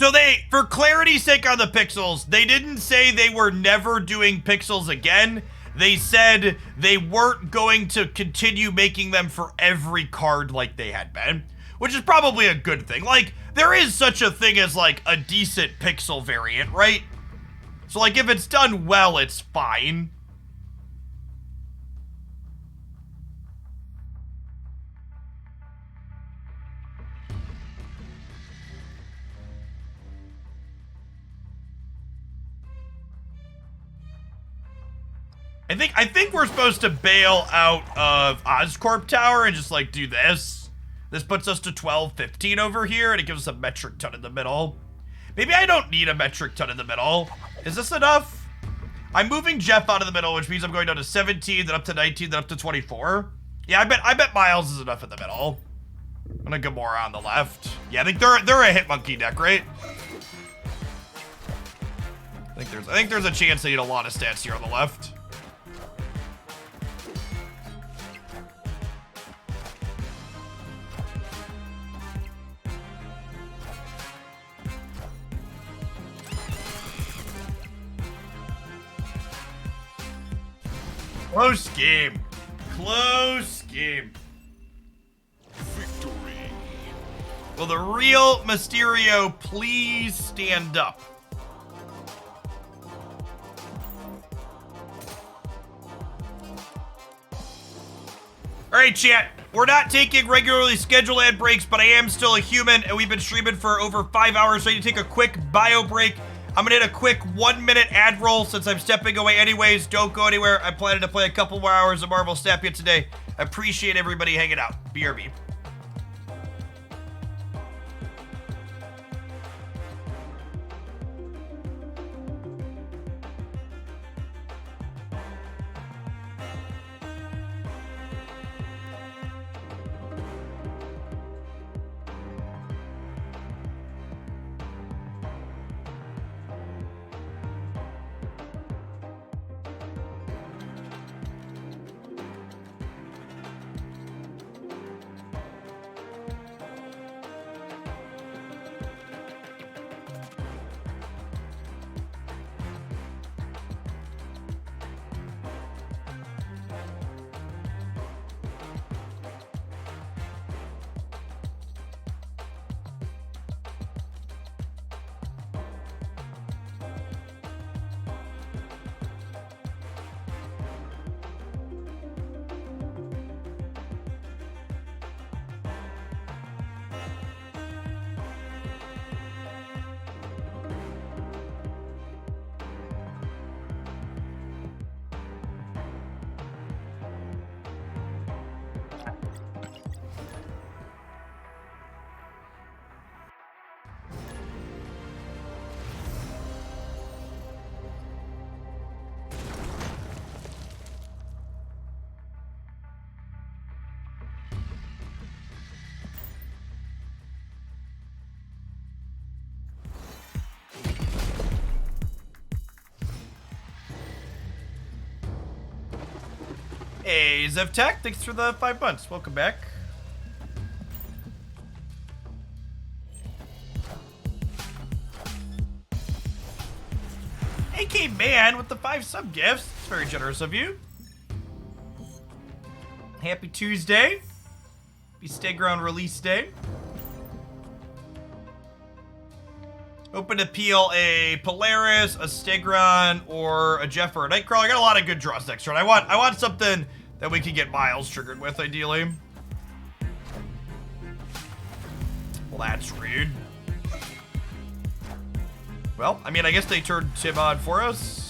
S1: So they, for clarity's sake on the pixels, they didn't say they were never doing pixels again. They said they weren't going to continue making them for every card like they had been, which is probably a good thing. Like, there is such a thing as, like, a decent pixel variant, right? So, like, if it's done well, it's fine. I think we're supposed to bail out of Oscorp Tower and just, like, do this. This puts us to 1215 over here, and it gives us a metric ton in the middle. Maybe I don't need a metric ton in the middle. Is this enough? I'm moving Jeff out of the middle, which means I'm going down to 17, then up to 19, then up to 24. Yeah, I bet Miles is enough in the middle. And a Gamora on the left. Yeah, I think they're a Hitmonkey deck, right? I think there's a chance they need a lot of stats here on the left. Close game. Close game.
S4: Victory.
S1: Will the real Mysterio please stand up? Alright, chat. We're not taking regularly scheduled ad breaks, but I am still a human, and we've been streaming for over 5 hours, so I need to take a quick bio break. I'm gonna hit a quick 1-minute ad roll since I'm stepping away anyways. Don't go anywhere. I'm planning to play a couple more hours of Marvel Snap yet today. I appreciate everybody hanging out. BRB. Hey, Zevtech, thanks for the 5 months. Welcome back. AK Man with the 5 sub gifts. It's very generous of you. Happy Tuesday. Be Stegron release day. Open to peel a Polaris, a Stegron, or a Jeff or a Nightcrawler. I got a lot of good draws next turn. I want something that we can get Miles triggered with, ideally. Well, that's rude. Well, I mean, I guess they turned Tim on for us.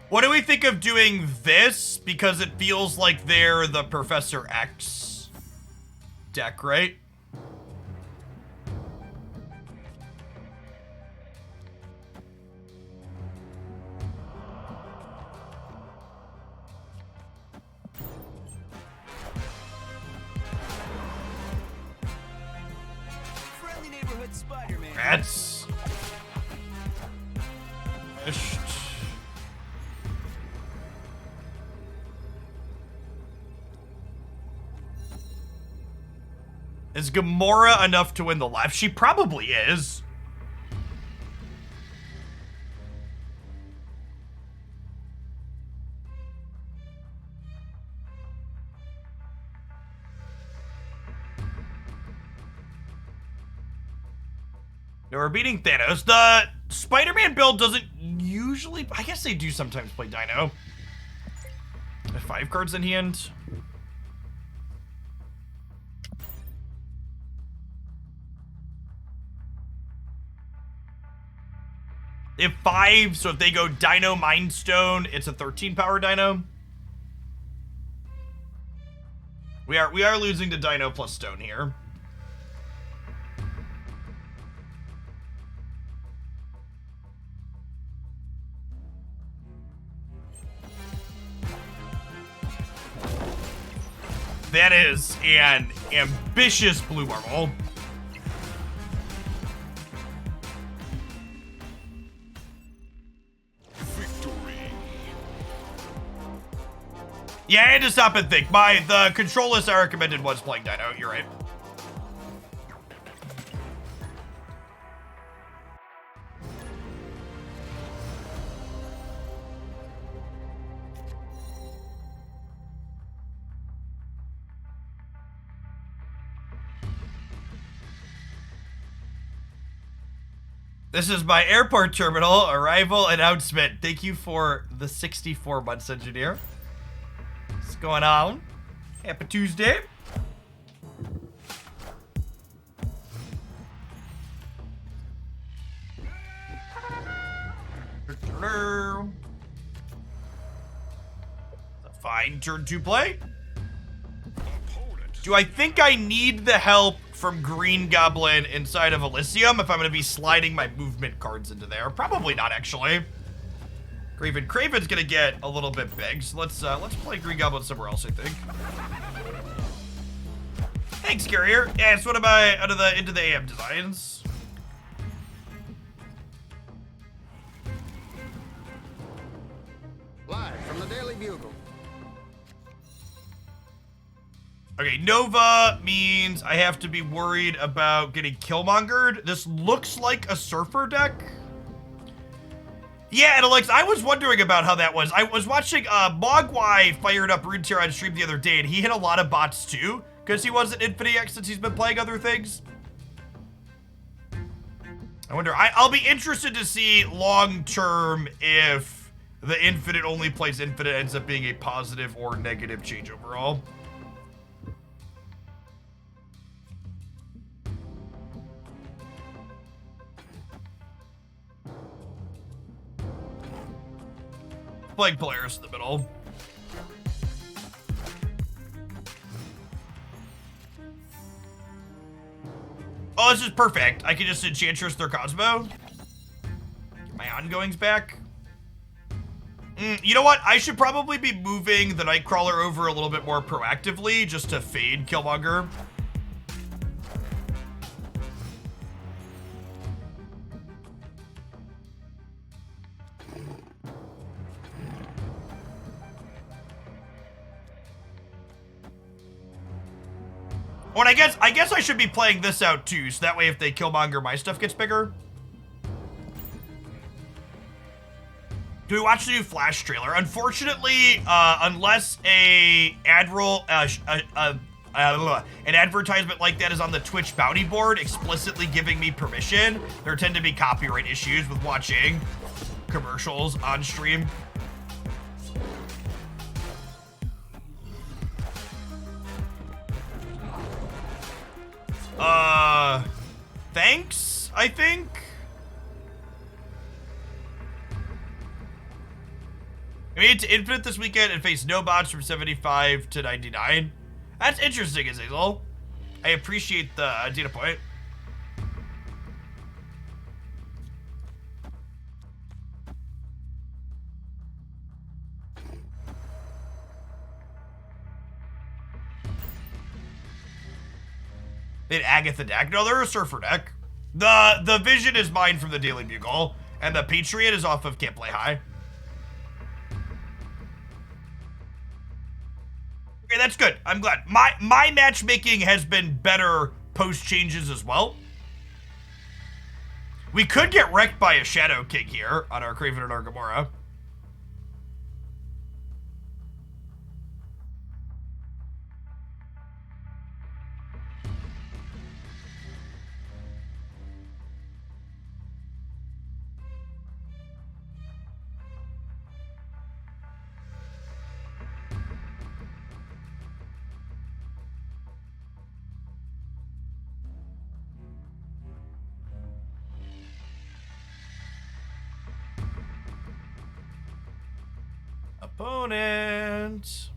S1: What do we think of doing this? Because it feels like they're the Professor X deck, right?
S3: it's Spider-Man.
S1: Rats. Fished. Is Gamora enough to win the left? She probably is. No, we're beating Thanos. The Spider-Man build doesn't usually... I guess they do sometimes play Dino. I have 5 cards in hand. They have 5, so if they go Dino Mind Stone, it's a 13 power Dino. We are losing to Dino plus Stone here. That is an ambitious blue marble. Yeah, I had to stop and think. The control list I recommended was playing Dino. You're right. This is my airport terminal arrival announcement. Thank you for the 64 months, engineer. What's going on? Happy Tuesday. A fine turn to play. Do I think I need the help from Green Goblin inside of Elysium if I'm going to be sliding my movement cards into there? Probably not, actually. Craven's going to get a little bit big, so let's play Green Goblin somewhere else, I think. Thanks, Carrier. Yeah, so what am I into the AM designs?
S6: Live from the Daily Bugle.
S1: Okay, Nova means I have to be worried about getting Killmongered. This looks like a Surfer deck. Yeah, and Alex, I was wondering about how that was. I was watching Mogwai fired up Runeterra on stream the other day, and he hit a lot of bots too, because he wasn't Infinity X since he's been playing other things. I wonder, I'll be interested to see long-term if the Infinite only plays Infinite ends up being a positive or negative change overall. Playing Polaris in the middle. Oh, this is perfect. I can just Enchantress their Cosmo. Get my ongoings back. You know what? I should probably be moving the Nightcrawler over a little bit more proactively just to fade Killmonger. Oh, and I guess I should be playing this out too, so that way if they Killmonger, my stuff gets bigger. Do we watch the new Flash trailer? Unfortunately, unless an advertisement like that is on the Twitch bounty board explicitly giving me permission, there tend to be copyright issues with watching commercials on stream. Thanks, I think. I made it to Infinite this weekend and faced no bots from 75 to 99. That's interesting, Azazel. I appreciate the data point. They had Agatha deck. No, they're a Surfer deck. The Vision is mine from the Daily Bugle, and the Patriot is off of Can't Play High. Okay, that's good. I'm glad. My matchmaking has been better post changes as well. We could get wrecked by a Shadow King here on our Craven and our Gamora. Opponent.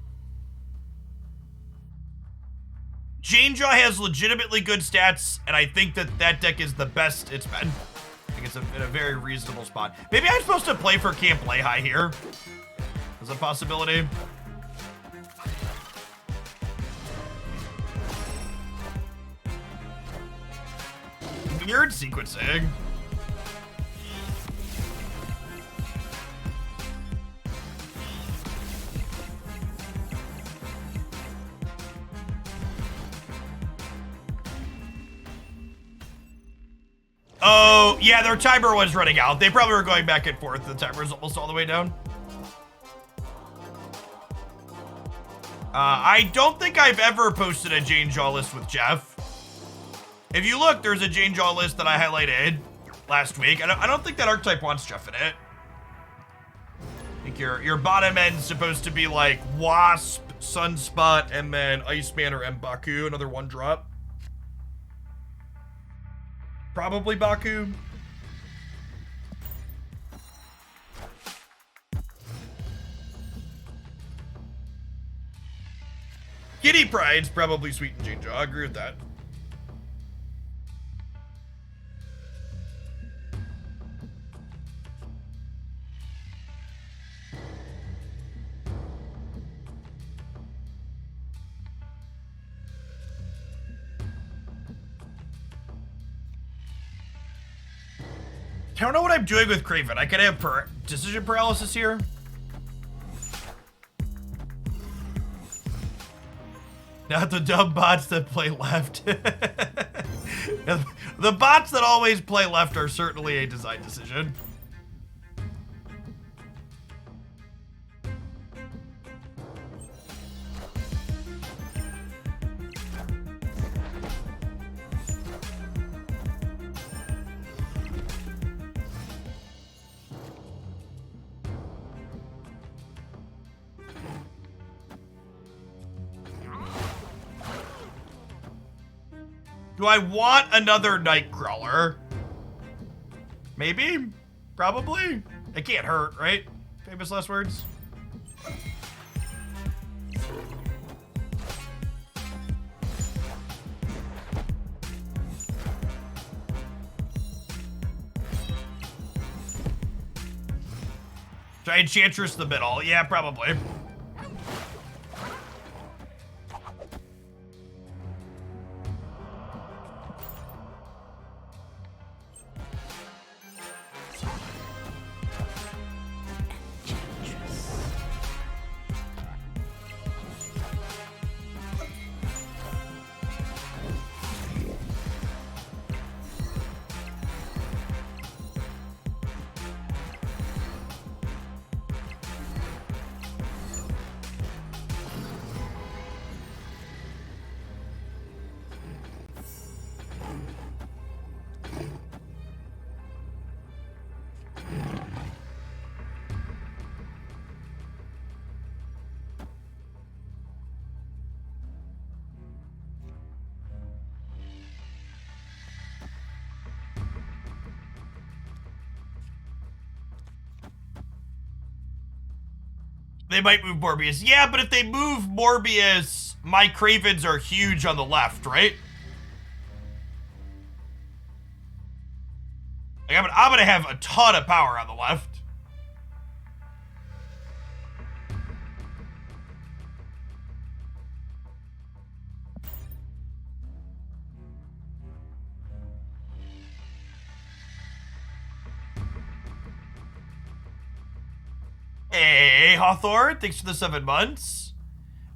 S1: Janejaw has legitimately good stats, and I think that deck is the best it's been. I think it's in a very reasonable spot. Maybe I'm supposed to play for Can't Play High here. Is a possibility. Weird sequencing. Oh, yeah, their timer was running out. They probably were going back and forth. The timer's almost all the way down. I don't think I've ever posted a Janejaw list with Jeff. If you look, there's a Janejaw list that I highlighted last week. I don't think that archetype wants Jeff in it. I think your bottom end's supposed to be like Wasp, Sunspot, and then Iceman or M'Baku, another 1-drop. Probably Baku. Kitty Pride's probably Sweet and Janejaw. I agree with that. I don't know what I'm doing with Craven. I could have decision paralysis here. Not the dumb bots that play left. The bots that always play left are certainly a design decision. Do I want another Nightcrawler? Maybe? Probably? It can't hurt, right? Famous last words? Try Enchantress in the middle. Yeah, probably. They might move Morbius. Yeah, but if they move Morbius, my Cravens are huge on the left, right? Like, I'm gonna have a ton of power on the left. Hey, Hawthorne, thanks for the 7 months.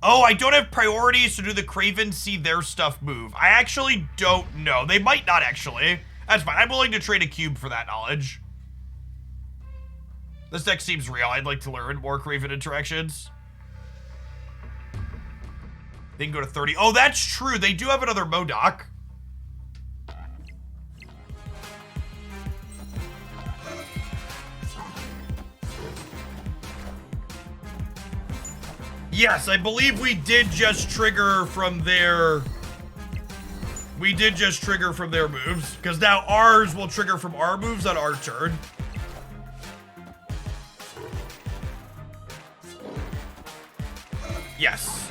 S1: Oh, I don't have priorities, so do the Cravens see their stuff move? I actually don't know. They might not, actually. That's fine. I'm willing to trade a cube for that knowledge. This deck seems real. I'd like to learn more Craven interactions. They can go to 30. Oh, that's true. They do have another Modoc. Yes, I believe we did just trigger from their... We did just trigger from their moves, because now ours will trigger from our moves on our turn. Yes.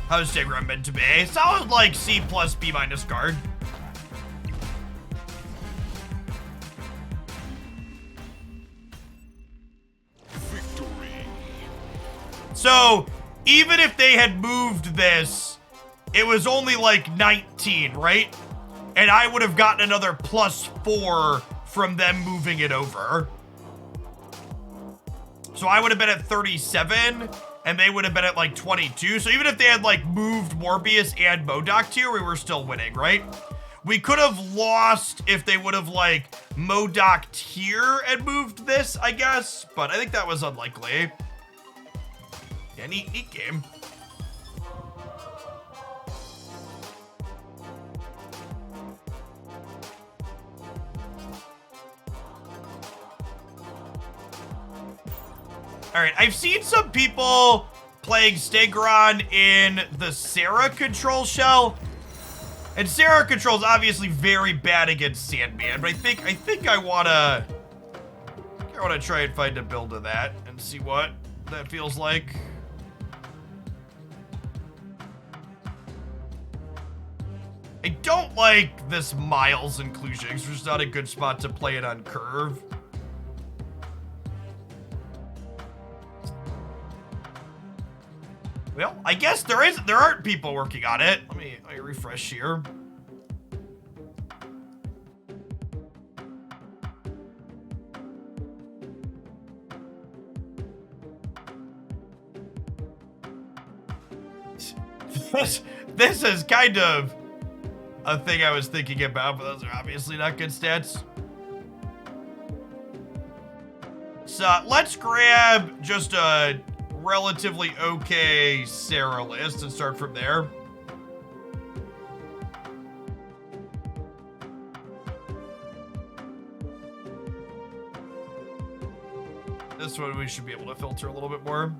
S1: How's Stegron meant to be? Solid like C plus B minus card.
S4: Victory.
S1: So, even if they had moved this, it was only like 19, right? And I would have gotten another +4 from them moving it over. So I would have been at 37, and they would have been at like 22. So even if they had like moved Morbius and Modoc tier, we were still winning, right? We could have lost if they would have like Modoc tier and moved this, I guess. But I think that was unlikely. Yeah, neat game. All right, I've seen some people playing Stegron in the Sarah control shell. And Sarah control is obviously very bad against Sandman, but I think I wanna try and find a build of that and see what that feels like. I don't like this Miles inclusion, because there's not a good spot to play it on curve. Well, I guess there aren't people working on it. Let me refresh here. This is kind of a thing I was thinking about, but those are obviously not good stats. So let's grab just a relatively okay Sarah list and start from there. This one we should be able to filter a little bit more.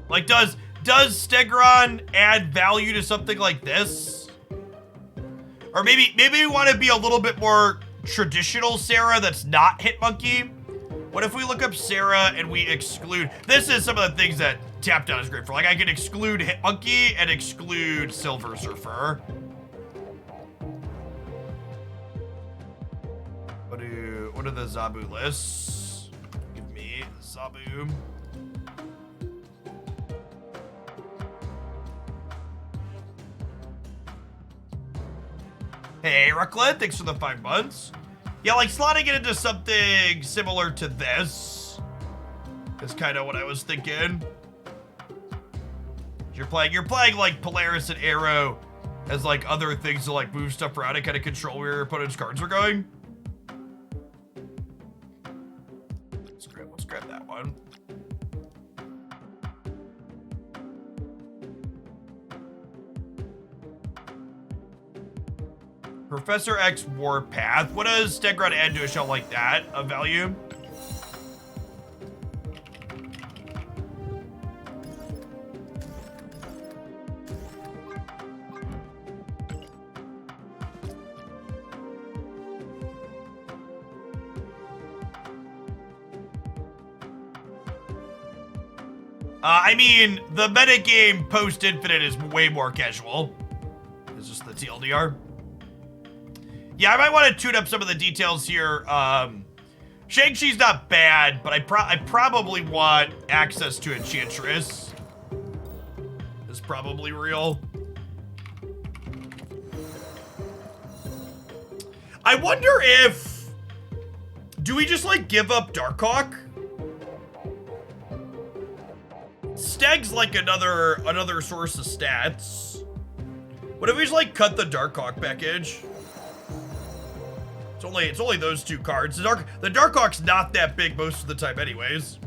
S1: Like, does Stegron add value to something like this? Or maybe we want to be a little bit more traditional Sarah that's not Hitmonkey. What if we look up Sarah and we exclude... This is some of the things that Tap Down is great for. Like, I can exclude Hitmonkey and exclude Silver Surfer. What are the Zabu lists? Give me Zabu. Hey, Rucklet, thanks for the 5 months. Yeah, like slotting it into something similar to this is kind of what I was thinking. You're playing like Polaris and Arrow as like other things to like move stuff around and kind of control where your opponent's cards are going. Let's grab that one. Professor X Warpath. What does Stegron add to a shell like that of value? I mean, the metagame post-Infinite is way more casual. It's just the TLDR. Yeah, I might want to tune up some of the details here. Shang-Chi's not bad, but I probably want access to Enchantress. Is probably real. I wonder if... Do we just, like, give up Darkhawk? Steg's like another source of stats. What if we just, like, cut the Darkhawk package? It's only those two cards. The Darkhawk's not that big most of the time anyways.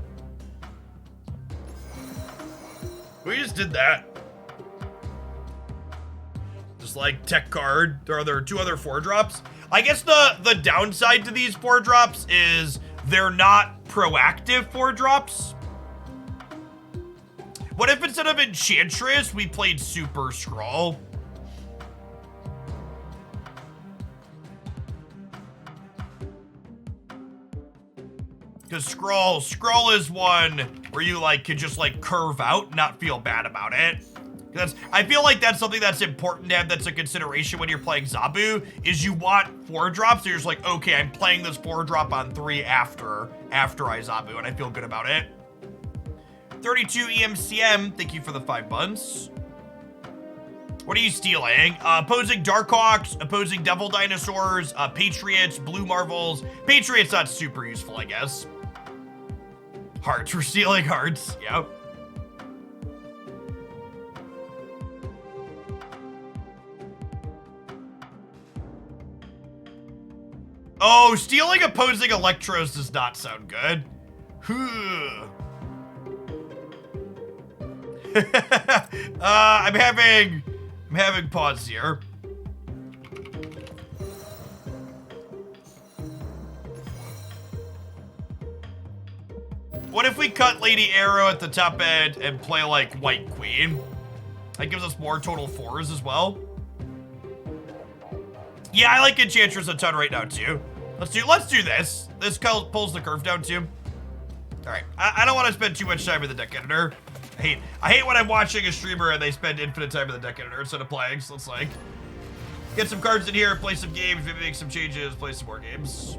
S1: We just did that. Just like tech card. There are 2 other 4-drops. I guess the downside to these 4-drops is they're not proactive 4-drops. What if instead of Enchantress, we played Super Scroll? Because Scroll is one where you like can just like curve out and not feel bad about it. I feel like that's something that's important to have, that's a consideration when you're playing Zabu, is you want 4-drops, so you're just like, okay, I'm playing this 4-drop on 3 after I Zabu, and I feel good about it. 32 EMCM, thank you for the 5 months. What are you stealing? Opposing Darkhawks, opposing Devil Dinosaurs, Patriots, Blue Marvels. Patriots not super useful, I guess. Hearts, we're stealing hearts, yep. Oh, stealing opposing Electros does not sound good. I'm having pause here. What if we cut Lady Arrow at the top end and play like White Queen? That gives us more total 4s as well. Yeah, I like Enchantress a ton right now too. Let's do this. This pulls the curve down too. All right, I don't want to spend too much time in the deck editor. I hate when I'm watching a streamer and they spend infinite time in the deck editor instead of playing. So let's like get some cards in here, play some games, maybe make some changes, play some more games.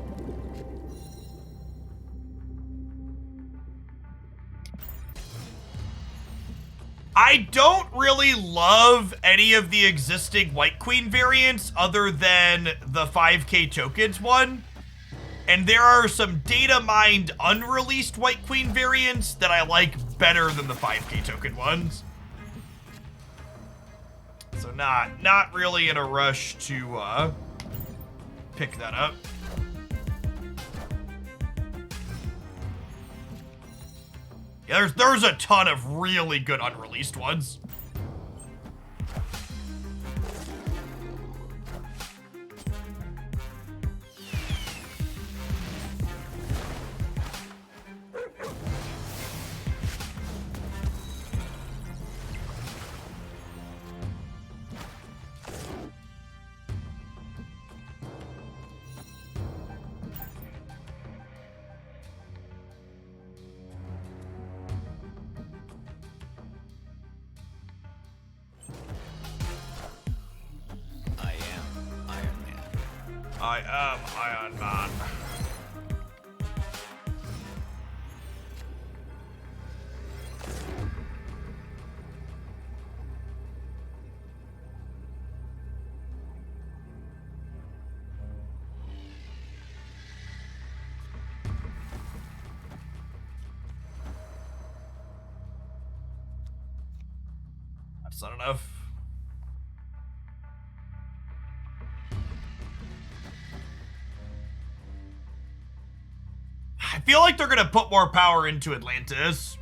S1: I don't really love any of the existing White Queen variants other than the 5k tokens one. And there are some data mined unreleased White Queen variants that I like better than the 5k token ones. So not really in a rush to pick that up. Yeah, there's a ton of really good unreleased ones. I am Iron Man. That's not enough. I feel like they're gonna put more power into Atlantis.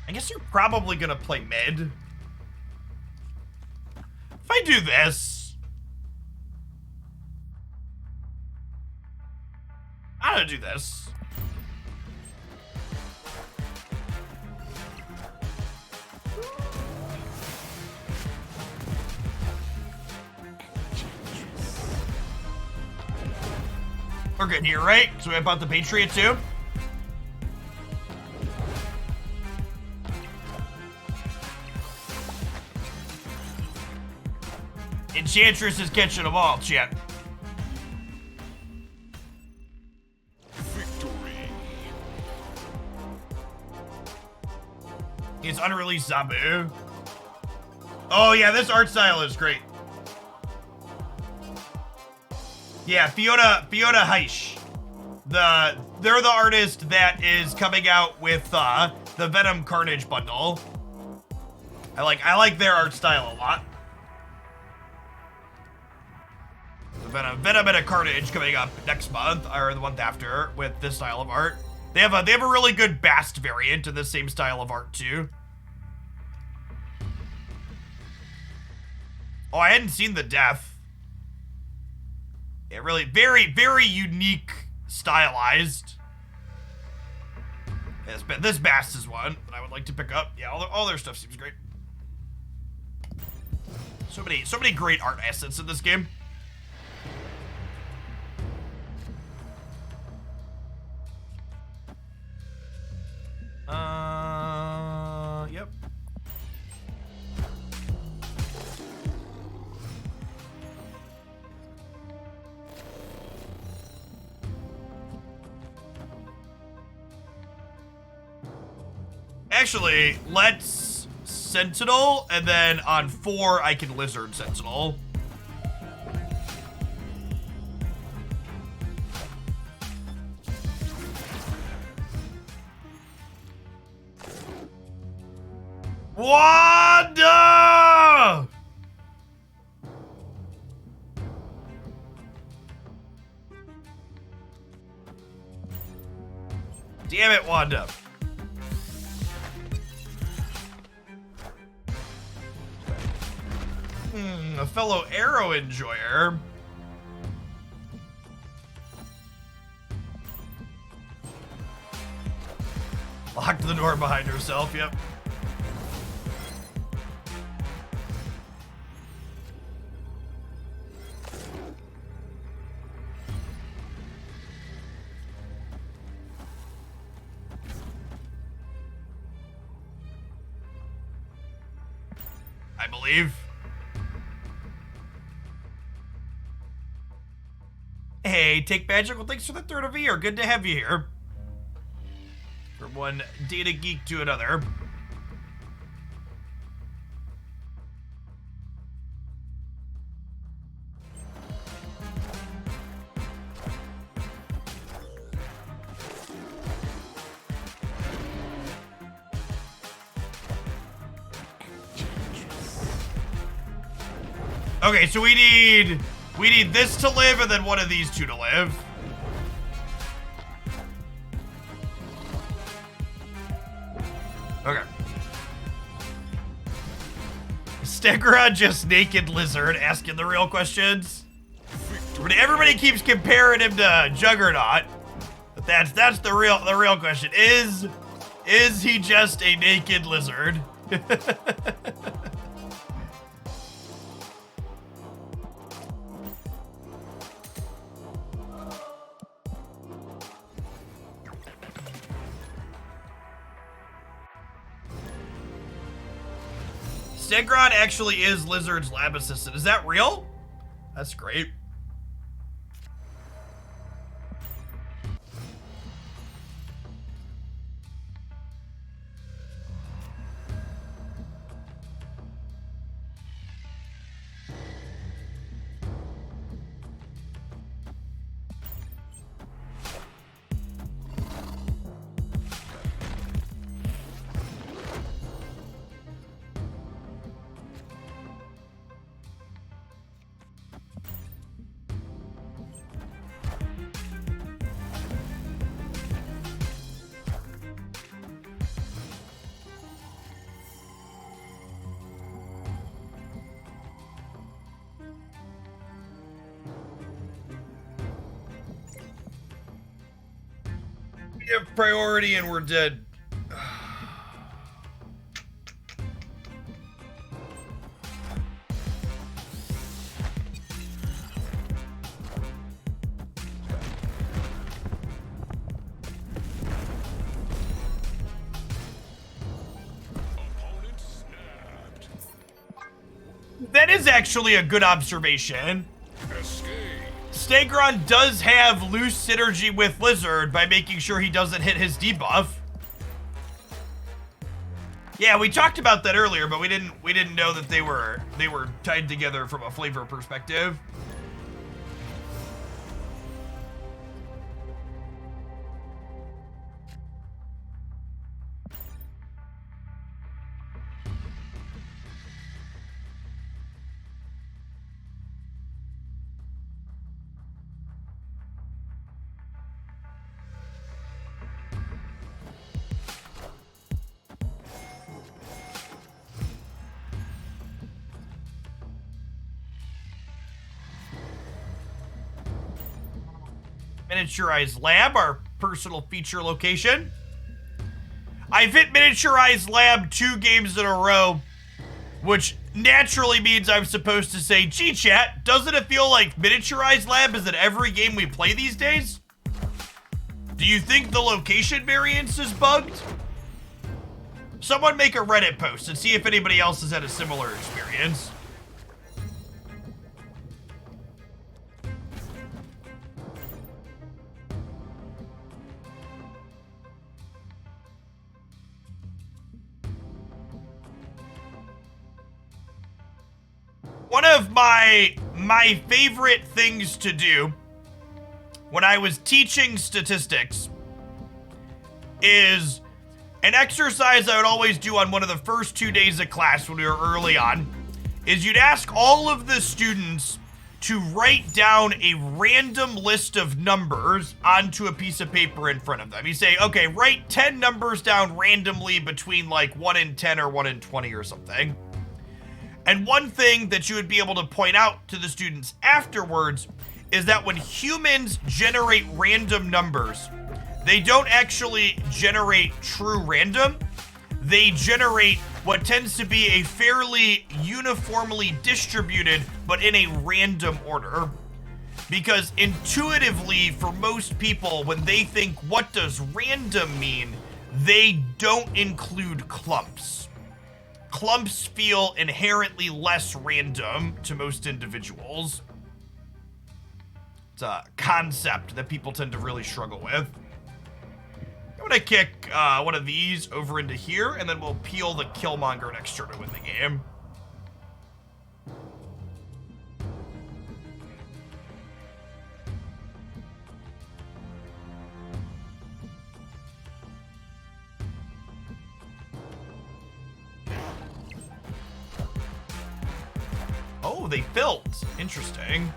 S1: I guess you're probably gonna play mid. If I do this, I'm gonna do this. We're good here, right? So we bought the Patriot too. Enchantress is catching them all, chat.
S4: Victory.
S1: It's unreleased Zabu. Oh yeah, this art style is great. Yeah, Fiona Heisch. They're the artist that is coming out with the Venom Carnage bundle. I like their art style a lot. The Venom and a Carnage coming up next month or the month after with this style of art. They have a really good Bast variant in the same style of art too. Oh, I hadn't seen the Death. Yeah, really very unique, stylized. This Bast is one that I would like to pick up. Yeah, all their stuff seems great. So many great art assets in this game. Yep. Actually, let's Sentinel, and then on 4, I can Lizard Sentinel. Wanda! Damn it, Wanda. A fellow arrow enjoyer. Locked the door behind herself, yep. I believe. Hey, Take Magic. Well, thanks for the 3rd of the year. Good to have you here. From one data geek to another. Okay, so we need this to live and then one of these two to live. Okay. Stegron just naked lizard asking the real questions. But everybody keeps comparing him to Juggernaut. But that's the real question. Is he just a naked lizard? Stegron actually is Lizard's lab assistant. Is that real? That's great. We have priority and we're dead. is actually a good observation.
S4: Escape.
S1: Stegron does have loose synergy with Lizard by making sure he doesn't hit his debuff. Yeah, we talked about that earlier, but we didn't know that they were tied together from a flavor perspective. Miniaturized Lab, our personal feature location. I've hit Miniaturized Lab 2 games in a row, which naturally means I'm supposed to say, gee, chat, doesn't it feel like Miniaturized Lab is in every game we play these days? Do you think the location variance is bugged? Someone make a Reddit post and see if anybody else has had a similar experience. One of my favorite things to do when I was teaching statistics is an exercise I would always do on one of the first 2 days of class when we were early on, is you'd ask all of the students to write down a random list of numbers onto a piece of paper in front of them. You say, okay, write 10 numbers down randomly between like 1 and 10 or 1 and 20 or something. And one thing that you would be able to point out to the students afterwards is that when humans generate random numbers, they don't actually generate true random. They generate what tends to be a fairly uniformly distributed, but in a random order. Because intuitively, for most people, when they think, what does random mean, they don't include clumps. Clumps feel inherently less random to most individuals. It's a concept that people tend to really struggle with. I'm gonna kick one of these over into here, and then we'll peel the Killmonger next turn to win the game. Oh, they filled. Interesting.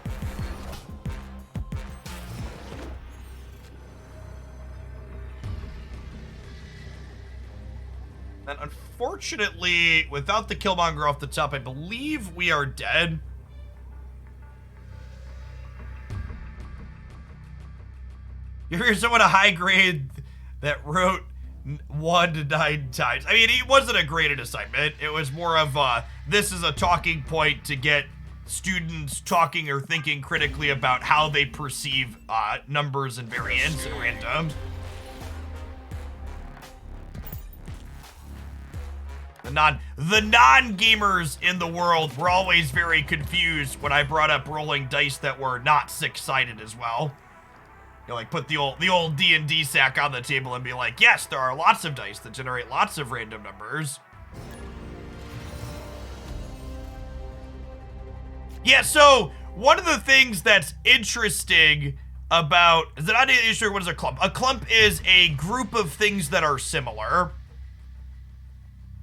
S1: And unfortunately, without the Killmonger off the top, I believe we are dead. You hear someone a high grade that wrote 1 to 9 times. I mean, it wasn't a graded assignment. It was more of this is a talking point to get students talking or thinking critically about how they perceive numbers and variance and random. The non-gamers in the world were always very confused when I brought up rolling dice that were not 6-sided as well. You know, like put the old D&D sack on the table and be like, yes, there are lots of dice that generate lots of random numbers. Yeah, so one of the things that's interesting about, is that not sure what is a clump? A clump is a group of things that are similar.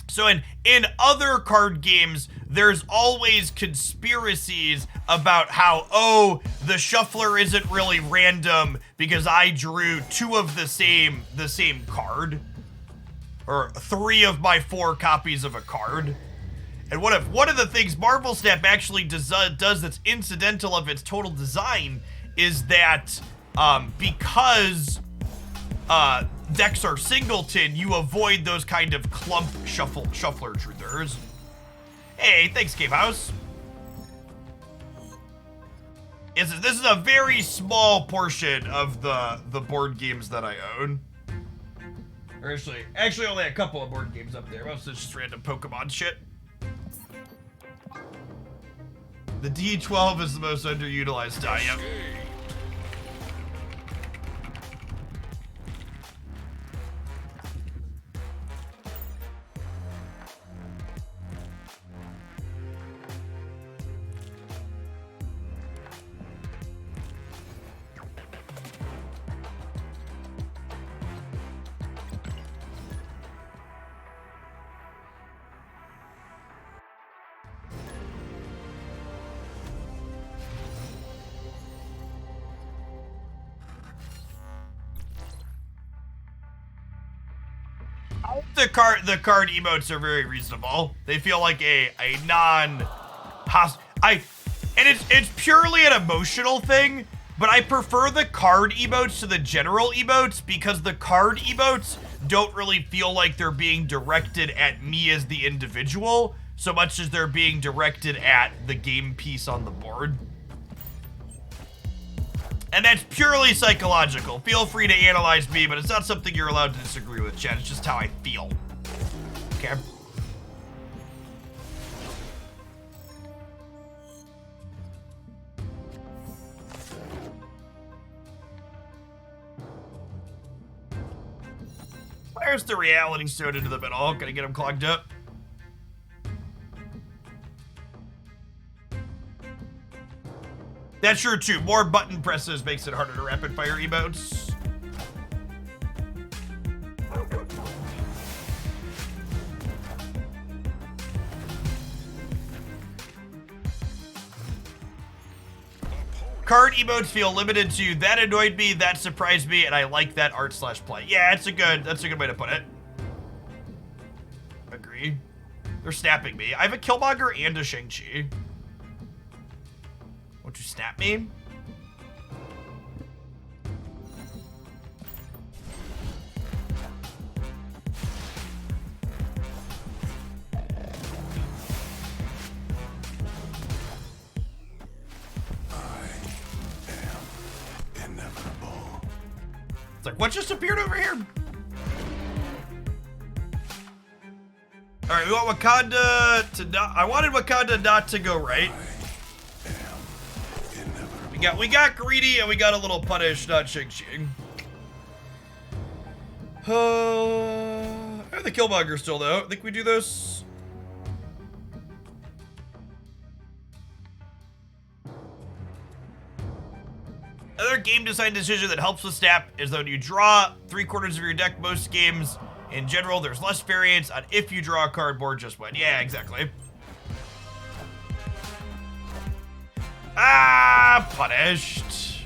S1: So in other card games, there's always conspiracies about how, oh, the shuffler isn't really random because I drew 2 of the same card, or 3 of my 4 copies of a card. And one of the things Marvel Snap actually does that's incidental of its total design is that because decks are singleton, you avoid those kind of clump shuffler truthers. Hey, thanks, Cave House. This is a very small portion of the board games that I own. Or actually only a couple of board games up there. Most of it's just random Pokemon shit. The D12 is the most underutilized die. Yep. The card emotes are very reasonable. They feel like a and it's purely an emotional thing, but I prefer the card emotes to the general emotes because the card emotes don't really feel like they're being directed at me as the individual so much as they're being directed at the game piece on the board. And that's purely psychological. Feel free to analyze me, but it's not something you're allowed to disagree with, Chad. It's just how I feel. Okay? Where's the reality stone into the middle? Gonna get him clogged up. That's true too. More button presses makes it harder to rapid fire emotes. Card emotes feel limited to that annoyed me, that surprised me, and I like that art/play. Yeah, that's a good way to put it. Agree. They're snapping me. I have a Killmonger and a Shang-Chi. Won't you snap me? It's like, what just appeared over here? All right, we want Wakanda to not. I wanted Wakanda not to go right. We got greedy and we got a little punish, not Shang-Chi. The Killmonger still though. I think we do this. Another game design decision that helps with snap is that when you draw 3/4 of your deck most games, in general, there's less variance on if you draw a cardboard just when. Yeah, exactly. Ah, punished.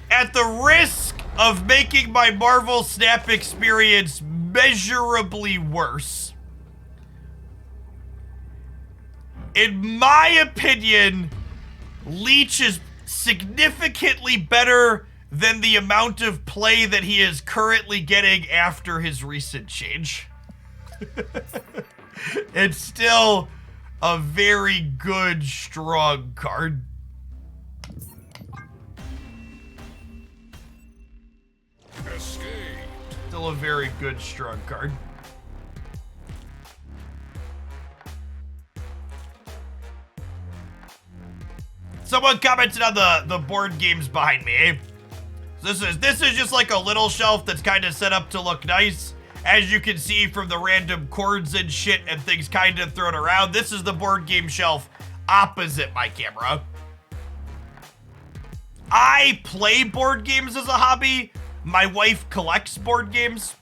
S1: At the risk of making my Marvel Snap experience measurably worse, in my opinion, Leech is significantly better than the amount of play that he is currently getting after his recent change. It's still a very good, strong card.
S4: Escape.
S1: Still a very good, strong card. Someone commented on the board games behind me. So this is just like a little shelf that's kind of set up to look nice. As you can see from the random cords and shit and things kind of thrown around, this is the board game shelf opposite my camera. I play board games as a hobby. My wife collects board games.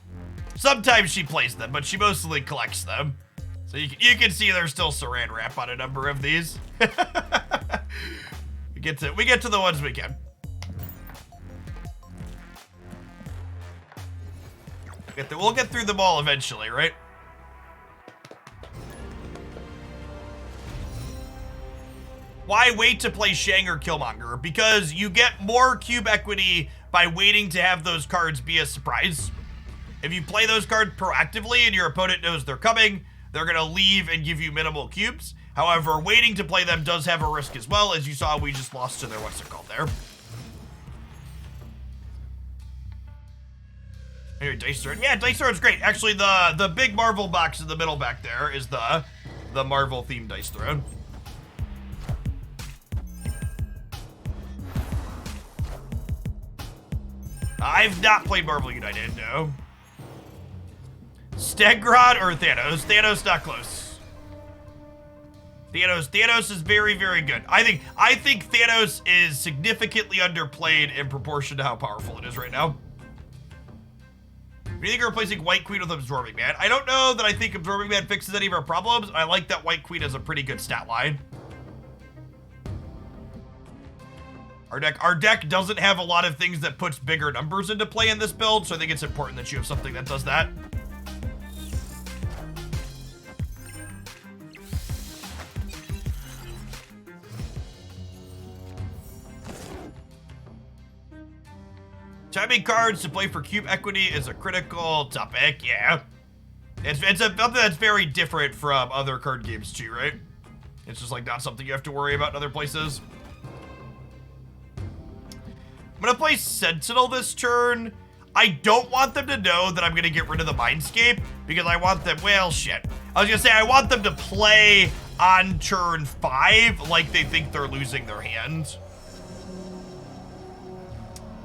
S1: Sometimes she plays them, but she mostly collects them. So you can see there's still saran wrap on a number of these. we get to the ones we can. We'll get through them all eventually, right? Why wait to play Shang or Killmonger? Because you get more cube equity by waiting to have those cards be a surprise. If you play those cards proactively and your opponent knows they're coming, they're gonna leave and give you minimal cubes. However, waiting to play them does have a risk as well. As you saw, we just lost to their, what's it called there? Anyway, Dice Throne. Yeah, Dice Throne's great. Actually, the big Marvel box in the middle back there is the Marvel themed Dice Throne. I've not played Marvel United, no. Stegron or Thanos? Thanos not close. Thanos is very, very good. I think Thanos is significantly underplayed in proportion to how powerful it is right now. What do you think of replacing White Queen with Absorbing Man? I don't know that I think Absorbing Man fixes any of our problems. I like that White Queen has a pretty good stat line. Our deck doesn't have a lot of things that puts bigger numbers into play in this build, so I think it's important that you have something that does that. Timing cards to play for cube equity is a critical topic, yeah. It's something that's very different from other card games too, right? It's just like not something you have to worry about in other places. I'm gonna play Sentinel this turn. I don't want them to know that I'm gonna get rid of the Mindscape because I want them, well, shit. I was gonna say I want them to play on turn 5 like they think they're losing their hand.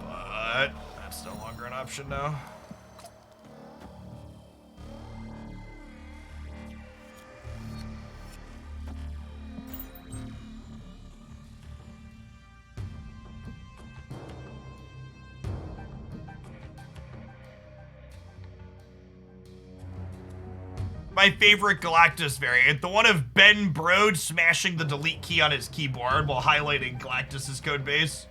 S1: But that's no longer an option now. My favorite Galactus variant, the one of Ben Brode smashing the delete key on his keyboard while highlighting Galactus's code base.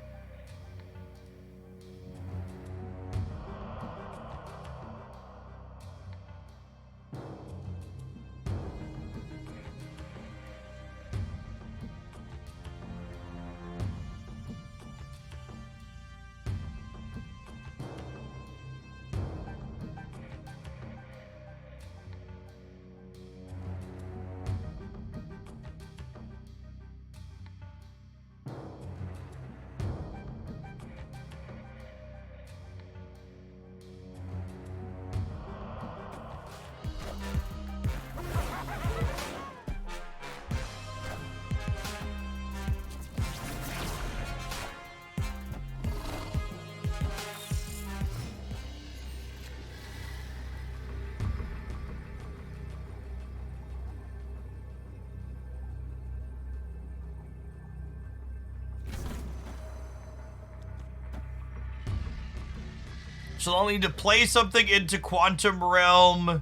S1: So they'll need to play something into Quantum Realm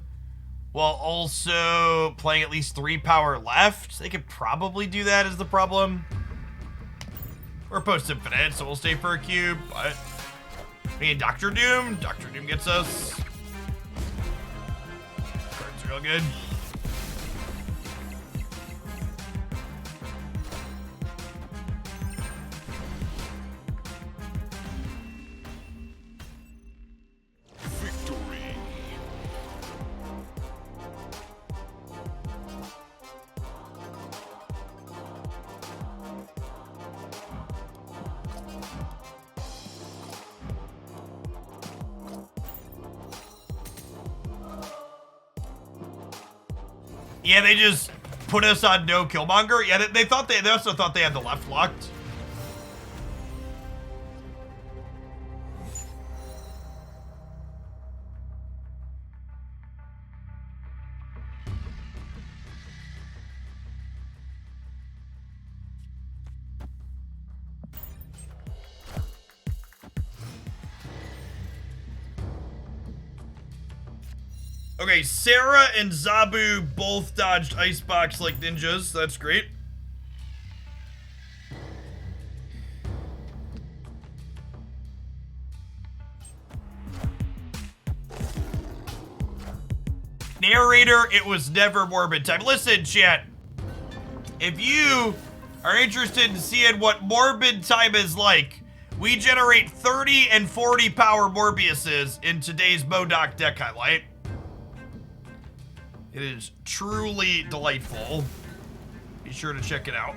S1: while also playing at least 3 power left. They could probably do that is the problem. We're post-infinite, so we'll stay for a cube, but... I mean, Doctor Doom gets us. Cards are real good. Yeah, they just put us on no Killmonger. Yeah, they also thought they had the left locked. Okay, Sarah and Zabu both dodged Icebox like ninjas. That's great. Narrator, it was never Morbid time. Listen, chat. If you are interested in seeing what Morbid time is like, we generate 30 and 40 power Morbiuses in today's MODOK deck highlight. It is truly delightful. Be sure to check it out.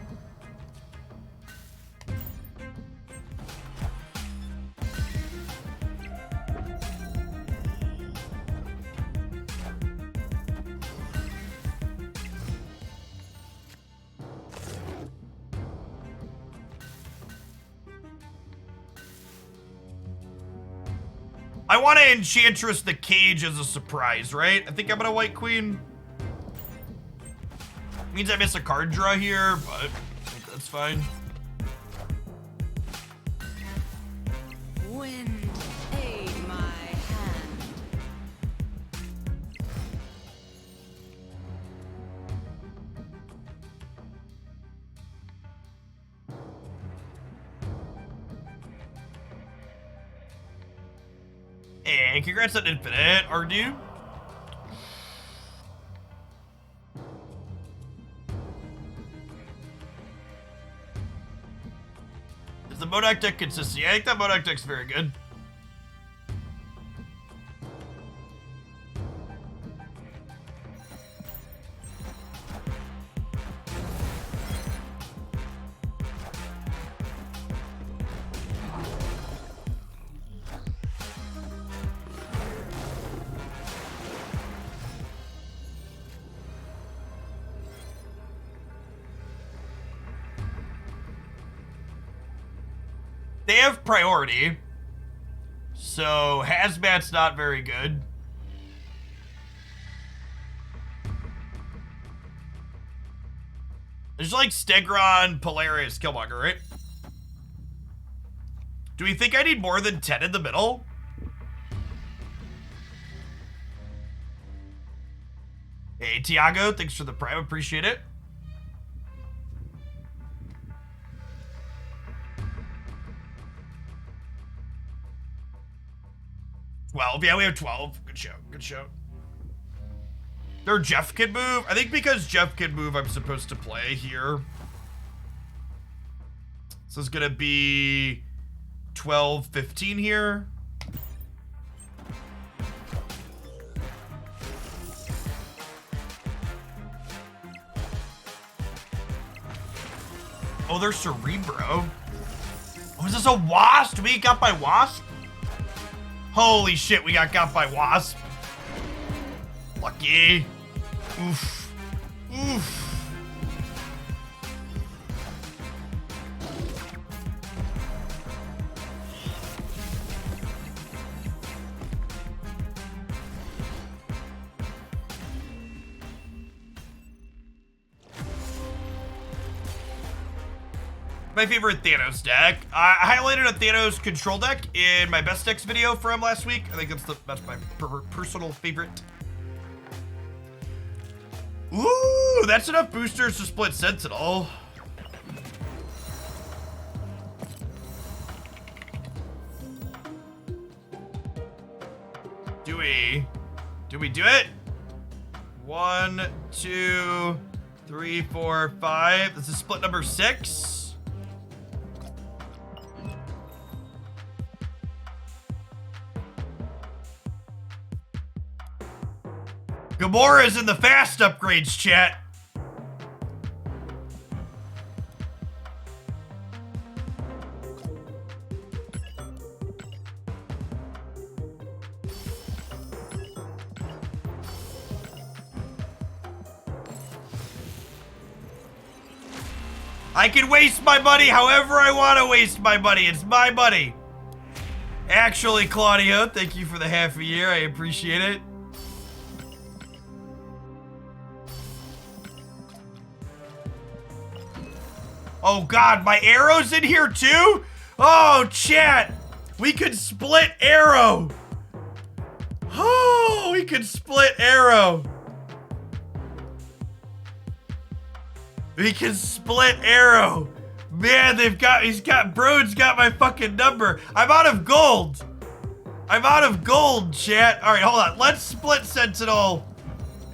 S1: I want to Enchantress the Cage as a surprise, right? I think I'm gonna White Queen. Means I miss a card draw here, but I think that's fine.
S5: Wind, aid my hand.
S1: Hey, congrats on Infinite, Ardu. Is the Modak deck consistent? Yeah, I think that Modak deck's very good. They have priority, so Hazmat's not very good. There's like Stegron, Polaris, Killmonger, right? Do we think I need more than 10 in the middle? Hey, Tiago, thanks for the prime, appreciate it. 12. Yeah, we have 12. Good show. Good show. Their Jeff can move. I think because Jeff can move, I'm supposed to play here. So it's going to be 12, 15 here. Oh, there's Cerebro. Oh, is this a Wasp? We got by Wasp? Holy shit, we got by Wasp. Lucky. Oof. Oof. My favorite Thanos deck. I highlighted a Thanos control deck in my best decks video from last week. I think that's my personal favorite. Ooh, that's enough boosters to split Sentinel. Do we do it? 1, 2, 3, 4, 5. This is split number 6. Gamora's in the fast upgrades, chat. I can waste my money however I want to waste my money. It's my money. Actually, Claudio, thank you for the half a year. I appreciate it. Oh God, my arrow's in here too? Oh, chat, we could split arrow. Oh, we could split arrow. We can split arrow. Man, Brode's got my fucking number. I'm out of gold. I'm out of gold, chat. All right, hold on. Let's split Sentinel.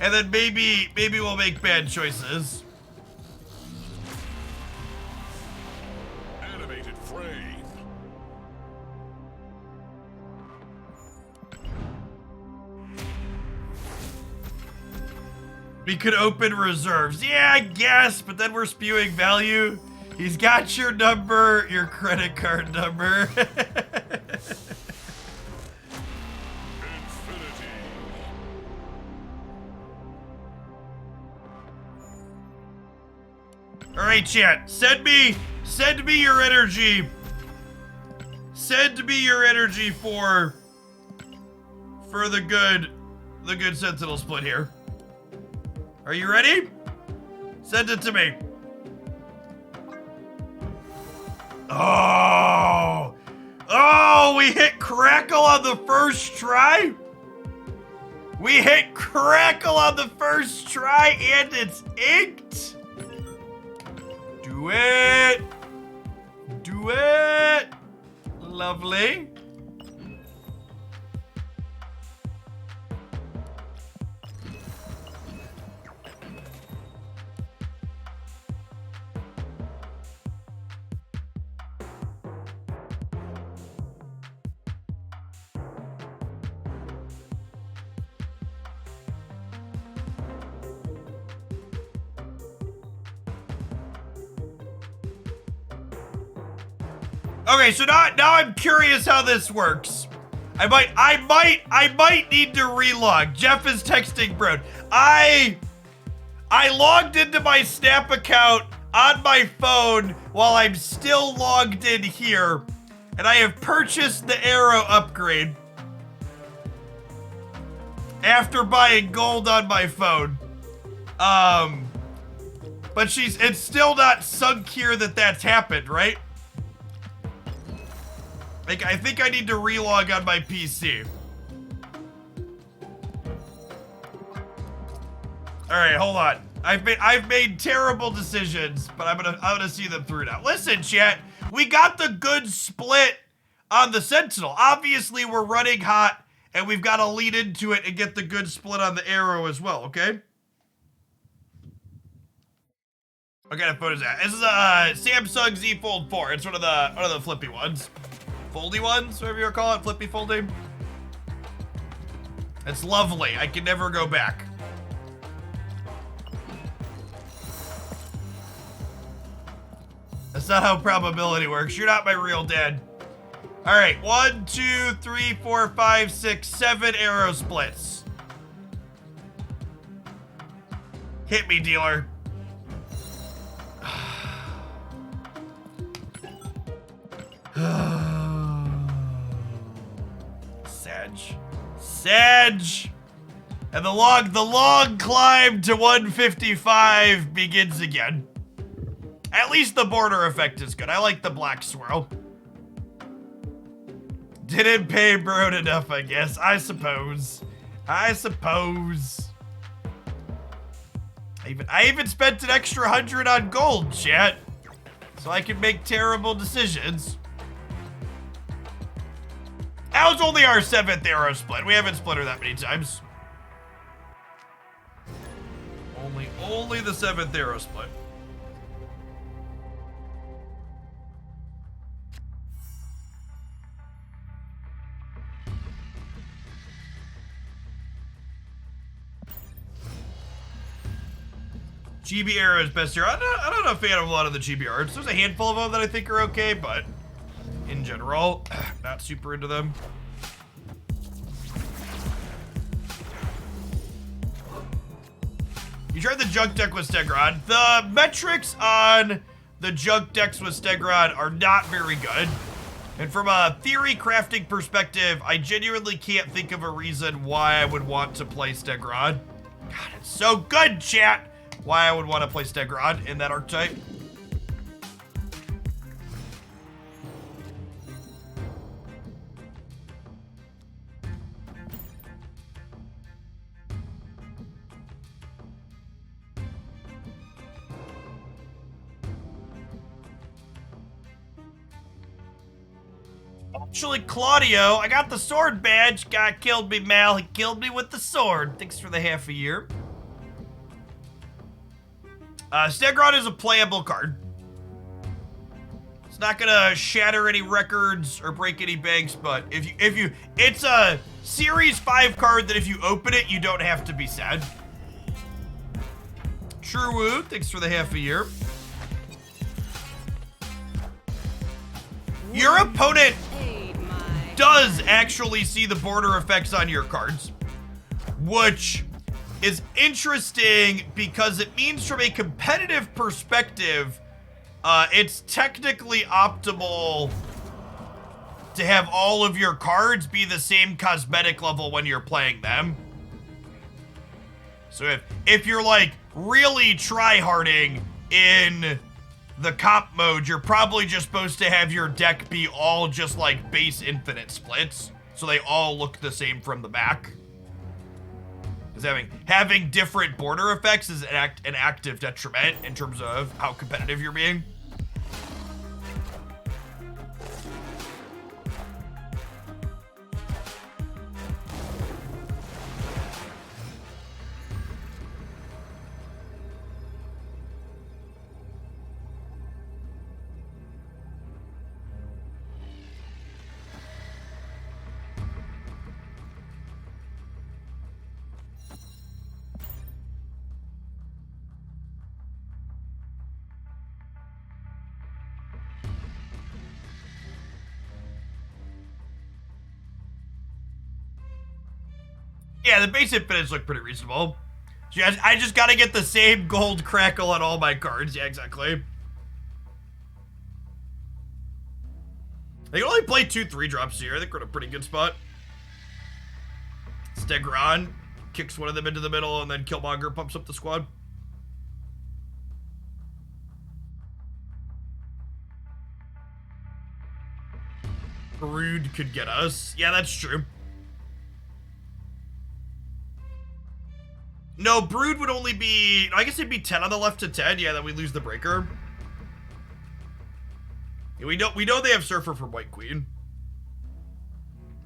S1: And then maybe we'll make bad choices.
S4: Animated frame.
S1: We could open reserves. Yeah, I guess, but then we're spewing value. He's got your number, your credit card number.
S4: Infinity.
S1: All right, chat. Send me your energy. Send me your energy for for the good Sentinel split here. Are you ready? Send it to me. Oh, we hit Crackle on the first try. We hit Crackle on the first try and it's inked. Do it. Do it. Lovely. Okay, so now I'm curious how this works. I might need to relog. Jeff is texting Broad. I logged into my Snap account on my phone while I'm still logged in here, and I have purchased the arrow upgrade after buying gold on my phone. But it's still not sunk here that that's happened, right? Like, I think I need to relog on my PC. All right, hold on. I've made terrible decisions, but I'm gonna see them through now. Listen, chat, we got the good split on the Sentinel. Obviously, we're running hot, and we've got to lead into it and get the good split on the arrow as well. Okay. What kind of phone is that? This is a Samsung Z Fold 4. It's one of the flippy ones. Foldy ones, whatever you call it, flippy foldy. It's lovely. I can never go back. That's not how probability works. You're not my real dad. All right, 1, 2, 3, 4, 5, 6, 7 arrow splits. Hit me, dealer. Sedge. And the long climb to 155 begins again. At least the border effect is good. I like the black swirl. Didn't pay Broad enough, I guess. I suppose. I even spent an extra 100 on gold, chat. So I can make terrible decisions. That was only our 7th arrow split. We haven't split her that many times. Only the 7th arrow split. GB arrow is best here. I'm not a fan of a lot of the GB arrows. There's a handful of them that I think are okay, but in general, not super into them. You tried the junk deck with Stegron. The metrics on the junk decks with Stegron are not very good. And from a theory crafting perspective, I genuinely can't think of a reason why I would want to play Stegron. God, it's so good, chat! Why I would want to play Stegron in that archetype. Actually, Claudio, I got the sword badge. Guy killed me, Mal. He killed me with the sword. Thanks for the half a year. Stegron is a playable card. It's not gonna shatter any records or break any banks, but it's a Series 5 card that if you open it, you don't have to be sad. True Woo, thanks for the half a year. Your opponent does actually see the border effects on your cards, which is interesting because it means from a competitive perspective, it's technically optimal to have all of your cards be the same cosmetic level when you're playing them. So if you're like really tryharding in the comp mode, you're probably just supposed to have your deck be all just like base infinite splits, so they all look the same from the back. Because having different border effects is an active detriment in terms of how competitive you're being. Yeah, the base infinites look pretty reasonable. So yeah, I just gotta get the same gold crackle on all my cards. Yeah, exactly. They can only play 2 3-drops here. I think we're in a pretty good spot. Stegron kicks one of them into the middle, and then Killmonger pumps up the squad. Brood could get us. Yeah, that's true. No, Brood would only be... I guess it'd be 10 on the left to 10. Yeah, then we lose the breaker. Yeah, we know they have Surfer from White Queen.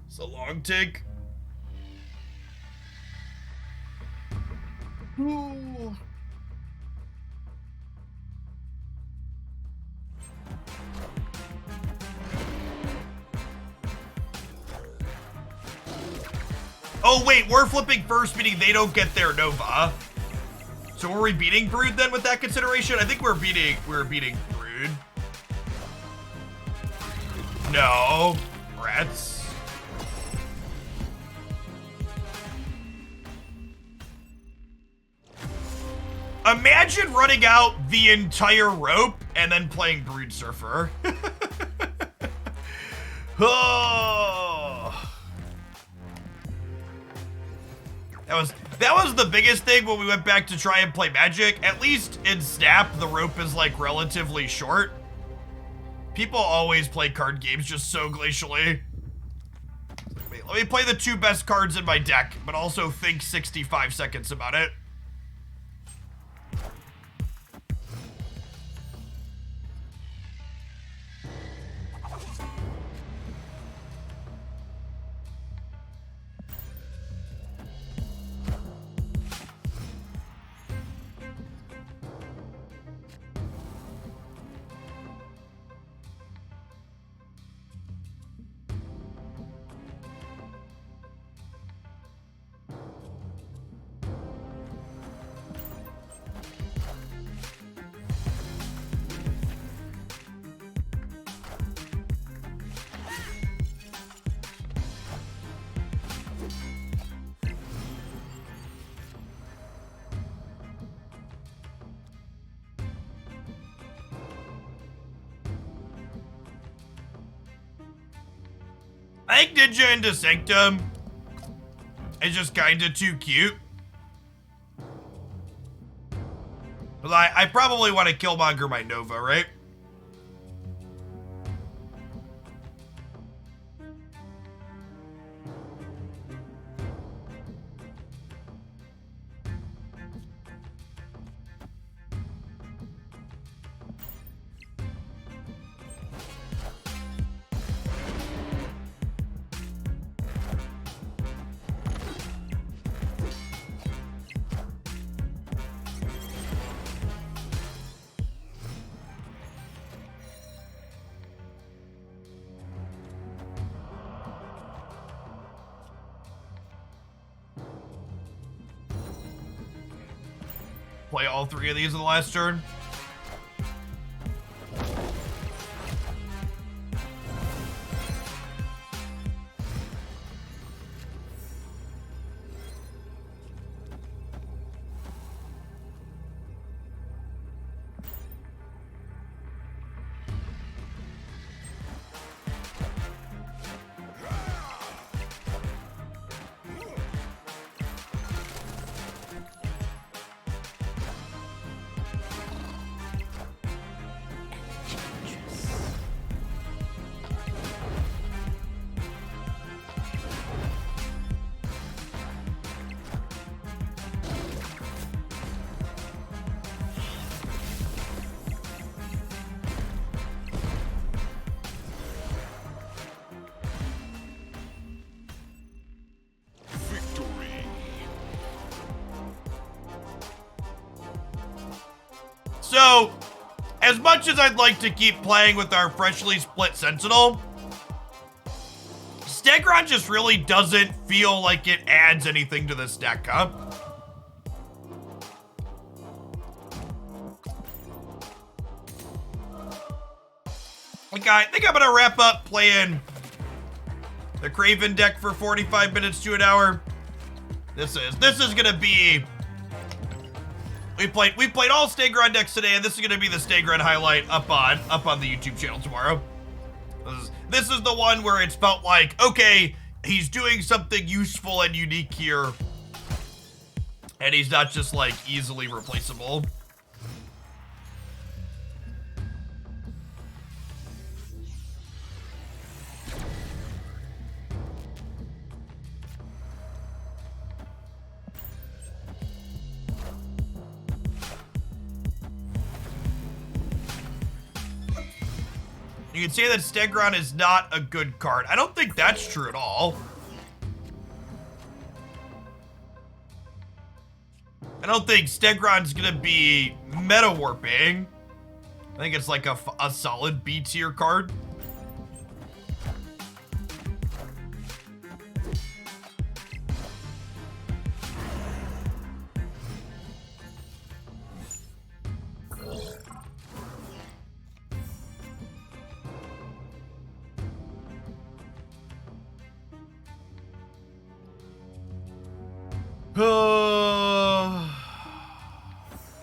S1: It's a long take. Ooh. Oh wait, we're flipping first, meaning they don't get their Nova. So were we beating Brood then with that consideration? I think we're beating Brood. No. Rats. Imagine running out the entire rope and then playing Brood Surfer. Oh. That was the biggest thing when we went back to try and play Magic. At least in Snap, the rope is like relatively short. People always play card games just so glacially. Let me play the 2 best cards in my deck, but also think 65 seconds about it. I think Ninja into Sanctum is just kinda too cute. But I probably want to Killmonger my Nova, right? Play all 3 of these in the last turn. So, as much as I'd like to keep playing with our freshly split Sentinel, Stegron just really doesn't feel like it adds anything to this deck, huh? Okay, I think I'm gonna wrap up playing the Craven deck for 45 minutes to an hour. This is gonna be. We played all Stegron decks today, and this is gonna be the Stegron highlight up on the YouTube channel tomorrow. This is the one where it's felt like, okay, he's doing something useful and unique here, and he's not just like easily replaceable. You can say that Stegron is not a good card. I don't think that's true at all. I don't think Stegron's gonna be meta warping. I think it's like a solid B tier card.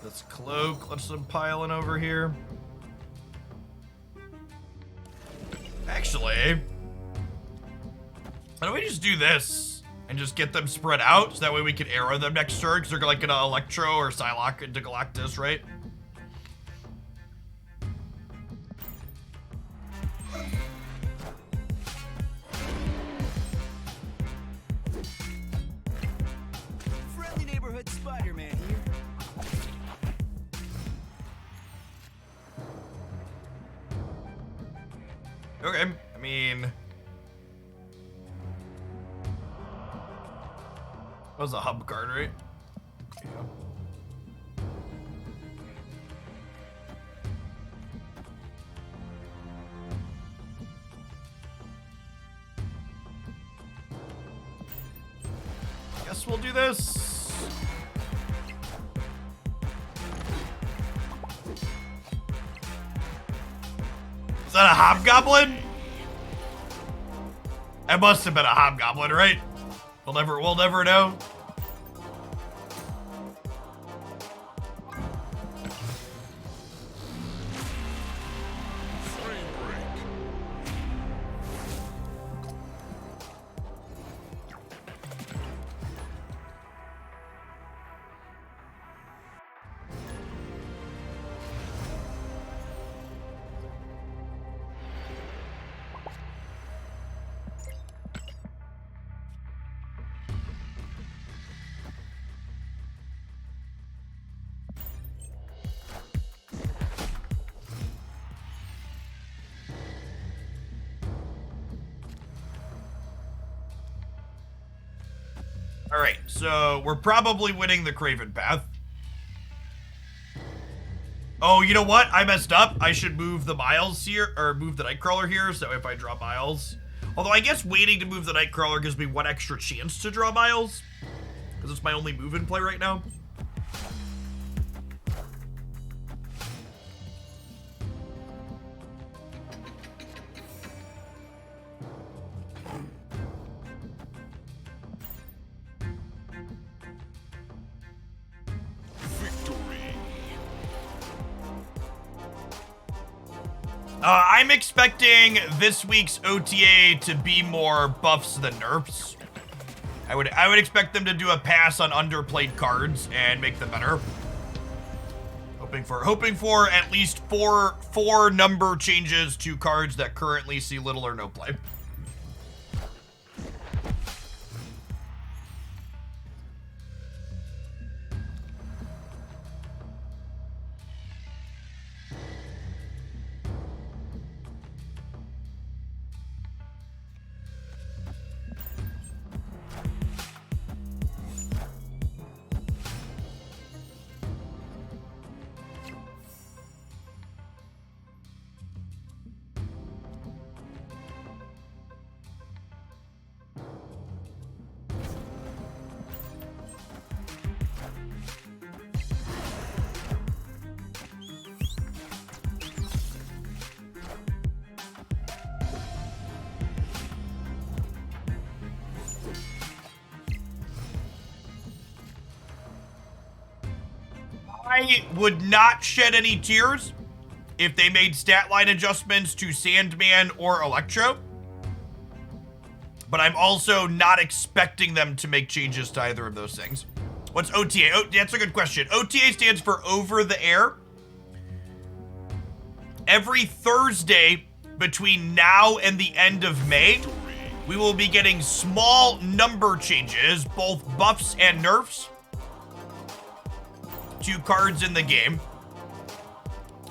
S1: Let's cloak. Let's some piling over here. Actually, why don't we just do this and just get them spread out so that way we can arrow them next turn because they're like gonna Electro or Psylocke into Galactus, right?
S3: Friendly neighborhood Spider-Man here.
S1: Okay, I mean, that was a hub card, right? Yeah. Guess we'll do this. Is that a hobgoblin? That must have been a hobgoblin, right? We'll never know.
S4: Frame break.
S1: All right, so we're probably winning the Craven path. Oh, you know what? I messed up. I should move the Miles here, or move the Nightcrawler here, so if I draw Miles. Although I guess waiting to move the Nightcrawler gives me one extra chance to draw Miles, because it's my only move in play right now.
S4: Victory.
S1: I'm expecting this week's OTA to be more buffs than nerfs. I would expect them to do a pass on underplayed cards and make them better. Hoping for at least four number changes to cards that currently see little or no play. I would not shed any tears if they made stat line adjustments to Sandman or Electro. But I'm also not expecting them to make changes to either of those things. What's OTA? Oh, that's a good question. OTA stands for over the air. Every Thursday between now and the end of May, we will be getting small number changes, both buffs and nerfs, to cards in the game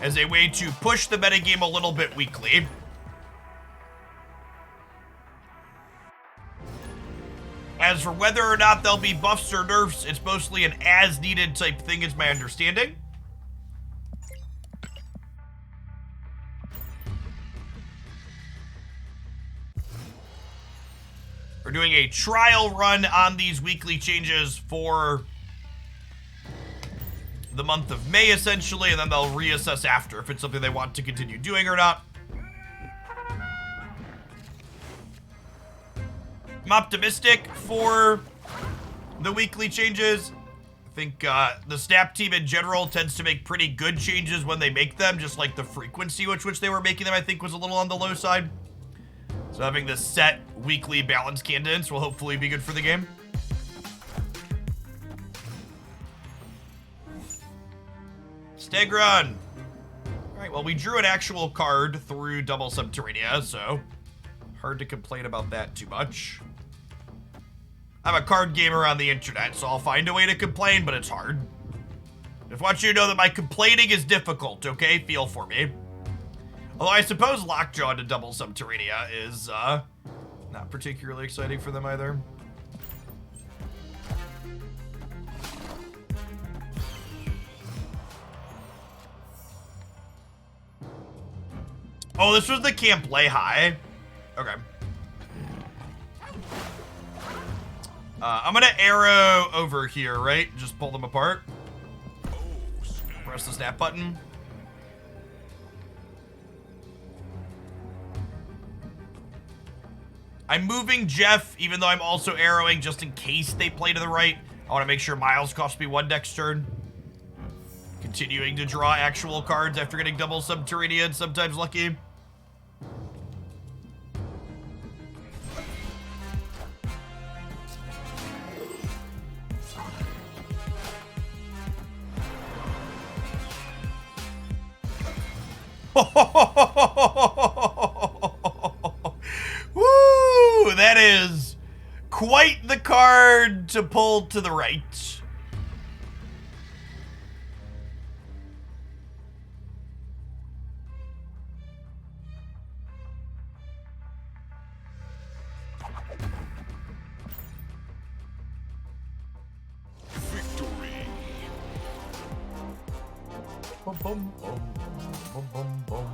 S1: as a way to push the metagame a little bit weekly. As for whether or not there'll be buffs or nerfs, it's mostly an as-needed type thing is my understanding. We're doing a trial run on these weekly changes for the month of May, essentially, and then they'll reassess after if it's something they want to continue doing or not. I'm optimistic for the weekly changes. I think the Snap team in general tends to make pretty good changes when they make them, just like the frequency with which they were making them, I think, was a little on the low side. So having this set weekly balance cadence will hopefully be good for the game. Stegron. All right, well, we drew an actual card through Double Subterranea, so hard to complain about that too much. I'm a card gamer on the internet, so I'll find a way to complain, but it's hard. Just want you to know that my complaining is difficult, okay? Feel for me. Although I suppose Lockjaw to Double Subterranea is not particularly exciting for them either. Oh, this was the Camp Lehigh. Okay. I'm gonna arrow over here, right? Just pull them apart. Press the snap button. I'm moving Jeff, even though I'm also arrowing just in case they play to the right. I want to make sure Miles costs me 1 next turn. Continuing to draw actual cards after getting Double Subterranea and sometimes lucky. Woo! That is quite the card to pull to the right.
S4: Victory.
S1: Bum, bum, bum, bum, bum, bum.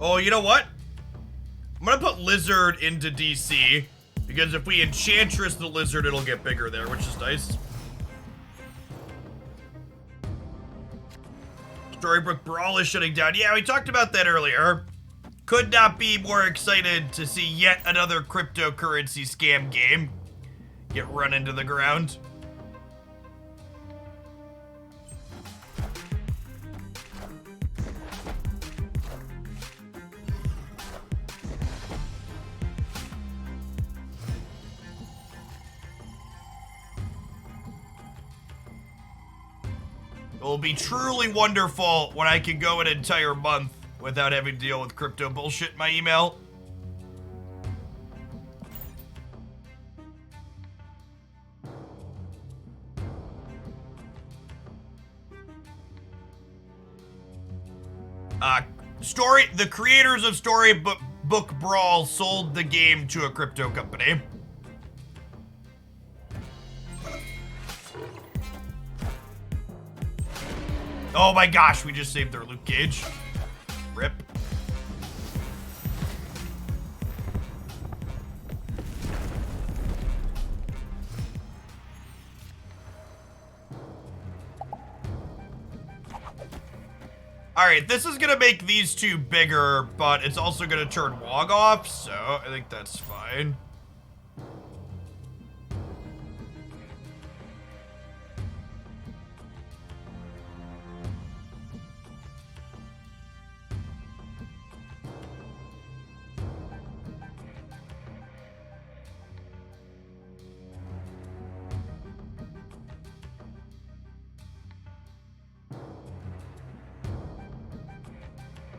S1: Oh, you know what? I'm gonna put Lizard into DC, because if we Enchantress the Lizard, it'll get bigger there, which is nice. Storybook Brawl is shutting down. Yeah, we talked about that earlier. Could not be more excited to see yet another cryptocurrency scam game get run into the ground. It will be truly wonderful when I can go an entire month without having to deal with crypto bullshit in my email. The creators of Storybook Brawl sold the game to a crypto company. Oh my gosh, we just saved their loot gauge. Rip. All right, this is gonna make these two bigger, but it's also gonna turn Wog off, so I think that's fine.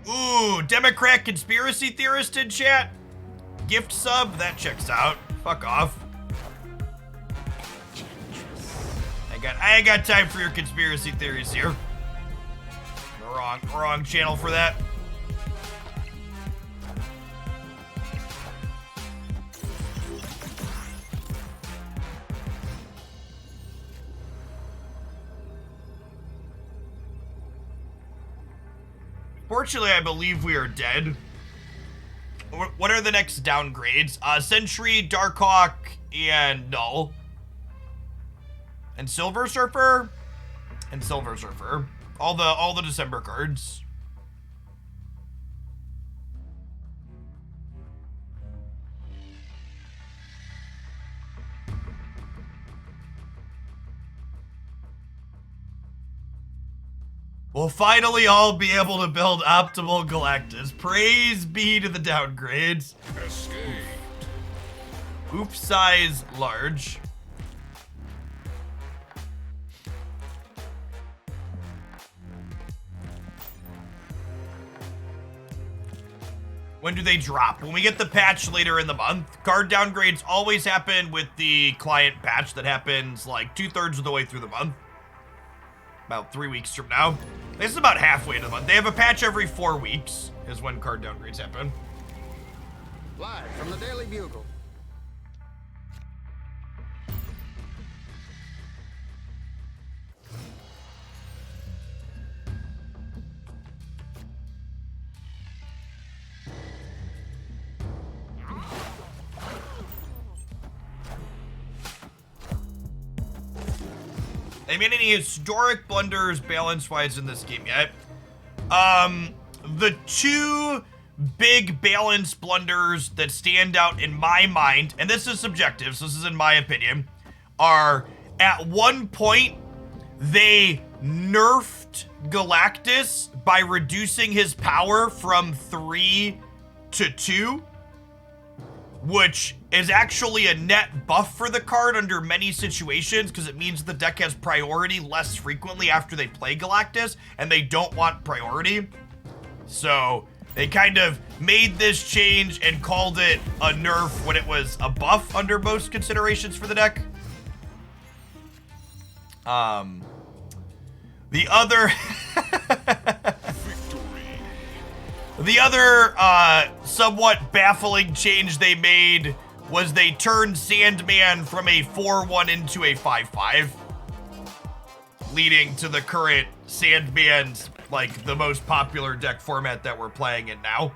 S1: Ooh, Democrat conspiracy theorist in chat? Gift sub? That checks out. Fuck off. I ain't got time for your conspiracy theories here. Wrong channel for that. Fortunately, I believe we are dead. What are the next downgrades? Sentry, Darkhawk, and Null. And Silver Surfer? And Silver Surfer. All the December cards. We'll finally all be able to build optimal Galactus. Praise be to the downgrades.
S4: Escape.
S1: Oof size large. When do they drop? When we get the patch later in the month. Card downgrades always happen with the client patch that happens like 2/3 of the way through the month. About 3 weeks from now. This is about halfway to the month. They have a patch every 4 weeks is when card downgrades happen.
S6: Live from the Daily Bugle.
S1: They made any historic blunders balance-wise in this game yet? The two big balance blunders that stand out in my mind, and this is subjective, so this is in my opinion, are at one point, they nerfed Galactus by reducing his power from 3 to 2, which is actually a net buff for the card under many situations because it means the deck has priority less frequently after they play Galactus, and they don't want priority. So they kind of made this change and called it a nerf when it was a buff under most considerations for the deck. The other... The other somewhat baffling change they made was they turned Sandman from a 4/1 into a 5/5, leading to the current Sandman's, like, the most popular deck format that we're playing in now.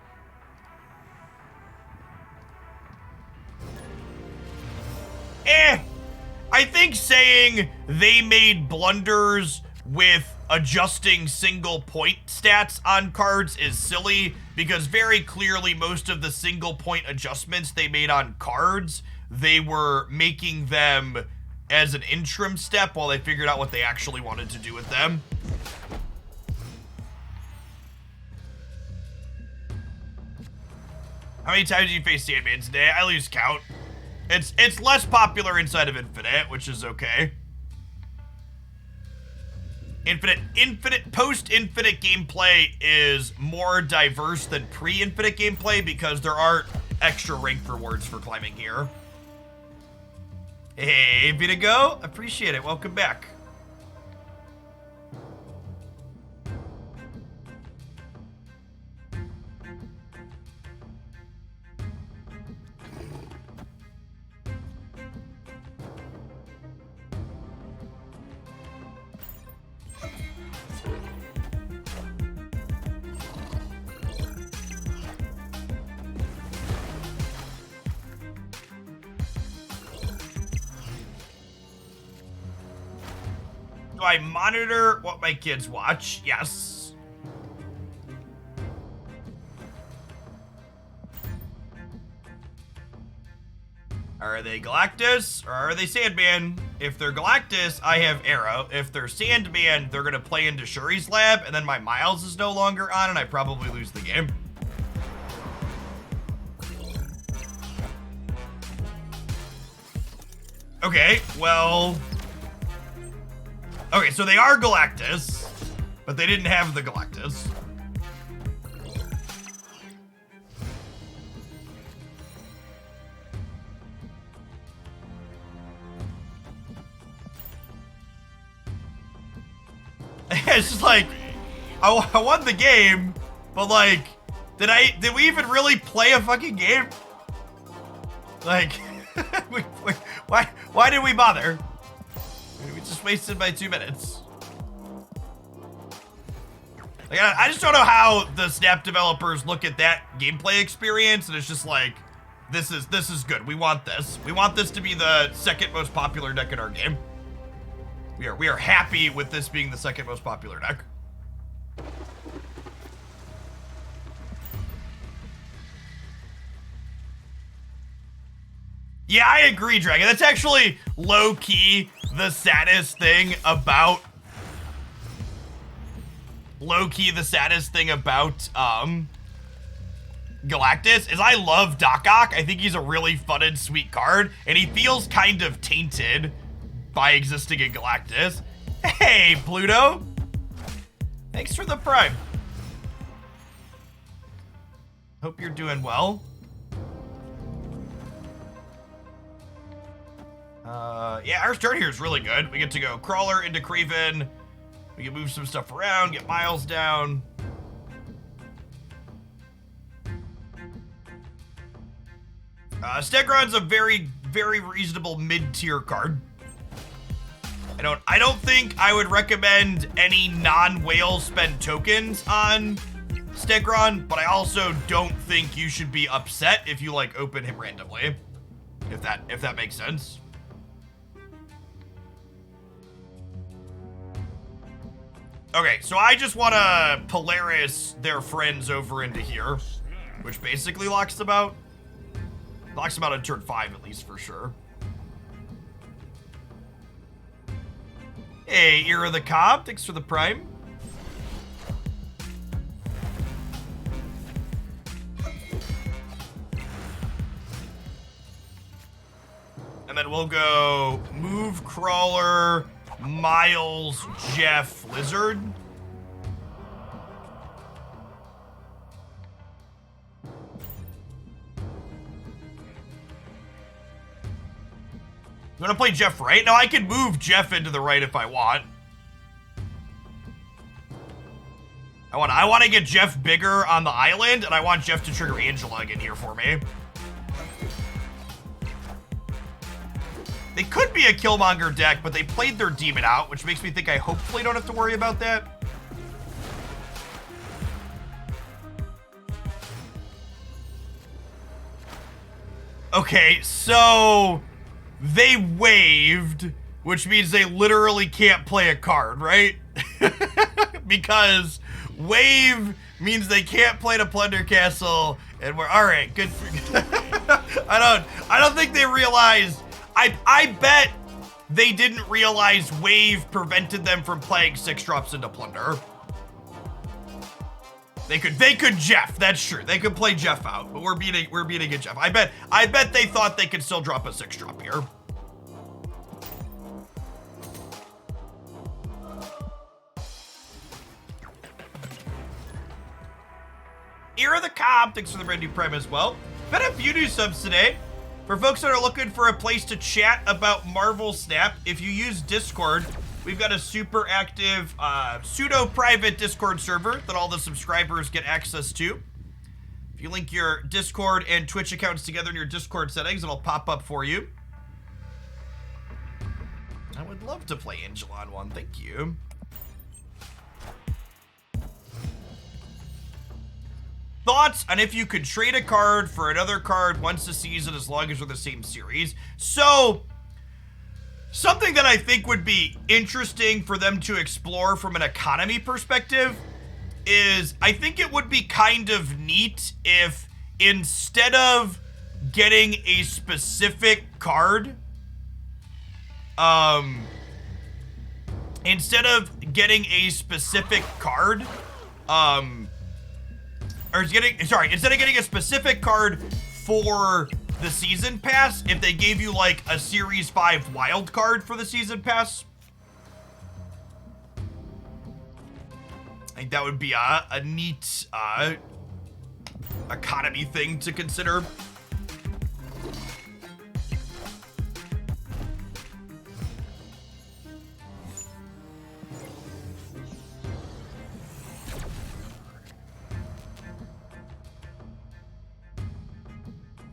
S1: I think saying they made blunders with adjusting single point stats on cards is silly because very clearly most of the single point adjustments they made on cards, they were making them as an interim step while they figured out what they actually wanted to do with them. How many times do you face Sandman today? I lose count. It's less popular inside of Infinite, which is okay. Post-Infinite gameplay is more diverse than pre-Infinite gameplay because there aren't extra rank rewards for climbing here. Hey, Vitago, appreciate it. Welcome back. Do I monitor what my kids watch? Yes. Are they Galactus or are they Sandman? If they're Galactus, I have Arrow. If they're Sandman, they're gonna play into Shuri's lab, and then my Miles is no longer on, and I probably lose the game. Okay, well... Okay, so they are Galactus, but they didn't have the Galactus. It's just like, I won the game, but like, did we even really play a fucking game? Like, why did we bother? We just wasted my 2 minutes. Like, I just don't know how the Snap developers look at that gameplay experience, and it's just like, this is good. We want this. We want this to be the second most popular deck in our game. We are happy with this being the second most popular deck. Yeah, I agree, Dragon. That's actually low-key the saddest thing about... Galactus is I love Doc Ock. I think he's a really fun and sweet card, and he feels kind of tainted by existing in Galactus. Hey, Pluto. Thanks for the Prime. Hope you're doing well. Yeah, our start here is really good. We get to go Crawler into Craven. We can move some stuff around, get Miles down. Stegron's a very, very reasonable mid-tier card. I don't think I would recommend any non-whale spend tokens on Stegron, but I also don't think you should be upset if you like open him randomly. If that makes sense. Okay, so I just want to Polaris their friends over into here, which basically locks them out. Locks them out on turn 5 at least for sure. Hey, Era the Cobb, thanks for the Prime. And then we'll go move Crawler, Miles, Jeff, Lizard. You want to play Jeff right? No, I can move Jeff into the right if I want. I want to get Jeff bigger on the island, and I want Jeff to trigger Angela again here for me. They could be a Killmonger deck, but they played their demon out, which makes me think I hopefully don't have to worry about that. Okay, so they waived, which means they literally can't play a card, right? Because wave means they can't play the Plunder Castle, and we're all right. Good. I don't think they realized. I bet they didn't realize wave prevented them from playing 6-drops into Plunder. They could Jeff. That's true. They could play Jeff out, but we're beating a Jeff. I bet they thought they could still drop a 6-drop here. Era the Cobb, thanks for the brand new Prime as well. Been a few new subs today. For folks that are looking for a place to chat about Marvel Snap, if you use Discord, we've got a super active pseudo-private Discord server that all the subscribers get access to. If you link your Discord and Twitch accounts together in your Discord settings, it'll pop up for you. I would love to play Angela on one, thank you. Thoughts on if you could trade a card for another card once a season as long as they're the same series? So, something that I think would be interesting for them to explore from an economy perspective is I think it would be kind of neat if instead of getting a specific card, instead of getting a specific card for the season pass, if they gave you like a Series 5 wild card for the season pass. I think that would be a neat economy thing to consider.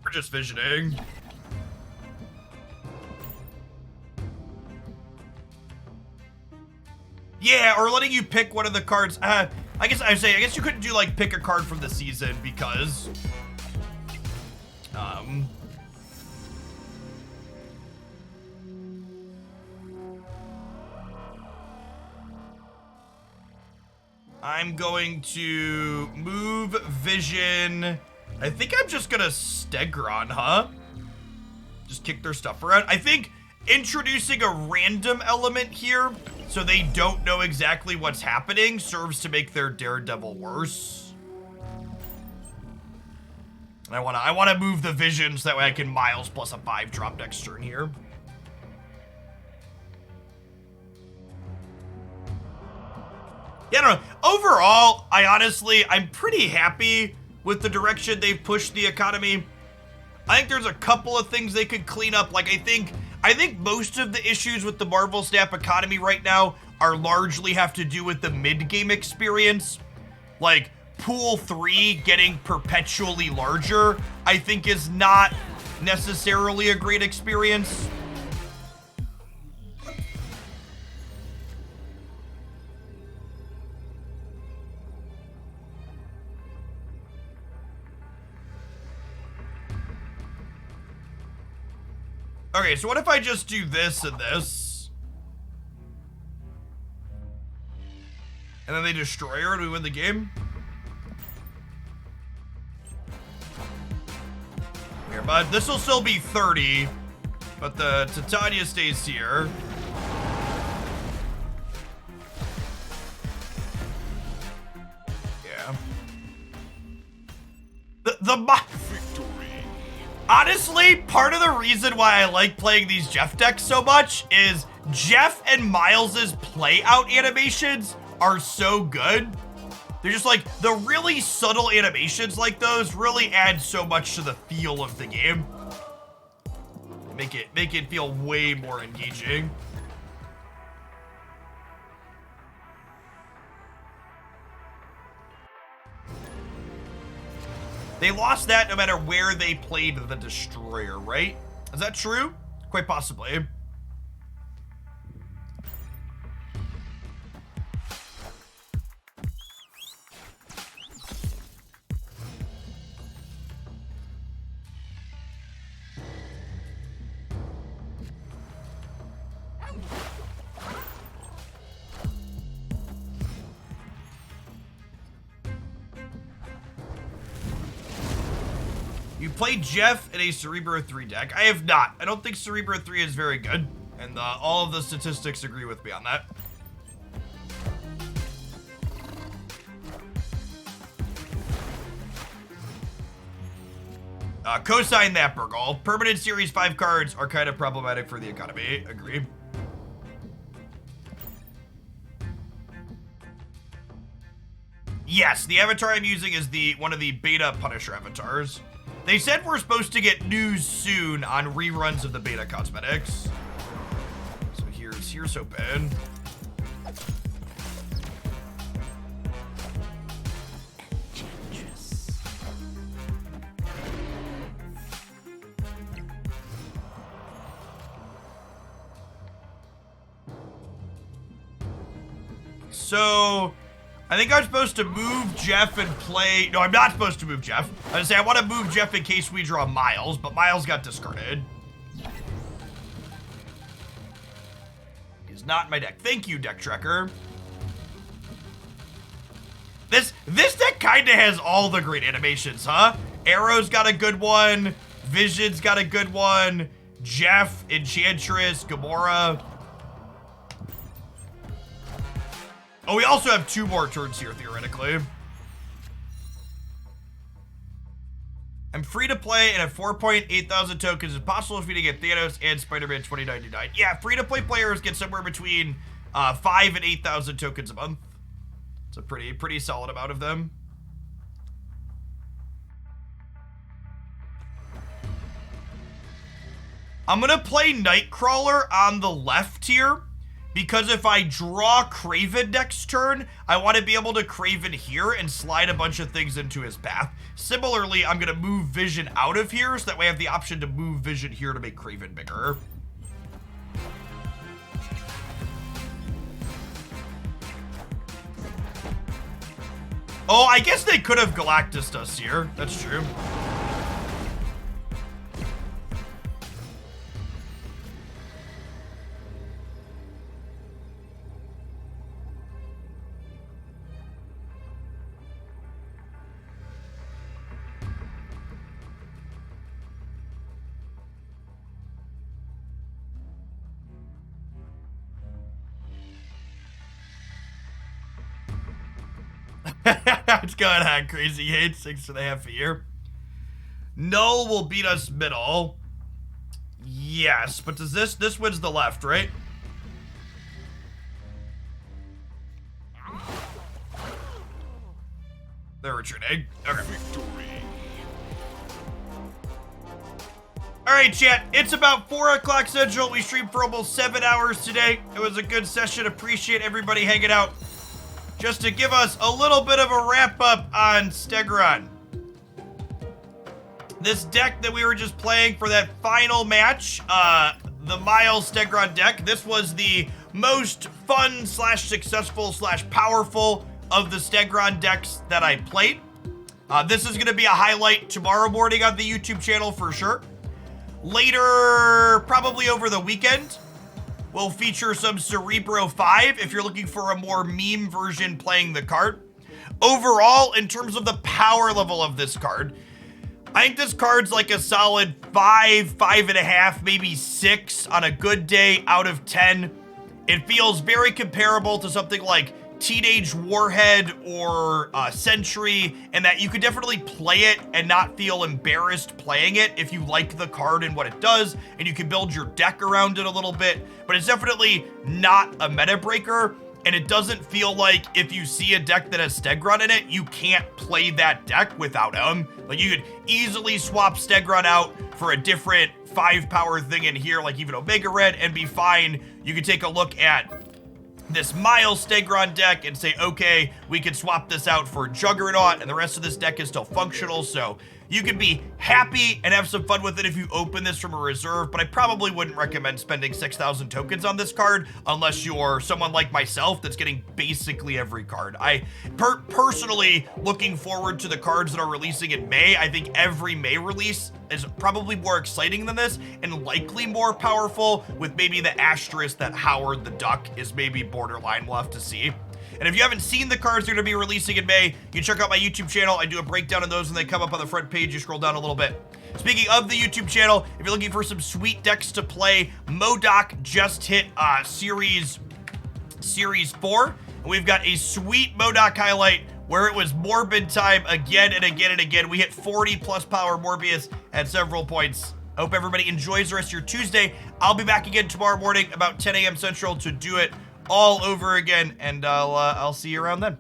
S1: We're just visioning. Yeah, or letting you pick one of the cards. I guess you couldn't do like pick a card from the season because I'm going to move vision. I think I'm just gonna Stegron, huh? Just kick their stuff around. I think introducing a random element here so they don't know exactly what's happening serves to make their Daredevil worse. I wanna move the visions, that way I can Miles plus a 5 drop next turn here. Yeah, I don't know. Overall, I'm pretty happy with the direction they've pushed the economy. I think there's a couple of things they could clean up. Like, I think most of the issues with the Marvel Snap economy right now are largely have to do with the mid-game experience. Like, Pool 3 getting perpetually larger, I think is not necessarily a great experience. Okay, so what if I just do this and this? And then they destroy her and we win the game? Here, bud. This will still be 30, but the Titania stays here. Yeah.
S4: Victory.
S1: Honestly, part of the reason why I like playing these Jeff decks so much is Jeff and Miles's play out animations are so good. They're just like, the really subtle animations like those really add so much to the feel of the game. Make it feel way more engaging. They lost that no matter where they played the Destroyer, right? Is that true? Quite possibly. You played Jeff in a Cerebro 3 deck. I have not. I don't think Cerebro 3 is very good. And all of the statistics agree with me on that. Cosign that, Burgle. Permanent Series 5 cards are kind of problematic for the economy. Agree. Yes, the avatar I'm using is one of the beta Punisher avatars. They said we're supposed to get news soon on reruns of the beta cosmetics. So here's hoping. So I think I'm supposed to move Jeff and play... No, I'm not supposed to move Jeff. I was gonna say I want to move Jeff in case we draw Miles, but Miles got discarded. He's not in my deck. Thank you, Deck Trekker. This deck kind of has all the great animations, huh? Arrow's got a good one. Vision's got a good one. Jeff, Enchantress, Gamora. Oh, we also have 2 more turns here, theoretically. I'm free to play and at 4,800 tokens. It's possible for me to get Thanos and Spider-Man 2099. Yeah, free to play players get somewhere between 5 and 8,000 tokens a month. It's a pretty solid amount of them. I'm gonna play Nightcrawler on the left here, because if I draw Kraven next turn, I want to be able to Kraven here and slide a bunch of things into his path. Similarly, I'm gonna move Vision out of here, so that way I have the option to move Vision here to make Kraven bigger. Oh, I guess they could have Galactus us here. That's true. It's going on, Crazy Hate. 6.5 a year. Null will beat us middle. Yes, but does this wins the left, right? They're retreating. Okay.
S4: Victory.
S1: Alright, chat. It's about 4 o'clock Central. We streamed for almost 7 hours today. It was a good session. Appreciate everybody hanging out. Just to give us a little bit of a wrap-up on Stegron. This deck that we were just playing for that final match, the Miles Stegron deck, this was the most fun / successful / powerful of the Stegron decks that I played. This is going to be a highlight tomorrow morning on the YouTube channel for sure. Later, probably over the weekend, we'll feature some Cerebro 5 if you're looking for a more meme version playing the card. Overall, in terms of the power level of this card, I think this card's like a solid 5, 5.5, maybe 6 on a good day out of 10. It feels very comparable to something like Teenage Warhead or Sentry, and that you could definitely play it and not feel embarrassed playing it if you like the card and what it does, and you can build your deck around it a little bit, but it's definitely not a meta breaker, and it doesn't feel like if you see a deck that has Stegron in it, you can't play that deck without him. Like, you could easily swap Stegron out for a different 5-power thing in here, like even Omega Red, and be fine. You could take a look at this Miles Stegron deck and say, okay, we can swap this out for Juggernaut, and the rest of this deck is still functional, so you can be happy and have some fun with it if you open this from a reserve, but I probably wouldn't recommend spending 6,000 tokens on this card unless you're someone like myself that's getting basically every card. I personally looking forward to the cards that are releasing in May. I think every May release is probably more exciting than this and likely more powerful, with maybe the asterisk that Howard the Duck is maybe borderline. We'll have to see. And if you haven't seen the cards that are going to be releasing in May, you can check out my YouTube channel. I do a breakdown of those when they come up on the front page. You scroll down a little bit. Speaking of the YouTube channel, if you're looking for some sweet decks to play, MODOK just hit Series 4. And we've got a sweet MODOK highlight where it was Morbid time again and again and again. We hit 40 plus power Morbius at several points. I hope everybody enjoys the rest of your Tuesday. I'll be back again tomorrow morning about 10 a.m. Central to do it all over again, and I'll see you around then.